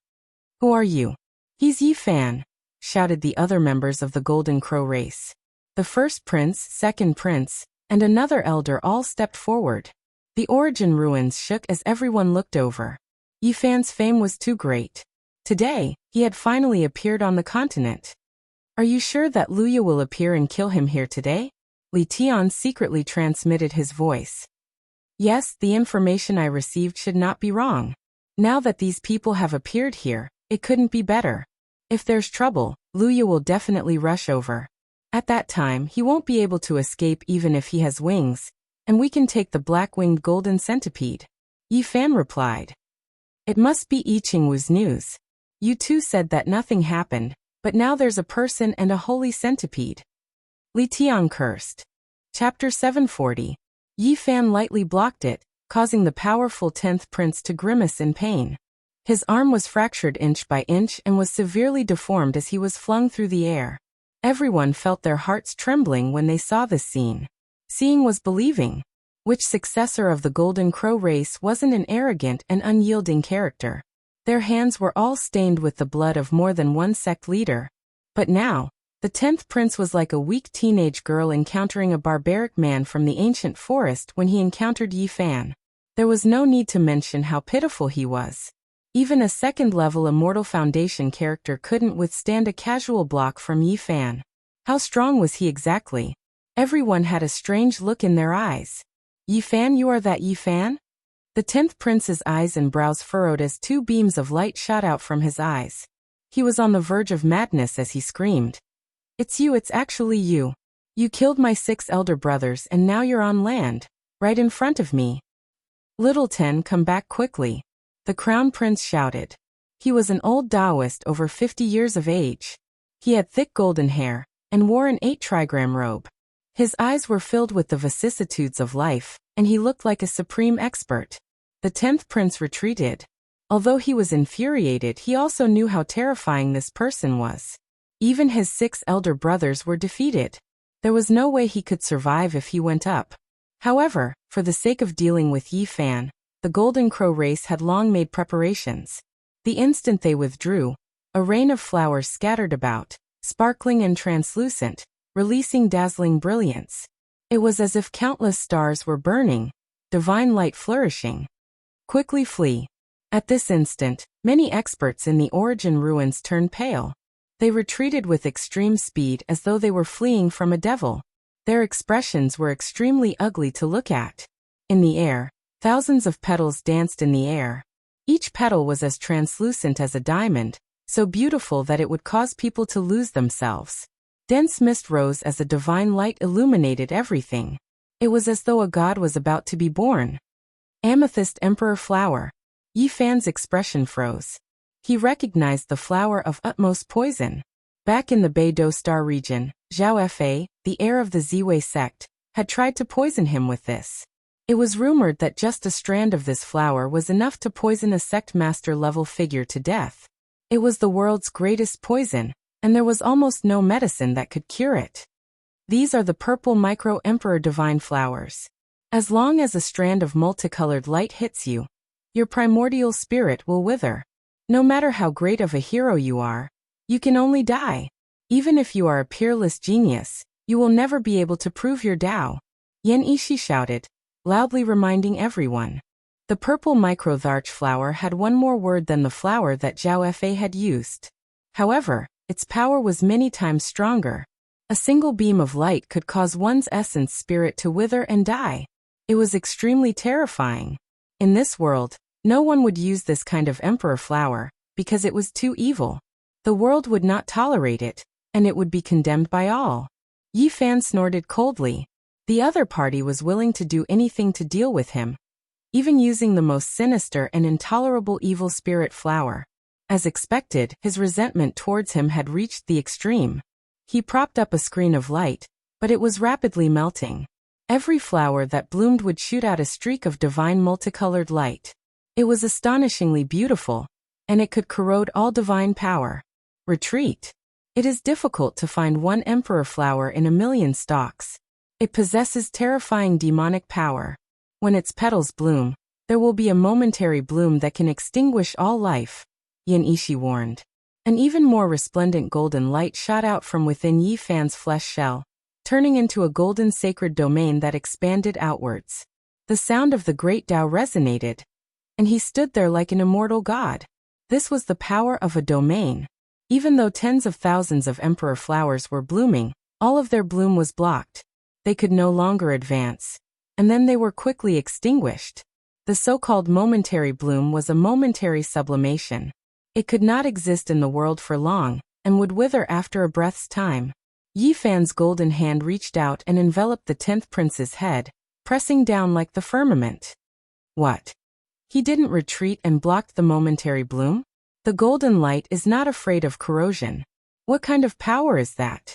S1: "Who are you?" "He's Yi Fan," shouted the other members of the Golden Crow race. The first prince, second prince, and another elder all stepped forward. The origin ruins shook as everyone looked over. Yi Fan's fame was too great. Today, he had finally appeared on the continent. "Are you sure that Luya will appear and kill him here today?" Li Tian secretly transmitted his voice. "Yes, the information I received should not be wrong. Now that these people have appeared here, it couldn't be better. If there's trouble, Luya will definitely rush over. At that time, he won't be able to escape even if he has wings, and we can take the black-winged golden centipede." Yi Fan replied. "It must be I Chingwu's news. You two said that nothing happened, but now there's a person and a holy centipede." Li Tian cursed. Chapter 740. Yi Fan lightly blocked it, causing the powerful 10th Prince to grimace in pain. His arm was fractured inch by inch and was severely deformed as he was flung through the air. Everyone felt their hearts trembling when they saw this scene. Seeing was believing. Which successor of the Golden Crow race wasn't an arrogant and unyielding character? Their hands were all stained with the blood of more than one sect leader. But now, The 10th prince was like a weak teenage girl encountering a barbaric man from the ancient forest when he encountered Yi Fan. There was no need to mention how pitiful he was. Even a second-level Immortal Foundation character couldn't withstand a casual block from Yi Fan. How strong was he exactly? Everyone had a strange look in their eyes. Yi Fan, you are that Yi Fan? The 10th prince's eyes and brows furrowed as two beams of light shot out from his eyes. He was on the verge of madness as he screamed. It's you, it's actually you. You killed my 6 elder brothers and now you're on land, right in front of me. Little 10, come back quickly. The crown prince shouted. He was an old Taoist over 50 years of age. He had thick golden hair and wore an 8-trigram robe. His eyes were filled with the vicissitudes of life, and he looked like a supreme expert. The 10th prince retreated. Although he was infuriated, he also knew how terrifying this person was. Even his 6 elder brothers were defeated. There was no way he could survive if he went up. However, for the sake of dealing with Yi Fan, the Golden Crow race had long made preparations. The instant they withdrew, a rain of flowers scattered about, sparkling and translucent, releasing dazzling brilliance. It was as if countless stars were burning, divine light flourishing. Quickly flee. At this instant, many experts in the Origin ruins turned pale. They retreated with extreme speed as though they were fleeing from a devil. Their expressions were extremely ugly to look at. In the air, thousands of petals danced in the air. Each petal was as translucent as a diamond, so beautiful that it would cause people to lose themselves. Dense mist rose as a divine light illuminated everything. It was as though a god was about to be born. Amethyst Emperor Flower. Yi Fan's expression froze. He recognized the flower of utmost poison. Back in the Beidou Star region, Zhao Fa, the heir of the Ziwei sect, had tried to poison him with this. It was rumored that just a strand of this flower was enough to poison a sect master-level figure to death. It was the world's greatest poison, and there was almost no medicine that could cure it. These are the purple micro-emperor divine flowers. As long as a strand of multicolored light hits you, your primordial spirit will wither. No matter how great of a hero you are, you can only die. Even if you are a peerless genius, you will never be able to prove your Tao. Yan Ishi shouted, loudly reminding everyone. The purple microtharch flower had one more word than the flower that Zhao Fa had used. However, its power was many times stronger. A single beam of light could cause one's essence spirit to wither and die. It was extremely terrifying. In this world, no one would use this kind of emperor flower, because it was too evil. The world would not tolerate it, and it would be condemned by all. Yi Fan snorted coldly. The other party was willing to do anything to deal with him, even using the most sinister and intolerable evil spirit flower. As expected, his resentment towards him had reached the extreme. He propped up a screen of light, but it was rapidly melting. Every flower that bloomed would shoot out a streak of divine multicolored light. It was astonishingly beautiful, and it could corrode all divine power. Retreat. It is difficult to find one emperor flower in a million stalks. It possesses terrifying demonic power. When its petals bloom, there will be a momentary bloom that can extinguish all life, Yan Ishi warned. An even more resplendent golden light shot out from within Yi Fan's flesh shell, turning into a golden sacred domain that expanded outwards. The sound of the great Tao resonated, and he stood there like an immortal god. This was the power of a domain. Even though tens of thousands of emperor flowers were blooming, all of their bloom was blocked. They could no longer advance, and then they were quickly extinguished. The so-called momentary bloom was a momentary sublimation. It could not exist in the world for long, and would wither after a breath's time. Yi Fan's golden hand reached out and enveloped the 10th prince's head, pressing down like the firmament. What? He didn't retreat and blocked the momentary bloom? The golden light is not afraid of corrosion. What kind of power is that?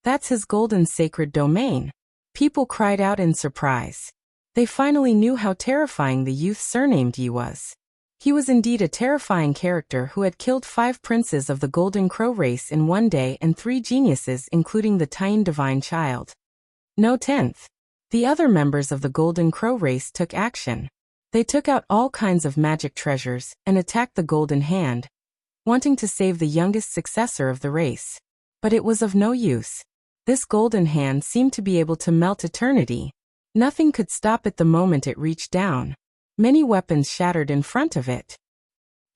S1: That's his golden sacred domain. People cried out in surprise. They finally knew how terrifying the youth surnamed Yi was. He was indeed a terrifying character who had killed 5 princes of the Golden Crow race in one day and 3 geniuses including the Tian divine child. No 10th. The other members of the Golden Crow race took action. They took out all kinds of magic treasures and attacked the Golden Hand, wanting to save the youngest successor of the race. But it was of no use. This golden hand seemed to be able to melt eternity. Nothing could stop it the moment it reached down. Many weapons shattered in front of it.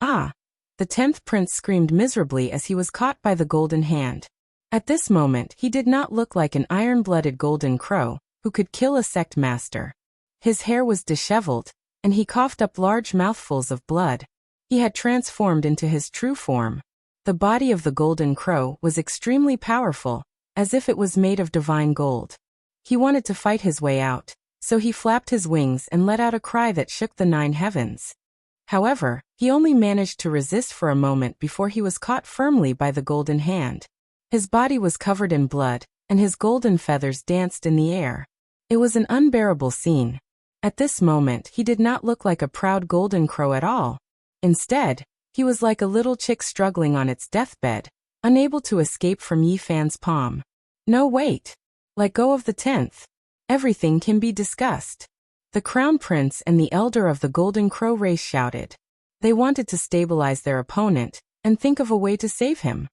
S1: Ah! The 10th prince screamed miserably as he was caught by the golden hand. At this moment he did not look like an iron-blooded golden crow, who could kill a sect master. His hair was disheveled, and he coughed up large mouthfuls of blood. He had transformed into his true form. The body of the golden crow was extremely powerful, as if it was made of divine gold. He wanted to fight his way out, so he flapped his wings and let out a cry that shook the 9 heavens. However, he only managed to resist for a moment before he was caught firmly by the golden hand. His body was covered in blood, and his golden feathers danced in the air. It was an unbearable scene. At this moment he did not look like a proud golden crow at all. Instead, he was like a little chick struggling on its deathbed, unable to escape from Yi Fan's palm. No, wait. Let go of the 10th. Everything can be discussed. The crown prince and the elder of the golden crow race shouted. They wanted to stabilize their opponent and think of a way to save him.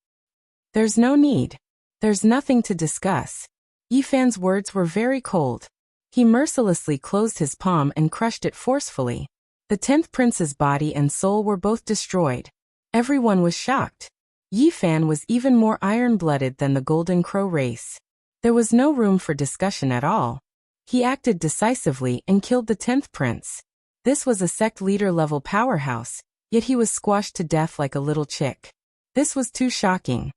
S1: There's no need. There's nothing to discuss. Yi Fan's words were very cold. He mercilessly closed his palm and crushed it forcefully. The 10th prince's body and soul were both destroyed. Everyone was shocked. Yi Fan was even more iron-blooded than the golden crow race. There was no room for discussion at all. He acted decisively and killed the 10th prince. This was a sect leader-level powerhouse, yet he was squashed to death like a little chick. This was too shocking.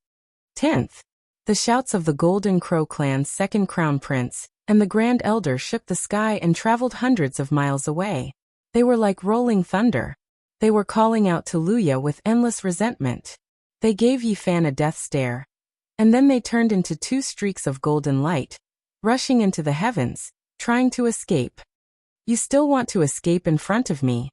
S1: 10th. The shouts of the Golden Crow clan's second crown prince and the Grand Elder shook the sky and traveled hundreds of miles away. They were like rolling thunder. They were calling out to Luya with endless resentment. They gave Yi Fan a death stare. And then they turned into 2 streaks of golden light, rushing into the heavens, trying to escape. You still want to escape in front of me?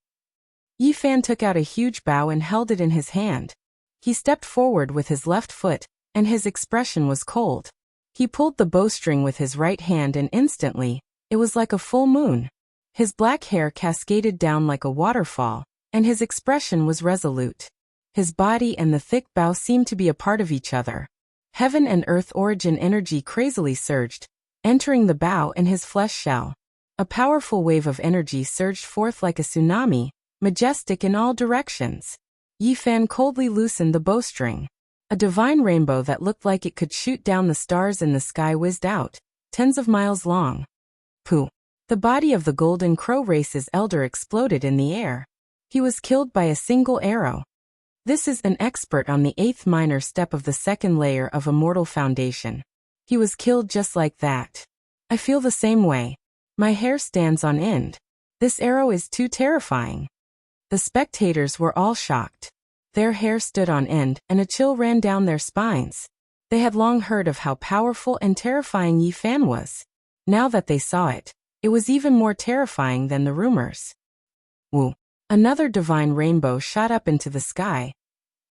S1: Yi Fan took out a huge bow and held it in his hand. He stepped forward with his left foot, and his expression was cold. He pulled the bowstring with his right hand and instantly, it was like a full moon. His black hair cascaded down like a waterfall, and his expression was resolute. His body and the thick bow seemed to be a part of each other. Heaven and earth origin energy crazily surged, entering the bow and his flesh shell. A powerful wave of energy surged forth like a tsunami, majestic in all directions. Yi Fan coldly loosened the bowstring. A divine rainbow that looked like it could shoot down the stars in the sky whizzed out, tens of miles long. Pooh! The body of the Golden Crow race's elder exploded in the air. He was killed by a single arrow. This is an expert on the 8th minor step of the 2nd layer of Immortal Foundation. He was killed just like that. I feel the same way. My hair stands on end. This arrow is too terrifying. The spectators were all shocked. Their hair stood on end and a chill ran down their spines. They had long heard of how powerful and terrifying Yi Fan was. Now that they saw it, it was even more terrifying than the rumors. Woo! Another divine rainbow shot up into the sky,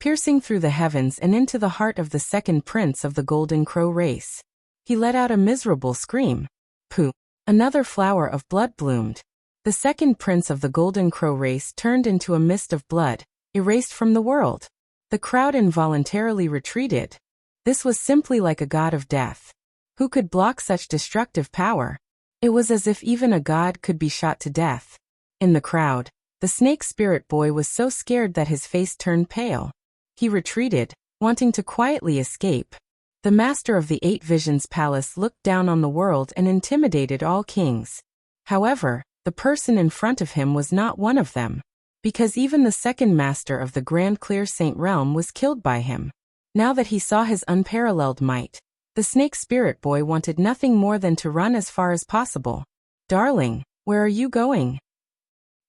S1: piercing through the heavens and into the heart of the 2nd prince of the Golden Crow race. He let out a miserable scream. Pooh! Another flower of blood bloomed. The 2nd prince of the Golden Crow race turned into a mist of blood, erased from the world. The crowd involuntarily retreated. This was simply like a god of death. Who could block such destructive power? It was as if even a god could be shot to death. In the crowd, the snake spirit boy was so scared that his face turned pale. He retreated, wanting to quietly escape. The master of the 8 Visions Palace looked down on the world and intimidated all kings. However, the person in front of him was not one of them, because even the 2nd master of the Grand Clear Saint Realm was killed by him. Now that he saw his unparalleled might, the snake spirit boy wanted nothing more than to run as far as possible. Darling, where are you going?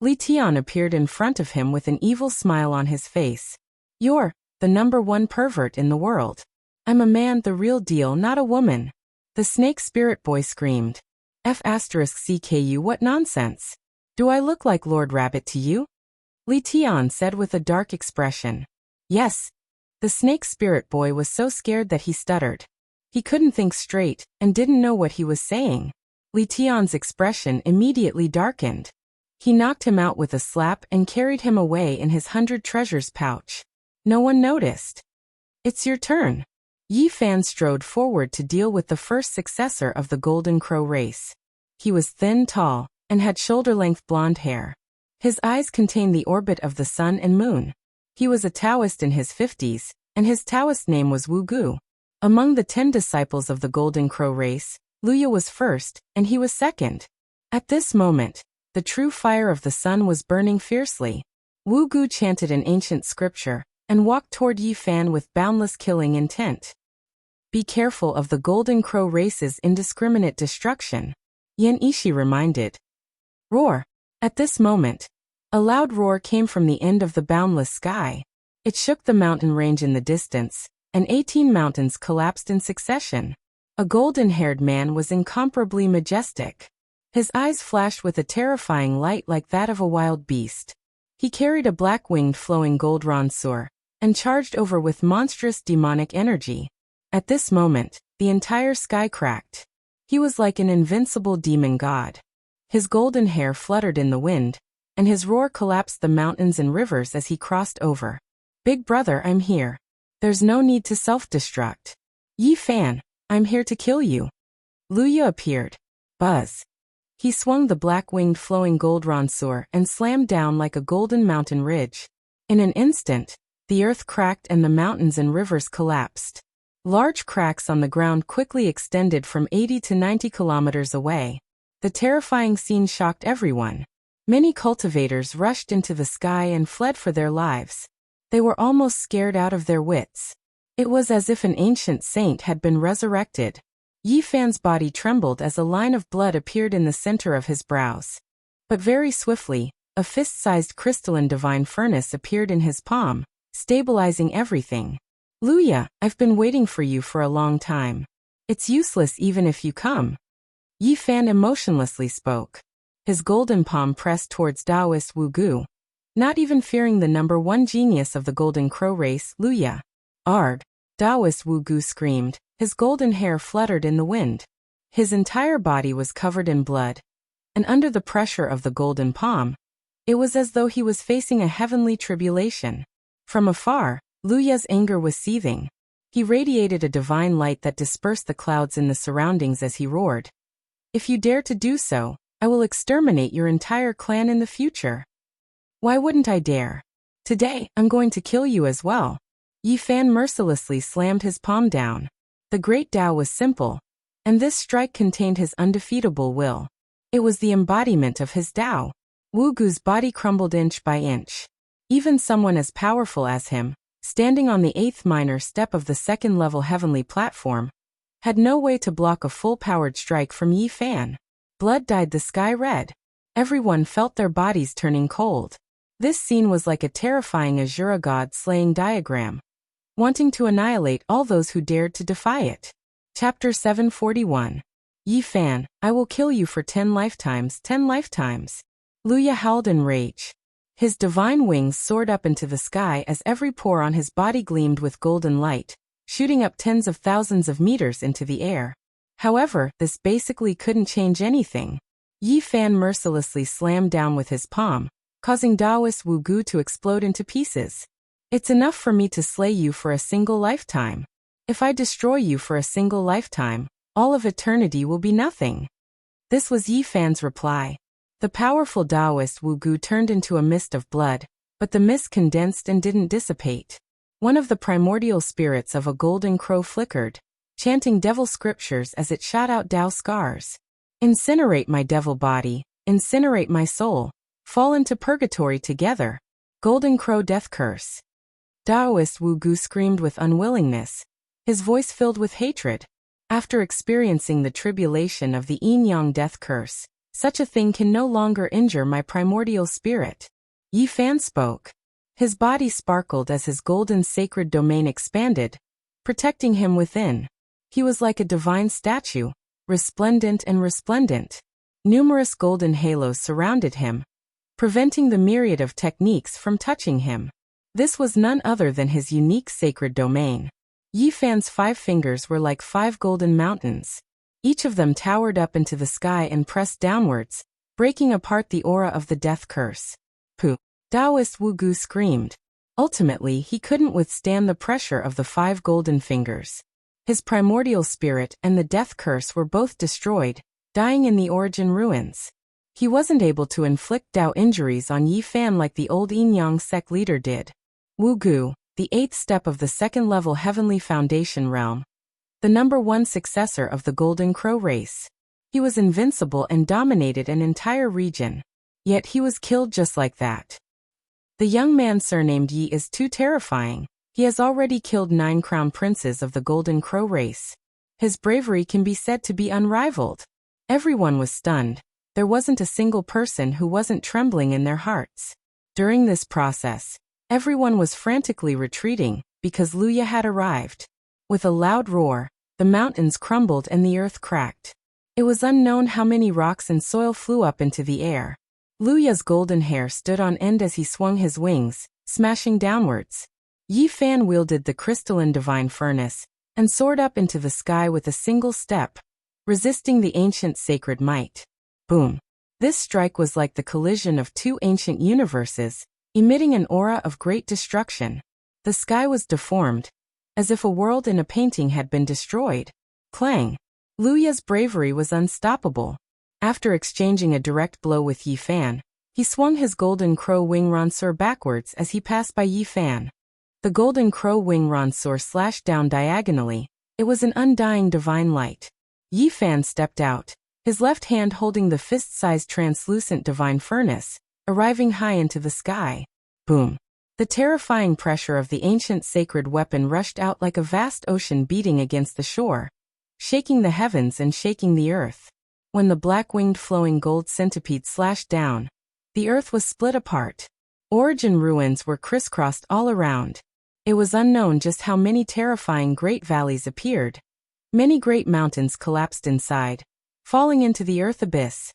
S1: Li Tian appeared in front of him with an evil smile on his face. You're the #1 pervert in the world. I'm a man, the real deal, not a woman. The snake spirit boy screamed. F***CKU, what nonsense. Do I look like Lord Rabbit to you? Li Tian said with a dark expression. Yes. The snake spirit boy was so scared that he stuttered. He couldn't think straight and didn't know what he was saying. Li Tian's expression immediately darkened. He knocked him out with a slap and carried him away in his 100 treasures pouch. No one noticed. It's your turn. Yi Fan strode forward to deal with the first successor of the Golden Crow race. He was thin, tall, and had shoulder-length blonde hair. His eyes contained the orbit of the sun and moon. He was a Taoist in his 50s, and his Taoist name was Wu Gu. Among the 10 disciples of the Golden Crow race, Luya was first, and he was second. At this moment, the true fire of the sun was burning fiercely. Wu Gu chanted an ancient scripture, and walked toward Yi Fan with boundless killing intent. Be careful of the Golden Crow race's indiscriminate destruction, Yan Ishi reminded. Roar! At this moment, a loud roar came from the end of the boundless sky. It shook the mountain range in the distance, and 18 mountains collapsed in succession. A golden-haired man was incomparably majestic. His eyes flashed with a terrifying light like that of a wild beast. He carried a black-winged flowing gold ransur, and charged over with monstrous demonic energy. At this moment, the entire sky cracked. He was like an invincible demon god. His golden hair fluttered in the wind, and his roar collapsed the mountains and rivers as he crossed over. Big brother, I'm here. There's no need to self-destruct. Yi Fan, I'm here to kill you. Luya appeared. Buzz. He swung the black-winged flowing gold ransur and slammed down like a golden mountain ridge. In an instant, the earth cracked and the mountains and rivers collapsed. Large cracks on the ground quickly extended from 80 to 90 kilometers away. The terrifying scene shocked everyone. Many cultivators rushed into the sky and fled for their lives. They were almost scared out of their wits. It was as if an ancient saint had been resurrected. Yi Fan's body trembled as a line of blood appeared in the center of his brows. But very swiftly, a fist-sized crystalline divine furnace appeared in his palm, stabilizing everything. Luya, I've been waiting for you for a long time. It's useless even if you come. Yi Fan emotionlessly spoke. His golden palm pressed towards Taoist Wu Gu, not even fearing the number 1 genius of the Golden Crow race, Luya. Arg! Taoist Wu Gu screamed, his golden hair fluttered in the wind. His entire body was covered in blood, and under the pressure of the golden palm, it was as though he was facing a heavenly tribulation. From afar, Luya's anger was seething. He radiated a divine light that dispersed the clouds in the surroundings as he roared. If you dare to do so, I will exterminate your entire clan in the future. Why wouldn't I dare? Today, I'm going to kill you as well. Yi Fan mercilessly slammed his palm down. The great Tao was simple, and this strike contained his undefeatable will. It was the embodiment of his Tao. Wu Gu's body crumbled inch by inch. Even someone as powerful as him, standing on the 8th minor step of the 2nd-level heavenly platform, had no way to block a full-powered strike from Yi Fan. Blood dyed the sky red. Everyone felt their bodies turning cold. This scene was like a terrifying Azura god slaying diagram, wanting to annihilate all those who dared to defy it. Chapter 741. Yi Fan, I will kill you for 10 lifetimes, 10 lifetimes. Luya howled in rage. His divine wings soared up into the sky as every pore on his body gleamed with golden light, shooting up tens of thousands of meters into the air. However, this basically couldn't change anything. Yi Fan mercilessly slammed down with his palm, causing Taoist Wu Gu to explode into pieces. It's enough for me to slay you for a single lifetime. If I destroy you for a single lifetime, all of eternity will be nothing. This was Yi Fan's reply. The powerful Taoist Wu Gu turned into a mist of blood, but the mist condensed and didn't dissipate. One of the primordial spirits of a golden crow flickered, chanting devil scriptures as it shot out Tao scars. Incinerate my devil body, incinerate my soul, fall into purgatory together. Golden Crow death curse. Taoist Wu Gu screamed with unwillingness, his voice filled with hatred. After experiencing the tribulation of the yin-yang death curse, such a thing can no longer injure my primordial spirit. Yi Fan spoke. His body sparkled as his golden sacred domain expanded, protecting him within. He was like a divine statue, resplendent and resplendent. Numerous golden halos surrounded him, preventing the myriad of techniques from touching him. This was none other than his unique sacred domain. Yi Fan's 5 fingers were like 5 golden mountains. Each of them towered up into the sky and pressed downwards, breaking apart the aura of the death curse. Pooh! Taoist Wu Gu screamed. Ultimately, he couldn't withstand the pressure of the 5 golden fingers. His primordial spirit and the death curse were both destroyed, dying in the origin ruins. He wasn't able to inflict Dao injuries on Yi Fan like the old Yin Yang sect leader did. Wu Gu, the 8th step of the 2nd-level Heavenly Foundation realm. The #1 successor of the Golden Crow race. He was invincible and dominated an entire region. Yet he was killed just like that. The young man surnamed Yi is too terrifying. He has already killed 9 crown princes of the Golden Crow race. His bravery can be said to be unrivaled. Everyone was stunned. There wasn't a single person who wasn't trembling in their hearts. During this process, everyone was frantically retreating because Luya had arrived. With a loud roar, the mountains crumbled and the earth cracked. It was unknown how many rocks and soil flew up into the air. Luya's golden hair stood on end as he swung his wings, smashing downwards. Yi Fan wielded the crystalline divine furnace and soared up into the sky with a single step, resisting the ancient sacred might. Boom. This strike was like the collision of 2 ancient universes, emitting an aura of great destruction. The sky was deformed, as if a world in a painting had been destroyed. Clang. Luya's bravery was unstoppable. After exchanging a direct blow with Yi Fan, he swung his Golden Crow Wing Ranseur backwards as he passed by Yi Fan. The Golden Crow Wing Ranseur slashed down diagonally. It was an undying divine light. Yi Fan stepped out, his left hand holding the fist-sized translucent divine furnace, arriving high into the sky. Boom. The terrifying pressure of the ancient sacred weapon rushed out like a vast ocean beating against the shore, shaking the heavens and shaking the earth. When the black-winged flowing gold centipede slashed down, the earth was split apart. Origin ruins were crisscrossed all around. It was unknown just how many terrifying great valleys appeared. Many great mountains collapsed inside, falling into the earth abyss.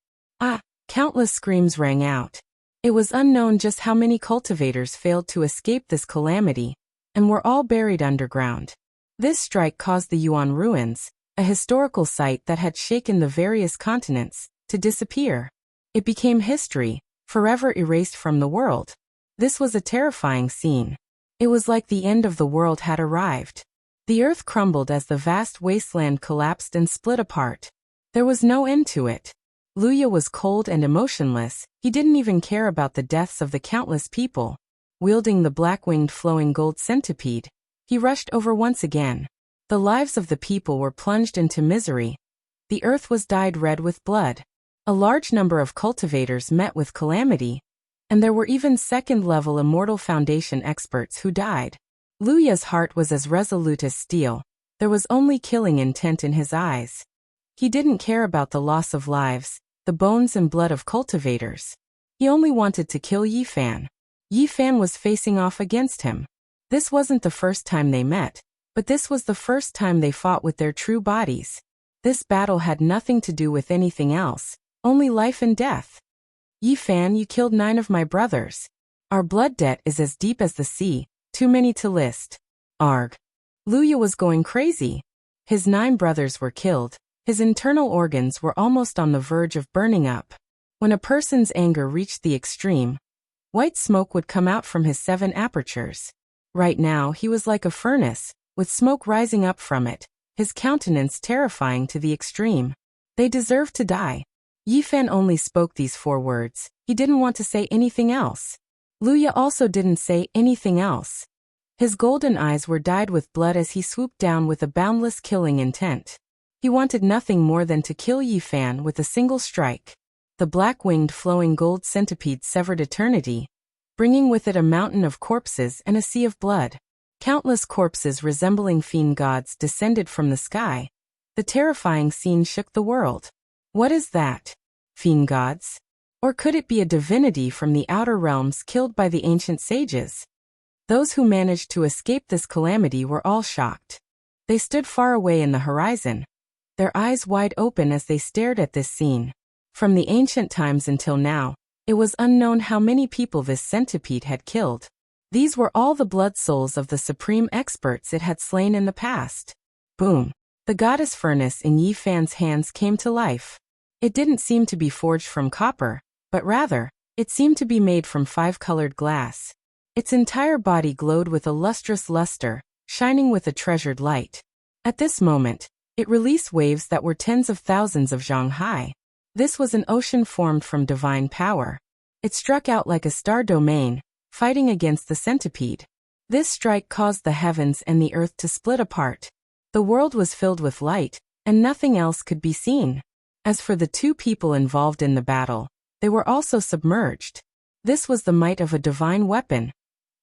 S1: Countless screams rang out. It was unknown just how many cultivators failed to escape this calamity, and were all buried underground. This strike caused the Yuan ruins, a historical site that had shaken the various continents, to disappear. It became history, forever erased from the world. This was a terrifying scene. It was like the end of the world had arrived. The earth crumbled as the vast wasteland collapsed and split apart. There was no end to it. Luya was cold and emotionless. He didn't even care about the deaths of the countless people. Wielding the black-winged flowing gold centipede, he rushed over once again. The lives of the people were plunged into misery. The earth was dyed red with blood. A large number of cultivators met with calamity, and there were even 2nd-level Immortal Foundation experts who died. Luya's heart was as resolute as steel. There was only killing intent in his eyes. He didn't care about the loss of lives, the bones and blood of cultivators. He only wanted to kill Yi Fan. Yi Fan was facing off against him. This wasn't the first time they met, but this was the first time they fought with their true bodies. This battle had nothing to do with anything else, only life and death. Yi Fan, you killed 9 of my brothers. Our blood debt is as deep as the sea, too many to list. Arg. Luya was going crazy. His 9 brothers were killed. His internal organs were almost on the verge of burning up. When a person's anger reached the extreme, white smoke would come out from his 7 apertures. Right now he was like a furnace, with smoke rising up from it, his countenance terrifying to the extreme. They deserved to die. Yi Fan only spoke these 4 words. He didn't want to say anything else. Luya also didn't say anything else. His golden eyes were dyed with blood as he swooped down with a boundless killing intent. He wanted nothing more than to kill Yi Fan with a single strike. The black-winged flowing gold centipede severed eternity, bringing with it a mountain of corpses and a sea of blood. Countless corpses resembling fiend gods descended from the sky. The terrifying scene shook the world. What is that? Fiend gods? Or could it be a divinity from the outer realms killed by the ancient sages? Those who managed to escape this calamity were all shocked. They stood far away in the horizon, their eyes wide open as they stared at this scene. From the ancient times until now, it was unknown how many people this centipede had killed. These were all the blood souls of the supreme experts it had slain in the past. Boom. The goddess furnace in Yi Fan's hands came to life. It didn't seem to be forged from copper, but rather, it seemed to be made from 5-colored glass. Its entire body glowed with a lustrous luster, shining with a treasured light. At this moment, it released waves that were tens of thousands of zhang high. This was an ocean formed from divine power. It struck out like a star domain, fighting against the centipede. This strike caused the heavens and the earth to split apart. The world was filled with light, and nothing else could be seen. As for the two people involved in the battle, they were also submerged. This was the might of a divine weapon,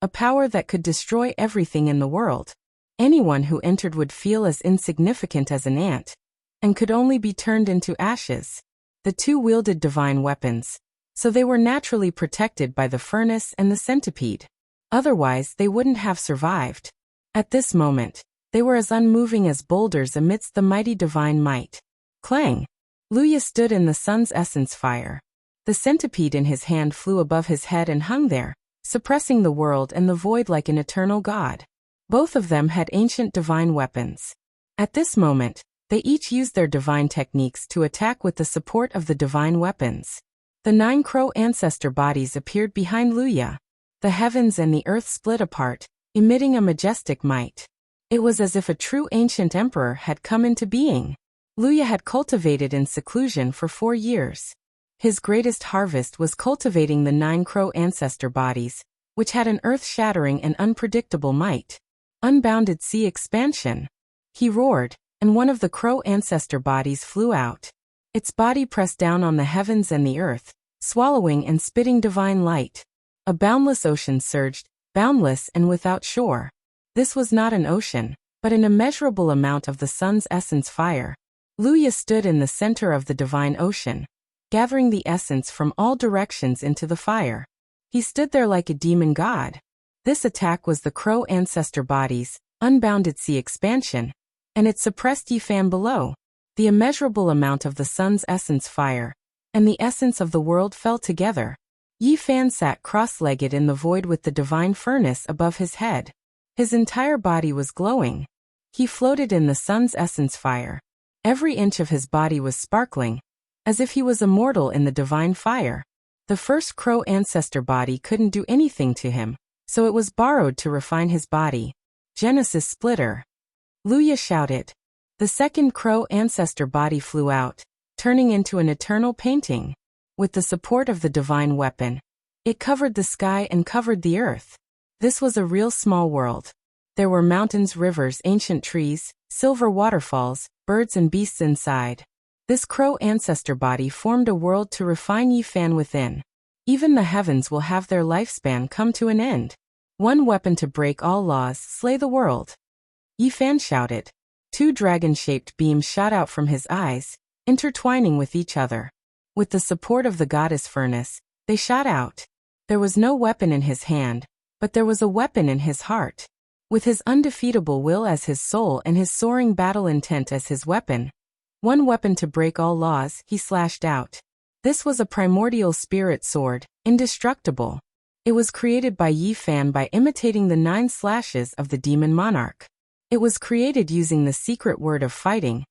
S1: a power that could destroy everything in the world. Anyone who entered would feel as insignificant as an ant, and could only be turned into ashes. The two wielded divine weapons, so they were naturally protected by the furnace and the centipede. Otherwise, they wouldn't have survived. At this moment, they were as unmoving as boulders amidst the mighty divine might. Clang! Luya stood in the sun's essence fire. The centipede in his hand flew above his head and hung there, suppressing the world and the void like an eternal god. Both of them had ancient divine weapons. At this moment, they each used their divine techniques to attack with the support of the divine weapons. The 9 crow ancestor bodies appeared behind Luya. The heavens and the earth split apart, emitting a majestic might. It was as if a true ancient emperor had come into being. Luya had cultivated in seclusion for 4 years. His greatest harvest was cultivating the 9 crow ancestor bodies, which had an earth-shattering and unpredictable might. Unbounded sea expansion. He roared, and one of the crow ancestor bodies flew out. Its body pressed down on the heavens and the earth, swallowing and spitting divine light. A boundless ocean surged, boundless and without shore. This was not an ocean, but an immeasurable amount of the sun's essence fire. Luya stood in the center of the divine ocean, gathering the essence from all directions into the fire. He stood there like a demon god. This attack was the crow ancestor bodies, unbounded sea expansion, and it suppressed Yifan below. The immeasurable amount of the sun's essence fire, and the essence of the world fell together. Yifan sat cross-legged in the void with the divine furnace above his head. His entire body was glowing. He floated in the sun's essence fire. Every inch of his body was sparkling, as if he was immortal in the divine fire. The first crow ancestor body couldn't do anything to him, so it was borrowed to refine his body. Genesis Splitter. Luya shouted. The second crow ancestor body flew out, turning into an eternal painting. With the support of the divine weapon, it covered the sky and covered the earth. This was a real small world. There were mountains, rivers, ancient trees, silver waterfalls, birds and beasts inside. This crow ancestor body formed a world to refine Yifan within. Even the heavens will have their lifespan come to an end. One weapon to break all laws, slay the world. Yifan shouted. 2 dragon-shaped beams shot out from his eyes, intertwining with each other. With the support of the goddess furnace, they shot out. There was no weapon in his hand, but there was a weapon in his heart. With his undefeatable will as his soul and his soaring battle intent as his weapon, one weapon to break all laws, he slashed out. This was a primordial spirit sword, indestructible. It was created by Yifan by imitating the 9 slashes of the demon monarch. It was created using the secret word of fighting,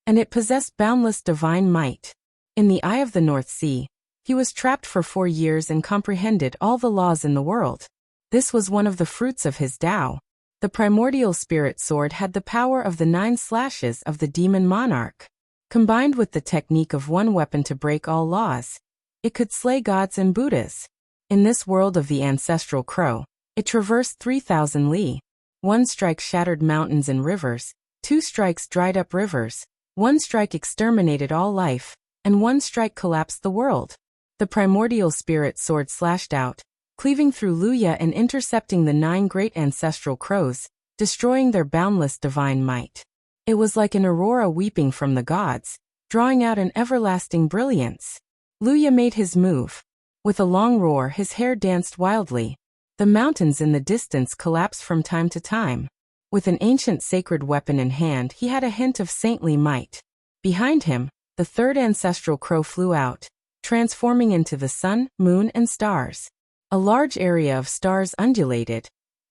S1: and it possessed boundless divine might. In the eye of the North Sea, he was trapped for 4 years and comprehended all the laws in the world. This was one of the fruits of his Tao. The primordial spirit sword had the power of the 9 slashes of the demon monarch. Combined with the technique of one weapon to break all laws, it could slay gods and Buddhas. In this world of the ancestral crow, it traversed 3,000 li. 1 strike shattered mountains and rivers, 2 strikes dried up rivers, 1 strike exterminated all life, and 1 strike collapsed the world. The primordial spirit sword slashed out, cleaving through Luya and intercepting the 9 great ancestral crows, destroying their boundless divine might. It was like an aurora weeping from the gods, drawing out an everlasting brilliance. Luya made his move. With a long roar, his hair danced wildly. The mountains in the distance collapsed from time to time. With an ancient sacred weapon in hand, he had a hint of saintly might. Behind him, the 3rd ancestral crow flew out, transforming into the sun, moon, and stars. A large area of stars undulated,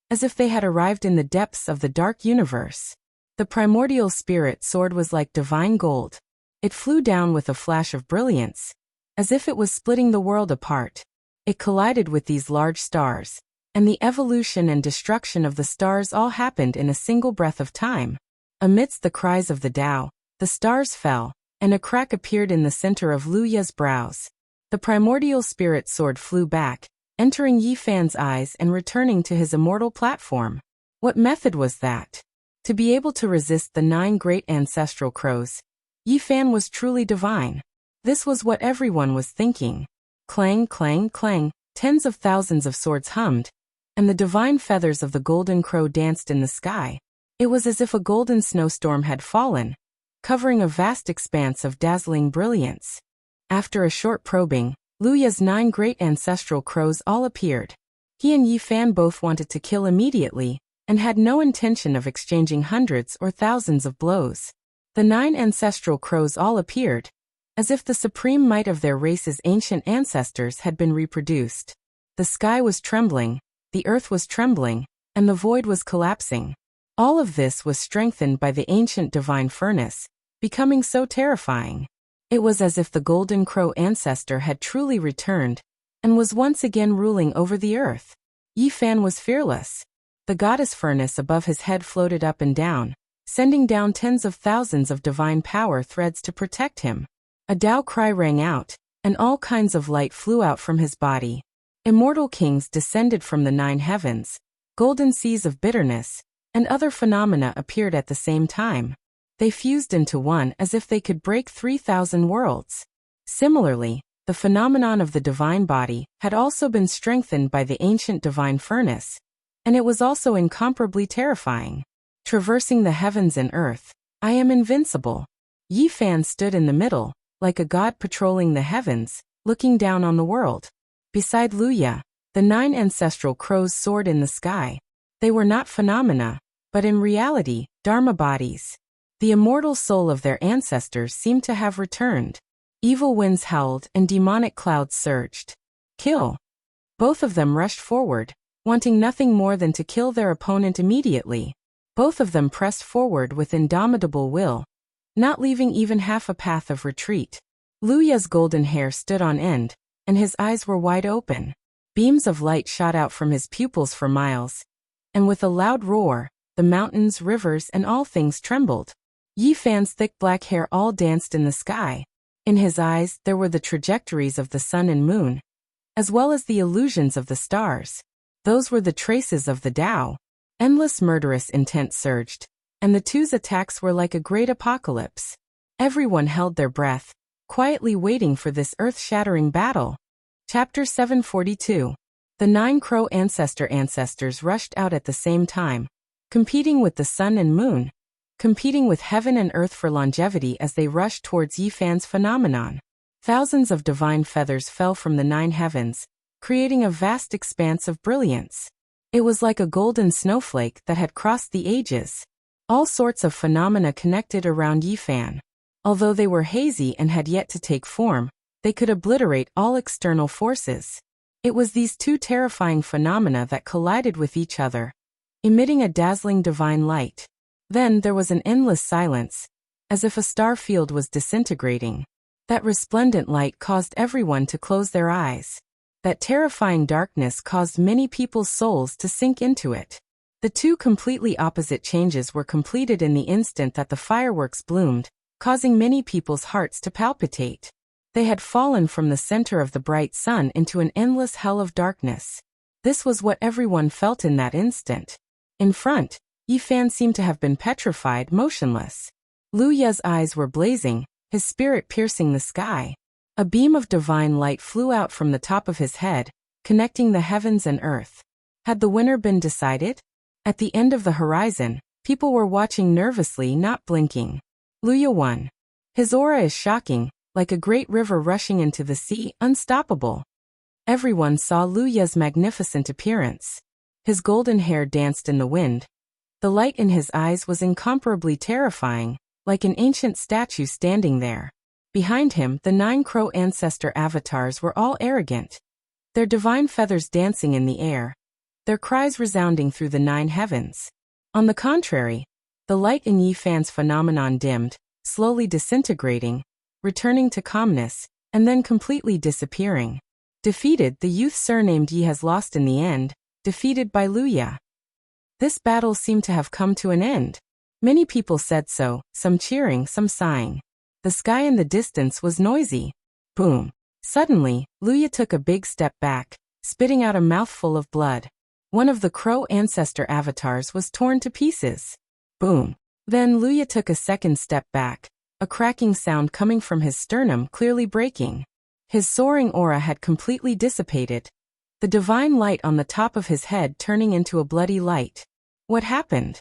S1: as if they had arrived in the depths of the dark universe. The primordial spirit sword was like divine gold. It flew down with a flash of brilliance, as if it was splitting the world apart. It collided with these large stars, and the evolution and destruction of the stars all happened in a single breath of time. Amidst the cries of the Tao, the stars fell, and a crack appeared in the center of Luya's brows. The primordial spirit sword flew back, entering Yi Fan's eyes and returning to his immortal platform. What method was that? To be able to resist the 9 great ancestral crows, Yi Fan was truly divine. This was what everyone was thinking. Clang, clang, clang, tens of thousands of swords hummed, and the divine feathers of the golden crow danced in the sky. It was as if a golden snowstorm had fallen, covering a vast expanse of dazzling brilliance. After a short probing, Luya's 9 great ancestral crows all appeared. He and Yi Fan both wanted to kill immediately, and had no intention of exchanging hundreds or thousands of blows. The 9 ancestral crows all appeared, as if the supreme might of their race's ancient ancestors had been reproduced. The sky was trembling, the earth was trembling, and the void was collapsing. All of this was strengthened by the ancient divine furnace, becoming so terrifying. It was as if the golden crow ancestor had truly returned, and was once again ruling over the earth. Yi Fan was fearless. The goddess furnace above his head floated up and down, sending down tens of thousands of divine power threads to protect him. A Tao cry rang out, and all kinds of light flew out from his body. Immortal kings descended from the 9 heavens, golden seas of bitterness, and other phenomena appeared at the same time. They fused into one as if they could break 3,000 worlds. Similarly, the phenomenon of the divine body had also been strengthened by the ancient divine furnace, and it was also incomparably terrifying. Traversing the heavens and earth, I am invincible. Yi Fan stood in the middle, like a god patrolling the heavens, looking down on the world. Beside Luya, the 9 ancestral crows soared in the sky. They were not phenomena, but in reality, Dharma bodies. The immortal soul of their ancestors seemed to have returned. Evil winds howled and demonic clouds surged. Kill! Both of them rushed forward, wanting nothing more than to kill their opponent immediately. Both of them pressed forward with indomitable will, not leaving even half a path of retreat. Luya's golden hair stood on end, and his eyes were wide open. Beams of light shot out from his pupils for miles, and with a loud roar, the mountains, rivers, and all things trembled. Yi Fan's thick black hair all danced in the sky. In his eyes there were the trajectories of the sun and moon, as well as the illusions of the stars. Those were the traces of the Tao. Endless murderous intent surged, and the two's attacks were like a great apocalypse. Everyone held their breath, quietly waiting for this earth-shattering battle. Chapter 742. The 9 crow ancestors rushed out at the same time, competing with the sun and moon, competing with heaven and earth for longevity as they rushed towards Yi Fan's phenomenon. Thousands of divine feathers fell from the 9 heavens, creating a vast expanse of brilliance. It was like a golden snowflake that had crossed the ages. All sorts of phenomena connected around Yi Fan. Although they were hazy and had yet to take form, they could obliterate all external forces. It was these 2 terrifying phenomena that collided with each other, emitting a dazzling divine light. Then there was an endless silence, as if a star field was disintegrating. That resplendent light caused everyone to close their eyes. That terrifying darkness caused many people's souls to sink into it. The 2 completely opposite changes were completed in the instant that the fireworks bloomed, causing many people's hearts to palpitate. They had fallen from the center of the bright sun into an endless hell of darkness. This was what everyone felt in that instant. In front, Yi Fan seemed to have been petrified, motionless. Luya's eyes were blazing, his spirit piercing the sky. A beam of divine light flew out from the top of his head, connecting the heavens and earth. Had the winner been decided? At the end of the horizon, people were watching nervously, not blinking. Luya won. His aura is shocking, like a great river rushing into the sea, unstoppable. Everyone saw Luya's magnificent appearance. His golden hair danced in the wind. The light in his eyes was incomparably terrifying, like an ancient statue standing there. Behind him, the 9 crow ancestor avatars were all arrogant, their divine feathers dancing in the air, their cries resounding through the 9 heavens. On the contrary, the light in Yi Fan's phenomenon dimmed, slowly disintegrating, returning to calmness, and then completely disappearing. Defeated, the youth surnamed Yi has lost in the end, defeated by Luya. This battle seemed to have come to an end. Many people said so, some cheering, some sighing. The sky in the distance was noisy. Boom. Suddenly, Luya took a big step back, spitting out a mouthful of blood. One of the crow ancestor avatars was torn to pieces. Boom. Then Luya took a second step back, a cracking sound coming from his sternum clearly breaking. His soaring aura had completely dissipated. The divine light on the top of his head turning into a bloody light. What happened?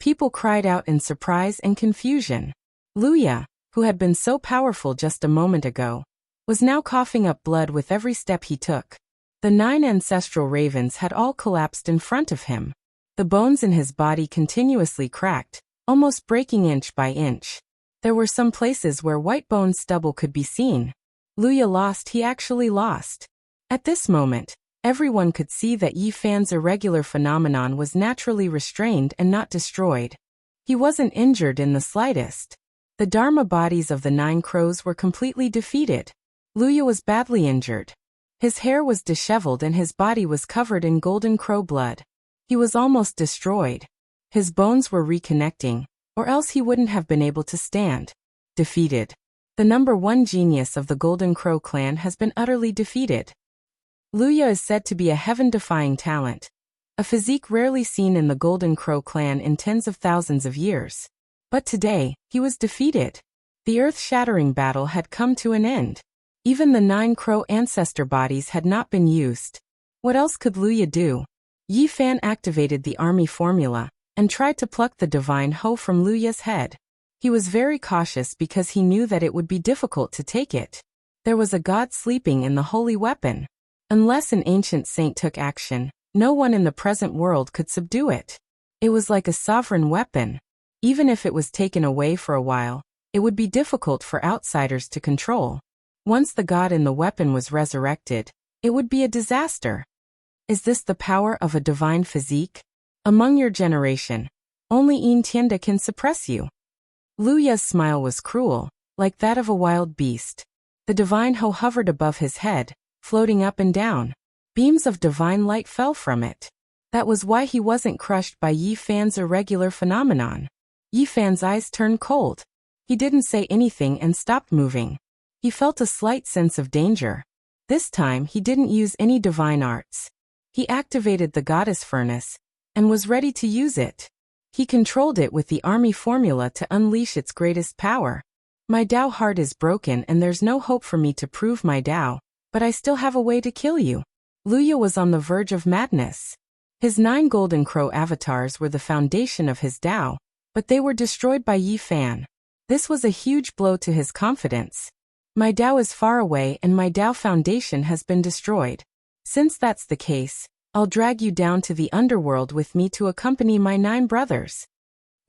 S1: People cried out in surprise and confusion. Luya, who had been so powerful just a moment ago, was now coughing up blood with every step he took. The 9 ancestral ravens had all collapsed in front of him. The bones in his body continuously cracked, almost breaking inch by inch. There were some places where white bone stubble could be seen. Luya lost, he actually lost. At this moment, everyone could see that Yi Fan's irregular phenomenon was naturally restrained and not destroyed. He wasn't injured in the slightest. The Dharma bodies of the 9 crows were completely defeated. Luya was badly injured. His hair was disheveled and his body was covered in golden crow blood. He was almost destroyed. His bones were reconnecting, or else he wouldn't have been able to stand. Defeated. The number 1 genius of the Golden Crow clan has been utterly defeated. Luya is said to be a heaven-defying talent, a physique rarely seen in the Golden Crow clan in tens of thousands of years. But today, he was defeated. The earth-shattering battle had come to an end. Even the 9 crow ancestor bodies had not been used. What else could Luya do? Yi Fan activated the army formula and tried to pluck the divine hoe from Luya's head. He was very cautious because he knew that it would be difficult to take it. There was a god sleeping in the holy weapon. Unless an ancient saint took action, no one in the present world could subdue it. It was like a sovereign weapon. Even if it was taken away for a while, it would be difficult for outsiders to control. Once the god in the weapon was resurrected, it would be a disaster. Is this the power of a divine physique? Among your generation, only Yin Tianda can suppress you. Luya's smile was cruel, like that of a wild beast. The divine hoe hovered above his head, floating up and down. Beams of divine light fell from it. That was why he wasn't crushed by Yi Fan's irregular phenomenon. Yi Fan's eyes turned cold. He didn't say anything and stopped moving. He felt a slight sense of danger. This time he didn't use any divine arts. He activated the goddess furnace and was ready to use it. He controlled it with the army formula to unleash its greatest power. My Tao heart is broken and there's no hope for me to prove my Tao, but I still have a way to kill you. Luya was on the verge of madness. His 9 golden crow avatars were the foundation of his Tao, but they were destroyed by Yi Fan. This was a huge blow to his confidence. My Tao is far away and my Tao foundation has been destroyed. Since that's the case, I'll drag you down to the underworld with me to accompany my 9 brothers.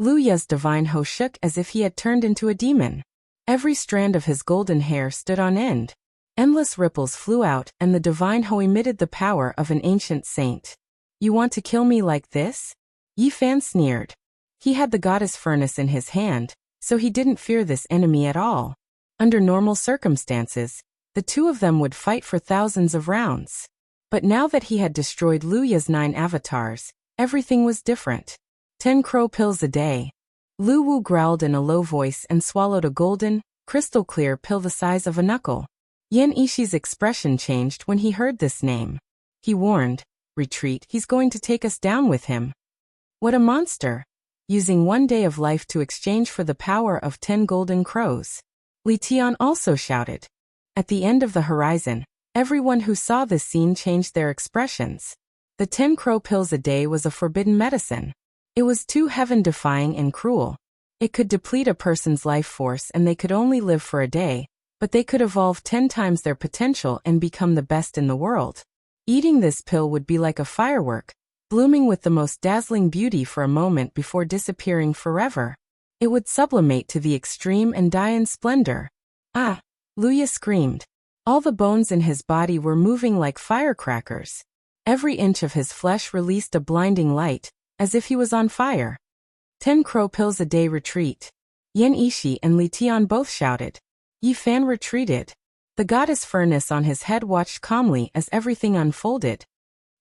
S1: Luya's divine hoe shook as if he had turned into a demon. Every strand of his golden hair stood on end. Endless ripples flew out and the divine hoe emitted the power of an ancient saint. You want to kill me like this? Yi Fan sneered. He had the goddess furnace in his hand, so he didn't fear this enemy at all. Under normal circumstances, the two of them would fight for thousands of rounds. But now that he had destroyed Luya's 9 avatars, everything was different. 10 crow pills a day. Lu Wu growled in a low voice and swallowed a golden, crystal-clear pill the size of a knuckle. Yan Ishi's expression changed when he heard this name. He warned, "Retreat, he's going to take us down with him." What a monster! Using 1 day of life to exchange for the power of 10 golden crows. Li Tian also shouted. At the end of the horizon, everyone who saw this scene changed their expressions. The 10 crow pills a day was a forbidden medicine. It was too heaven-defying and cruel. It could deplete a person's life force and they could only live for a day, but they could evolve 10 times their potential and become the best in the world. Eating this pill would be like a firework, blooming with the most dazzling beauty for a moment before disappearing forever. It would sublimate to the extreme and die in splendor. Ah! Luya screamed. All the bones in his body were moving like firecrackers. Every inch of his flesh released a blinding light, as if he was on fire. 10 crow pills a day retreat. Yan Ishi and Li Tian both shouted. Yi Fan retreated. The goddess furnace on his head watched calmly as everything unfolded.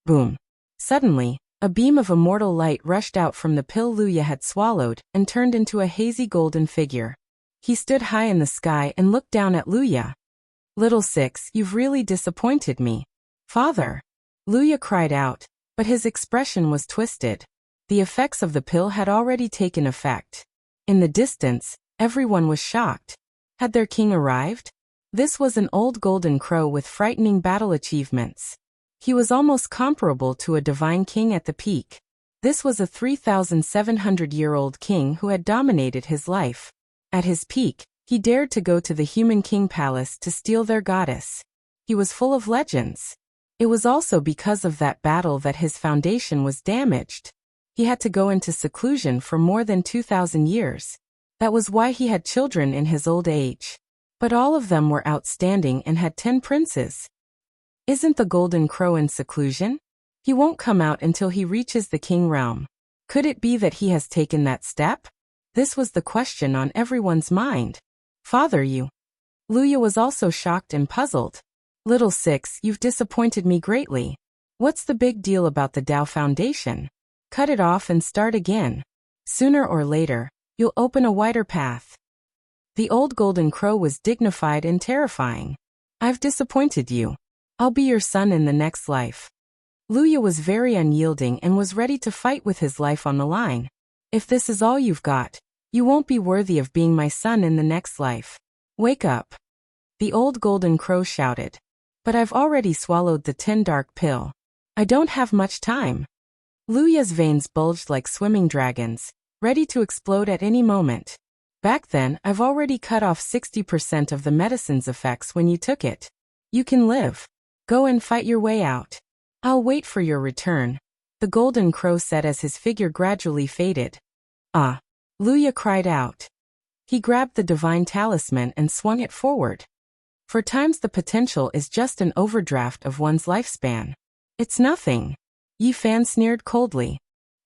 S1: Boom. Suddenly, A beam of immortal light rushed out from the pill Luya had swallowed and turned into a hazy golden figure. He stood high in the sky and looked down at Luya. "Little Six, you've really disappointed me. Father." Luya cried out, but his expression was twisted. The effects of the pill had already taken effect. In the distance, everyone was shocked. Had their king arrived? This was an old golden crow with frightening battle achievements. He was almost comparable to a divine king at the peak. This was a 3,700-year-old king who had dominated his life. At his peak, he dared to go to the human king palace to steal their goddess. He was full of legends. It was also because of that battle that his foundation was damaged. He had to go into seclusion for more than 2,000 years. That was why he had children in his old age. But all of them were outstanding and had 10 princes. Isn't the golden crow in seclusion? He won't come out until he reaches the king realm. Could it be that he has taken that step? This was the question on everyone's mind. Father, you. Luya was also shocked and puzzled. Little Six, you've disappointed me greatly. What's the big deal about the Tao Foundation? Cut it off and start again. Sooner or later, you'll open a wider path. The old golden crow was dignified and terrifying. I've disappointed you. I'll be your son in the next life. Luya was very unyielding and was ready to fight with his life on the line. If this is all you've got, you won't be worthy of being my son in the next life. Wake up. The old golden crow shouted. But I've already swallowed the 10 dark pill. I don't have much time. Luya's veins bulged like swimming dragons, ready to explode at any moment. Back then, I've already cut off 60% of the medicine's effects when you took it. You can live. Go and fight your way out. I'll wait for your return, the golden crow said as his figure gradually faded. Ah! Luya cried out. He grabbed the divine talisman and swung it forward. For times the potential is just an overdraft of one's lifespan. It's nothing. Yi Fan sneered coldly.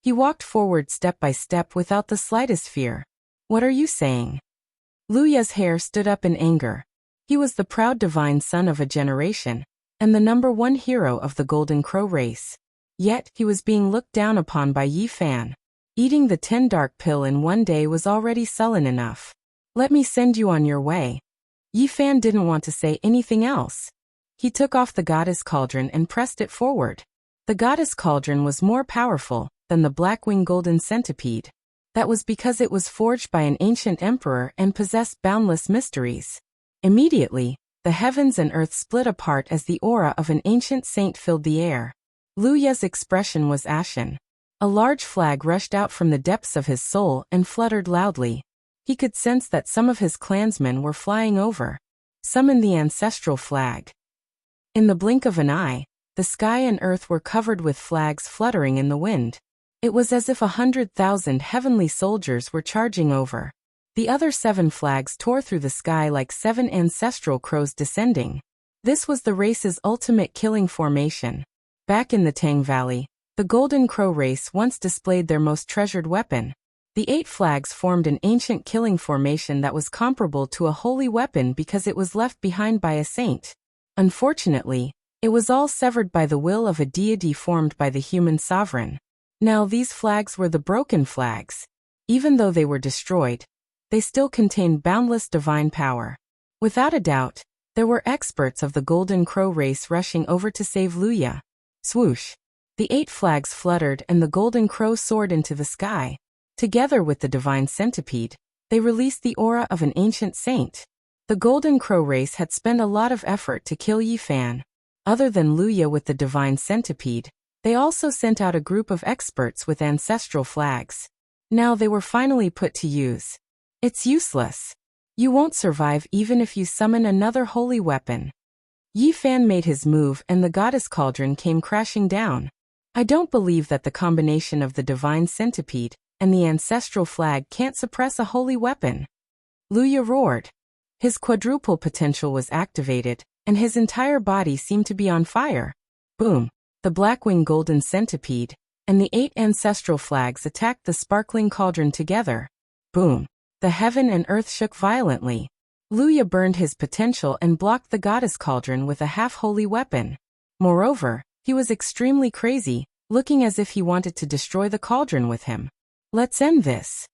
S1: He walked forward step by step without the slightest fear. What are you saying? Luya's hair stood up in anger. He was the proud divine son of a generation, and the #1 hero of the Golden Crow race. Yet, he was being looked down upon by Yi Fan. Eating the 10 dark pill in one day was already sullen enough. Let me send you on your way. Yi Fan didn't want to say anything else. He took off the goddess cauldron and pressed it forward. The goddess cauldron was more powerful than the Blackwing golden centipede. That was because it was forged by an ancient emperor and possessed boundless mysteries. Immediately, the heavens and earth split apart as the aura of an ancient saint filled the air. Luya's expression was ashen. A large flag rushed out from the depths of his soul and fluttered loudly. He could sense that some of his clansmen were flying over. Summon the ancestral flag. In the blink of an eye, the sky and earth were covered with flags fluttering in the wind. It was as if 100,000 heavenly soldiers were charging over. The other 7 flags tore through the sky like 7 ancestral crows descending. This was the race's ultimate killing formation. Back in the Tang Valley, the Golden Crow race once displayed their most treasured weapon. The 8 flags formed an ancient killing formation that was comparable to a holy weapon because it was left behind by a saint. Unfortunately, it was all severed by the will of a deity formed by the human sovereign. Now these flags were the broken flags. Even though they were destroyed, they still contained boundless divine power. Without a doubt, there were experts of the Golden Crow race rushing over to save Luya. Swoosh! The 8 flags fluttered and the Golden Crow soared into the sky. Together with the divine centipede, they released the aura of an ancient saint. The Golden Crow race had spent a lot of effort to kill Yi Fan. Other than Luya with the divine centipede, they also sent out a group of experts with ancestral flags. Now they were finally put to use. It's useless. You won't survive even if you summon another holy weapon. Yi Fan made his move and the goddess cauldron came crashing down. I don't believe that the combination of the divine centipede and the ancestral flag can't suppress a holy weapon. Luya roared. His quadruple potential was activated, and his entire body seemed to be on fire. Boom! The Blackwing golden centipede and the 8 ancestral flags attacked the sparkling cauldron together. Boom! The heaven and earth shook violently. Luya burned his potential and blocked the goddess cauldron with a half-holy weapon. Moreover, he was extremely crazy, looking as if he wanted to destroy the cauldron with him. Let's end this.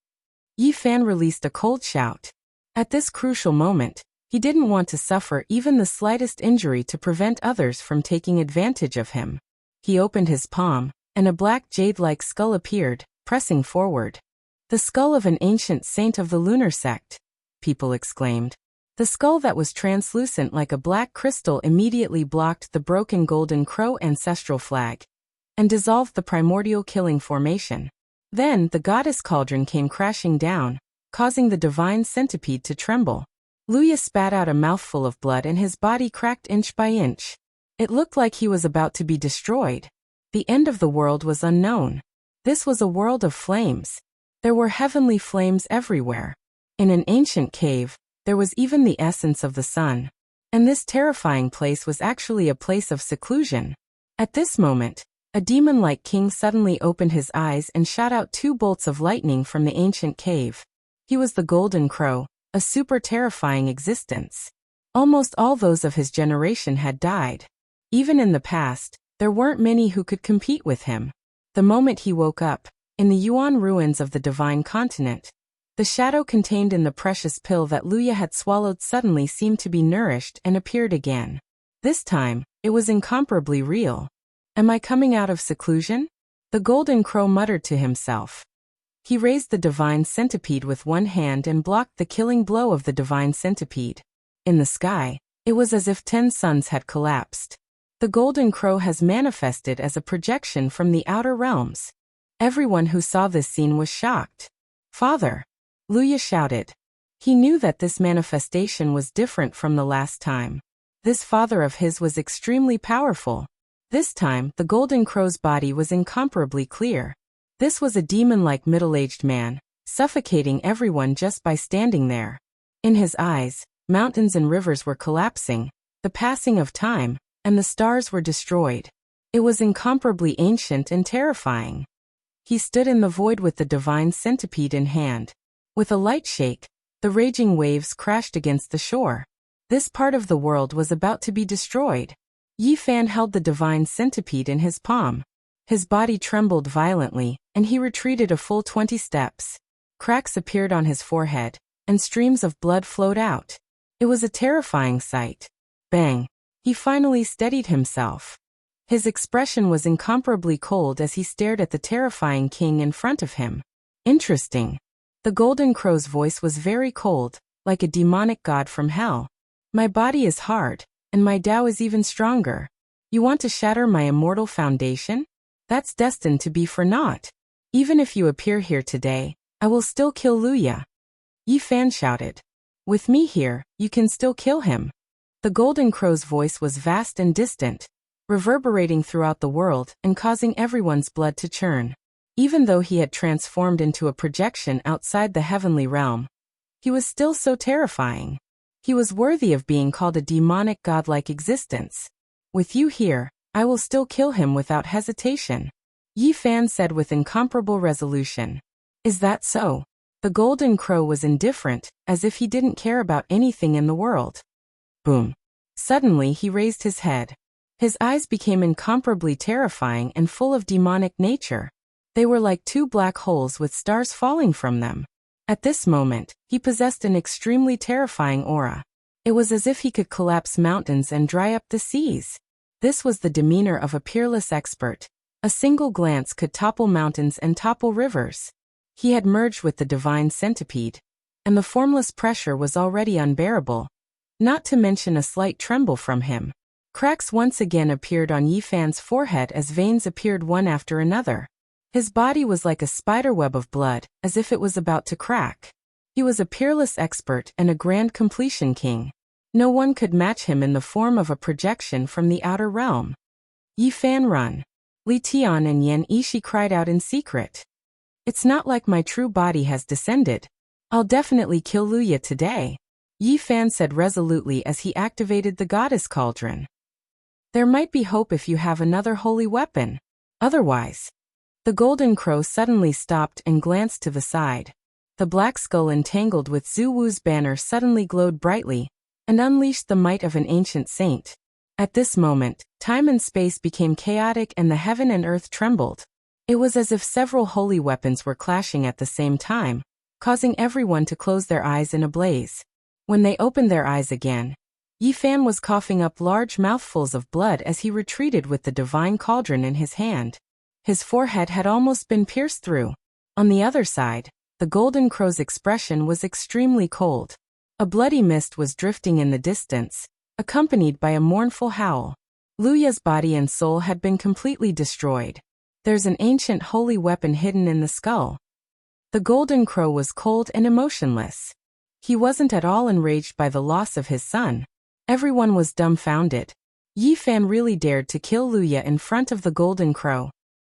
S1: Yi Fan released a cold shout. At this crucial moment, he didn't want to suffer even the slightest injury to prevent others from taking advantage of him. He opened his palm, and a black jade-like skull appeared, pressing forward. The skull of an ancient saint of the lunar sect, people exclaimed. The skull that was translucent like a black crystal immediately blocked the broken golden crow ancestral flag and dissolved the primordial killing formation. Then the goddess cauldron came crashing down, causing the divine centipede to tremble. Luya spat out a mouthful of blood and his body cracked inch by inch. It looked like he was about to be destroyed. The end of the world was unknown. This was a world of flames. There were heavenly flames everywhere. In an ancient cave, there was even the essence of the sun. And this terrifying place was actually a place of seclusion. At this moment, a demon-like king suddenly opened his eyes and shot out 2 bolts of lightning from the ancient cave. He was the Golden Crow, a super terrifying existence. Almost all those of his generation had died. Even in the past, there weren't many who could compete with him. The moment he woke up, in the Yuan ruins of the Divine Continent, the shadow contained in the precious pill that Luya had swallowed suddenly seemed to be nourished and appeared again. This time, it was incomparably real. Am I coming out of seclusion? The Golden Crow muttered to himself. He raised the Divine Centipede with one hand and blocked the killing blow of the Divine Centipede. In the sky, it was as if 10 suns had collapsed. The Golden Crow has manifested as a projection from the outer realms. Everyone who saw this scene was shocked. Father! Luya shouted. He knew that this manifestation was different from the last time. This father of his was extremely powerful. This time, the Golden Crow's body was incomparably clear. This was a demon-like middle-aged man, suffocating everyone just by standing there. In his eyes, mountains and rivers were collapsing, the passing of time, and the stars were destroyed. It was incomparably ancient and terrifying. He stood in the void with the Divine Centipede in hand. With a light shake, the raging waves crashed against the shore. This part of the world was about to be destroyed. Yi Fan held the Divine Centipede in his palm. His body trembled violently, and he retreated a full 20 steps. Cracks appeared on his forehead, and streams of blood flowed out. It was a terrifying sight. Bang! He finally steadied himself. His expression was incomparably cold as he stared at the terrifying king in front of him. Interesting. The Golden Crow's voice was very cold, like a demonic god from hell. My body is hard, and my Tao is even stronger. You want to shatter my immortal foundation? That's destined to be for naught. Even if you appear here today, I will still kill Luya. Yi Fan shouted. With me here, you can still kill him. The Golden Crow's voice was vast and distant, reverberating throughout the world and causing everyone's blood to churn. Even though he had transformed into a projection outside the heavenly realm, he was still so terrifying. He was worthy of being called a demonic godlike existence. With you here, I will still kill him without hesitation. Yi Fan said with incomparable resolution. Is that so? The Golden Crow was indifferent, as if he didn't care about anything in the world. Boom. Suddenly he raised his head. His eyes became incomparably terrifying and full of demonic nature. They were like 2 black holes with stars falling from them. At this moment, he possessed an extremely terrifying aura. It was as if he could collapse mountains and dry up the seas. This was the demeanor of a peerless expert. A single glance could topple mountains and topple rivers. He had merged with the Divine Centipede, and the formless pressure was already unbearable, not to mention a slight tremble from him. Cracks once again appeared on Yi Fan's forehead as veins appeared one after another. His body was like a spiderweb of blood, as if it was about to crack. He was a peerless expert and a grand completion king. No one could match him in the form of a projection from the outer realm. Yi Fan run. Li Tian and Yan Ishi cried out in secret. It's not like my true body has descended. I'll definitely kill Luya today. Yi Fan said resolutely as he activated the goddess cauldron. There might be hope if you have another holy weapon. Otherwise. The Golden Crow suddenly stopped and glanced to the side. The black skull entangled with Zhu Wu's banner suddenly glowed brightly, and unleashed the might of an ancient saint. At this moment, Time and space became chaotic and the heaven and earth trembled. It was as if several holy weapons were clashing at the same time, causing everyone to close their eyes in a blaze. When they opened their eyes again, Yi Fan was coughing up large mouthfuls of blood as he retreated with the divine cauldron in his hand. His forehead had almost been pierced through. On the other side, the golden crow's expression was extremely cold. A bloody mist was drifting in the distance, accompanied by a mournful howl. Luya's body and soul had been completely destroyed. There's an ancient holy weapon hidden in the skull. The golden crow was cold and emotionless. He wasn't at all enraged by the loss of his son. Everyone was dumbfounded. Yi Fan really dared to kill Luya in front of the golden crow.